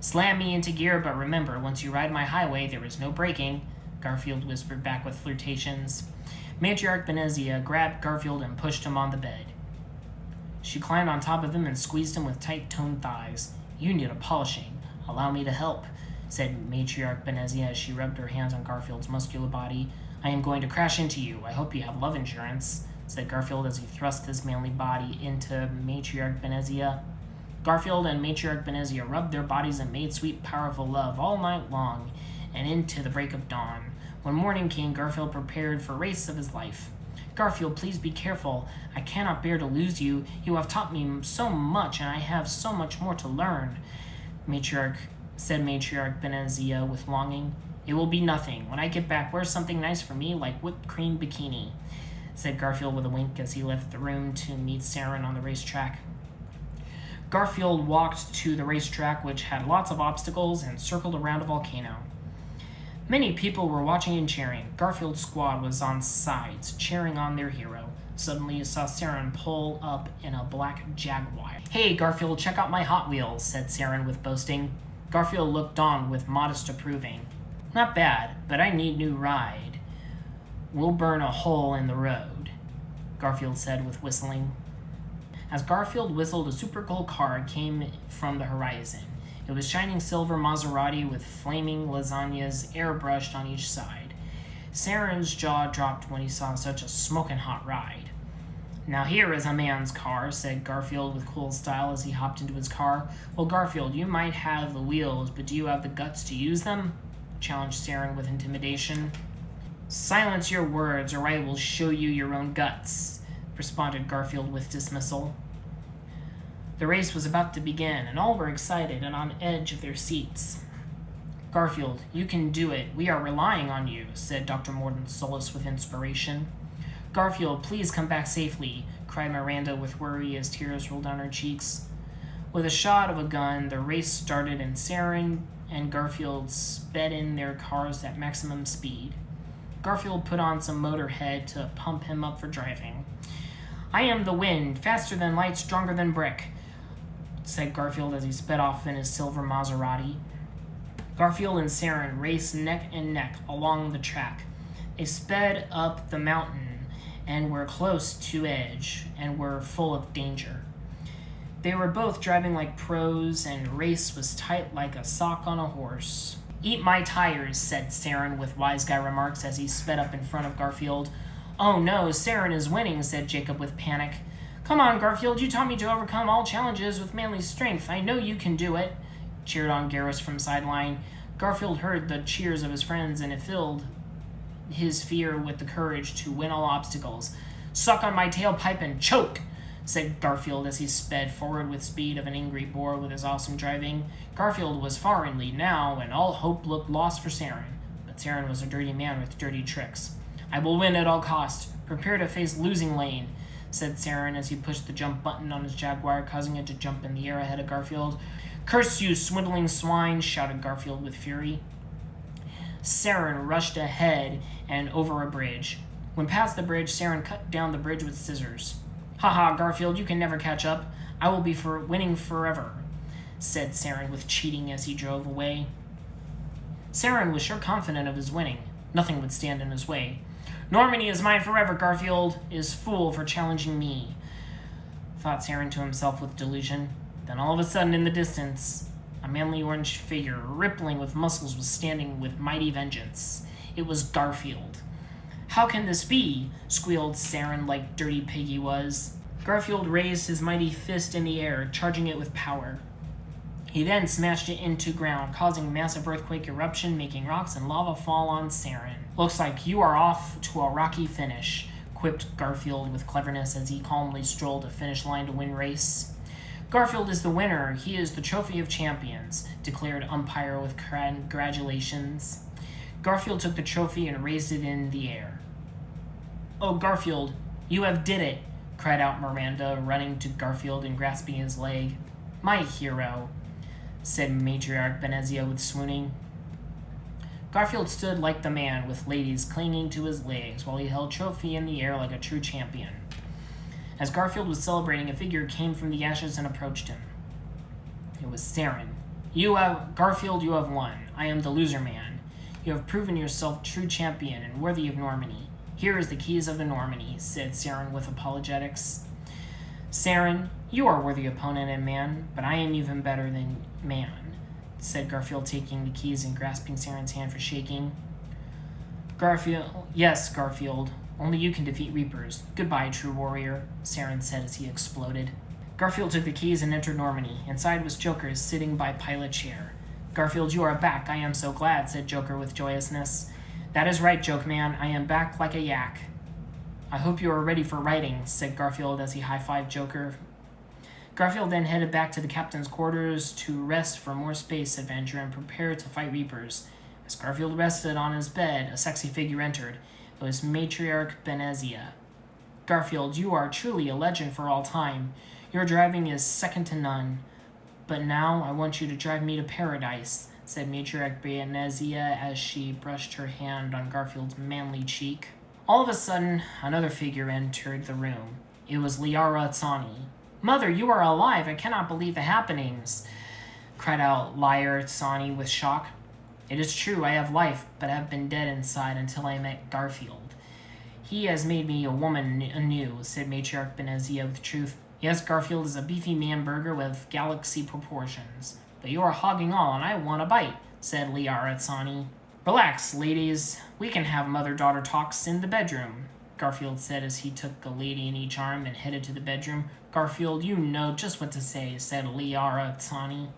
Slam me into gear, but remember, once you ride my highway, there is no braking, Garfield whispered back with flirtations. Matriarch Benezia grabbed Garfield and pushed him on the bed. She climbed on top of him and squeezed him with tight-toned thighs. You need a polishing. Allow me to help, said Matriarch Benezia as she rubbed her hands on Garfield's muscular body. I am going to crash into you. I hope you have love insurance, said Garfield as he thrust his manly body into Matriarch Benezia. Garfield and Matriarch Benezia rubbed their bodies and made sweet, powerful love all night long and into the break of dawn. When morning came, Garfield prepared for a race of his life. Garfield, please be careful. I cannot bear to lose you. You have taught me so much, and I have so much more to learn, said Matriarch Benezia with longing. It will be nothing. When I get back, wear something nice for me, like whipped cream bikini, said Garfield with a wink as he left the room to meet Saren on the racetrack. Garfield walked to the racetrack, which had lots of obstacles, and circled around a volcano. Many people were watching and cheering. Garfield's squad was on sides, cheering on their hero. Suddenly, he saw Saren pull up in a black Jaguar. Hey, Garfield, check out my Hot Wheels, said Saren with boasting. Garfield looked on with modest approving. Not bad, but I need new ride. We'll burn a hole in the road, Garfield said with whistling. As Garfield whistled, a super cool car came from the horizon. It was shining silver Maserati with flaming lasagnas airbrushed on each side. Saren's jaw dropped when he saw such a smoking hot ride. Now here is a man's car, said Garfield with cool style as he hopped into his car. Well, Garfield, you might have the wheels, but do you have the guts to use them? Challenged Saren with intimidation. Silence your words, or I will show you your own guts, responded Garfield with dismissal. The race was about to begin, and all were excited and on edge of their seats. Garfield, you can do it. We are relying on you, said Dr. Mordaunt Solus with inspiration. Garfield, please come back safely, cried Miranda with worry as tears rolled down her cheeks. With a shot of a gun, the race started, and Saren and Garfield sped in their cars at maximum speed. Garfield put on some motorhead to pump him up for driving. I am the wind, faster than light, stronger than brick, said Garfield as he sped off in his silver Maserati. Garfield and Saren raced neck and neck along the track. They sped up the mountain and were close to edge and were full of danger. They were both driving like pros, and race was tight like a sock on a horse. Eat my tires, said Saren with wise guy remarks as he sped up in front of Garfield. Oh no, Saren is winning, said Jacob with panic. Come on, Garfield, you taught me to overcome all challenges with manly strength. I know you can do it, cheered on Garrus from sideline. Garfield heard the cheers of his friends, and it filled his fear with the courage to win all obstacles. Suck on my tailpipe and choke, said Garfield as he sped forward with speed of an angry boar with his awesome driving. Garfield was far in lead now, and all hope looked lost for Saren. But Saren was a dirty man with dirty tricks. I will win at all costs. Prepare to face losing lane, said Saren as he pushed the jump button on his Jaguar, causing it to jump in the air ahead of Garfield. Curse you, swindling swine, shouted Garfield with fury. Saren rushed ahead and over a bridge. When past the bridge, Saren cut down the bridge with scissors. Ha, Garfield, you can never catch up. I will be winning forever, said Saren with cheating as he drove away. Saren was sure confident of his winning. Nothing would stand in his way. Normandy is mine forever, Garfield is fool for challenging me, thought Saren to himself with delusion. Then all of a sudden in the distance, a manly orange figure, rippling with muscles, was standing with mighty vengeance. It was Garfield. How can this be? Squealed Saren like dirty pig he was. Garfield raised his mighty fist in the air, charging it with power. He then smashed it into ground, causing a massive earthquake eruption, making rocks and lava fall on Saren. Looks like you are off to a rocky finish, quipped Garfield with cleverness as he calmly strolled a finish line to win race. Garfield is the winner. He is the trophy of champions, declared umpire with congratulations. Garfield took the trophy and raised it in the air. Oh, Garfield, you have did it, cried out Miranda, running to Garfield and grasping his leg. My hero. said Matriarch Benezia with swooning. Garfield stood like the man, with ladies clinging to his legs, while he held trophy in the air like a true champion. As Garfield was celebrating, a figure came from the ashes and approached him. It was Saren. Garfield, you have won. I am the loser man. You have proven yourself true champion and worthy of Normandy. Here is the keys of the Normandy, said Saren with apologetics. Saren, you are a worthy opponent and man, but I am even better than man, said Garfield, taking the keys and grasping Saren's hand for shaking. Yes, Garfield. Only you can defeat Reapers. Goodbye, true warrior, Saren said as he exploded. Garfield took the keys and entered Normandy. Inside was Joker, sitting by pilot chair. Garfield, you are back. I am so glad, said Joker with joyousness. That is right, Joke Man. I am back like a yak. I hope you are ready for writing, said Garfield as he high-fived Joker. Garfield then headed back to the captain's quarters to rest for more space adventure and prepare to fight Reapers. As Garfield rested on his bed, a sexy figure entered. It was Matriarch Benezia. Garfield, you are truly a legend for all time. Your driving is second to none. But now I want you to drive me to paradise, said Matriarch Benezia as she brushed her hand on Garfield's manly cheek. All of a sudden, another figure entered the room. It was Liara Tsani. Mother, you are alive! I cannot believe the happenings, cried out Liara Tsani with shock. It is true, I have life, but I have been dead inside until I met Garfield. He has made me a woman anew, said Matriarch Benezia with truth. Yes, Garfield is a beefy man burger with galaxy proportions. But you are hogging all, and I want a bite, said Liara Tsani. Relax, ladies. We can have mother-daughter talks in the bedroom, Garfield said as he took a lady in each arm and headed to the bedroom. Garfield, you know just what to say, said Liara Tsani.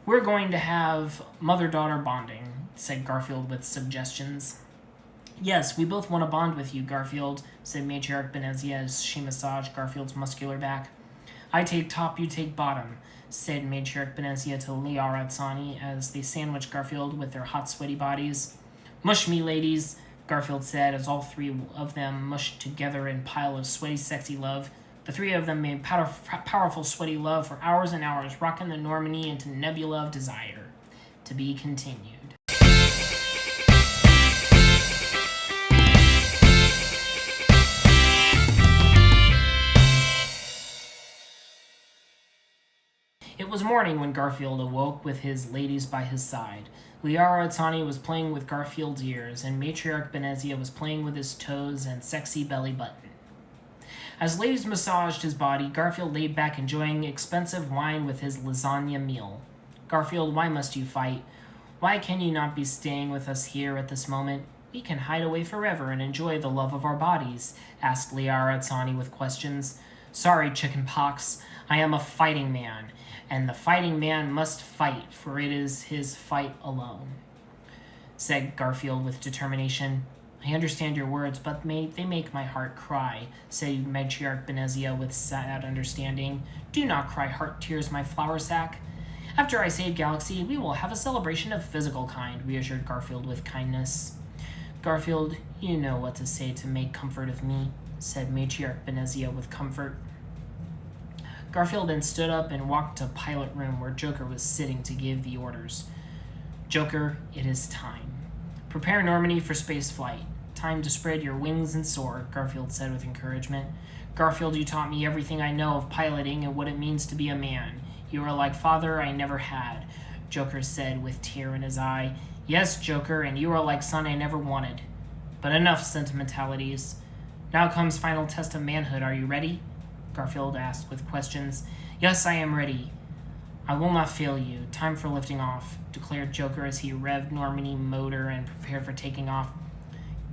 We're going to have mother-daughter bonding, said Garfield with suggestions. Yes, we both want to bond with you, Garfield, said Matriarch Benezia as she massaged Garfield's muscular back. I take top, you take bottom, said Matriarch Benezia to Liara Tsani as they sandwiched Garfield with their hot, sweaty bodies. Mush me, ladies, Garfield said as all three of them mushed together in a pile of sweaty, sexy love. The three of them made powerful, sweaty love for hours and hours, rocking the Normandy into nebula of desire. To be continued. It was morning when Garfield awoke with his ladies by his side. Liara Tsani was playing with Garfield's ears, and Matriarch Benezia was playing with his toes and sexy belly button. As ladies massaged his body, Garfield laid back enjoying expensive wine with his lasagna meal. Garfield, why must you fight? Why can you not be staying with us here at this moment? We can hide away forever and enjoy the love of our bodies, asked Liara Tsani with questions. Sorry, chickenpox. I am a fighting man, and the fighting man must fight, for it is his fight alone, said Garfield with determination. I understand your words, but they make my heart cry, said Matriarch Benezia with sad understanding. Do not cry heart tears, my flower sack. After I save Galaxy, we will have a celebration of physical kind, reassured Garfield with kindness. Garfield, you know what to say to make comfort of me, said Matriarch Benezia with comfort. Garfield then stood up and walked to pilot room where Joker was sitting to give the orders. Joker, it is time. Prepare Normandy for space flight. Time to spread your wings and soar, Garfield said with encouragement. Garfield, you taught me everything I know of piloting and what it means to be a man. You are like father I never had, Joker said with tear in his eye. Yes, Joker, and you are like son I never wanted. But enough sentimentalities. Now comes final test of manhood. Are you ready? Garfield asked with questions. Yes, I am ready. I will not fail you. Time for lifting off, declared Joker as he revved Normandy motor and prepared for taking off.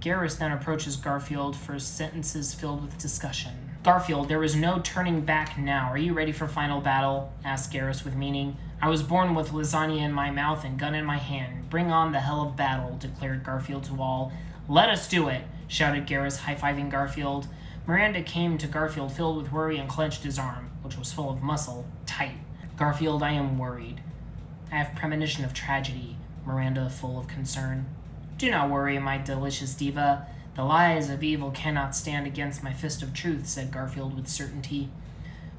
Garrus then approaches Garfield for sentences filled with discussion. Garfield, there is no turning back now. Are you ready for final battle? Asked Garrus with meaning. I was born with lasagna in my mouth and gun in my hand. Bring on the hell of battle, declared Garfield to all. Let us do it, shouted Garrus, high-fiving Garfield. Miranda came to Garfield filled with worry and clenched his arm, which was full of muscle, tight. Garfield, I am worried. I have premonition of tragedy, Miranda full of concern. Do not worry, my delicious diva. The lies of evil cannot stand against my fist of truth, said Garfield with certainty.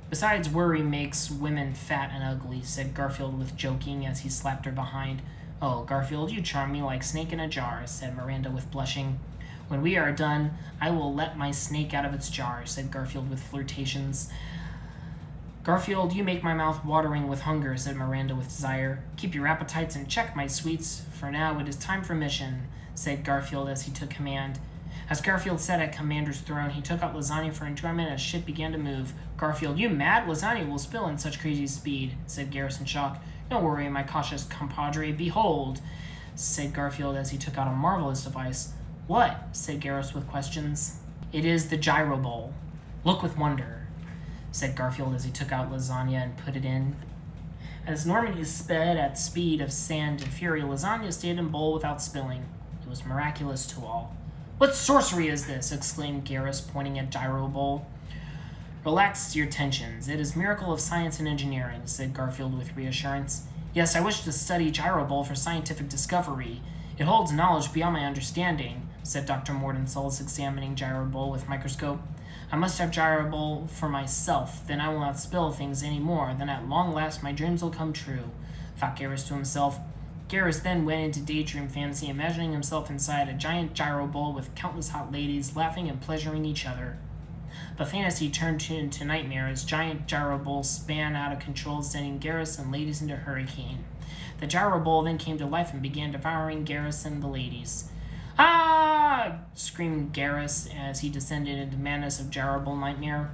Besides, worry makes women fat and ugly, said Garfield with joking as he slapped her behind. Oh, Garfield, you charm me like snake in a jar, said Miranda with blushing. When we are done, I will let my snake out of its jar, said Garfield with flirtations. Garfield, you make my mouth watering with hunger, said Miranda with desire. Keep your appetites in check, my sweets. For now it is time for mission, said Garfield as he took command. As Garfield sat at Commander's throne, he took out lasagna for enjoyment as ship began to move. Garfield, you mad? Lasagna will spill in such crazy speed, said Garrus in shock. Don't worry, my cautious compadre. Behold, said Garfield as he took out a marvelous device. What? Said Garrus with questions. It is the gyro bowl. Look with wonder, said Garfield as he took out lasagna and put it in. As Normandy sped at speed of sand and fury, lasagna stayed in bowl without spilling. It was miraculous to all. What sorcery is this? Exclaimed Garrus, pointing at gyro bowl. Relax your tensions. It is miracle of science and engineering, said Garfield with reassurance. Yes, I wish to study gyro bowl for scientific discovery. It holds knowledge beyond my understanding, said Dr. Mordensols, examining gyro bowl with microscope. I must have gyro bowl for myself, then I will not spill things any more, then at long last my dreams will come true, thought Garrus to himself. Garrus then went into daydream fantasy, imagining himself inside a giant gyro bowl with countless hot ladies laughing and pleasuring each other. But fantasy turned into nightmare as giant gyro bowl span out of control, sending Garrus and ladies into hurricane. The gyro bowl then came to life and began devouring Garrus and the ladies. Ah! Screamed Garrus as he descended into madness of gyro bowl nightmare.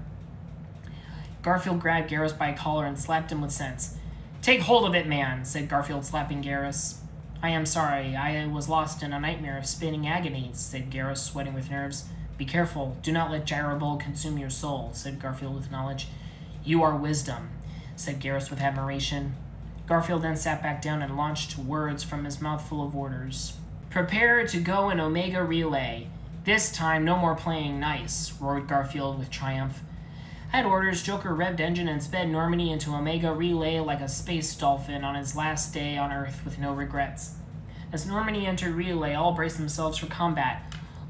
Garfield grabbed Garrus by a collar and slapped him with sense. Take hold of it, man, said Garfield, slapping Garrus. I am sorry, I was lost in a nightmare of spinning agonies, said Garrus, sweating with nerves. Be careful, do not let gyro bowl consume your soul, said Garfield with knowledge. You are wisdom, said Garrus with admiration. Garfield then sat back down and launched words from his mouth full of orders. Prepare to go in Omega Relay. This time, no more playing nice, roared Garfield with triumph. At orders, Joker revved engine and sped Normandy into Omega Relay like a space dolphin on his last day on Earth with no regrets. As Normandy entered Relay, all braced themselves for combat.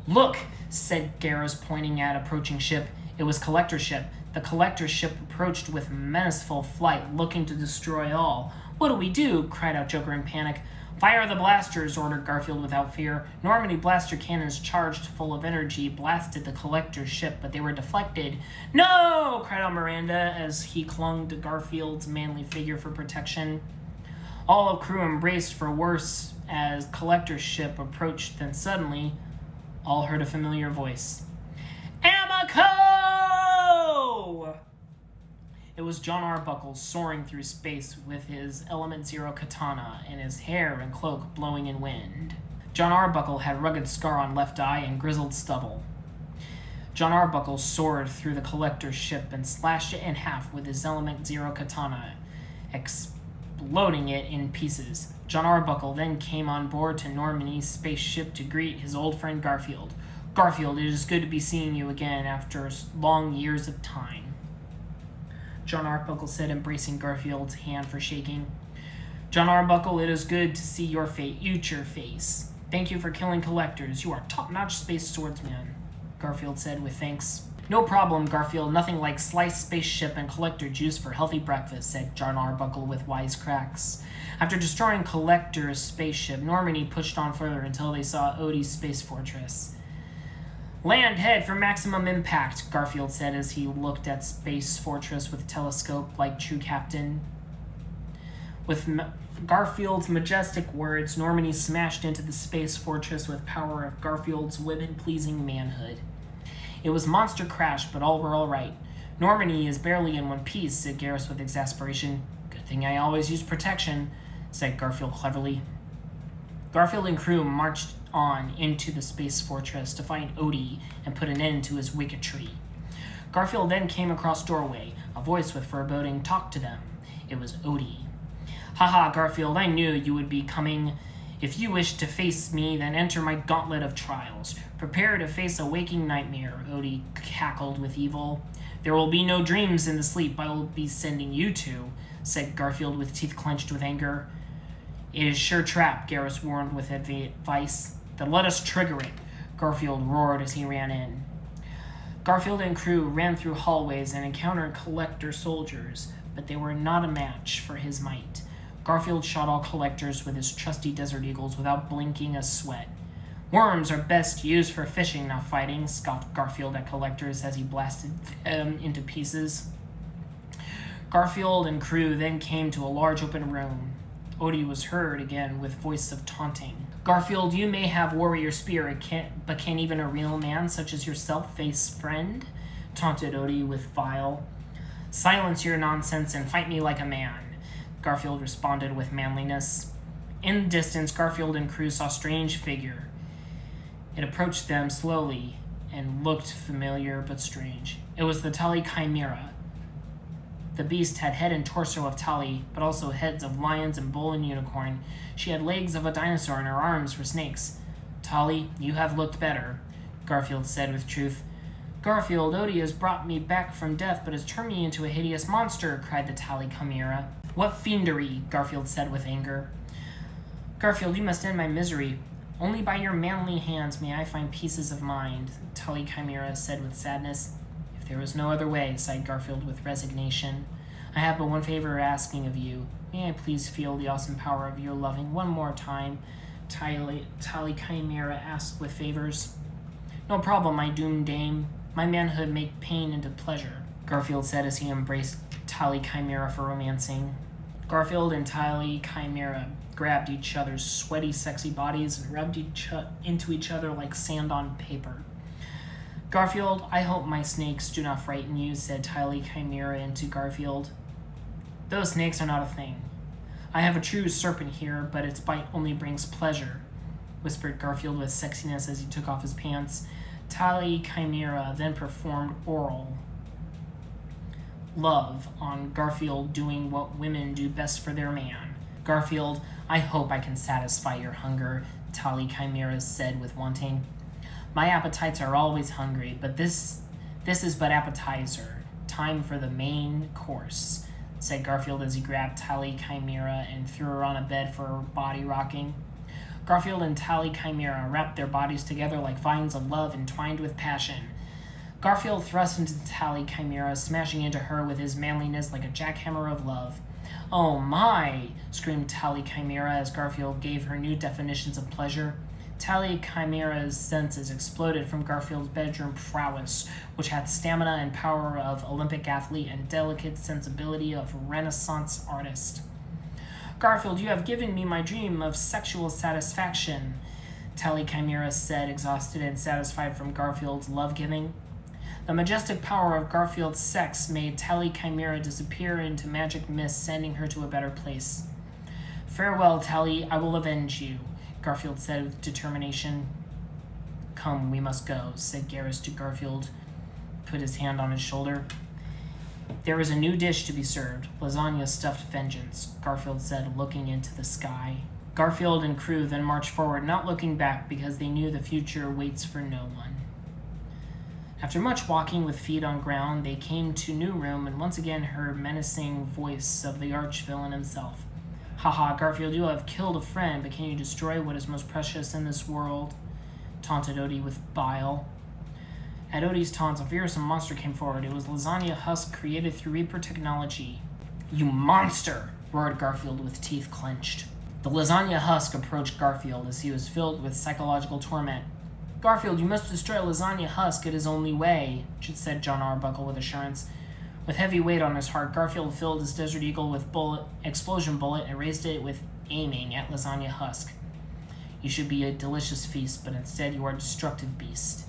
Look, said Garrus, pointing at approaching ship. It was Collector ship. The Collector ship approached with menaceful flight, looking to destroy all. What do we do? Cried out Joker in panic. Fire the blasters, ordered Garfield without fear. Normandy blaster cannons charged full of energy blasted the Collector's ship, but they were deflected. No! Cried out Miranda as he clung to Garfield's manly figure for protection. All of crew embraced for worse as Collector's ship approached, then suddenly all heard a familiar voice. Amico! It was John Arbuckle soaring through space with his Element Zero katana and his hair and cloak blowing in wind. John Arbuckle had rugged scar on left eye and grizzled stubble. John Arbuckle soared through the Collector's ship and slashed it in half with his Element Zero katana, exploding it in pieces. John Arbuckle then came on board to Normandy's spaceship to greet his old friend Garfield. Garfield, it is good to be seeing you again after long years of time, John Arbuckle said, embracing Garfield's hand for shaking. John Arbuckle, it is good to see your future face. Thank you for killing Collectors. You are top-notch space swordsman, Garfield said with thanks. No problem, Garfield. Nothing like sliced spaceship and Collector juice for healthy breakfast, said John Arbuckle with wisecracks. After destroying Collector's spaceship, Normandy pushed on further until they saw Odie's space fortress. Land head for maximum impact, Garfield said as he looked at Space Fortress with telescope like true captain. With Garfield's majestic words, Normandy smashed into the Space Fortress with power of Garfield's women-pleasing manhood. It was monster crash, but all were all right. Normandy is barely in one piece, said Garrus with exasperation. Good thing I always use protection, said Garfield cleverly. Garfield and crew marched on into the Space Fortress to find Odie and put an end to his wicketry. Garfield then came across doorway. A voice with foreboding talked to them. It was Odie. Haha, Garfield, I knew you would be coming. If you wish to face me, then enter my gauntlet of trials. Prepare to face a waking nightmare, Odie cackled with evil. There will be no dreams in the sleep I will be sending you to, said Garfield with teeth clenched with anger. It is sure trap, Garrus warned with advice. Then let us trigger it, Garfield roared as he ran in. Garfield and crew ran through hallways and encountered collector soldiers, but they were not a match for his might. Garfield shot all collectors with his trusty Desert Eagles without blinking a sweat. Worms are best used for fishing, not fighting, scoffed Garfield at collectors as he blasted them into pieces. Garfield and crew then came to a large open room. Odie was heard again with voice of taunting. Garfield, you may have warrior spirit, but can even a real man such as yourself face friend? Taunted Odie with vile. Silence your nonsense and fight me like a man. Garfield responded with manliness. In the distance, Garfield and crew saw a strange figure. It approached them slowly and looked familiar but strange. It was the Tali Chimera. The beast had head and torso of Tali, but also heads of lions and bull and unicorn. She had legs of a dinosaur and her arms were snakes. Tali, you have looked better, Garfield said with truth. Garfield, Odie has brought me back from death, but has turned me into a hideous monster, cried the Tali Chimera. What fiendery, Garfield said with anger. Garfield, you must end my misery. Only by your manly hands may I find pieces of mind, Tali Chimera said with sadness. If there was no other way, sighed Garfield with resignation. I have but one favor asking of you. May I please feel the awesome power of your loving one more time? Tali Chimera asked with favors. No problem, my doomed dame. My manhood make pain into pleasure, Garfield said as he embraced Tali Chimera for romancing. Garfield and Tali Chimera grabbed each other's sweaty, sexy bodies and rubbed into each other like sand on paper. Garfield, I hope my snakes do not frighten you, said Tali Chimera into Garfield. Those snakes are not a thing. I have a true serpent here, but its bite only brings pleasure, whispered Garfield with sexiness as he took off his pants. Tali Chimera then performed oral love on Garfield, doing what women do best for their man. Garfield, I hope I can satisfy your hunger, Tali Chimera said with wanting. My appetites are always hungry, but this is but appetizer. Time for the main course, said Garfield as he grabbed Tali Chimera and threw her on a bed for body rocking. Garfield and Tali Chimera wrapped their bodies together like vines of love entwined with passion. Garfield thrust into Tali Chimera, smashing into her with his manliness like a jackhammer of love. Oh my, screamed Tali Chimera as Garfield gave her new definitions of pleasure. Tali Chimera's senses exploded from Garfield's bedroom prowess, which had stamina and power of Olympic athlete and delicate sensibility of Renaissance artist. Garfield, you have given me my dream of sexual satisfaction, Tali Chimera said, exhausted and satisfied from Garfield's love-giving. The majestic power of Garfield's sex made Tali Chimera disappear into magic mist, sending her to a better place. Farewell, Tali, I will avenge you, Garfield said with determination. Come, we must go, said Garrus to Garfield, put his hand on his shoulder. There is a new dish to be served, lasagna stuffed vengeance, Garfield said, looking into the sky. Garfield and crew then marched forward, not looking back because they knew the future waits for no one. After much walking with feet on ground, they came to a new room and once again heard menacing voice of the arch-villain himself. Haha, Garfield, you have killed a friend, but can you destroy what is most precious in this world? Taunted Odie with bile. At Odie's taunts, a fearsome monster came forward. It was Lasagna Husk created through Reaper technology. You monster! Roared Garfield with teeth clenched. The Lasagna Husk approached Garfield as he was filled with psychological torment. Garfield, you must destroy Lasagna Husk. It is only way, said John Arbuckle with assurance. With heavy weight on his heart, Garfield filled his Desert Eagle with explosion bullet and raised it with aiming at Lasagna Husk. You should be a delicious feast, but instead you are a destructive beast.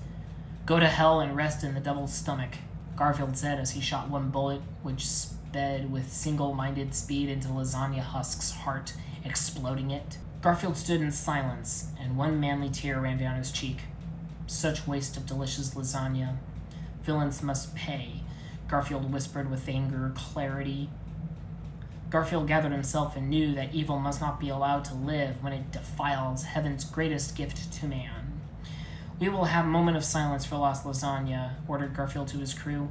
Go to hell and rest in the devil's stomach, Garfield said as he shot one bullet, which sped with single-minded speed into Lasagna Husk's heart, exploding it. Garfield stood in silence, and one manly tear ran down his cheek. Such waste of delicious lasagna. Villains must pay, Garfield whispered with anger, clarity. Garfield gathered himself and knew that evil must not be allowed to live when it defiles heaven's greatest gift to man. We will have a moment of silence for lost lasagna, ordered Garfield to his crew.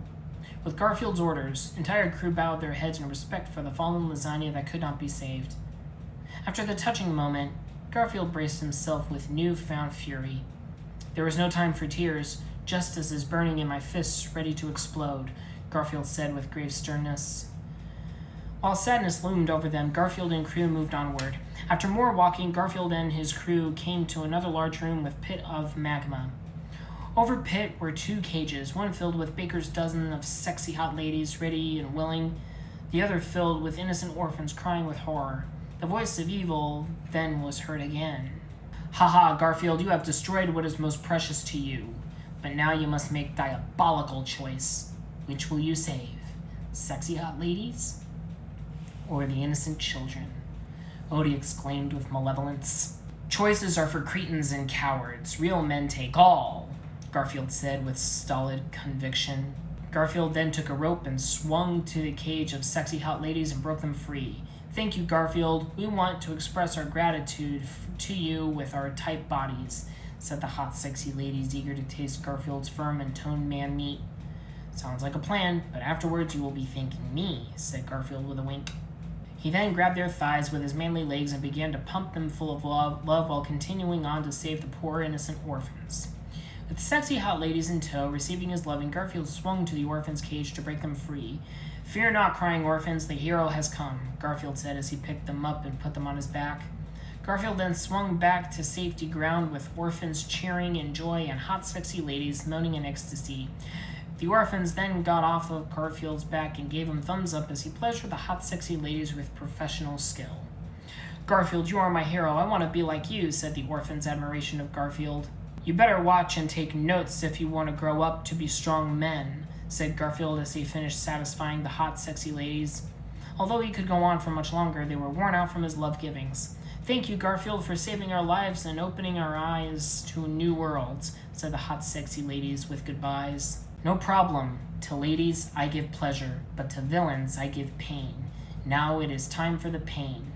With Garfield's orders, entire crew bowed their heads in respect for the fallen lasagna that could not be saved. After the touching moment, Garfield braced himself with newfound fury. There was no time for tears. Justice is burning in my fists, ready to explode, Garfield said with grave sternness. While sadness loomed over them, Garfield and crew moved onward. After more walking, Garfield and his crew came to another large room with pit of magma. Over pit were 2 cages, one filled with baker's dozen of sexy hot ladies ready and willing, the other filled with innocent orphans crying with horror. The voice of evil then was heard again. "Ha ha, Garfield, you have destroyed what is most precious to you. But now you must make diabolical choice. Which will you save? Sexy hot ladies? Or the innocent children?" Odie exclaimed with malevolence. "Choices are for cretins and cowards. Real men take all," Garfield said with stolid conviction. Garfield then took a rope and swung to the cage of sexy hot ladies and broke them free. "Thank you, Garfield. We want to express our gratitude to you with our tight bodies," said the hot, sexy ladies, eager to taste Garfield's firm and toned man meat. "Sounds like a plan, but afterwards you will be thanking me," said Garfield with a wink. He then grabbed their thighs with his manly legs and began to pump them full of love while continuing on to save the poor innocent orphans. With the sexy hot ladies in tow, receiving his loving, Garfield swung to the orphans' cage to break them free. "Fear not, crying orphans, the hero has come," Garfield said as he picked them up and put them on his back. Garfield then swung back to safety ground with orphans cheering in joy and hot, sexy ladies moaning in ecstasy. The orphans then got off of Garfield's back and gave him thumbs up as he pleasured the hot, sexy ladies with professional skill. "Garfield, you are my hero. I want to be like you," said the orphans' admiration of Garfield. "You better watch and take notes if you want to grow up to be strong men," said Garfield as he finished satisfying the hot, sexy ladies. Although he could go on for much longer, they were worn out from his love-givings. "Thank you, Garfield, for saving our lives and opening our eyes to new worlds," said the hot, sexy ladies with goodbyes. "No problem. To ladies I give pleasure, but to villains I give pain. Now it is time for the pain,"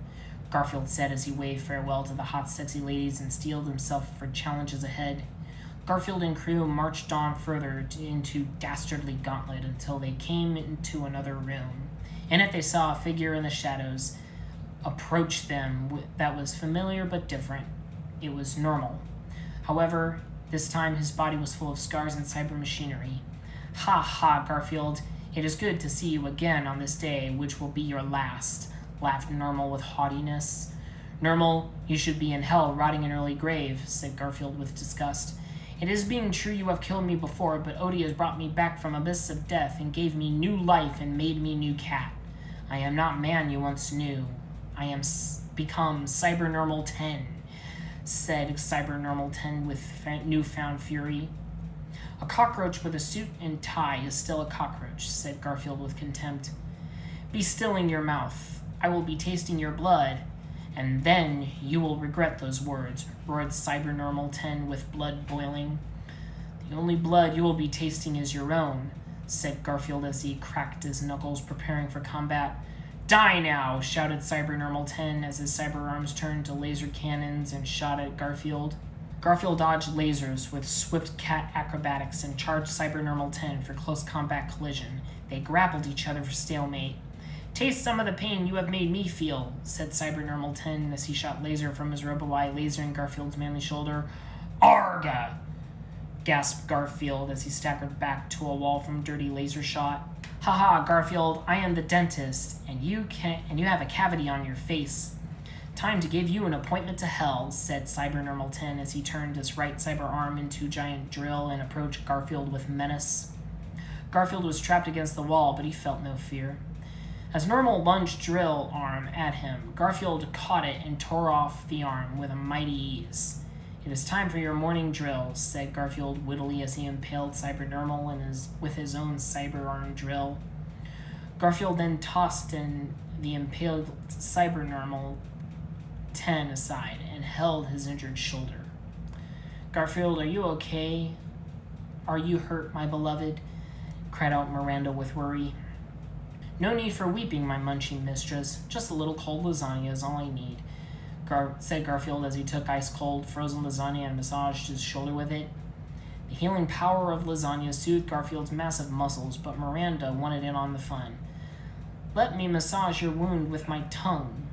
Garfield said as he waved farewell to the hot, sexy ladies and steeled himself for challenges ahead. Garfield and crew marched on further into Dastardly Gauntlet until they came into another room. In it they saw a figure in the shadows approach them that was familiar but different. It was normal. However, this time his body was full of scars and cyber machinery. "Ha ha, Garfield. It is good to see you again on this day, which will be your last," laughed Normal with haughtiness. "Normal, you should be in hell rotting an early grave," said Garfield with disgust. "It is being true you have killed me before, but Odie has brought me back from abyss of death and gave me new life and made me new cat. I am not man you once knew. I am become Cyber Normal 10, said Cyber Normal 10 with newfound fury. "A cockroach with a suit and tie is still a cockroach," said Garfield with contempt. "Be still in your mouth. I will be tasting your blood, and then you will regret those words," roared Cyber Normal 10 with blood boiling. "The only blood you will be tasting is your own," said Garfield as he cracked his knuckles, preparing for combat. "Die now!" shouted Cyber Normal 10 as his cyber arms turned to laser cannons and shot at Garfield. Garfield dodged lasers with swift cat acrobatics and charged Cyber Normal 10 for close combat collision. They grappled each other for stalemate. "Taste some of the pain you have made me feel," said Cyber Normal 10 as he shot laser from his robo-eye, lasering Garfield's manly shoulder. "Arga!" gasped Garfield as he staggered back to a wall from dirty laser shot. "Haha, Garfield, I am the dentist, and you have a cavity on your face. Time to give you an appointment to hell," said Cyber Normal 10 as he turned his right cyber arm into a giant drill and approached Garfield with menace. Garfield was trapped against the wall, but he felt no fear. As Normal lunged drill arm at him, Garfield caught it and tore off the arm with a mighty ease. "It is time for your morning drill," said Garfield wittily as he impaled Cyber Normal with his own cyber arm drill. Garfield then tossed the impaled Cyber Normal 10 aside and held his injured shoulder. "Garfield, are you okay? Are you hurt, my beloved?" cried out Miranda with worry. "No need for weeping, my munching mistress. Just a little cold lasagna is all I need," said Garfield as he took ice-cold, frozen lasagna and massaged his shoulder with it. The healing power of lasagna soothed Garfield's massive muscles, but Miranda wanted in on the fun. "Let me massage your wound with my tongue,"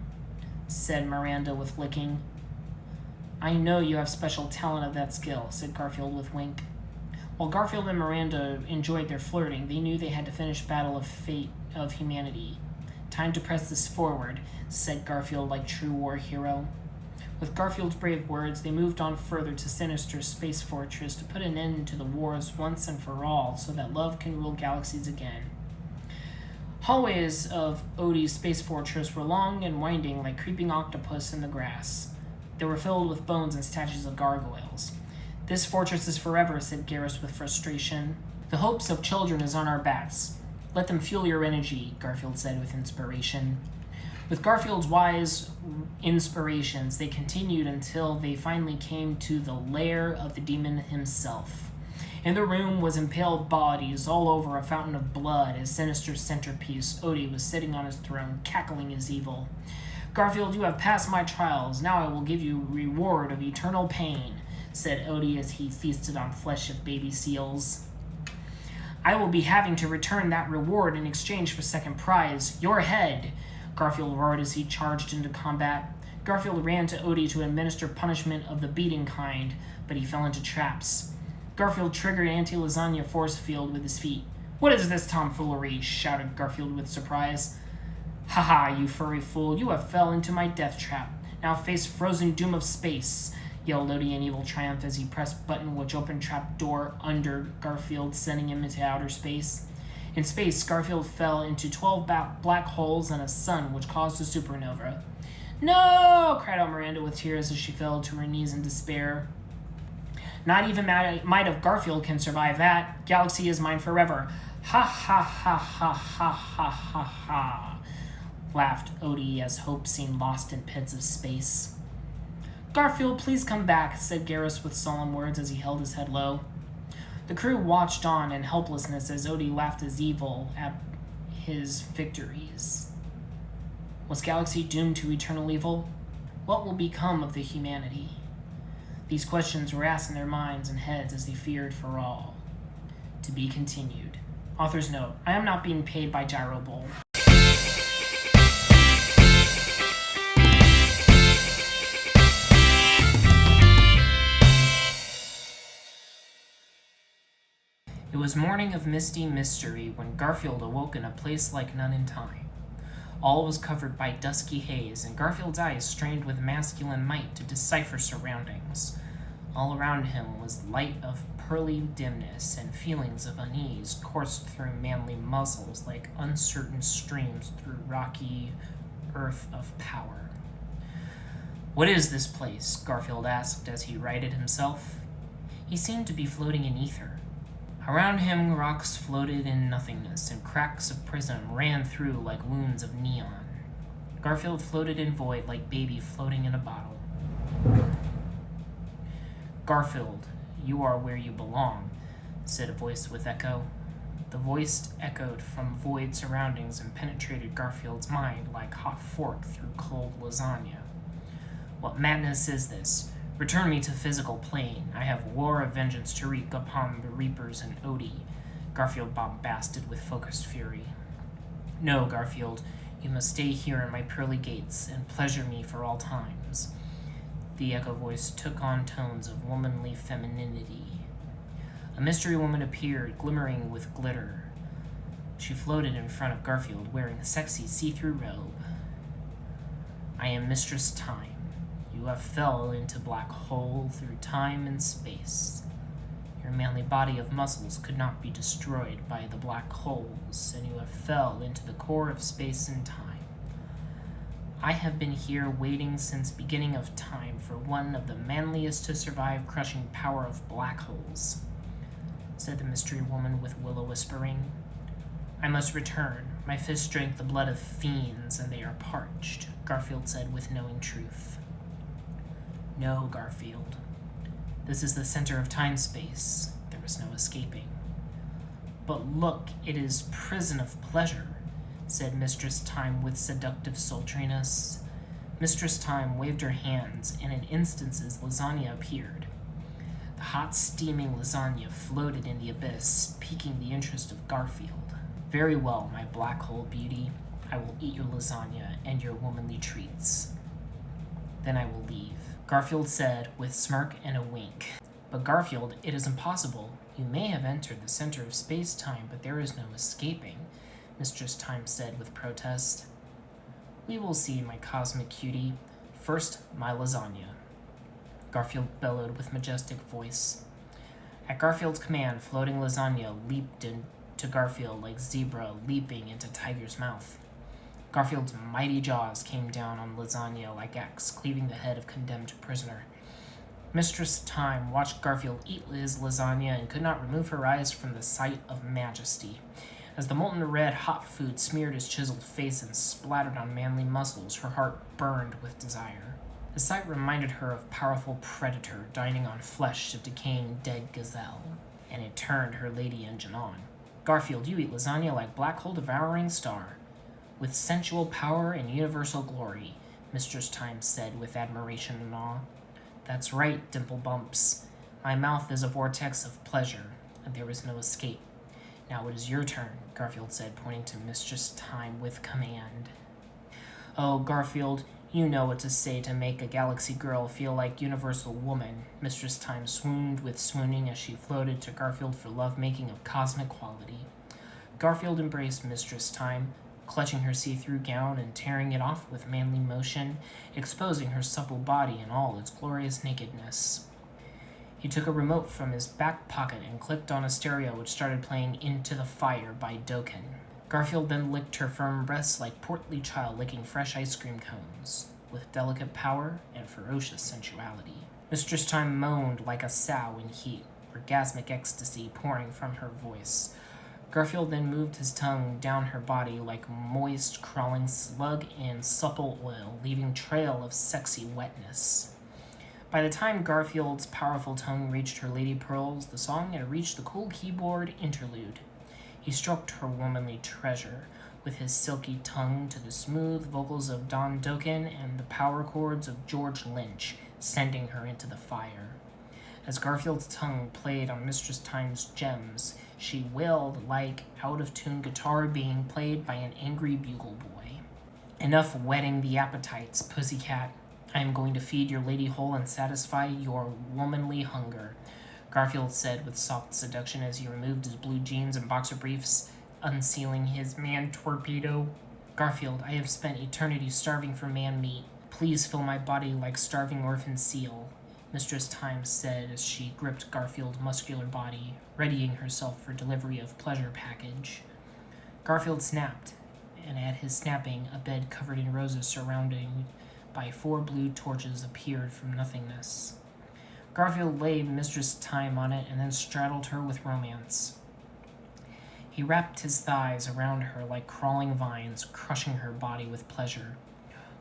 said Miranda with licking. "I know you have special talent of that skill," said Garfield with wink. While Garfield and Miranda enjoyed their flirting, they knew they had to finish Battle of Fate of Humanity. "Time to press this forward," said Garfield like true war hero. With Garfield's brave words, they moved on further to Sinister's space fortress to put an end to the wars once and for all so that love can rule galaxies again. Hallways of Odie's space fortress were long and winding like creeping octopus in the grass. They were filled with bones and statues of gargoyles. "This fortress is forever," said Garrus with frustration. "The hopes of children is on our backs. Let them fuel your energy," Garfield said with inspiration. With Garfield's wise inspirations, they continued until they finally came to the lair of the demon himself. In the room was impaled bodies all over a fountain of blood as Sinister's centerpiece, Odie, was sitting on his throne, cackling his evil. "Garfield, you have passed my trials. Now I will give you reward of eternal pain," said Odie as he feasted on flesh of baby seals. "I will be having to return that reward in exchange for second prize, your head," Garfield roared as he charged into combat. Garfield ran to Odie to administer punishment of the beating kind, but he fell into traps. Garfield triggered anti-lasagna force field with his feet. "What is this tomfoolery?" shouted Garfield with surprise. "Ha, you furry fool, you have fell into my death trap. Now face frozen doom of space," yelled Odie in evil triumph as he pressed button which opened trap door under Garfield, sending him into outer space. In space, Garfield fell into 12 black holes and a sun, which caused a supernova. "No!" cried out Miranda with tears as she fell to her knees in despair. "Not even might of Garfield can survive that. Galaxy is mine forever. Ha ha ha ha ha ha ha ha," laughed Odie as hope seemed lost in pits of space. "Garfield, please come back," said Garrus with solemn words as he held his head low. The crew watched on in helplessness as Odie laughed his evil at his victories. Was Galaxy doomed to eternal evil? What will become of the humanity? These questions were asked in their minds and heads as they feared for all. To be continued. Author's note: I am not being paid by Gyro Bowl. It was morning of misty mystery when Garfield awoke in a place like none in time. All was covered by dusky haze, and Garfield's eyes strained with masculine might to decipher surroundings. All around him was light of pearly dimness, and feelings of unease coursed through manly muscles like uncertain streams through rocky earth of power. "What is this place?" Garfield asked as he righted himself. He seemed to be floating in ether. Around him, rocks floated in nothingness, and cracks of prism ran through like wounds of neon. Garfield floated in void like baby floating in a bottle. "Garfield, you are where you belong," said a voice with echo. The voice echoed from void surroundings and penetrated Garfield's mind like hot fork through cold lasagna. "What madness is this? Return me to physical plane. I have war of vengeance to wreak upon the Reapers and Odie," Garfield bombasted with focused fury. "No, Garfield, you must stay here in my pearly gates and pleasure me for all times." The echo voice took on tones of womanly femininity. A mystery woman appeared, glimmering with glitter. She floated in front of Garfield, wearing a sexy see-through robe. "I am Mistress Time. You have fell into black hole through time and space. Your manly body of muscles could not be destroyed by the black holes, and you have fell into the core of space and time. I have been here waiting since beginning of time for one of the manliest to survive crushing power of black holes," said the mystery woman with willow whispering. "I must return. My fists drank the blood of fiends, and they are parched," Garfield said with knowing truth. "No, Garfield. This is the center of time-space. There is no escaping." "But look, it is prison of pleasure," said Mistress Time with seductive sultriness. Mistress Time waved her hands, and in instances lasagna appeared. The hot, steaming lasagna floated in the abyss, piquing the interest of Garfield. "Very well, my black hole beauty. I will eat your lasagna and your womanly treats. Then I will leave," Garfield said with smirk and a wink. "But Garfield, it is impossible. You may have entered the center of space-time, but there is no escaping, Mistress Time said with protest. We will see, my cosmic cutie. First, my lasagna, Garfield bellowed with majestic voice. At Garfield's command, floating lasagna leaped into Garfield like zebra leaping into tiger's mouth. Garfield's mighty jaws came down on lasagna like axe, cleaving the head of condemned prisoner. Mistress Time watched Garfield eat his lasagna and could not remove her eyes from the sight of majesty. As the molten red hot food smeared his chiseled face and splattered on manly muscles, her heart burned with desire. The sight reminded her of powerful predator dining on flesh of decaying dead gazelle, and it turned her lady engine on. Garfield, you eat lasagna like black hole devouring star, with sensual power and universal glory, Mistress Time said with admiration and awe. That's right, Dimple Bumps. My mouth is a vortex of pleasure, and there is no escape. Now it is your turn, Garfield said, pointing to Mistress Time with command. Oh, Garfield, you know what to say to make a galaxy girl feel like universal woman, Mistress Time swooned with swooning as she floated to Garfield for lovemaking of cosmic quality. Garfield embraced Mistress Time, clutching her see-through gown and tearing it off with manly motion, exposing her supple body in all its glorious nakedness. He took a remote from his back pocket and clicked on a stereo which started playing Into the Fire by Dokken. Garfield then licked her firm breasts like portly child licking fresh ice cream cones, with delicate power and ferocious sensuality. Mistress Time moaned like a sow in heat, orgasmic ecstasy pouring from her voice. Garfield then moved his tongue down her body like moist, crawling slug in supple oil, leaving trail of sexy wetness. By the time Garfield's powerful tongue reached her lady pearls, the song had reached the cool keyboard interlude. He stroked her womanly treasure with his silky tongue to the smooth vocals of Don Dokken and the power chords of George Lynch, sending her into the fire. As Garfield's tongue played on Mistress Time's gems, she wailed like out-of-tune guitar being played by an angry bugle boy. Enough whetting the appetites, pussycat. I am going to feed your lady whole and satisfy your womanly hunger, Garfield said with soft seduction as he removed his blue jeans and boxer briefs, unsealing his man-torpedo. Garfield, I have spent eternity starving for man-meat. Please fill my body like starving orphan seal, Mistress Time said as she gripped Garfield's muscular body, readying herself for delivery of pleasure package. Garfield snapped, and at his snapping, a bed covered in roses surrounding by 4 blue torches appeared from nothingness. Garfield laid Mistress Time on it and then straddled her with romance. He wrapped his thighs around her like crawling vines, crushing her body with pleasure.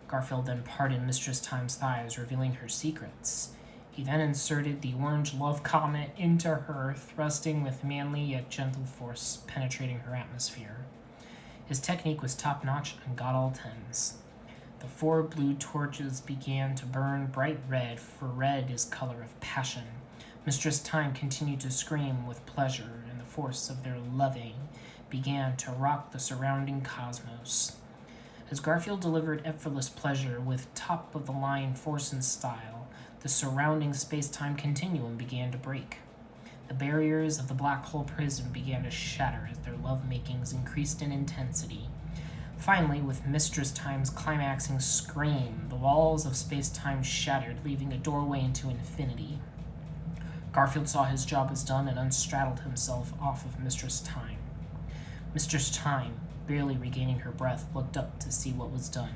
Garfield then parted Mistress Time's thighs, revealing her secrets. He then inserted the orange love comet into her, thrusting with manly yet gentle force, penetrating her atmosphere. His technique was top-notch and got all 10s. The 4 blue torches began to burn bright red, for red is color of passion. Mistress Time continued to scream with pleasure, and the force of their loving began to rock the surrounding cosmos. As Garfield delivered effortless pleasure with top-of-the-line force and style, the surrounding space-time continuum began to break. The barriers of the black hole prison began to shatter as their love-makings increased in intensity. Finally, with Mistress Time's climaxing scream, the walls of space-time shattered, leaving a doorway into infinity. Garfield saw his job was done and unstraddled himself off of Mistress Time. Mistress Time, barely regaining her breath, looked up to see what was done.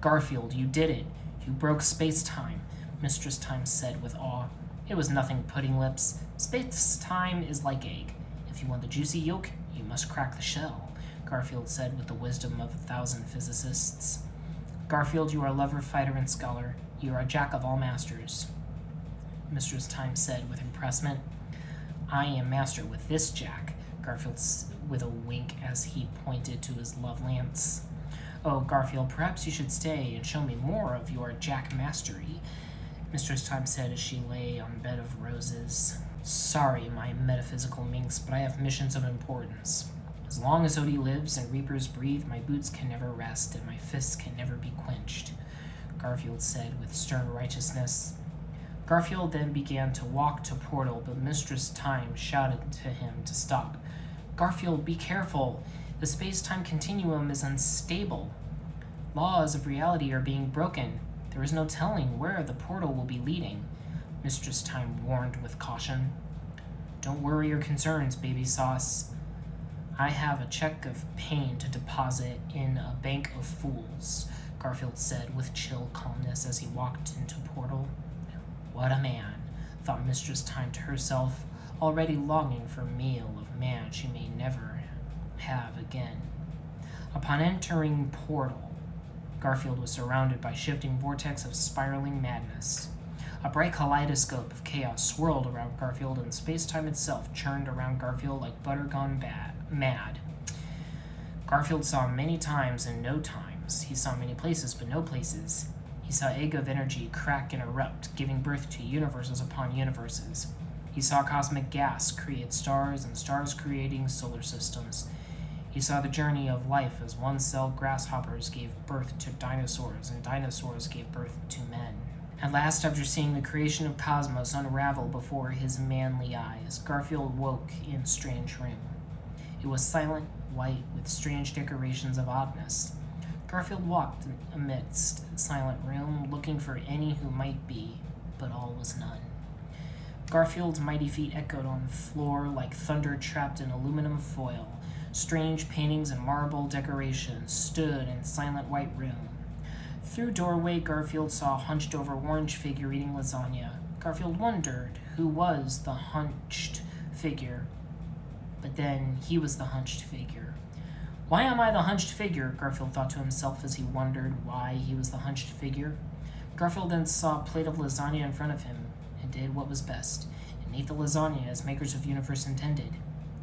Garfield, you did it. You broke space-time, Mistress Time said with awe. It was nothing, pudding lips. Space-time is like egg. If you want the juicy yolk, you must crack the shell, Garfield said with the wisdom of 1,000 physicists. Garfield, you are a lover, fighter, and scholar. You are a jack of all masters, Mistress Time said with impressment. I am master with this jack, Garfield with a wink as he pointed to his love lance. Oh, Garfield, perhaps you should stay and show me more of your jack mastery, Mistress Time said as she lay on a bed of roses. Sorry, my metaphysical minx, but I have missions of importance. As long as Odie lives and reapers breathe, my boots can never rest and my fists can never be quenched, Garfield said with stern righteousness. Garfield then began to walk to portal, but Mistress Time shouted to him to stop. Garfield, be careful. The space-time continuum is unstable. Laws of reality are being broken. There is no telling where the portal will be leading, Mistress Time warned with caution. Don't worry your concerns, Baby Sauce. I have a check of pain to deposit in a bank of fools, Garfield said with chill calmness as he walked into portal. What a man, thought Mistress Time to herself, already longing for a meal of man she may never have again. Upon entering portal, Garfield was surrounded by shifting vortex of spiraling madness. A bright kaleidoscope of chaos swirled around Garfield, and space-time itself churned around Garfield like butter gone mad. Garfield saw many times and no times. He saw many places but no places. He saw egg of energy crack and erupt, giving birth to universes upon universes. He saw cosmic gas create stars, and stars creating solar systems. He saw the journey of life as one-celled grasshoppers gave birth to dinosaurs, and dinosaurs gave birth to men. At last, after seeing the creation of cosmos unravel before his manly eyes, Garfield woke in strange room. It was silent, white, with strange decorations of oddness. Garfield walked amidst the silent room, looking for any who might be, but all was none. Garfield's mighty feet echoed on the floor like thunder trapped in aluminum foil. Strange paintings and marble decorations stood in silent white room. Through doorway, Garfield saw a hunched-over orange figure eating lasagna. Garfield wondered who was the hunched figure. But then he was the hunched figure. Why am I the hunched figure? Garfield thought to himself as he wondered why he was the hunched figure. Garfield then saw a plate of lasagna in front of him and did what was best, and ate the lasagna as makers of universe intended.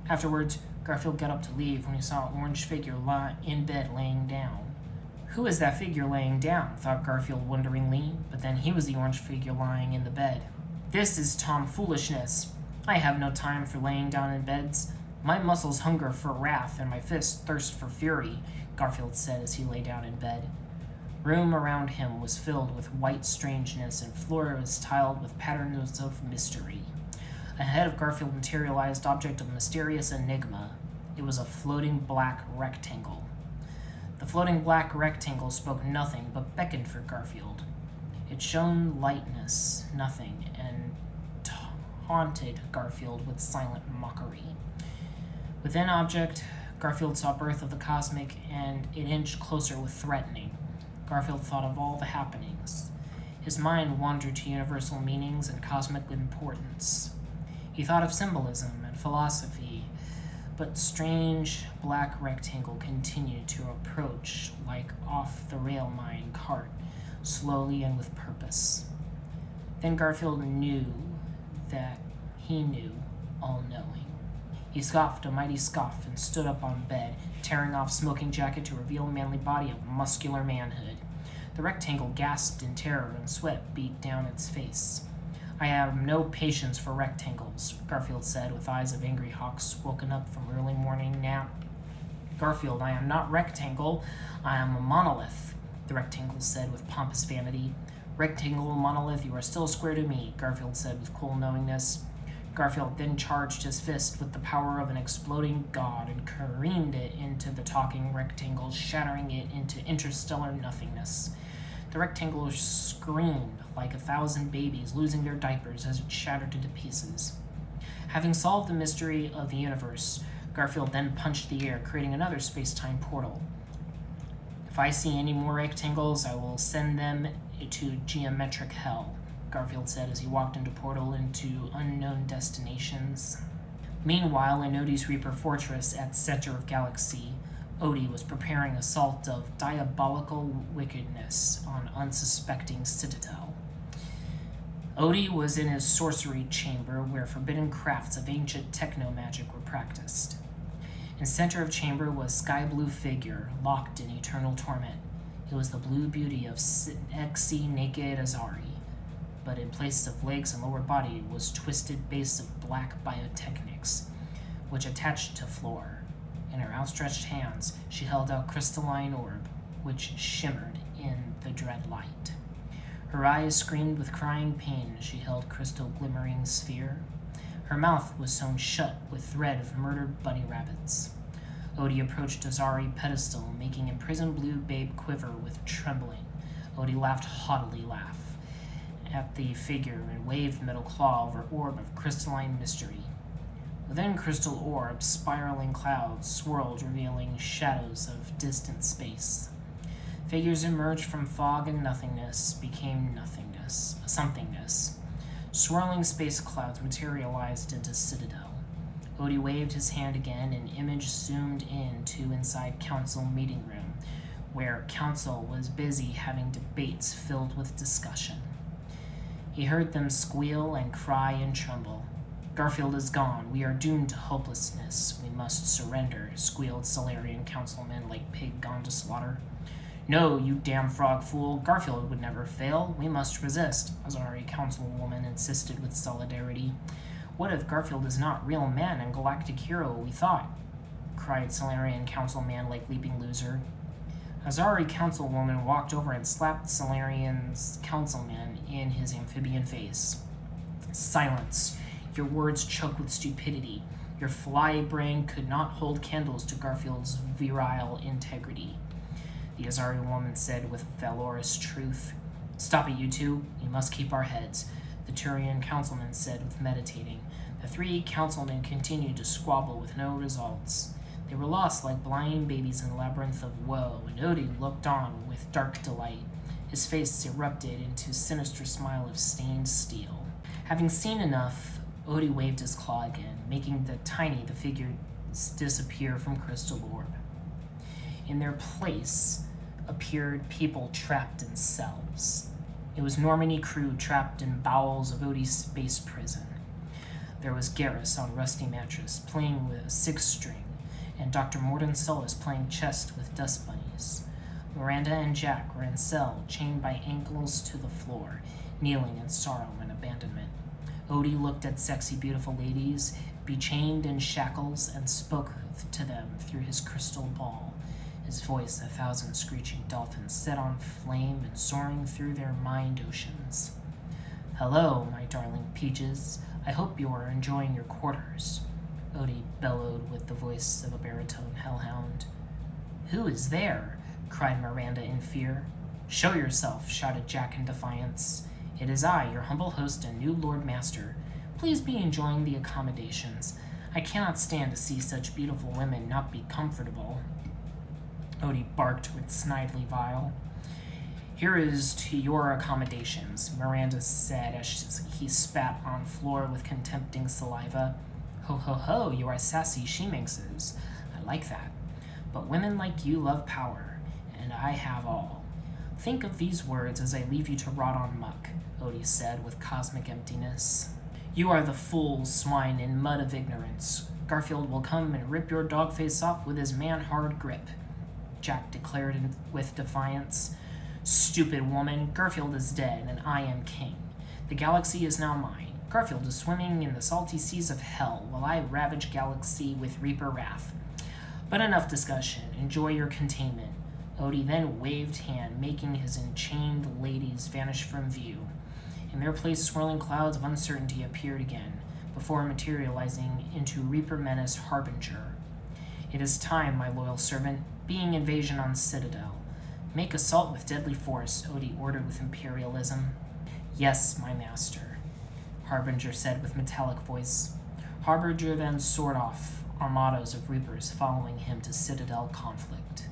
Afterwards, Garfield got up to leave when he saw an orange figure in bed laying down. Who is that figure laying down? Thought Garfield wonderingly, but then he was the orange figure lying in the bed. This is tomfoolishness. I have no time for laying down in beds. My muscles hunger for wrath, and my fists thirst for fury, Garfield said as he lay down in bed. Room around him was filled with white strangeness, and floor was tiled with patterns of mystery. Ahead of Garfield materialized object of mysterious enigma. It was a floating black rectangle. The floating black rectangle spoke nothing, but beckoned for Garfield. It shone lightness, nothing, and taunted Garfield with silent mockery. Within object, Garfield saw birth of the cosmic, and it inched closer with threatening. Garfield thought of all the happenings. His mind wandered to universal meanings and cosmic importance. He thought of symbolism and philosophy, but strange black rectangle continued to approach like off-the-rail mine cart, slowly and with purpose. Then Garfield knew that he knew, all-knowing. He scoffed a mighty scoff and stood up on bed, tearing off smoking jacket to reveal manly body of muscular manhood. The rectangle gasped in terror and sweat beat down its face. I have no patience for rectangles, Garfield said with eyes of angry hawks woken up from early morning nap. Garfield, I am not rectangle, I am a monolith, the rectangle said with pompous vanity. Rectangle, monolith, you are still square to me, Garfield said with cool knowingness. Garfield then charged his fist with the power of an exploding god and careened it into the talking rectangle, shattering it into interstellar nothingness. The rectangle screamed like 1,000 babies losing their diapers as it shattered into pieces. Having solved the mystery of the universe, Garfield then punched the air, creating another space-time portal. If I see any more rectangles, I will send them to geometric hell, Garfield said as he walked into portal into unknown destinations. Meanwhile, in Odie's Reaper Fortress at center of galaxy, Odie was preparing assault of diabolical wickedness on unsuspecting citadel. Odie was in his sorcery chamber where forbidden crafts of ancient techno-magic were practiced. In center of chamber was sky-blue figure, locked in eternal torment. It was the blue beauty of Exy naked Azari, but in place of legs and lower body was twisted base of black biotechnics, which attached to floor. In her outstretched hands, she held out crystalline orb, which shimmered in the dread light. Her eyes screamed with crying pain as she held crystal glimmering sphere. Her mouth was sewn shut with thread of murdered bunny rabbits. Odie approached Azari pedestal, making imprisoned blue babe quiver with trembling. Odie laughed haughtily at the figure and waved middle claw over orb of crystalline mystery. Within crystal orbs, spiraling clouds swirled, revealing shadows of distant space. Figures emerged from fog, and nothingness became nothingness, somethingness. Swirling space clouds materialized into Citadel. Odie waved his hand again, and image zoomed in to inside council meeting room, where council was busy having debates filled with discussion. He heard them squeal and cry and tremble. "Garfield is gone. We are doomed to hopelessness. We must surrender," squealed Solarian councilmen like pig gone to slaughter. "No, you damn frog fool. Garfield would never fail. We must resist," Azari councilwoman insisted with solidarity. "What if Garfield is not real man and galactic hero we thought?" cried Solarian councilman like leaping loser. Azari councilwoman walked over and slapped Solarian's councilman in his amphibian face. "Silence. Your words choke with stupidity. Your fly brain could not hold candles to Garfield's virile integrity," the Azari woman said with valorous truth. "Stop it, you two. We must keep our heads," the Turian councilman said with meditating. The three councilmen continued to squabble with no results. They were lost like blind babies in a labyrinth of woe, and Odie looked on with dark delight. His face erupted into a sinister smile of stained steel. Having seen enough, Odie waved his claw again, making the figures disappear from crystal orb. In their place appeared people trapped in cells. It was Normandy crew trapped in bowels of Odie's space prison. There was Garrus on rusty mattress, playing with a six-string, and Dr. Morden Solis playing chess with dust bunnies. Miranda and Jack were in cell, chained by ankles to the floor, kneeling in sorrow and abandonment. Odie looked at sexy, beautiful ladies, bechained in shackles, and spoke to them through his crystal ball, his voice 1,000 screeching dolphins set on flame and soaring through their mind oceans. "Hello, my darling peaches. I hope you are enjoying your quarters," Odie bellowed with the voice of a baritone hellhound. "Who is there?" cried Miranda in fear. "Show yourself," shouted Jack in defiance. "It is I, your humble host and new Lord Master. Please be enjoying the accommodations. I cannot stand to see such beautiful women not be comfortable," Odie barked with snidely vile. "Here is to your accommodations," Miranda said as he spat on floor with contempting saliva. "Ho ho ho, you are sassy she-minxes. I like that. But women like you love power, and I have all. Think of these words as I leave you to rot on muck," Odie said with cosmic emptiness. "You are the fool, swine, and mud of ignorance. Garfield will come and rip your dog face off with his man-hard grip," Jack declared with defiance. "Stupid woman, Garfield is dead, and I am king. The galaxy is now mine. Garfield is swimming in the salty seas of hell, while I ravage galaxy with Reaper wrath. But enough discussion. Enjoy your containment." Odie then waved hand, making his enchained ladies vanish from view. In their place, swirling clouds of uncertainty appeared again, before materializing into Reaper Menace Harbinger. "It is time, my loyal servant. Being invasion on Citadel. Make assault with deadly force," Odie ordered with imperialism. "Yes, my master," Harbinger said with metallic voice. Harbinger then soared off, armadas of Reapers following him to Citadel conflict.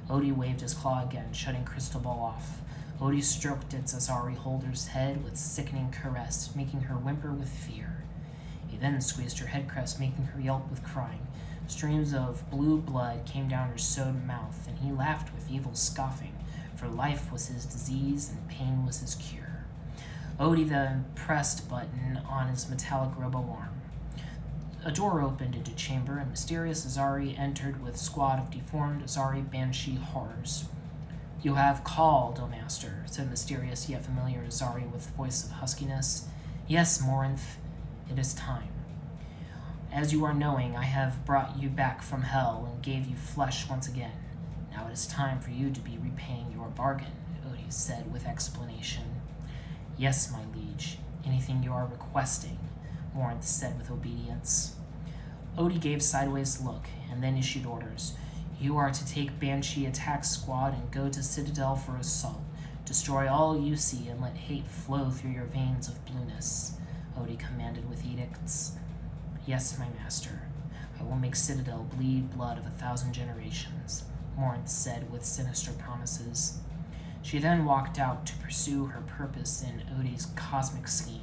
Odie waved his claw again, shutting Crystal Ball off. Odie stroked its Azari holder's head with sickening caress, making her whimper with fear. He then squeezed her head crest, making her yelp with crying. Streams of blue blood came down her sewed mouth, and he laughed with evil scoffing, for life was his disease and pain was his cure. Odie then pressed button on his metallic robo-arm. A door opened into chamber, and mysterious Azari entered with squad of deformed Azari banshee horrors. "You have called, O Master," said mysterious yet familiar Azari with voice of huskiness. "Yes, Morinth, it is time. As you are knowing, I have brought you back from hell and gave you flesh once again. Now it is time for you to be repaying your bargain," Odie said with explanation. Yes, my liege, anything you are requesting, Morinth said with obedience. Odie gave sideways look, and then issued orders. You are to take Banshee attack squad and go to Citadel for assault. Destroy all you see and let hate flow through your veins of blueness, Odie commanded with edicts. Yes, my master. I will make Citadel bleed blood of 1,000 generations, Morinth said with sinister promises. She then walked out to pursue her purpose in Odie's cosmic scheme.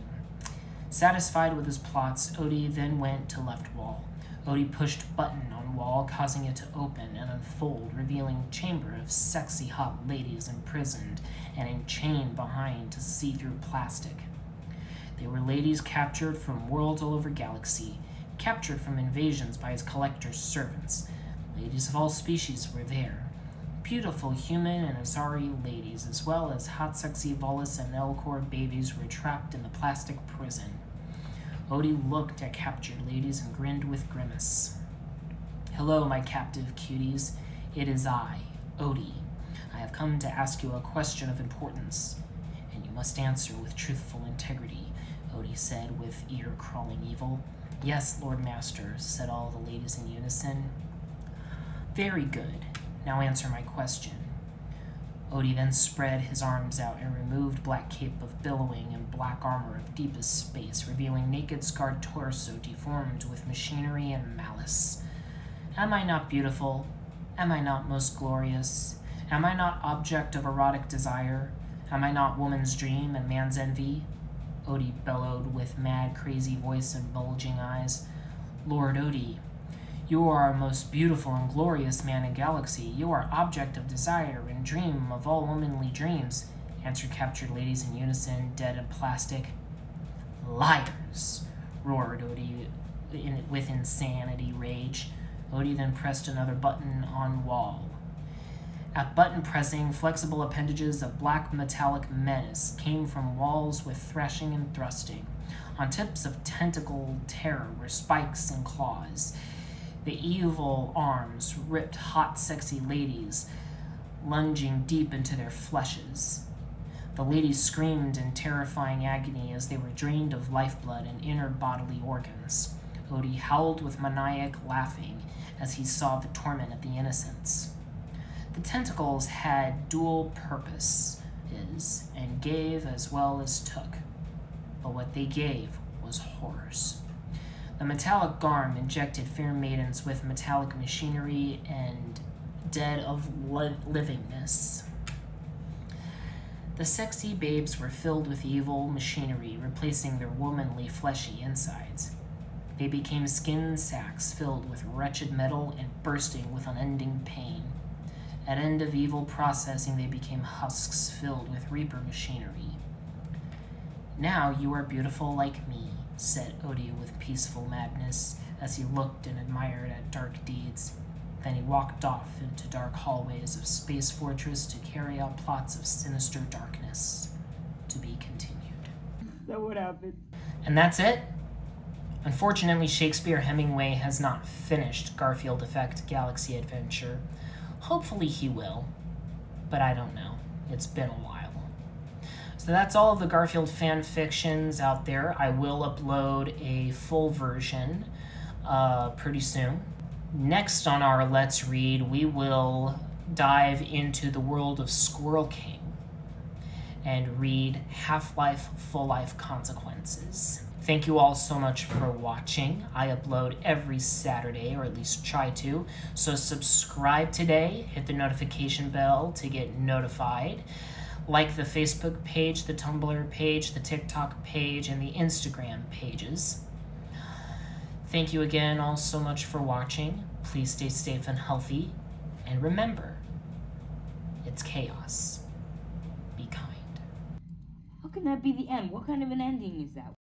Satisfied with his plots, Odie then went to left wall. Odie pushed button on wall, causing it to open and unfold, revealing chamber of sexy hot ladies imprisoned and enchained behind to see-through plastic. They were ladies captured from worlds all over galaxy, captured from invasions by his collector's servants. Ladies of all species were there. Beautiful human and Azari ladies, as well as hot sexy Volus and Elcor babies, were trapped in the plastic prison. Odie looked at captured ladies and grinned with grimace. Hello, my captive cuties. It is I, Odie. I have come to ask you a question of importance, and you must answer with truthful integrity, Odie said with ear-crawling evil. Yes, Lord Master, said all the ladies in unison. Very good. Now answer my question. Odie then spread his arms out and removed black cape of billowing and black armor of deepest space, revealing naked scarred torso deformed with machinery and malice. Am I not beautiful? Am I not most glorious? Am I not object of erotic desire? Am I not woman's dream and man's envy? Odie bellowed with mad, crazy voice and bulging eyes. Lord Odie, you are our most beautiful and glorious man in galaxy. You are object of desire and dream of all womanly dreams, answered captured ladies in unison, dead and plastic. Liars, roared Odie with insanity rage. Odie then pressed another button on wall. At button pressing, flexible appendages of black metallic menace came from walls with thrashing and thrusting. On tips of tentacle terror were spikes and claws. The evil arms ripped hot, sexy ladies, lunging deep into their fleshes. The ladies screamed in terrifying agony as they were drained of lifeblood and inner bodily organs. Odie howled with maniac laughing as he saw the torment of the innocents. The tentacles had dual purposes and gave as well as took, but what they gave was horrors. The metallic garm injected fair maidens with metallic machinery and dead of livingness. The sexy babes were filled with evil machinery, replacing their womanly fleshy insides. They became skin sacks filled with wretched metal and bursting with unending pain. At end of evil processing, they became husks filled with reaper machinery. Now you are beautiful like me, said Odie with peaceful madness as he looked and admired at dark deeds. Then he walked off into dark hallways of Space Fortress to carry out plots of sinister darkness. To be continued. That would happen. And that's it. Unfortunately, Shakespeare-Hemmingway has not finished Garfield Effect Galaxy Adventure. Hopefully he will, but I don't know. It's been a while. So that's all of the Garfield fan fictions out there. I will upload a full version pretty soon. Next on our Let's Read, we will dive into the world of Squirrel King and read Half-Life Full Life Consequences. Thank you all so much for watching. I upload every Saturday, or at least try to. So subscribe today, hit the notification bell to get notified. Like the Facebook page, the Tumblr page, the TikTok page, and the Instagram pages. Thank you again all so much for watching. Please stay safe and healthy. And remember, it's chaos. Be kind. How can that be the end? What kind of an ending is that?